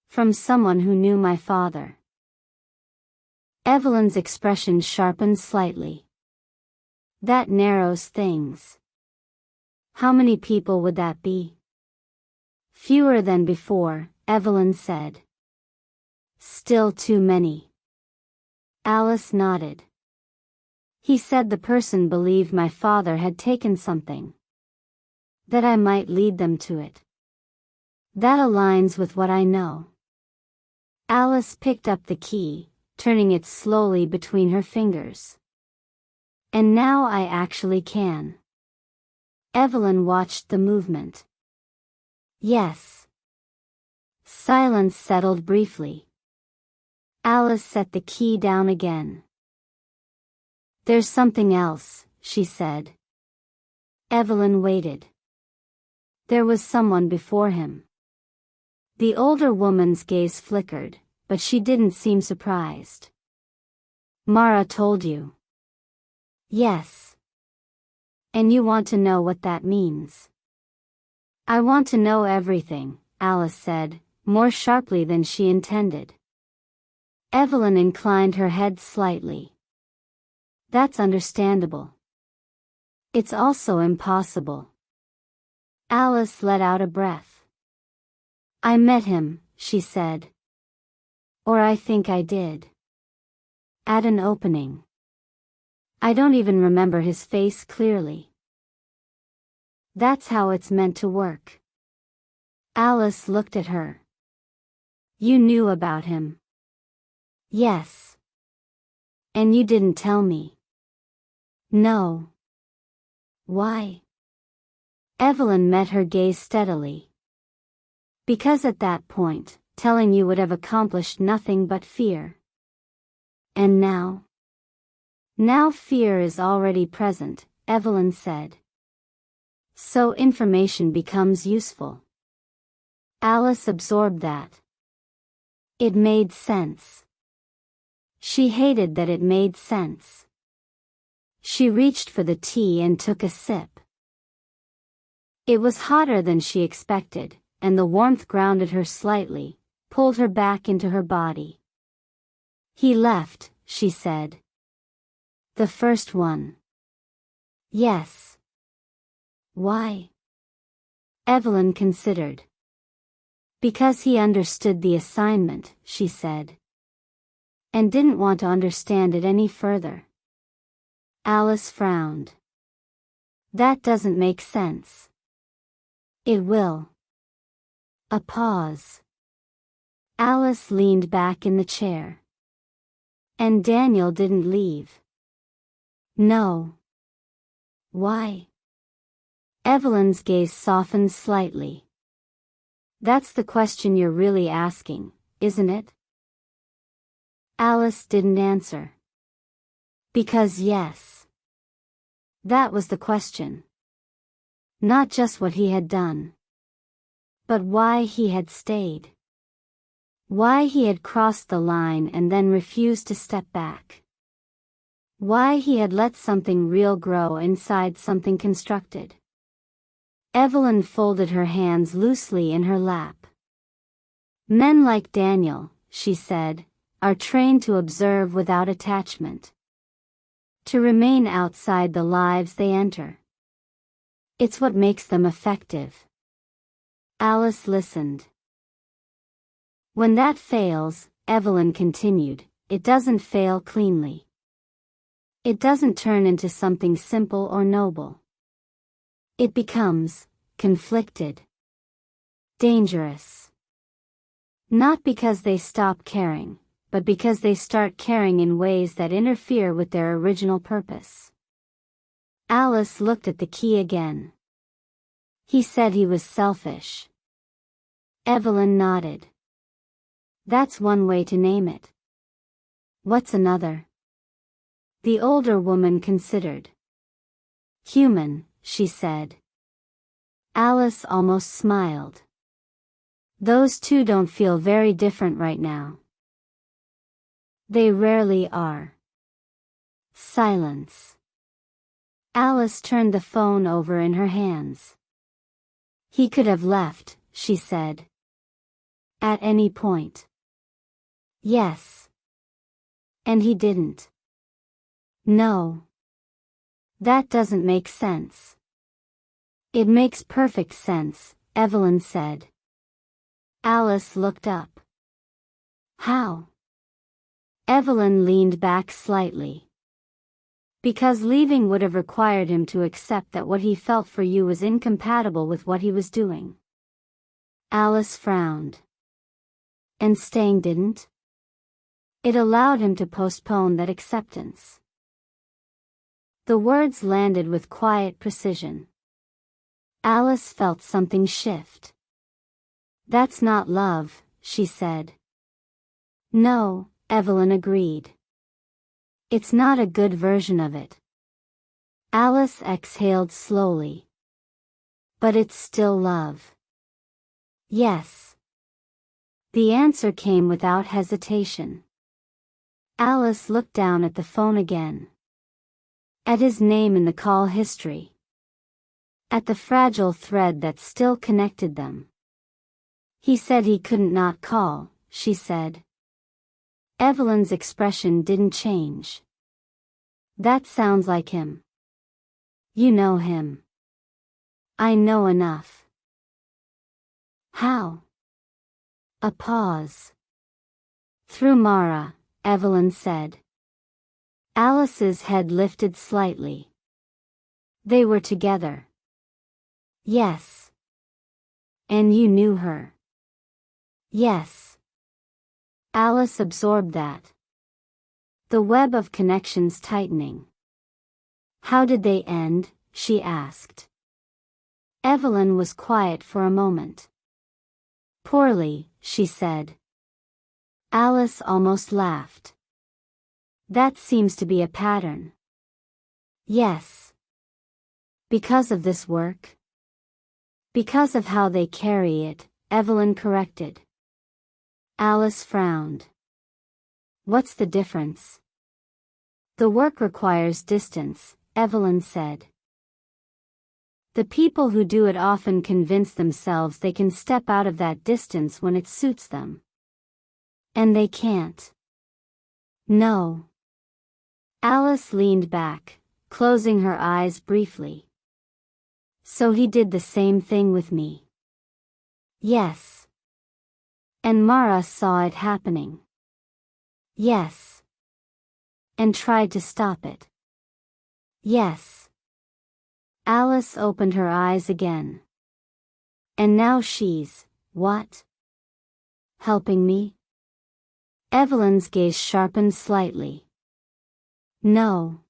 S2: From someone who knew my father." Evelyn's expression sharpened slightly. "That narrows things. How many people would that be?" "Fewer than before," Evelyn said. "Still too many." Alice nodded. "He said the person believed my father had taken something. That I might lead them to it. That aligns with what I know." Alice picked up the key, turning it slowly between her fingers. "And now I actually can." Evelyn watched the movement. Yes. Silence settled briefly. Alice set the key down again. There's something else, she said. Evelyn waited. There was someone before him. The older woman's gaze flickered, but she didn't seem surprised. Mara told you. Yes. And you want to know what that means? I want to know everything, Alice said, more sharply than she intended. Evelyn inclined her head slightly. That's understandable. It's also impossible. Alice let out a breath. I met him, she said. Or I think I did. At an opening. I don't even remember his face clearly. That's how it's meant to work. Alice looked at her. You knew about him. Yes. And you didn't tell me. No. Why? Evelyn met her gaze steadily. Because at that point, telling you would have accomplished nothing but fear. And now? Now fear is already present, Evelyn said. So information becomes useful. Alice absorbed that. It made sense. She hated that it made sense. She reached for the tea and took a sip. It was hotter than she expected, and the warmth grounded her slightly, pulled her back into her body. He left, she said. The first one. Yes. Why? Evelyn considered. Because he understood the assignment, she said. And didn't want to understand it any further. Alice frowned. That doesn't make sense. It will. A pause. Alice leaned back in the chair. And Daniel didn't leave. No. Why? Evelyn's gaze softened slightly. That's the question you're really asking, isn't it? Alice didn't answer. Because yes. That was the question. Not just what he had done. But why he had stayed. Why he had crossed the line and then refused to step back. Why he had let something real grow inside something constructed. Evelyn folded her hands loosely in her lap. Men like Daniel, she said, are trained to observe without attachment. To remain outside the lives they enter. It's what makes them effective. Alice listened. When that fails, Evelyn continued, it doesn't fail cleanly. It doesn't turn into something simple or noble. It becomes conflicted. Dangerous. Not because they stop caring, but because they start caring in ways that interfere with their original purpose. Alice looked at the key again. He said he was selfish. Evelyn nodded. That's one way to name it. What's another? The older woman considered. Human, she said. Alice almost smiled. Those two don't feel very different right now. They rarely are. Silence. Alice turned the phone over in her hands. He could have left, she said. At any point. Yes. And he didn't. No. That doesn't make sense. It makes perfect sense, Evelyn said. Alice looked up. How? Evelyn leaned back slightly. Because leaving would have required him to accept that what he felt for you was incompatible with what he was doing. Alice frowned. And staying didn't? It allowed him to postpone that acceptance. The words landed with quiet precision. Alice felt something shift. "That's not love," she said. "No," Evelyn agreed. "It's not a good version of it." Alice exhaled slowly. "But it's still love." "Yes." The answer came without hesitation. Alice looked down at the phone again. At his name in the call history. At the fragile thread that still connected them. "He said he couldn't not call," she said. Evelyn's expression didn't change. "That sounds like him." "You know him." "I know enough." "How?" A pause. "Through Mara," Evelyn said. Alice's head lifted slightly. "They were together." "Yes." "And you knew her." "Yes." Alice absorbed that. The web of connections tightening. "How did they end?" she asked. Evelyn was quiet for a moment. "Poorly," she said. Alice almost laughed. "That seems to be a pattern." "Yes." "Because of this work?" "Because of how they carry it," Evelyn corrected. Alice frowned. "What's the difference?" "The work requires distance," Evelyn said. "The people who do it often convince themselves they can step out of that distance when it suits them. And they can't." "No." Alice leaned back, closing her eyes briefly. "So he did the same thing with me?" "Yes." "And Mara saw it happening?" "Yes." "And tried to stop it?" "Yes." Alice opened her eyes again. "And now she's, what? Helping me?" Evelyn's gaze sharpened slightly. "No."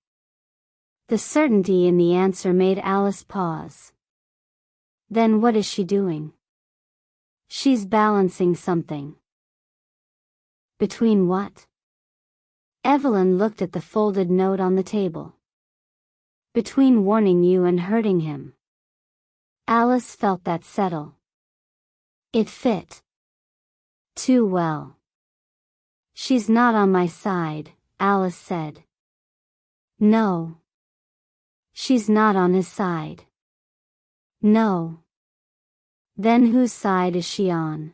S2: The certainty in the answer made Alice pause. "Then what is she doing?" "She's balancing something." "Between what?" Evelyn looked at the folded note on the table. "Between warning you and hurting him." Alice felt that settle. It fit. Too well. "She's not on my side," Alice said. "No." "She's not on his side." "No." "Then whose side is she on?"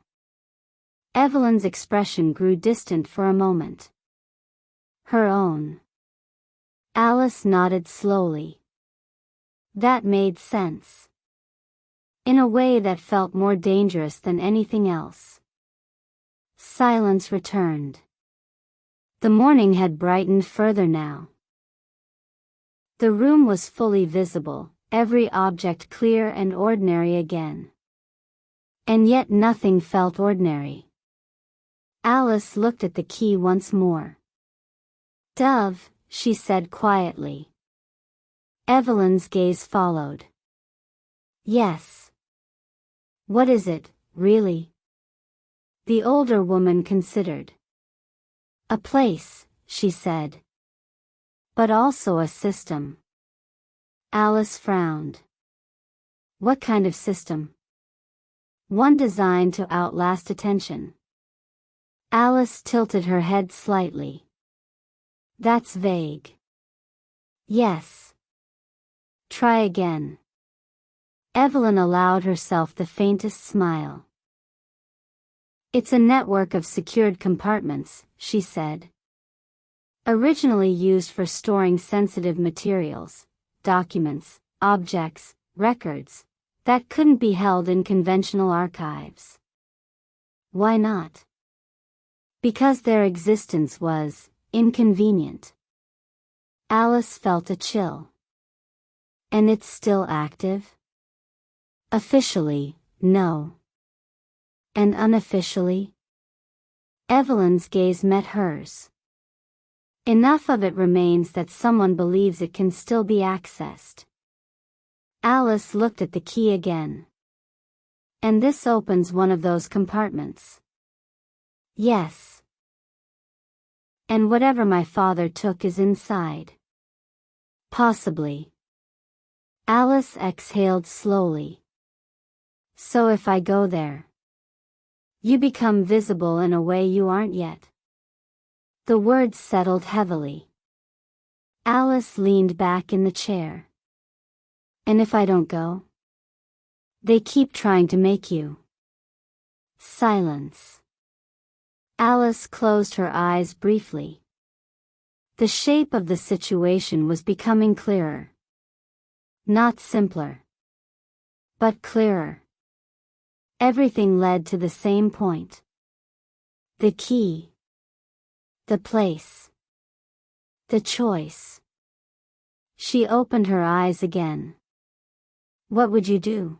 S2: Evelyn's expression grew distant for a moment. "Her own." Alice nodded slowly. That made sense. In a way that felt more dangerous than anything else. Silence returned. The morning had brightened further now. The room was fully visible, every object clear and ordinary again. And yet nothing felt ordinary. Alice looked at the key once more. "Dove," she said quietly. Evelyn's gaze followed. "Yes." "What is it, really?" The older woman considered. "A place," she said. "But also a system." Alice frowned. "What kind of system?" "One designed to outlast attention." Alice tilted her head slightly. "That's vague." "Yes." "Try again." Evelyn allowed herself the faintest smile. "It's a network of secured compartments," she said. "Originally used for storing sensitive materials, documents, objects, records, that couldn't be held in conventional archives." "Why not?" "Because their existence was inconvenient." Alice felt a chill. "And it's still active?" "Officially, no." "And unofficially?" Evelyn's gaze met hers. "Enough of it remains that someone believes it can still be accessed." Alice looked at the key again. And this opens one of those compartments. Yes. And whatever my father took is inside. Possibly. Alice exhaled slowly. So if I go there, you become visible in a way you aren't yet. The words settled heavily. Alice leaned back in the chair. And if I don't go? They keep trying to make you. Silence. Alice closed her eyes briefly. The shape of the situation was becoming clearer. Not simpler, but clearer. Everything led to the same point. The key. The place. The choice. She opened her eyes again. What would you do?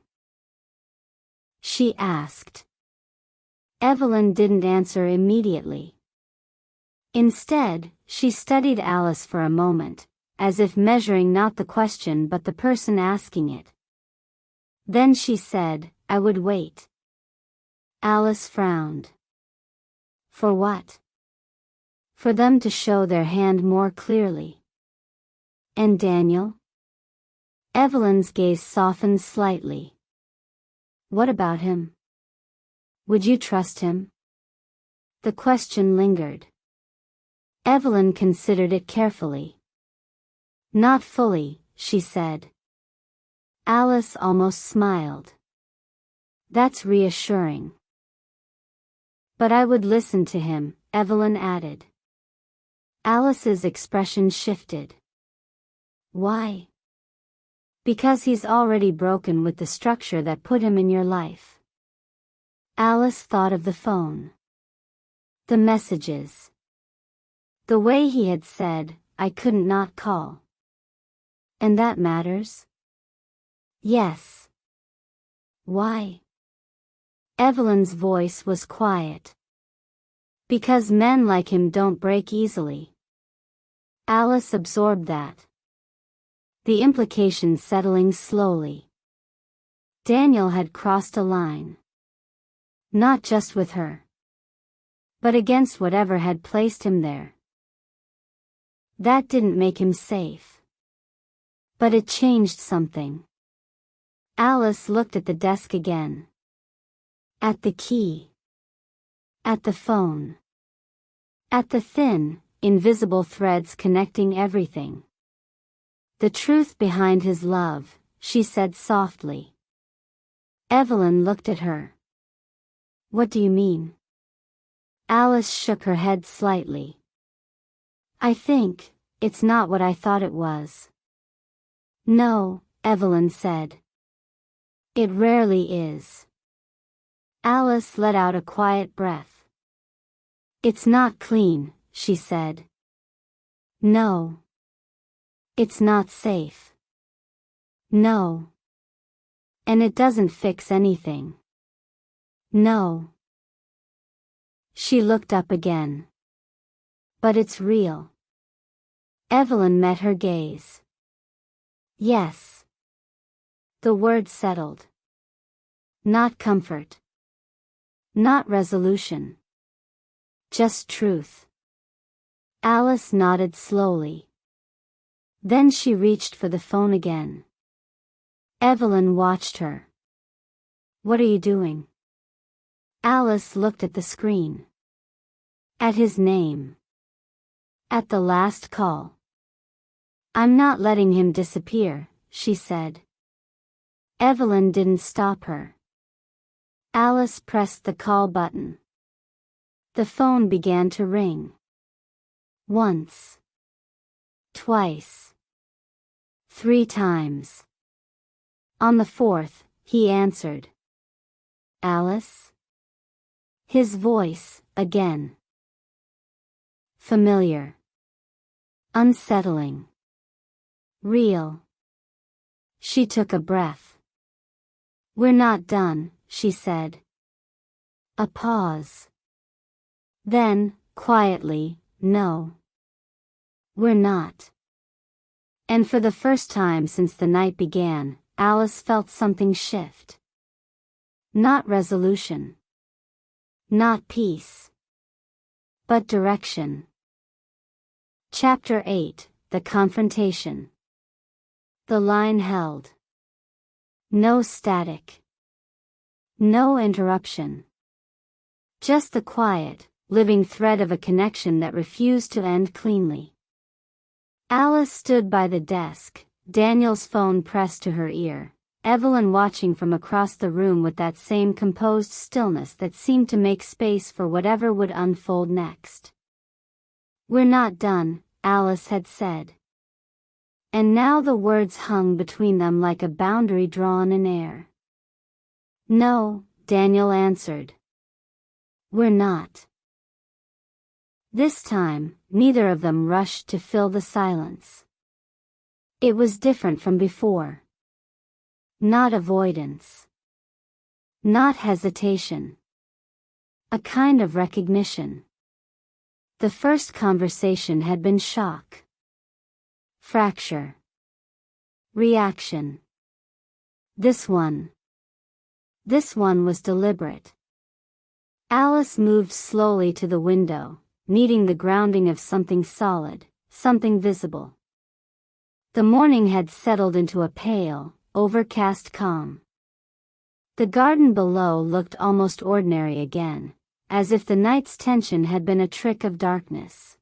S2: She asked. Evelyn didn't answer immediately. Instead, she studied Alice for a moment, as if measuring not the question but the person asking it. Then she said, I would wait. Alice frowned. For what? For them to show their hand more clearly. And Daniel? Evelyn's gaze softened slightly. What about him? Would you trust him? The question lingered. Evelyn considered it carefully. Not fully, she said. Alice almost smiled. That's reassuring. But I would listen to him, Evelyn added. Alice's expression shifted. Why? Because he's already broken with the structure that put him in your life. Alice thought of the phone. The messages. The way he had said, I couldn't not call. And that matters? Yes. Why? Evelyn's voice was quiet. Because men like him don't break easily. Alice absorbed that. The implication settling slowly. Daniel had crossed a line. Not just with her, but against whatever had placed him there. That didn't make him safe. But it changed something. Alice looked at the desk again. At the key. At the phone. At the thin, invisible threads connecting everything. The truth behind his love, she said softly. Evelyn looked at her. What do you mean? Alice shook her head slightly. I think, it's not what I thought it was. No, Evelyn said. It rarely is. Alice let out a quiet breath. It's not clean, she said. No. It's not safe. No. And it doesn't fix anything. No. She looked up again. But it's real. Evelyn met her gaze. Yes. The word settled. Not comfort. Not resolution. Just truth. Alice nodded slowly. Then she reached for the phone again. Evelyn watched her. What are you doing? Alice looked at the screen. At his name. At the last call. I'm not letting him disappear, she said. Evelyn didn't stop her. Alice pressed the call button. The phone began to ring. Once. Twice. 3 times. On the 4th, he answered. Alice? His voice, again. Familiar. Unsettling. Real. She took a breath. We're not done, she said. A pause. Then, quietly, no. We're not. And for the first time since the night began, Alice felt something shift. Not resolution. Not peace. But direction. Chapter 8, The Confrontation. The line held. No static. No interruption. Just the quiet, living thread of a connection that refused to end cleanly. Alice stood by the desk, Daniel's phone pressed to her ear, Evelyn watching from across the room with that same composed stillness that seemed to make space for whatever would unfold next. "We're not done," Alice had said. And now the words hung between them like a boundary drawn in air. "No," Daniel answered. "We're not." This time, neither of them rushed to fill the silence. It was different from before. Not avoidance. Not hesitation. A kind of recognition. The first conversation had been shock. Fracture. Reaction. This one was deliberate. Alice moved slowly to the window, needing the grounding of something solid, something visible. The morning had settled into a pale, overcast calm. The garden below looked almost ordinary again, as if the night's tension had been a trick of darkness.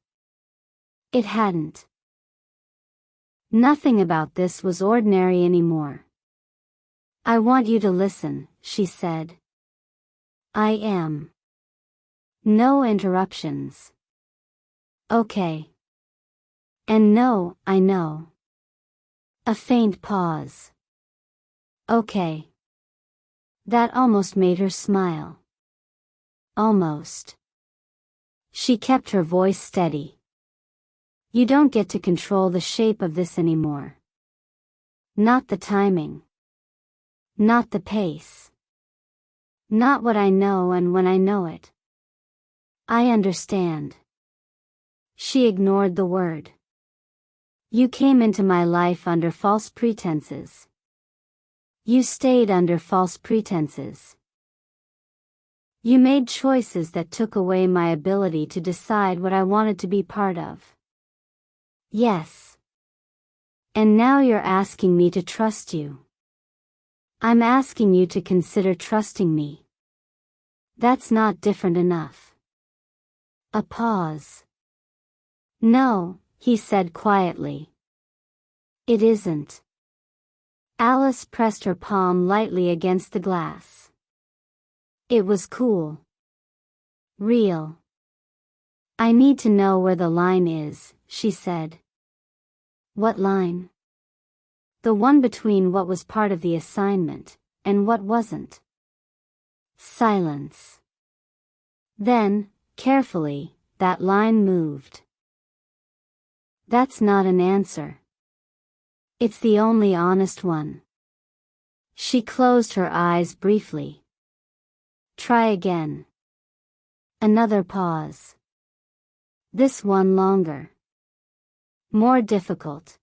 S2: It hadn't. Nothing about this was ordinary anymore. "I want you to listen," she said. "I am." No interruptions. "Okay." And "No, I know." A faint pause. "Okay." That almost made her smile. Almost. She kept her voice steady. "You don't get to control the shape of this anymore. Not the timing. Not the pace. Not what I know and when I know it. I understand." She ignored the word. "You came into my life under false pretenses. You stayed under false pretenses. You made choices that took away my ability to decide what I wanted to be part of. Yes. And now you're asking me to trust you. I'm asking you to consider trusting me. That's not different enough." A pause. "No," he said quietly. "It isn't." Alice pressed her palm lightly against the glass. It was cool. Real. "I need to know where the line is," she said. "What line?" "The one between what was part of the assignment, and what wasn't." Silence. Then, carefully, that line moved. "That's not an answer. It's the only honest one." She closed her eyes briefly. "Try again." Another pause. This one longer. More difficult.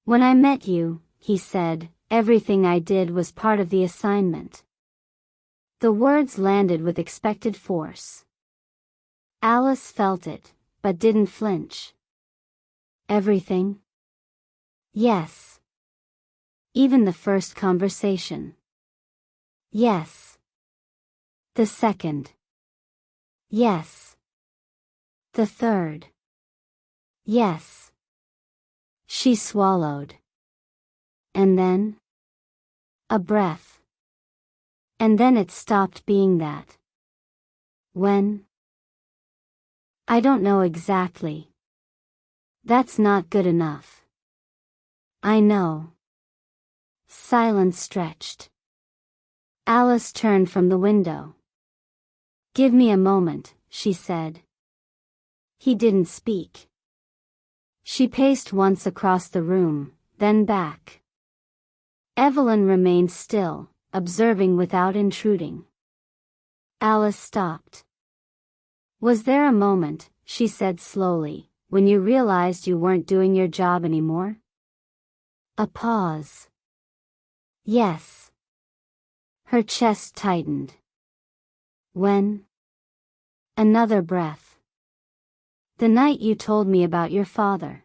S2: "When I met you," he said, "everything I did was part of the assignment." The words landed with expected force. Alice felt it, but didn't flinch. "Everything?" "Yes." "Even the first conversation?" "Yes." "The second?" "Yes." "The third?" "Yes." She swallowed. And then? A breath. And then it stopped being that. "When?" "I don't know exactly." "That's not good enough." "I know." Silence stretched. Alice turned from the window. "Give me a moment," she said. He didn't speak. She paced once across the room, then back. Evelyn remained still, observing without intruding. Alice stopped. "Was there a moment," she said slowly, "when you realized you weren't doing your job anymore?" A pause. Yes. Her chest tightened. When? Another breath. The night you told me about your father.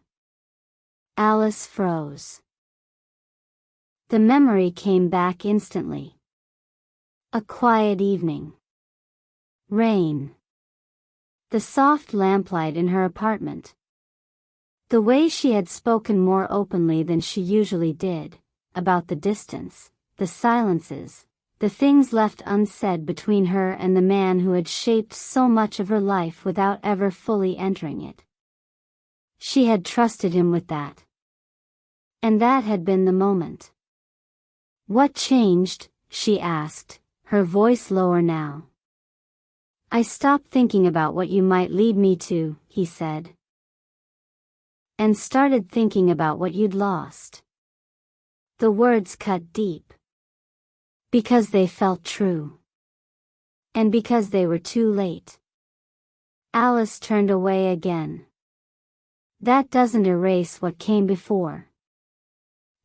S2: Alice froze. The memory came back instantly. A quiet evening. Rain. The soft lamplight in her apartment. The way she had spoken more openly than she usually did, about the distance, the silences, the things left unsaid between her and the man who had shaped so much of her life without ever fully entering it. She had trusted him with that. And that had been the moment. What changed? She asked, her voice lower now. I stopped thinking about what you might lead me to, he said. And started thinking about what you'd lost. The words cut deep. Because they felt true. And because they were too late. Alice turned away again. That doesn't erase what came before.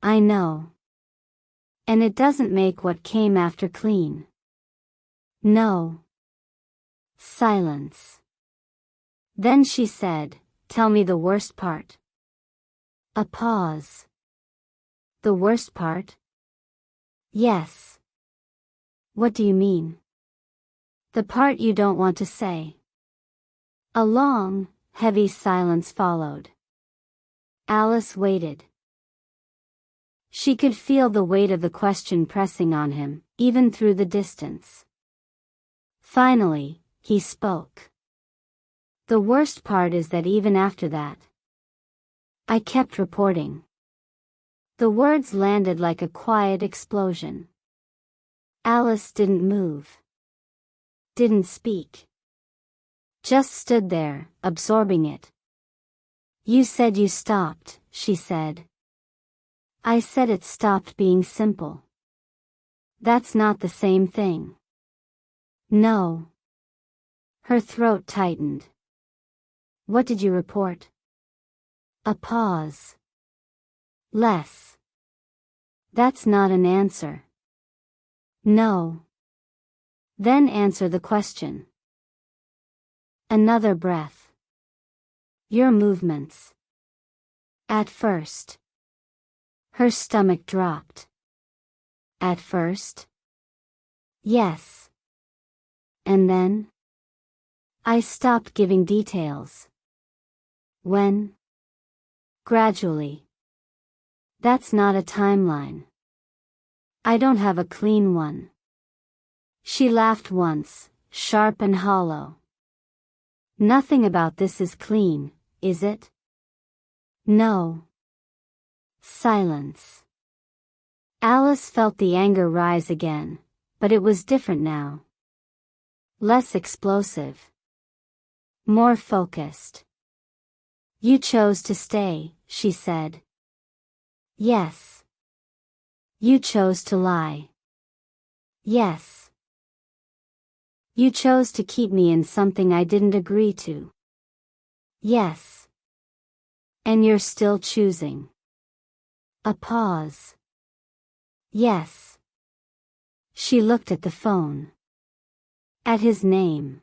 S2: I know. And it doesn't make what came after clean. No. Silence. Then she said, tell me the worst part. A pause. The worst part? Yes. What do you mean? The part you don't want to say. A long, heavy silence followed. Alice waited. She could feel the weight of the question pressing on him, even through the distance. Finally, he spoke. The worst part is that even after that, I kept reporting. The words landed like a quiet explosion. Alice didn't move. Didn't speak. Just stood there, absorbing it. You said you stopped, she said. I said it stopped being simple. That's not the same thing. No. Her throat tightened. What did you report? A pause. Less. That's not an answer. No. Then answer the question. Another breath. Your movements. At first. Her stomach dropped. At first? Yes. And then? I stopped giving details. When? Gradually. That's not a timeline. I don't have a clean one. She laughed once, sharp and hollow. Nothing about this is clean, is it? No. Silence. Alice felt the anger rise again, but it was different now. Less explosive. More focused. You chose to stay, she said. Yes. You chose to lie. Yes. You chose to keep me in something I didn't agree to. Yes. And you're still choosing. A pause. Yes. She looked at the phone. At his name.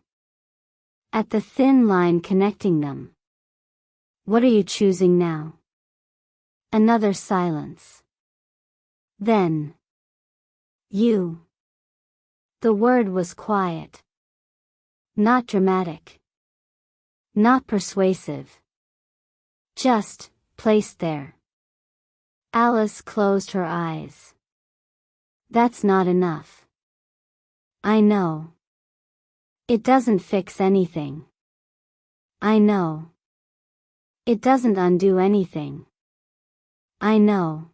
S2: At the thin line connecting them. What are you choosing now? Another silence. Then. You. The word was quiet. Not dramatic. Not persuasive. Just, placed there. Alice closed her eyes. That's not enough. I know. It doesn't fix anything. I know. It doesn't undo anything. I know.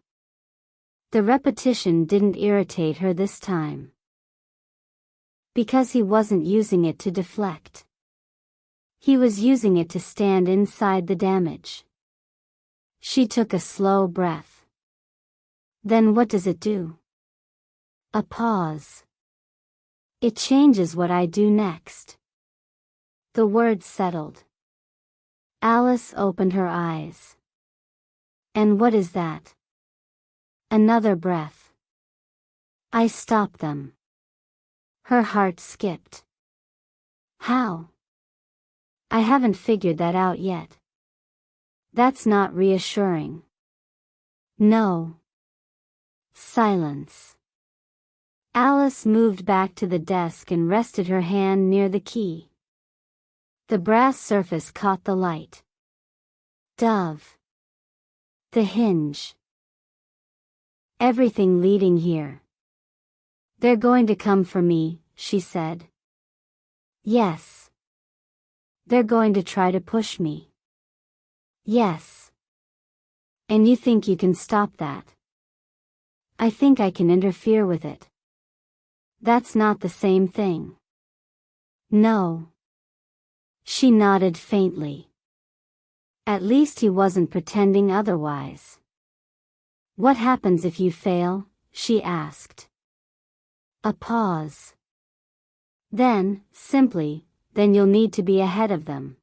S2: The repetition didn't irritate her this time. Because he wasn't using it to deflect. He was using it to stand inside the damage. She took a slow breath. Then what does it do? A pause. It changes what I do next. The words settled. Alice opened her eyes. And what is that? Another breath. I stopped them. Her heart skipped. How? I haven't figured that out yet. That's not reassuring. No. Silence. Alice moved back to the desk and rested her hand near the key. The brass surface caught the light. Dove. The hinge. Everything leading here. They're going to come for me, she said. Yes. They're going to try to push me. Yes. And you think you can stop that? I think I can interfere with it. That's not the same thing. No. She nodded faintly. At least he wasn't pretending otherwise. What happens if you fail? She asked. A pause. Then, simply, then you'll need to be ahead of them.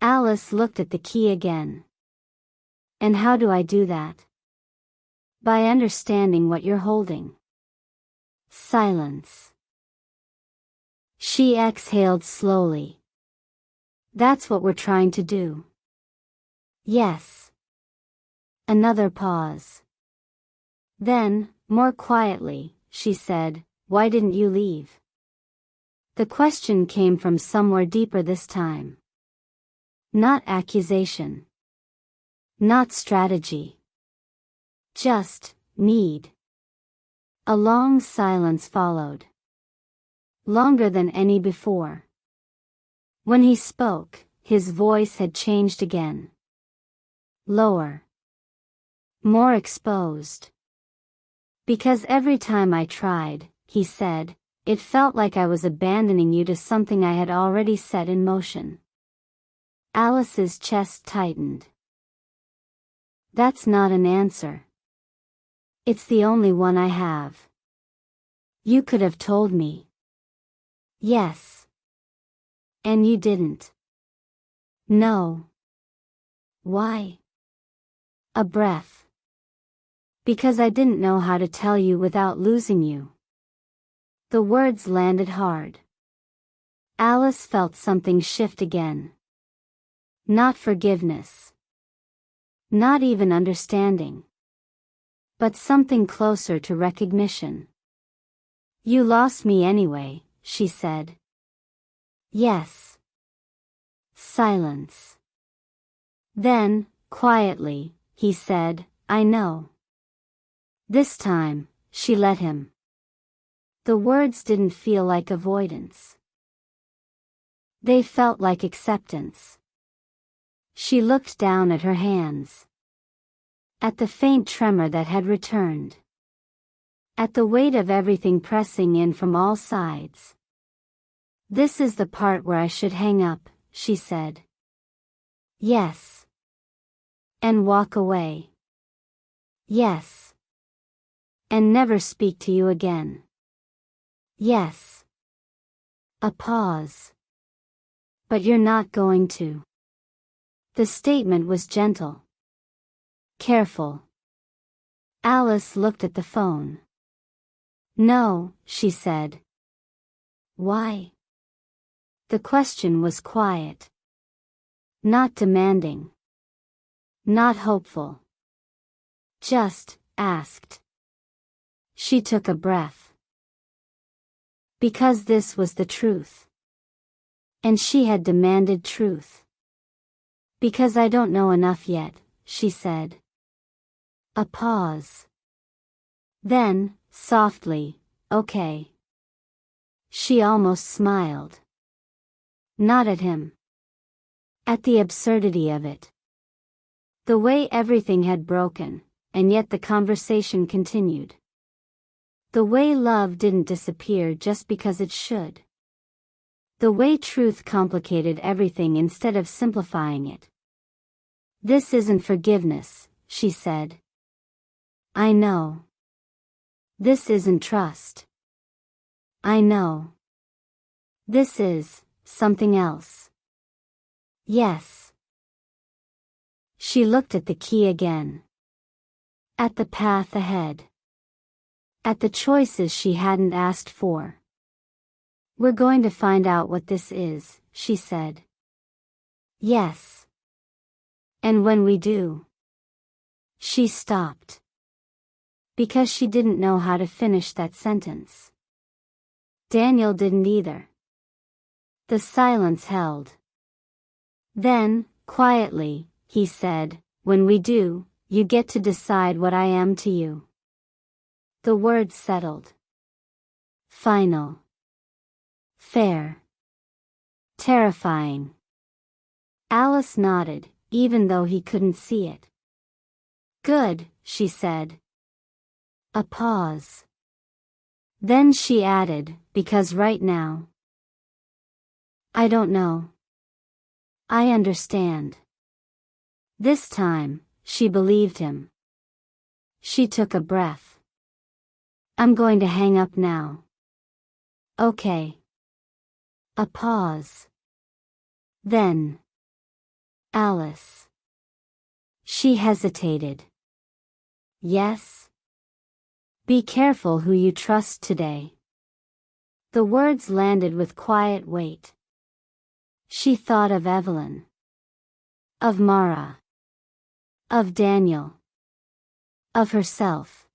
S2: Alice looked at the key again. And how do I do that? By understanding what you're holding. Silence. She exhaled slowly. That's what we're trying to do. Yes. Another pause. Then, more quietly, she said, why didn't you leave? The question came from somewhere deeper this time. Not accusation. Not strategy. Just need. A long silence followed. Longer than any before. When he spoke, his voice had changed again. Lower. More exposed. Because every time I tried, he said, it felt like I was abandoning you to something I had already set in motion. Alice's chest tightened. That's not an answer. It's the only one I have. You could have told me. Yes. And you didn't. No. Why? A breath. Because I didn't know how to tell you without losing you. The words landed hard. Alice felt something shift again. Not forgiveness. Not even understanding. But something closer to recognition. You lost me anyway, she said. Yes. Silence. Then, quietly, he said, I know. This time, she let him. The words didn't feel like avoidance. They felt like acceptance. She looked down at her hands. At the faint tremor that had returned. At the weight of everything pressing in from all sides. This is the part where I should hang up, she said. Yes. And walk away. Yes. And never speak to you again. Yes. A pause. But you're not going to. The statement was gentle. Careful. Alice looked at the phone. No, she said. Why? The question was quiet. Not demanding. Not hopeful. Just asked. She took a breath. Because this was the truth. And she had demanded truth. Because I don't know enough yet, she said. A pause. Then, softly, okay. She almost smiled. Not at him. At the absurdity of it. The way everything had broken, and yet the conversation continued. The way love didn't disappear just because it should. The way truth complicated everything instead of simplifying it. This isn't forgiveness, she said. I know. This isn't trust. I know. This is something else. Yes. She looked at the key again. At the path ahead. at the choices she hadn't asked for. "We're going to find out what this is," she said. "Yes. And when we do..." She stopped. Because she didn't know how to finish that sentence. Daniel didn't either. The silence held. Then, quietly, he said, "When we do, you get to decide what I am to you." The words settled. Final. Fair. Terrifying. Alice nodded, even though he couldn't see it. "Good," she said. A pause. Then she added, "Because right now, I don't know. I understand." This time, she believed him. She took a breath. "I'm going to hang up now." "Okay." A pause. Then, "Alice." She hesitated. "Yes?" "Be careful who you trust today." The words landed with quiet weight. She thought of Evelyn. Of Mara. Of Daniel. Of herself.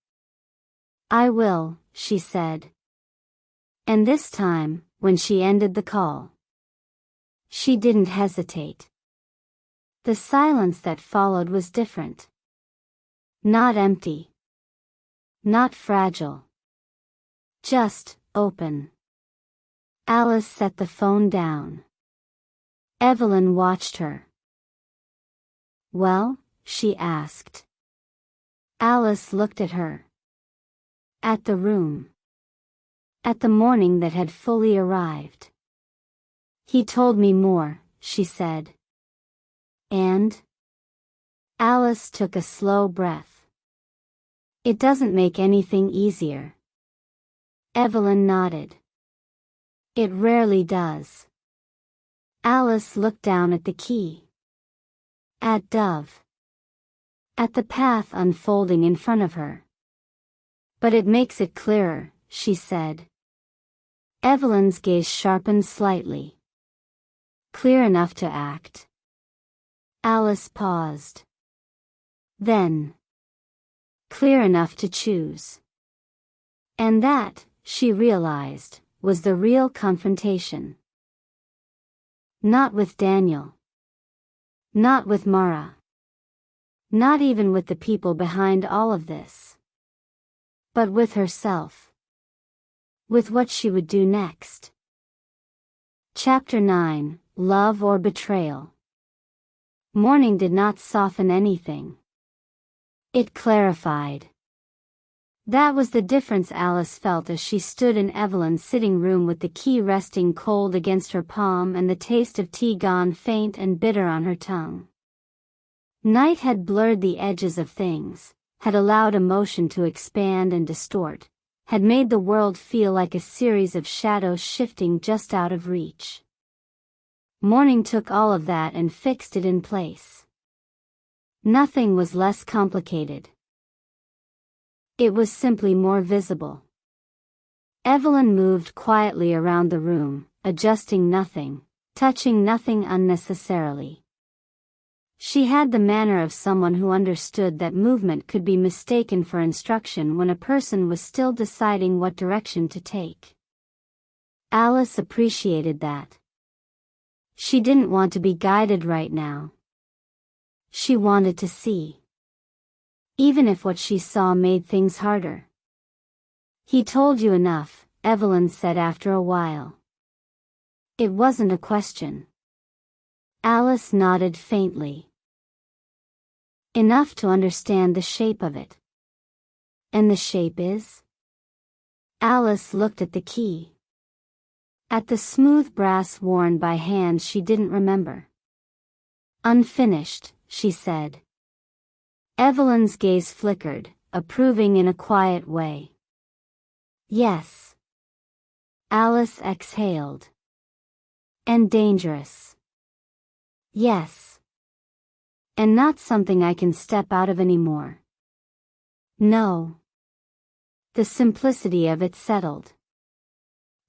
S2: "I will," she said. And this time, when she ended the call, she didn't hesitate. The silence that followed was different. Not empty. Not fragile. Just open. Alice set the phone down. Evelyn watched her. "Well?" she asked. Alice looked at her. At the room. At the morning that had fully arrived. "He told me more," she said. "And?" Alice took a slow breath. "It doesn't make anything easier." Evelyn nodded. "It rarely does." Alice looked down at the key. At Dove. At the path unfolding in front of her. "But it makes it clearer," she said. Evelyn's gaze sharpened slightly. "Clear enough to act." Alice paused. Then, "Clear enough to choose." And that, she realized, was the real confrontation. Not with Daniel. Not with Mara. Not even with the people behind all of this. But with herself. With what she would do next. Chapter 9, Love or Betrayal. Morning did not soften anything. It clarified. That was the difference Alice felt as she stood in Evelyn's sitting room with the key resting cold against her palm and the taste of tea gone faint and bitter on her tongue. Night had blurred the edges of things, had allowed emotion to expand and distort, had made the world feel like a series of shadows shifting just out of reach. Morning took all of that and fixed it in place. Nothing was less complicated. It was simply more visible. Evelyn moved quietly around the room, adjusting nothing, touching nothing unnecessarily. She had the manner of someone who understood that movement could be mistaken for instruction when a person was still deciding what direction to take. Alice appreciated that. She didn't want to be guided right now. She wanted to see. Even if what she saw made things harder. "He told you enough," Evelyn said after a while. It wasn't a question. Alice nodded faintly. Enough to understand the shape of it. And the shape is? Alice looked at the key. At the smooth brass worn by hands she didn't remember. "Unfinished," she said. Evelyn's gaze flickered, approving in a quiet way. "Yes." Alice exhaled. "And dangerous." "Yes. And not something I can step out of anymore." "No." The simplicity of it settled.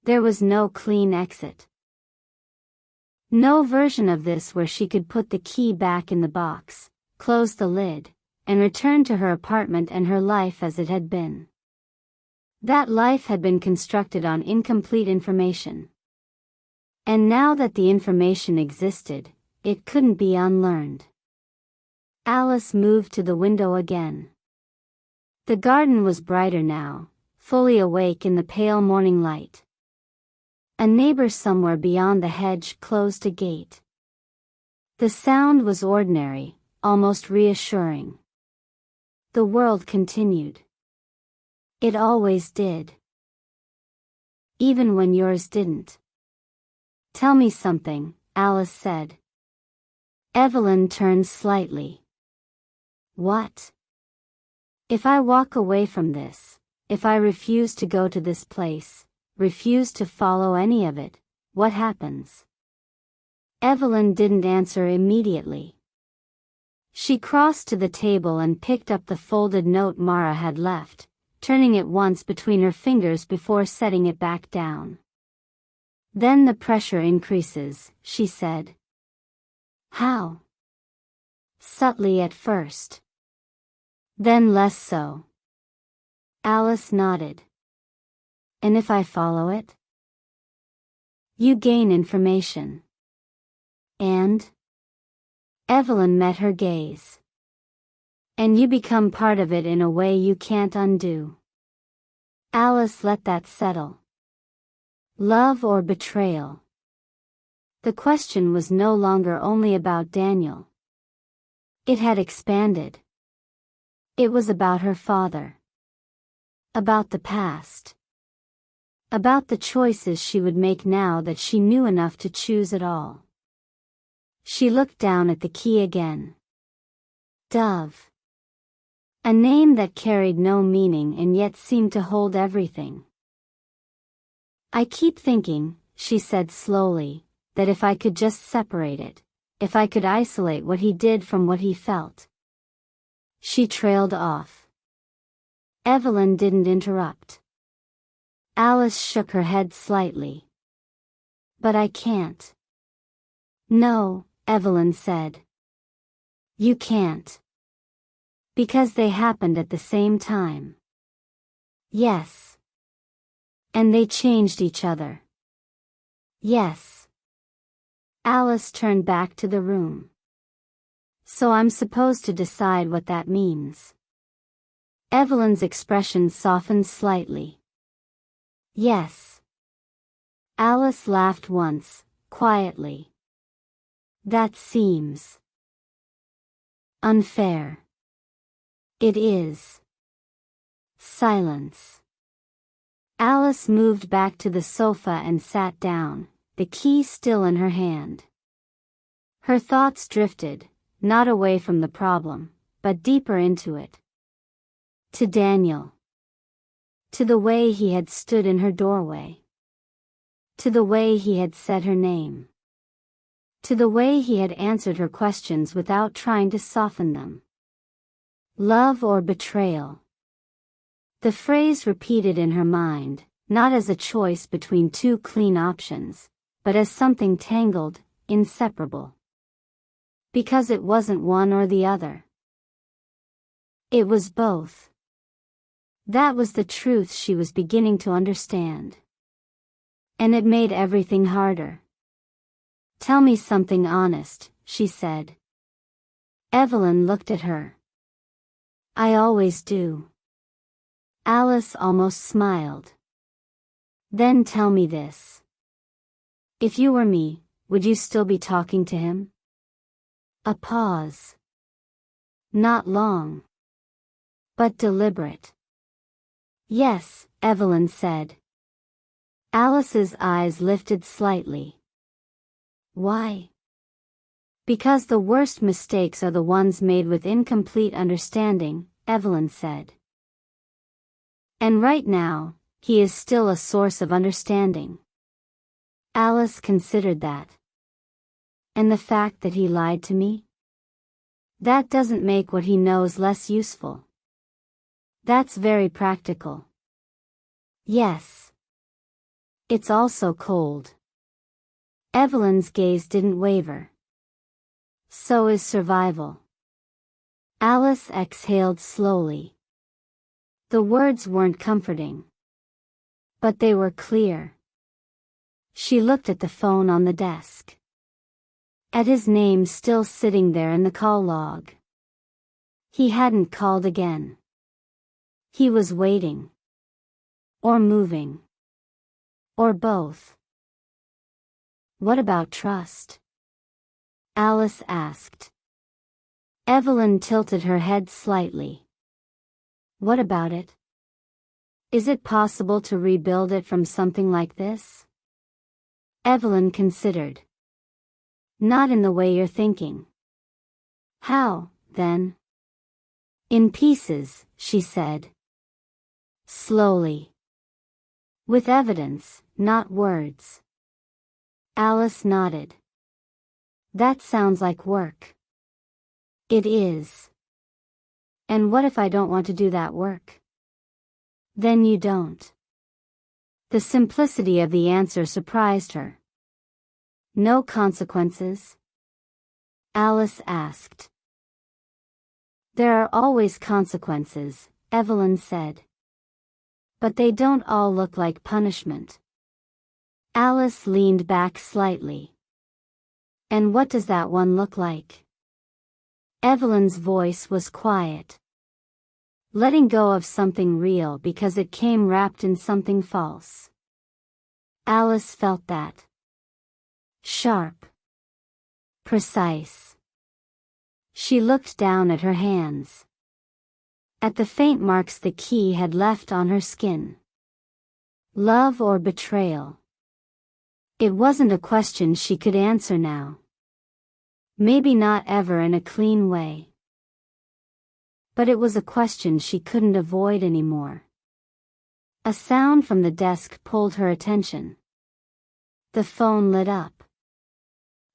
S2: There was no clean exit. No version of this where she could put the key back in the box, close the lid, and return to her apartment and her life as it had been. That life had been constructed on incomplete information. And now that the information existed, it couldn't be unlearned. Alice moved to the window again. The garden was brighter now, fully awake in the pale morning light. A neighbor somewhere beyond the hedge closed a gate. The sound was ordinary, almost reassuring. The world continued. It always did. Even when yours didn't. Tell me something, Alice said. Evelyn turned slightly. What? If I walk away from this, if I refuse to go to this place, refuse to follow any of it, what happens? Evelyn didn't answer immediately. She crossed to the table and picked up the folded note Mara had left, turning it once between her fingers before setting it back down. Then the pressure increases, she said. How? Subtly at first. Then less so. Alice nodded. And if I follow it? You gain information. And? Evelyn met her gaze. And you become part of it in a way you can't undo. Alice let that settle. Love or betrayal? The question was no longer only about Daniel. It had expanded. It was about her father. About the past. About the choices she would make now that she knew enough to choose at all. She looked down at the key again. Dove. A name that carried no meaning and yet seemed to hold everything. I keep thinking, she said slowly, that if I could just separate it, if I could isolate what he did from what he felt. She trailed off. Evelyn didn't interrupt. Alice shook her head slightly. But I can't. No, Evelyn said. You can't. Because they happened at the same time. Yes. And they changed each other. Yes. Alice turned back to the room. So I'm supposed to decide what that means. Evelyn's expression softened slightly. Yes. Alice laughed once, quietly. That seems unfair. It is. Silence. Alice moved back to the sofa and sat down, the key still in her hand. Her thoughts drifted, not away from the problem, but deeper into it. To Daniel. To the way he had stood in her doorway. To the way he had said her name. To the way he had answered her questions without trying to soften them. Love or betrayal? The phrase repeated in her mind, not as a choice between two clean options, but as something tangled, inseparable. Because it wasn't one or the other. It was both. That was the truth she was beginning to understand. And it made everything harder. Tell me something honest, she said. Evelyn looked at her. I always do. Alice almost smiled. Then tell me this. If you were me, would you still be talking to him? A pause. Not long. But deliberate. Yes, Evelyn said. Alice's eyes lifted slightly. Why? Because the worst mistakes are the ones made with incomplete understanding, Evelyn said. And right now, he is still a source of understanding. Alice considered that. And the fact that he lied to me? That doesn't make what he knows less useful. That's very practical. Yes. It's also cold. Evelyn's gaze didn't waver. So is survival. Alice exhaled slowly. The words weren't comforting. But they were clear. She looked at the phone on the desk. At his name still sitting there in the call log. He hadn't called again. He was waiting. Or moving. Or both. What about trust? Alice asked. Evelyn tilted her head slightly. What about it? Is it possible to rebuild it from something like this? Evelyn considered. Not in the way you're thinking. How, then? In pieces, she said. Slowly. With evidence, not words. Alice nodded. That sounds like work. It is. And what if I don't want to do that work? Then you don't. The simplicity of the answer surprised her. No consequences? Alice asked. There are always consequences, Evelyn said. But they don't all look like punishment. Alice leaned back slightly. And what does that one look like? Evelyn's voice was quiet. Letting go of something real because it came wrapped in something false. Alice felt that. Sharp. Precise. She looked down at her hands. At the faint marks the key had left on her skin. Love or betrayal? It wasn't a question she could answer now. Maybe not ever in a clean way. But it was a question she couldn't avoid anymore. A sound from the desk pulled her attention. The phone lit up.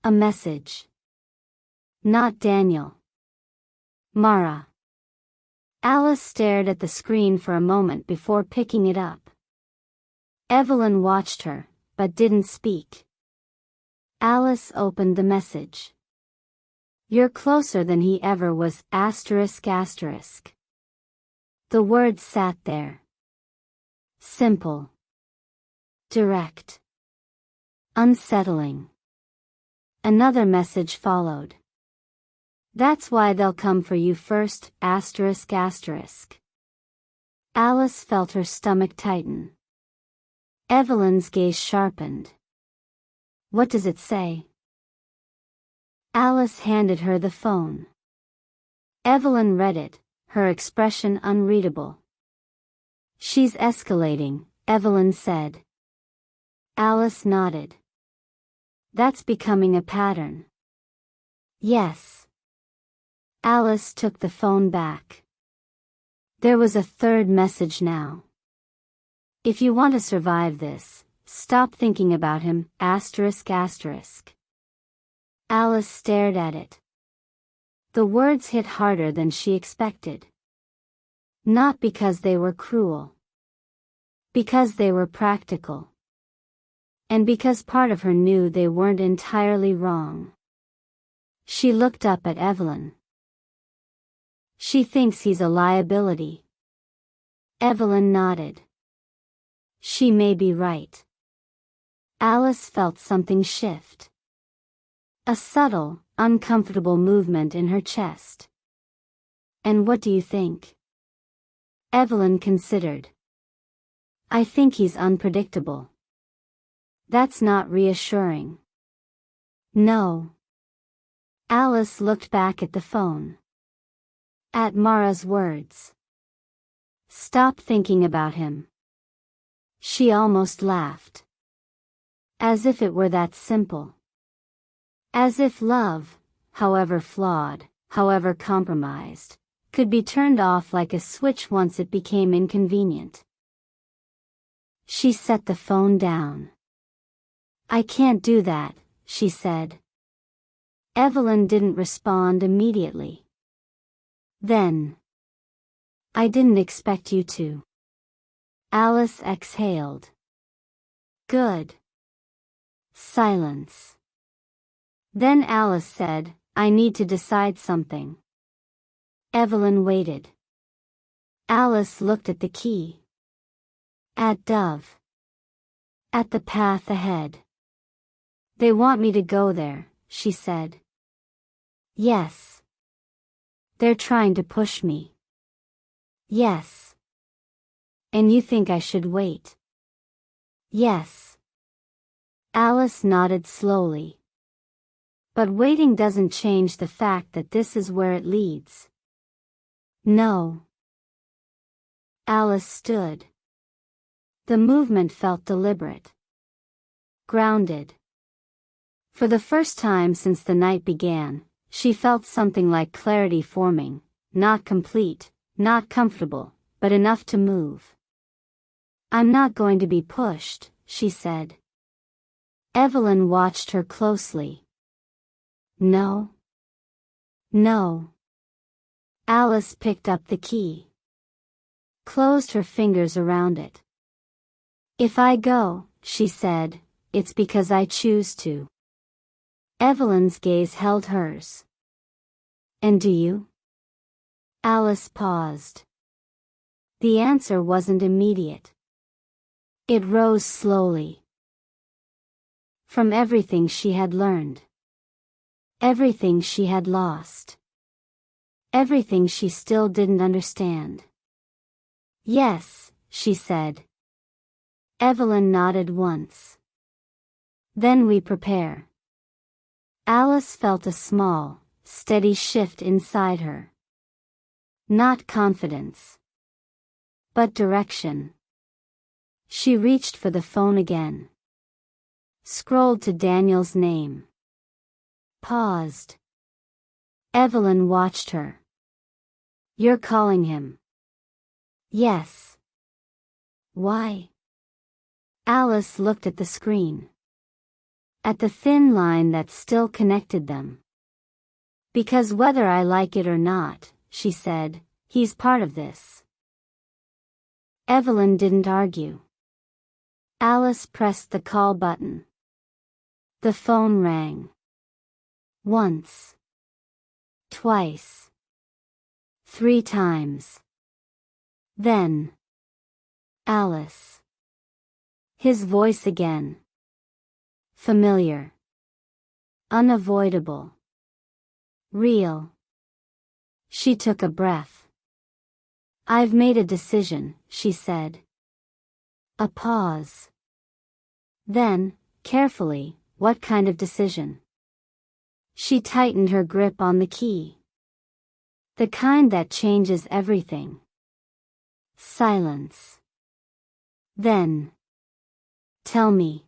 S2: A message. Not Daniel. Mara. Alice stared at the screen for a moment before picking it up. Evelyn watched her, but didn't speak. Alice opened the message. You're closer than he ever was, asterisk asterisk. The words sat there. Simple. Direct. Unsettling. Another message followed. That's why they'll come for you first, asterisk asterisk. Alice felt her stomach tighten. Evelyn's gaze sharpened. What does it say? Alice handed her the phone. Evelyn read it, her expression unreadable. She's escalating, Evelyn said. Alice nodded. That's becoming a pattern. Yes. Alice took the phone back. There was a third message now. If you want to survive this, stop thinking about him, asterisk asterisk. Alice stared at it. The words hit harder than she expected. Not because they were cruel. Because they were practical. And because part of her knew they weren't entirely wrong. She looked up at Evelyn. She thinks he's a liability. Evelyn nodded. She may be right. Alice felt something shift. A subtle, uncomfortable movement in her chest. And what do you think? Evelyn considered. I think he's unpredictable. That's not reassuring. No. Alice looked back at the phone. At Mara's words. Stop thinking about him. She almost laughed. As if it were that simple. As if love, however flawed, however compromised, could be turned off like a switch once it became inconvenient. She set the phone down. I can't do that, she said. Evelyn didn't respond immediately. Then. I didn't expect you to. Alice exhaled. Good. Silence. Then Alice said, I need to decide something. Evelyn waited. Alice looked at the key. At Dove. At the path ahead. They want me to go there, she said. Yes. They're trying to push me. Yes. And you think I should wait? Yes. Alice nodded slowly. But waiting doesn't change the fact that this is where it leads. No. Alice stood. The movement felt deliberate. Grounded. For the first time since the night began, she felt something like clarity forming, not complete, not comfortable, but enough to move. I'm not going to be pushed, she said. Evelyn watched her closely. No. No. Alice picked up the key. Closed her fingers around it. If I go, she said, it's because I choose to. Evelyn's gaze held hers. And do you? Alice paused. The answer wasn't immediate. It rose slowly. From everything she had learned. Everything she had lost. Everything she still didn't understand. Yes, she said. Evelyn nodded once. Then we prepare. Alice felt a small, steady shift inside her. Not confidence. But direction. She reached for the phone again. Scrolled to Daniel's name. Paused. Evelyn watched her. You're calling him? Yes. Why? Alice looked at the screen. At the thin line that still connected them. Because whether I like it or not, she said, he's part of this. Evelyn didn't argue. Alice pressed the call button. The phone rang. Once. Twice. 3 times. Then. Alice. His voice again. Familiar. Unavoidable. Real. She took a breath. I've made a decision, she said. A pause. Then, carefully, what kind of decision? She tightened her grip on the key. The kind that changes everything. Silence. Then. Tell me.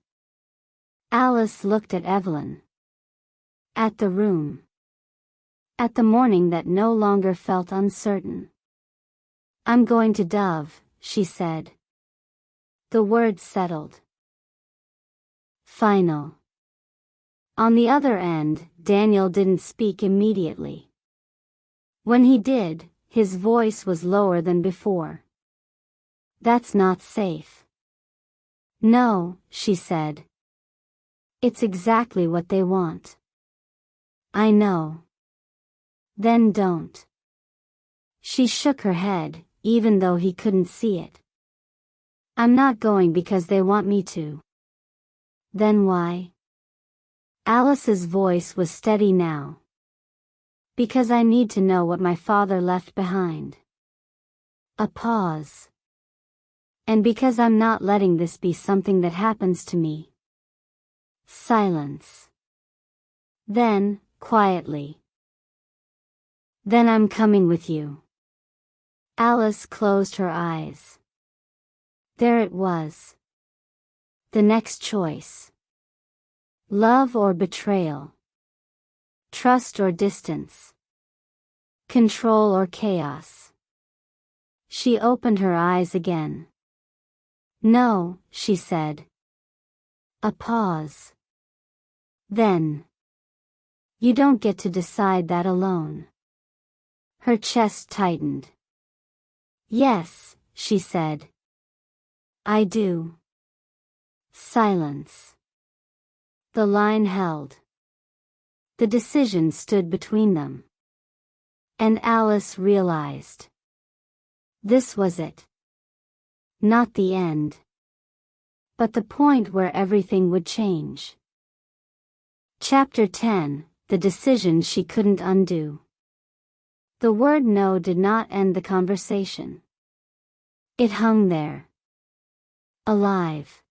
S2: Alice looked at Evelyn. At the room. At the morning that no longer felt uncertain. I'm going to Dove, she said. The words settled. Final. On the other end, Daniel didn't speak immediately. When he did, his voice was lower than before. That's not safe. No, she said. It's exactly what they want. I know. Then don't. She shook her head, even though he couldn't see it. I'm not going because they want me to. Then why? Alice's voice was steady now. Because I need to know what my father left behind. A pause. And because I'm not letting this be something that happens to me. Silence. Then, quietly. Then I'm coming with you. Alice closed her eyes. There it was. The next choice. Love or betrayal. Trust or distance. Control or chaos. She opened her eyes again. No, she said. A pause. Then. You don't get to decide that alone. Her chest tightened. Yes, she said. I do. Silence. The line held. The decision stood between them. And Alice realized. This was it. Not the end. But the point where everything would change. Chapter 10, The Decision She Couldn't Undo. The word no did not end the conversation. It hung there. Alive.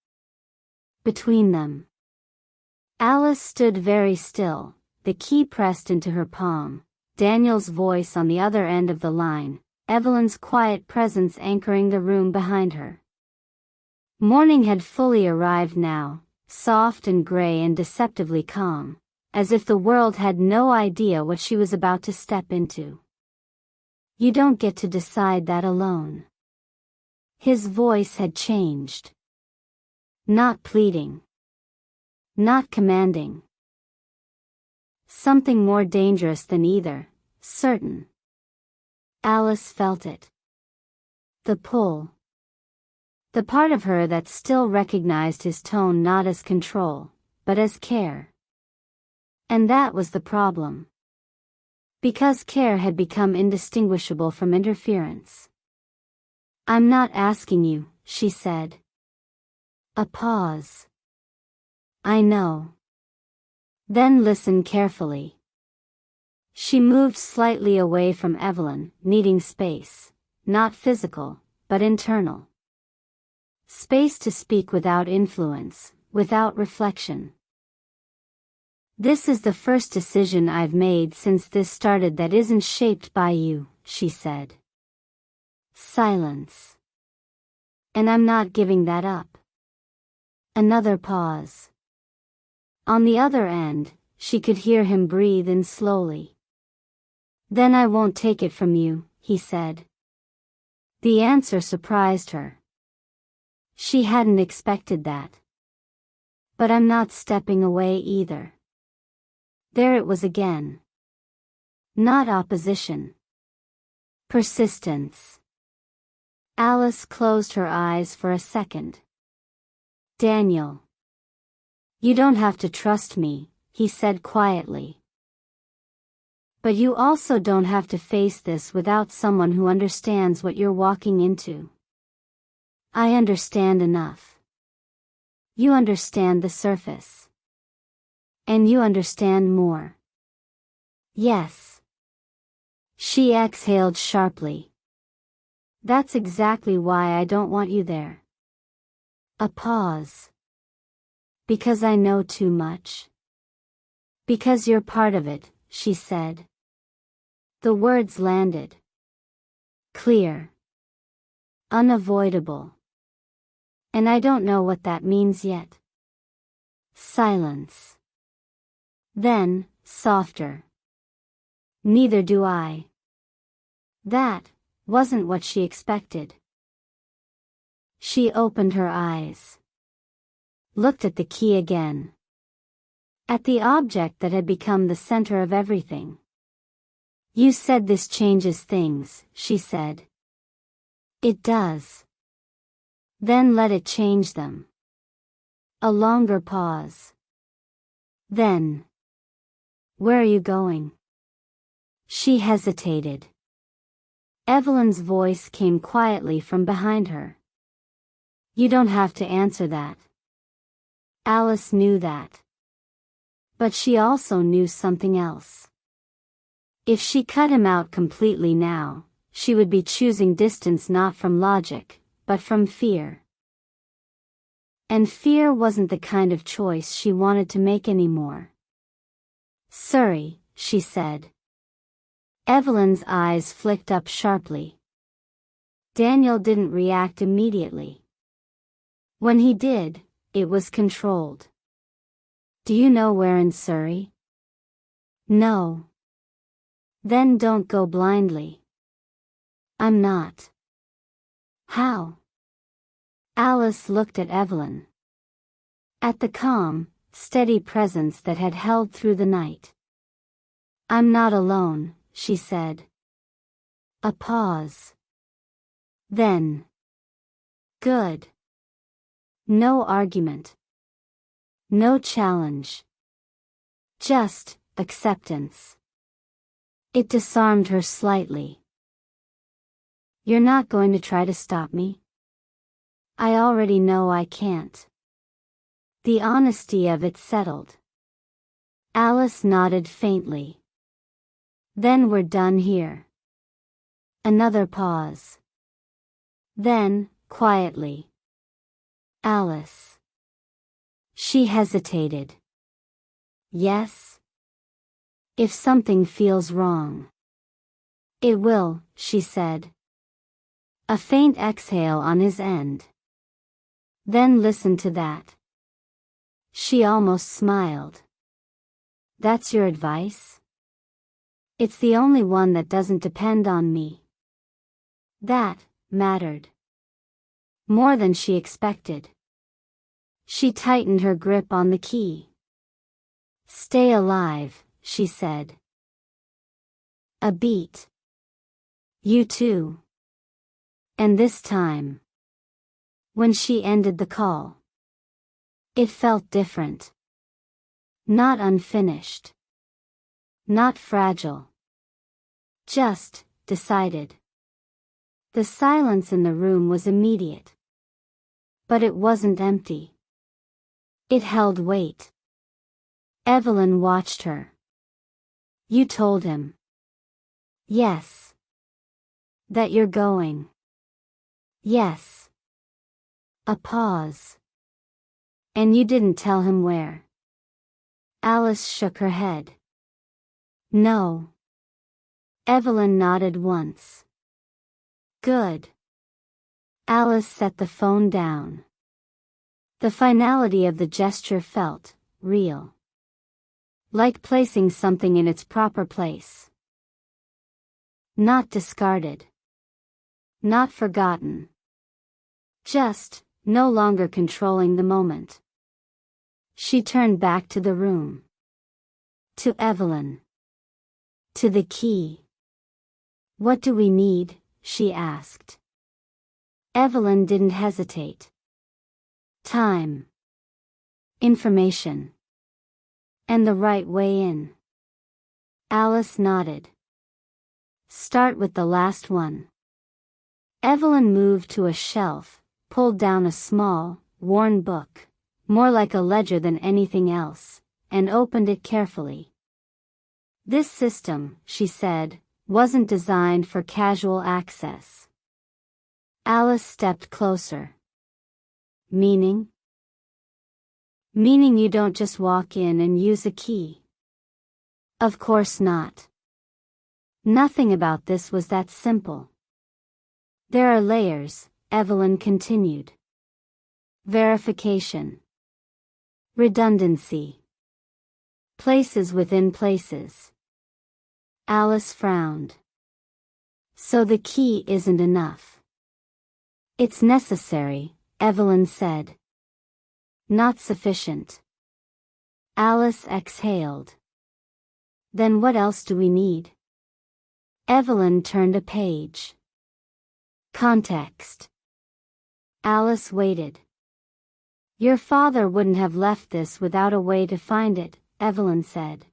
S2: Between them. Alice stood very still, the key pressed into her palm, Daniel's voice on the other end of the line, Evelyn's quiet presence anchoring the room behind her. Morning had fully arrived now, soft and gray and deceptively calm, as if the world had no idea what she was about to step into. You don't get to decide that alone. His voice had changed. Not pleading. Not commanding. Something more dangerous than either, certain. Alice felt it. The pull. The part of her that still recognized his tone not as control, but as care. And that was the problem. Because care had become indistinguishable from interference. I'm not asking you, she said. A pause. I know. Then listen carefully. She moved slightly away from Evelyn, needing space, not physical, but internal. Space to speak without influence, without reflection. This is the first decision I've made since this started that isn't shaped by you, she said. Silence. And I'm not giving that up. Another pause. On the other end, she could hear him breathe in slowly. Then I won't take it from you, he said. The answer surprised her. She hadn't expected that. But I'm not stepping away either. There it was again. Not opposition. Persistence. Alice closed her eyes for a second. Daniel. You don't have to trust me, he said quietly. But you also don't have to face this without someone who understands what you're walking into. I understand enough. You understand the surface. And you understand more. Yes. She exhaled sharply. That's exactly why I don't want you there. A pause. Because I know too much. Because you're part of it, she said. The words landed. Clear. Unavoidable. And I don't know what that means yet. Silence. Then, softer. Neither do I. That wasn't what she expected. She opened her eyes. Looked at the key again. At the object that had become the center of everything. You said this changes things, she said. It does. Then let it change them. A longer pause. Then. Where are you going? She hesitated. Evelyn's voice came quietly from behind her. You don't have to answer that. Alice knew that. But she also knew something else. If she cut him out completely now, she would be choosing distance not from logic, but from fear. And fear wasn't the kind of choice she wanted to make anymore. Sorry, she said. Evelyn's eyes flicked up sharply. Daniel didn't react immediately. When he did, it was controlled. Do you know where in Surrey? No. Then don't go blindly. I'm not. How? Alice looked at Evelyn. At the calm, steady presence that had held through the night. I'm not alone, she said. A pause. Then. Good. No argument. No challenge. Just acceptance. It disarmed her slightly. You're not going to try to stop me? I already know I can't. The honesty of it settled. Alice nodded faintly. Then we're done here. Another pause. Then, quietly. Alice. She hesitated. Yes? If something feels wrong. It will, she said. A faint exhale on his end. Then listen to that. She almost smiled. That's your advice? It's the only one that doesn't depend on me. That mattered. More than she expected. She tightened her grip on the key. Stay alive, she said. A beat. You too. And this time. When she ended the call. It felt different. Not unfinished. Not fragile. Just decided. The silence in the room was immediate. But it wasn't empty. It held weight. Evelyn watched her. You told him. Yes. That you're going. Yes. A pause. And you didn't tell him where. Alice shook her head. No. Evelyn nodded once. Good. Alice set the phone down. The finality of the gesture felt real. Like placing something in its proper place. Not discarded. Not forgotten. Just, no longer controlling the moment. She turned back to the room. To Evelyn. To the key. What do we need? She asked. Evelyn didn't hesitate. Time. Information. And the right way in. Alice nodded. Start with the last one. Evelyn moved to a shelf, pulled down a small, worn book, more like a ledger than anything else, and opened it carefully. This system, she said, wasn't designed for casual access. Alice stepped closer. Meaning? Meaning you don't just walk in and use a key. Of course not. Nothing about this was that simple. There are layers, Evelyn continued. Verification. Redundancy. Places within places. Alice frowned. So the key isn't enough. It's necessary, Evelyn said. Not sufficient. Alice exhaled. Then what else do we need? Evelyn turned a page. Context. Alice waited. Your father wouldn't have left this without a way to find it, Evelyn said.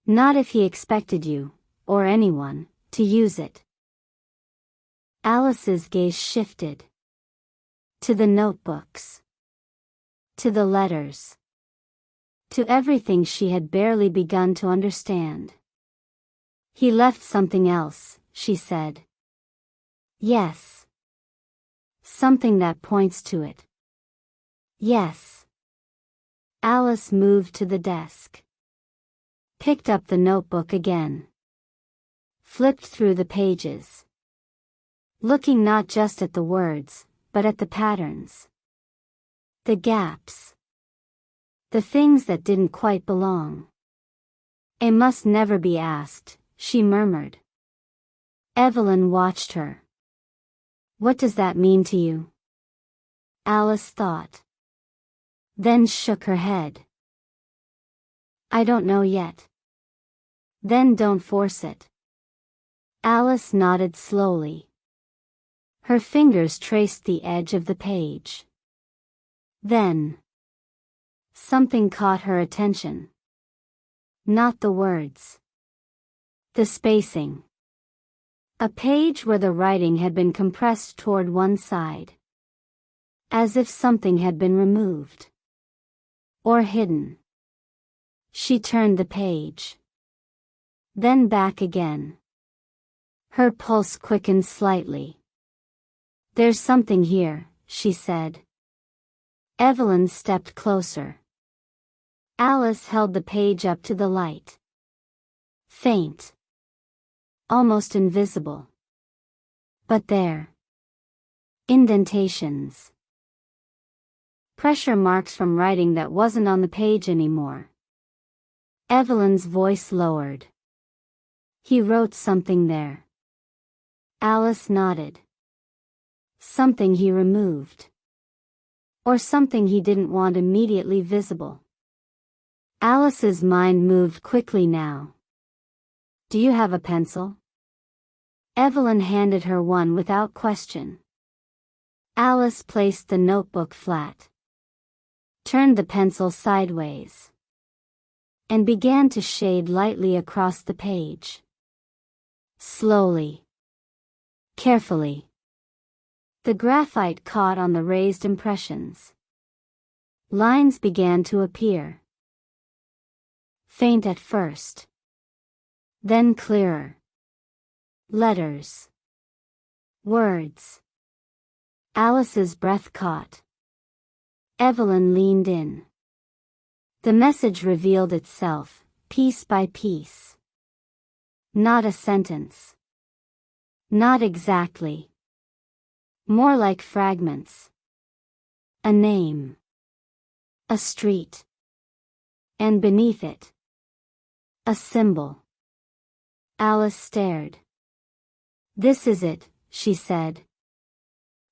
S2: Not if he expected you, or anyone, to use it. Alice's gaze shifted. To the notebooks. To the letters. To everything she had barely begun to understand. He left something else, she said. Yes. Something that points to it. Yes. Alice moved to the desk. Picked up the notebook again. Flipped through the pages. Looking not just at the words, but at the patterns. The gaps. The things that didn't quite belong. It must never be asked, she murmured. Evelyn watched her. What does that mean to you? Alice thought. Then shook her head. I don't know yet. Then don't force it. Alice nodded slowly. Her fingers traced the edge of the page. Then, something caught her attention. Not the words. The spacing. A page where the writing had been compressed toward one side. As if something had been removed. Or hidden. She turned the page. Then back again. Her pulse quickened slightly. "There's something here," she said. Evelyn stepped closer. Alice held the page up to the light. Faint. Almost invisible. But there. Indentations. Pressure marks from writing that wasn't on the page anymore. Evelyn's voice lowered. "He wrote something there." Alice nodded. Something he removed. Or something he didn't want immediately visible. Alice's mind moved quickly now. "Do you have a pencil?" Evelyn handed her one without question. Alice placed the notebook flat. Turned the pencil sideways. And began to shade lightly across the page. Slowly. Carefully. The graphite caught on the raised impressions. Lines began to appear. Faint at first. Then clearer. Letters. Words. Alice's breath caught. Evelyn leaned in. The message revealed itself, piece by piece. Not a sentence. Not exactly. More like fragments. A name. A street. And beneath it. A symbol. Alice stared. "This is it," she said.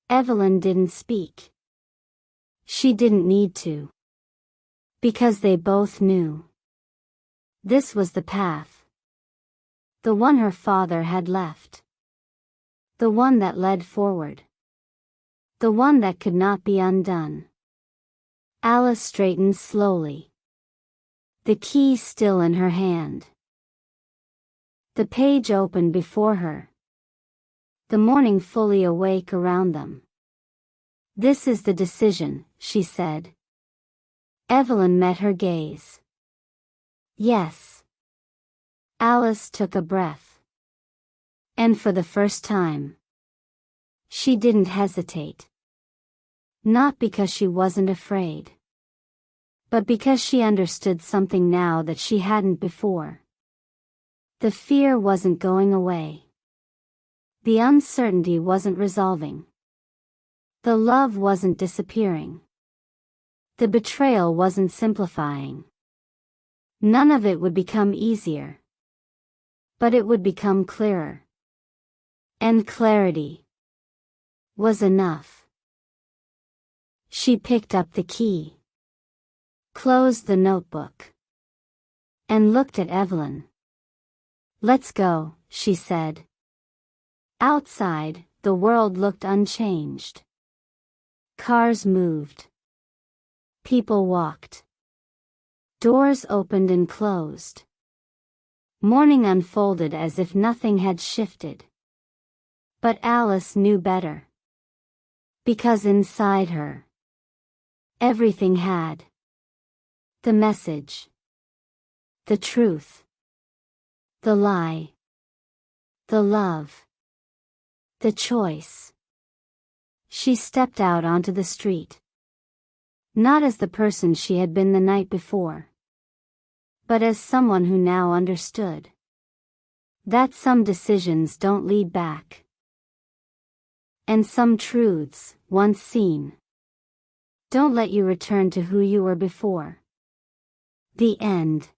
S2: Evelyn didn't speak. She didn't need to. Because they both knew. This was the path. The one her father had left. The one that led forward. The one that could not be undone. Alice straightened slowly. The key still in her hand. The page opened before her. The morning fully awake around them. "This is the decision," she said. Evelyn met her gaze. "Yes." Alice took a breath. And for the first time, she didn't hesitate. Not because she wasn't afraid. But because she understood something now that she hadn't before. The fear wasn't going away. The uncertainty wasn't resolving. The love wasn't disappearing. The betrayal wasn't simplifying. None of it would become easier. But it would become clearer. And clarity was enough. She picked up the key. Closed the notebook. And looked at Evelyn. "Let's go," she said. Outside, the world looked unchanged. Cars moved. People walked. Doors opened and closed. Morning unfolded as if nothing had shifted. But Alice knew better. Because inside her, everything had. The message. The truth. The lie. The love. The choice. She stepped out onto the street. Not as the person she had been the night before. But as someone who now understood. That some decisions don't lead back. And some truths, once seen, don't let you return to who you were before. The end.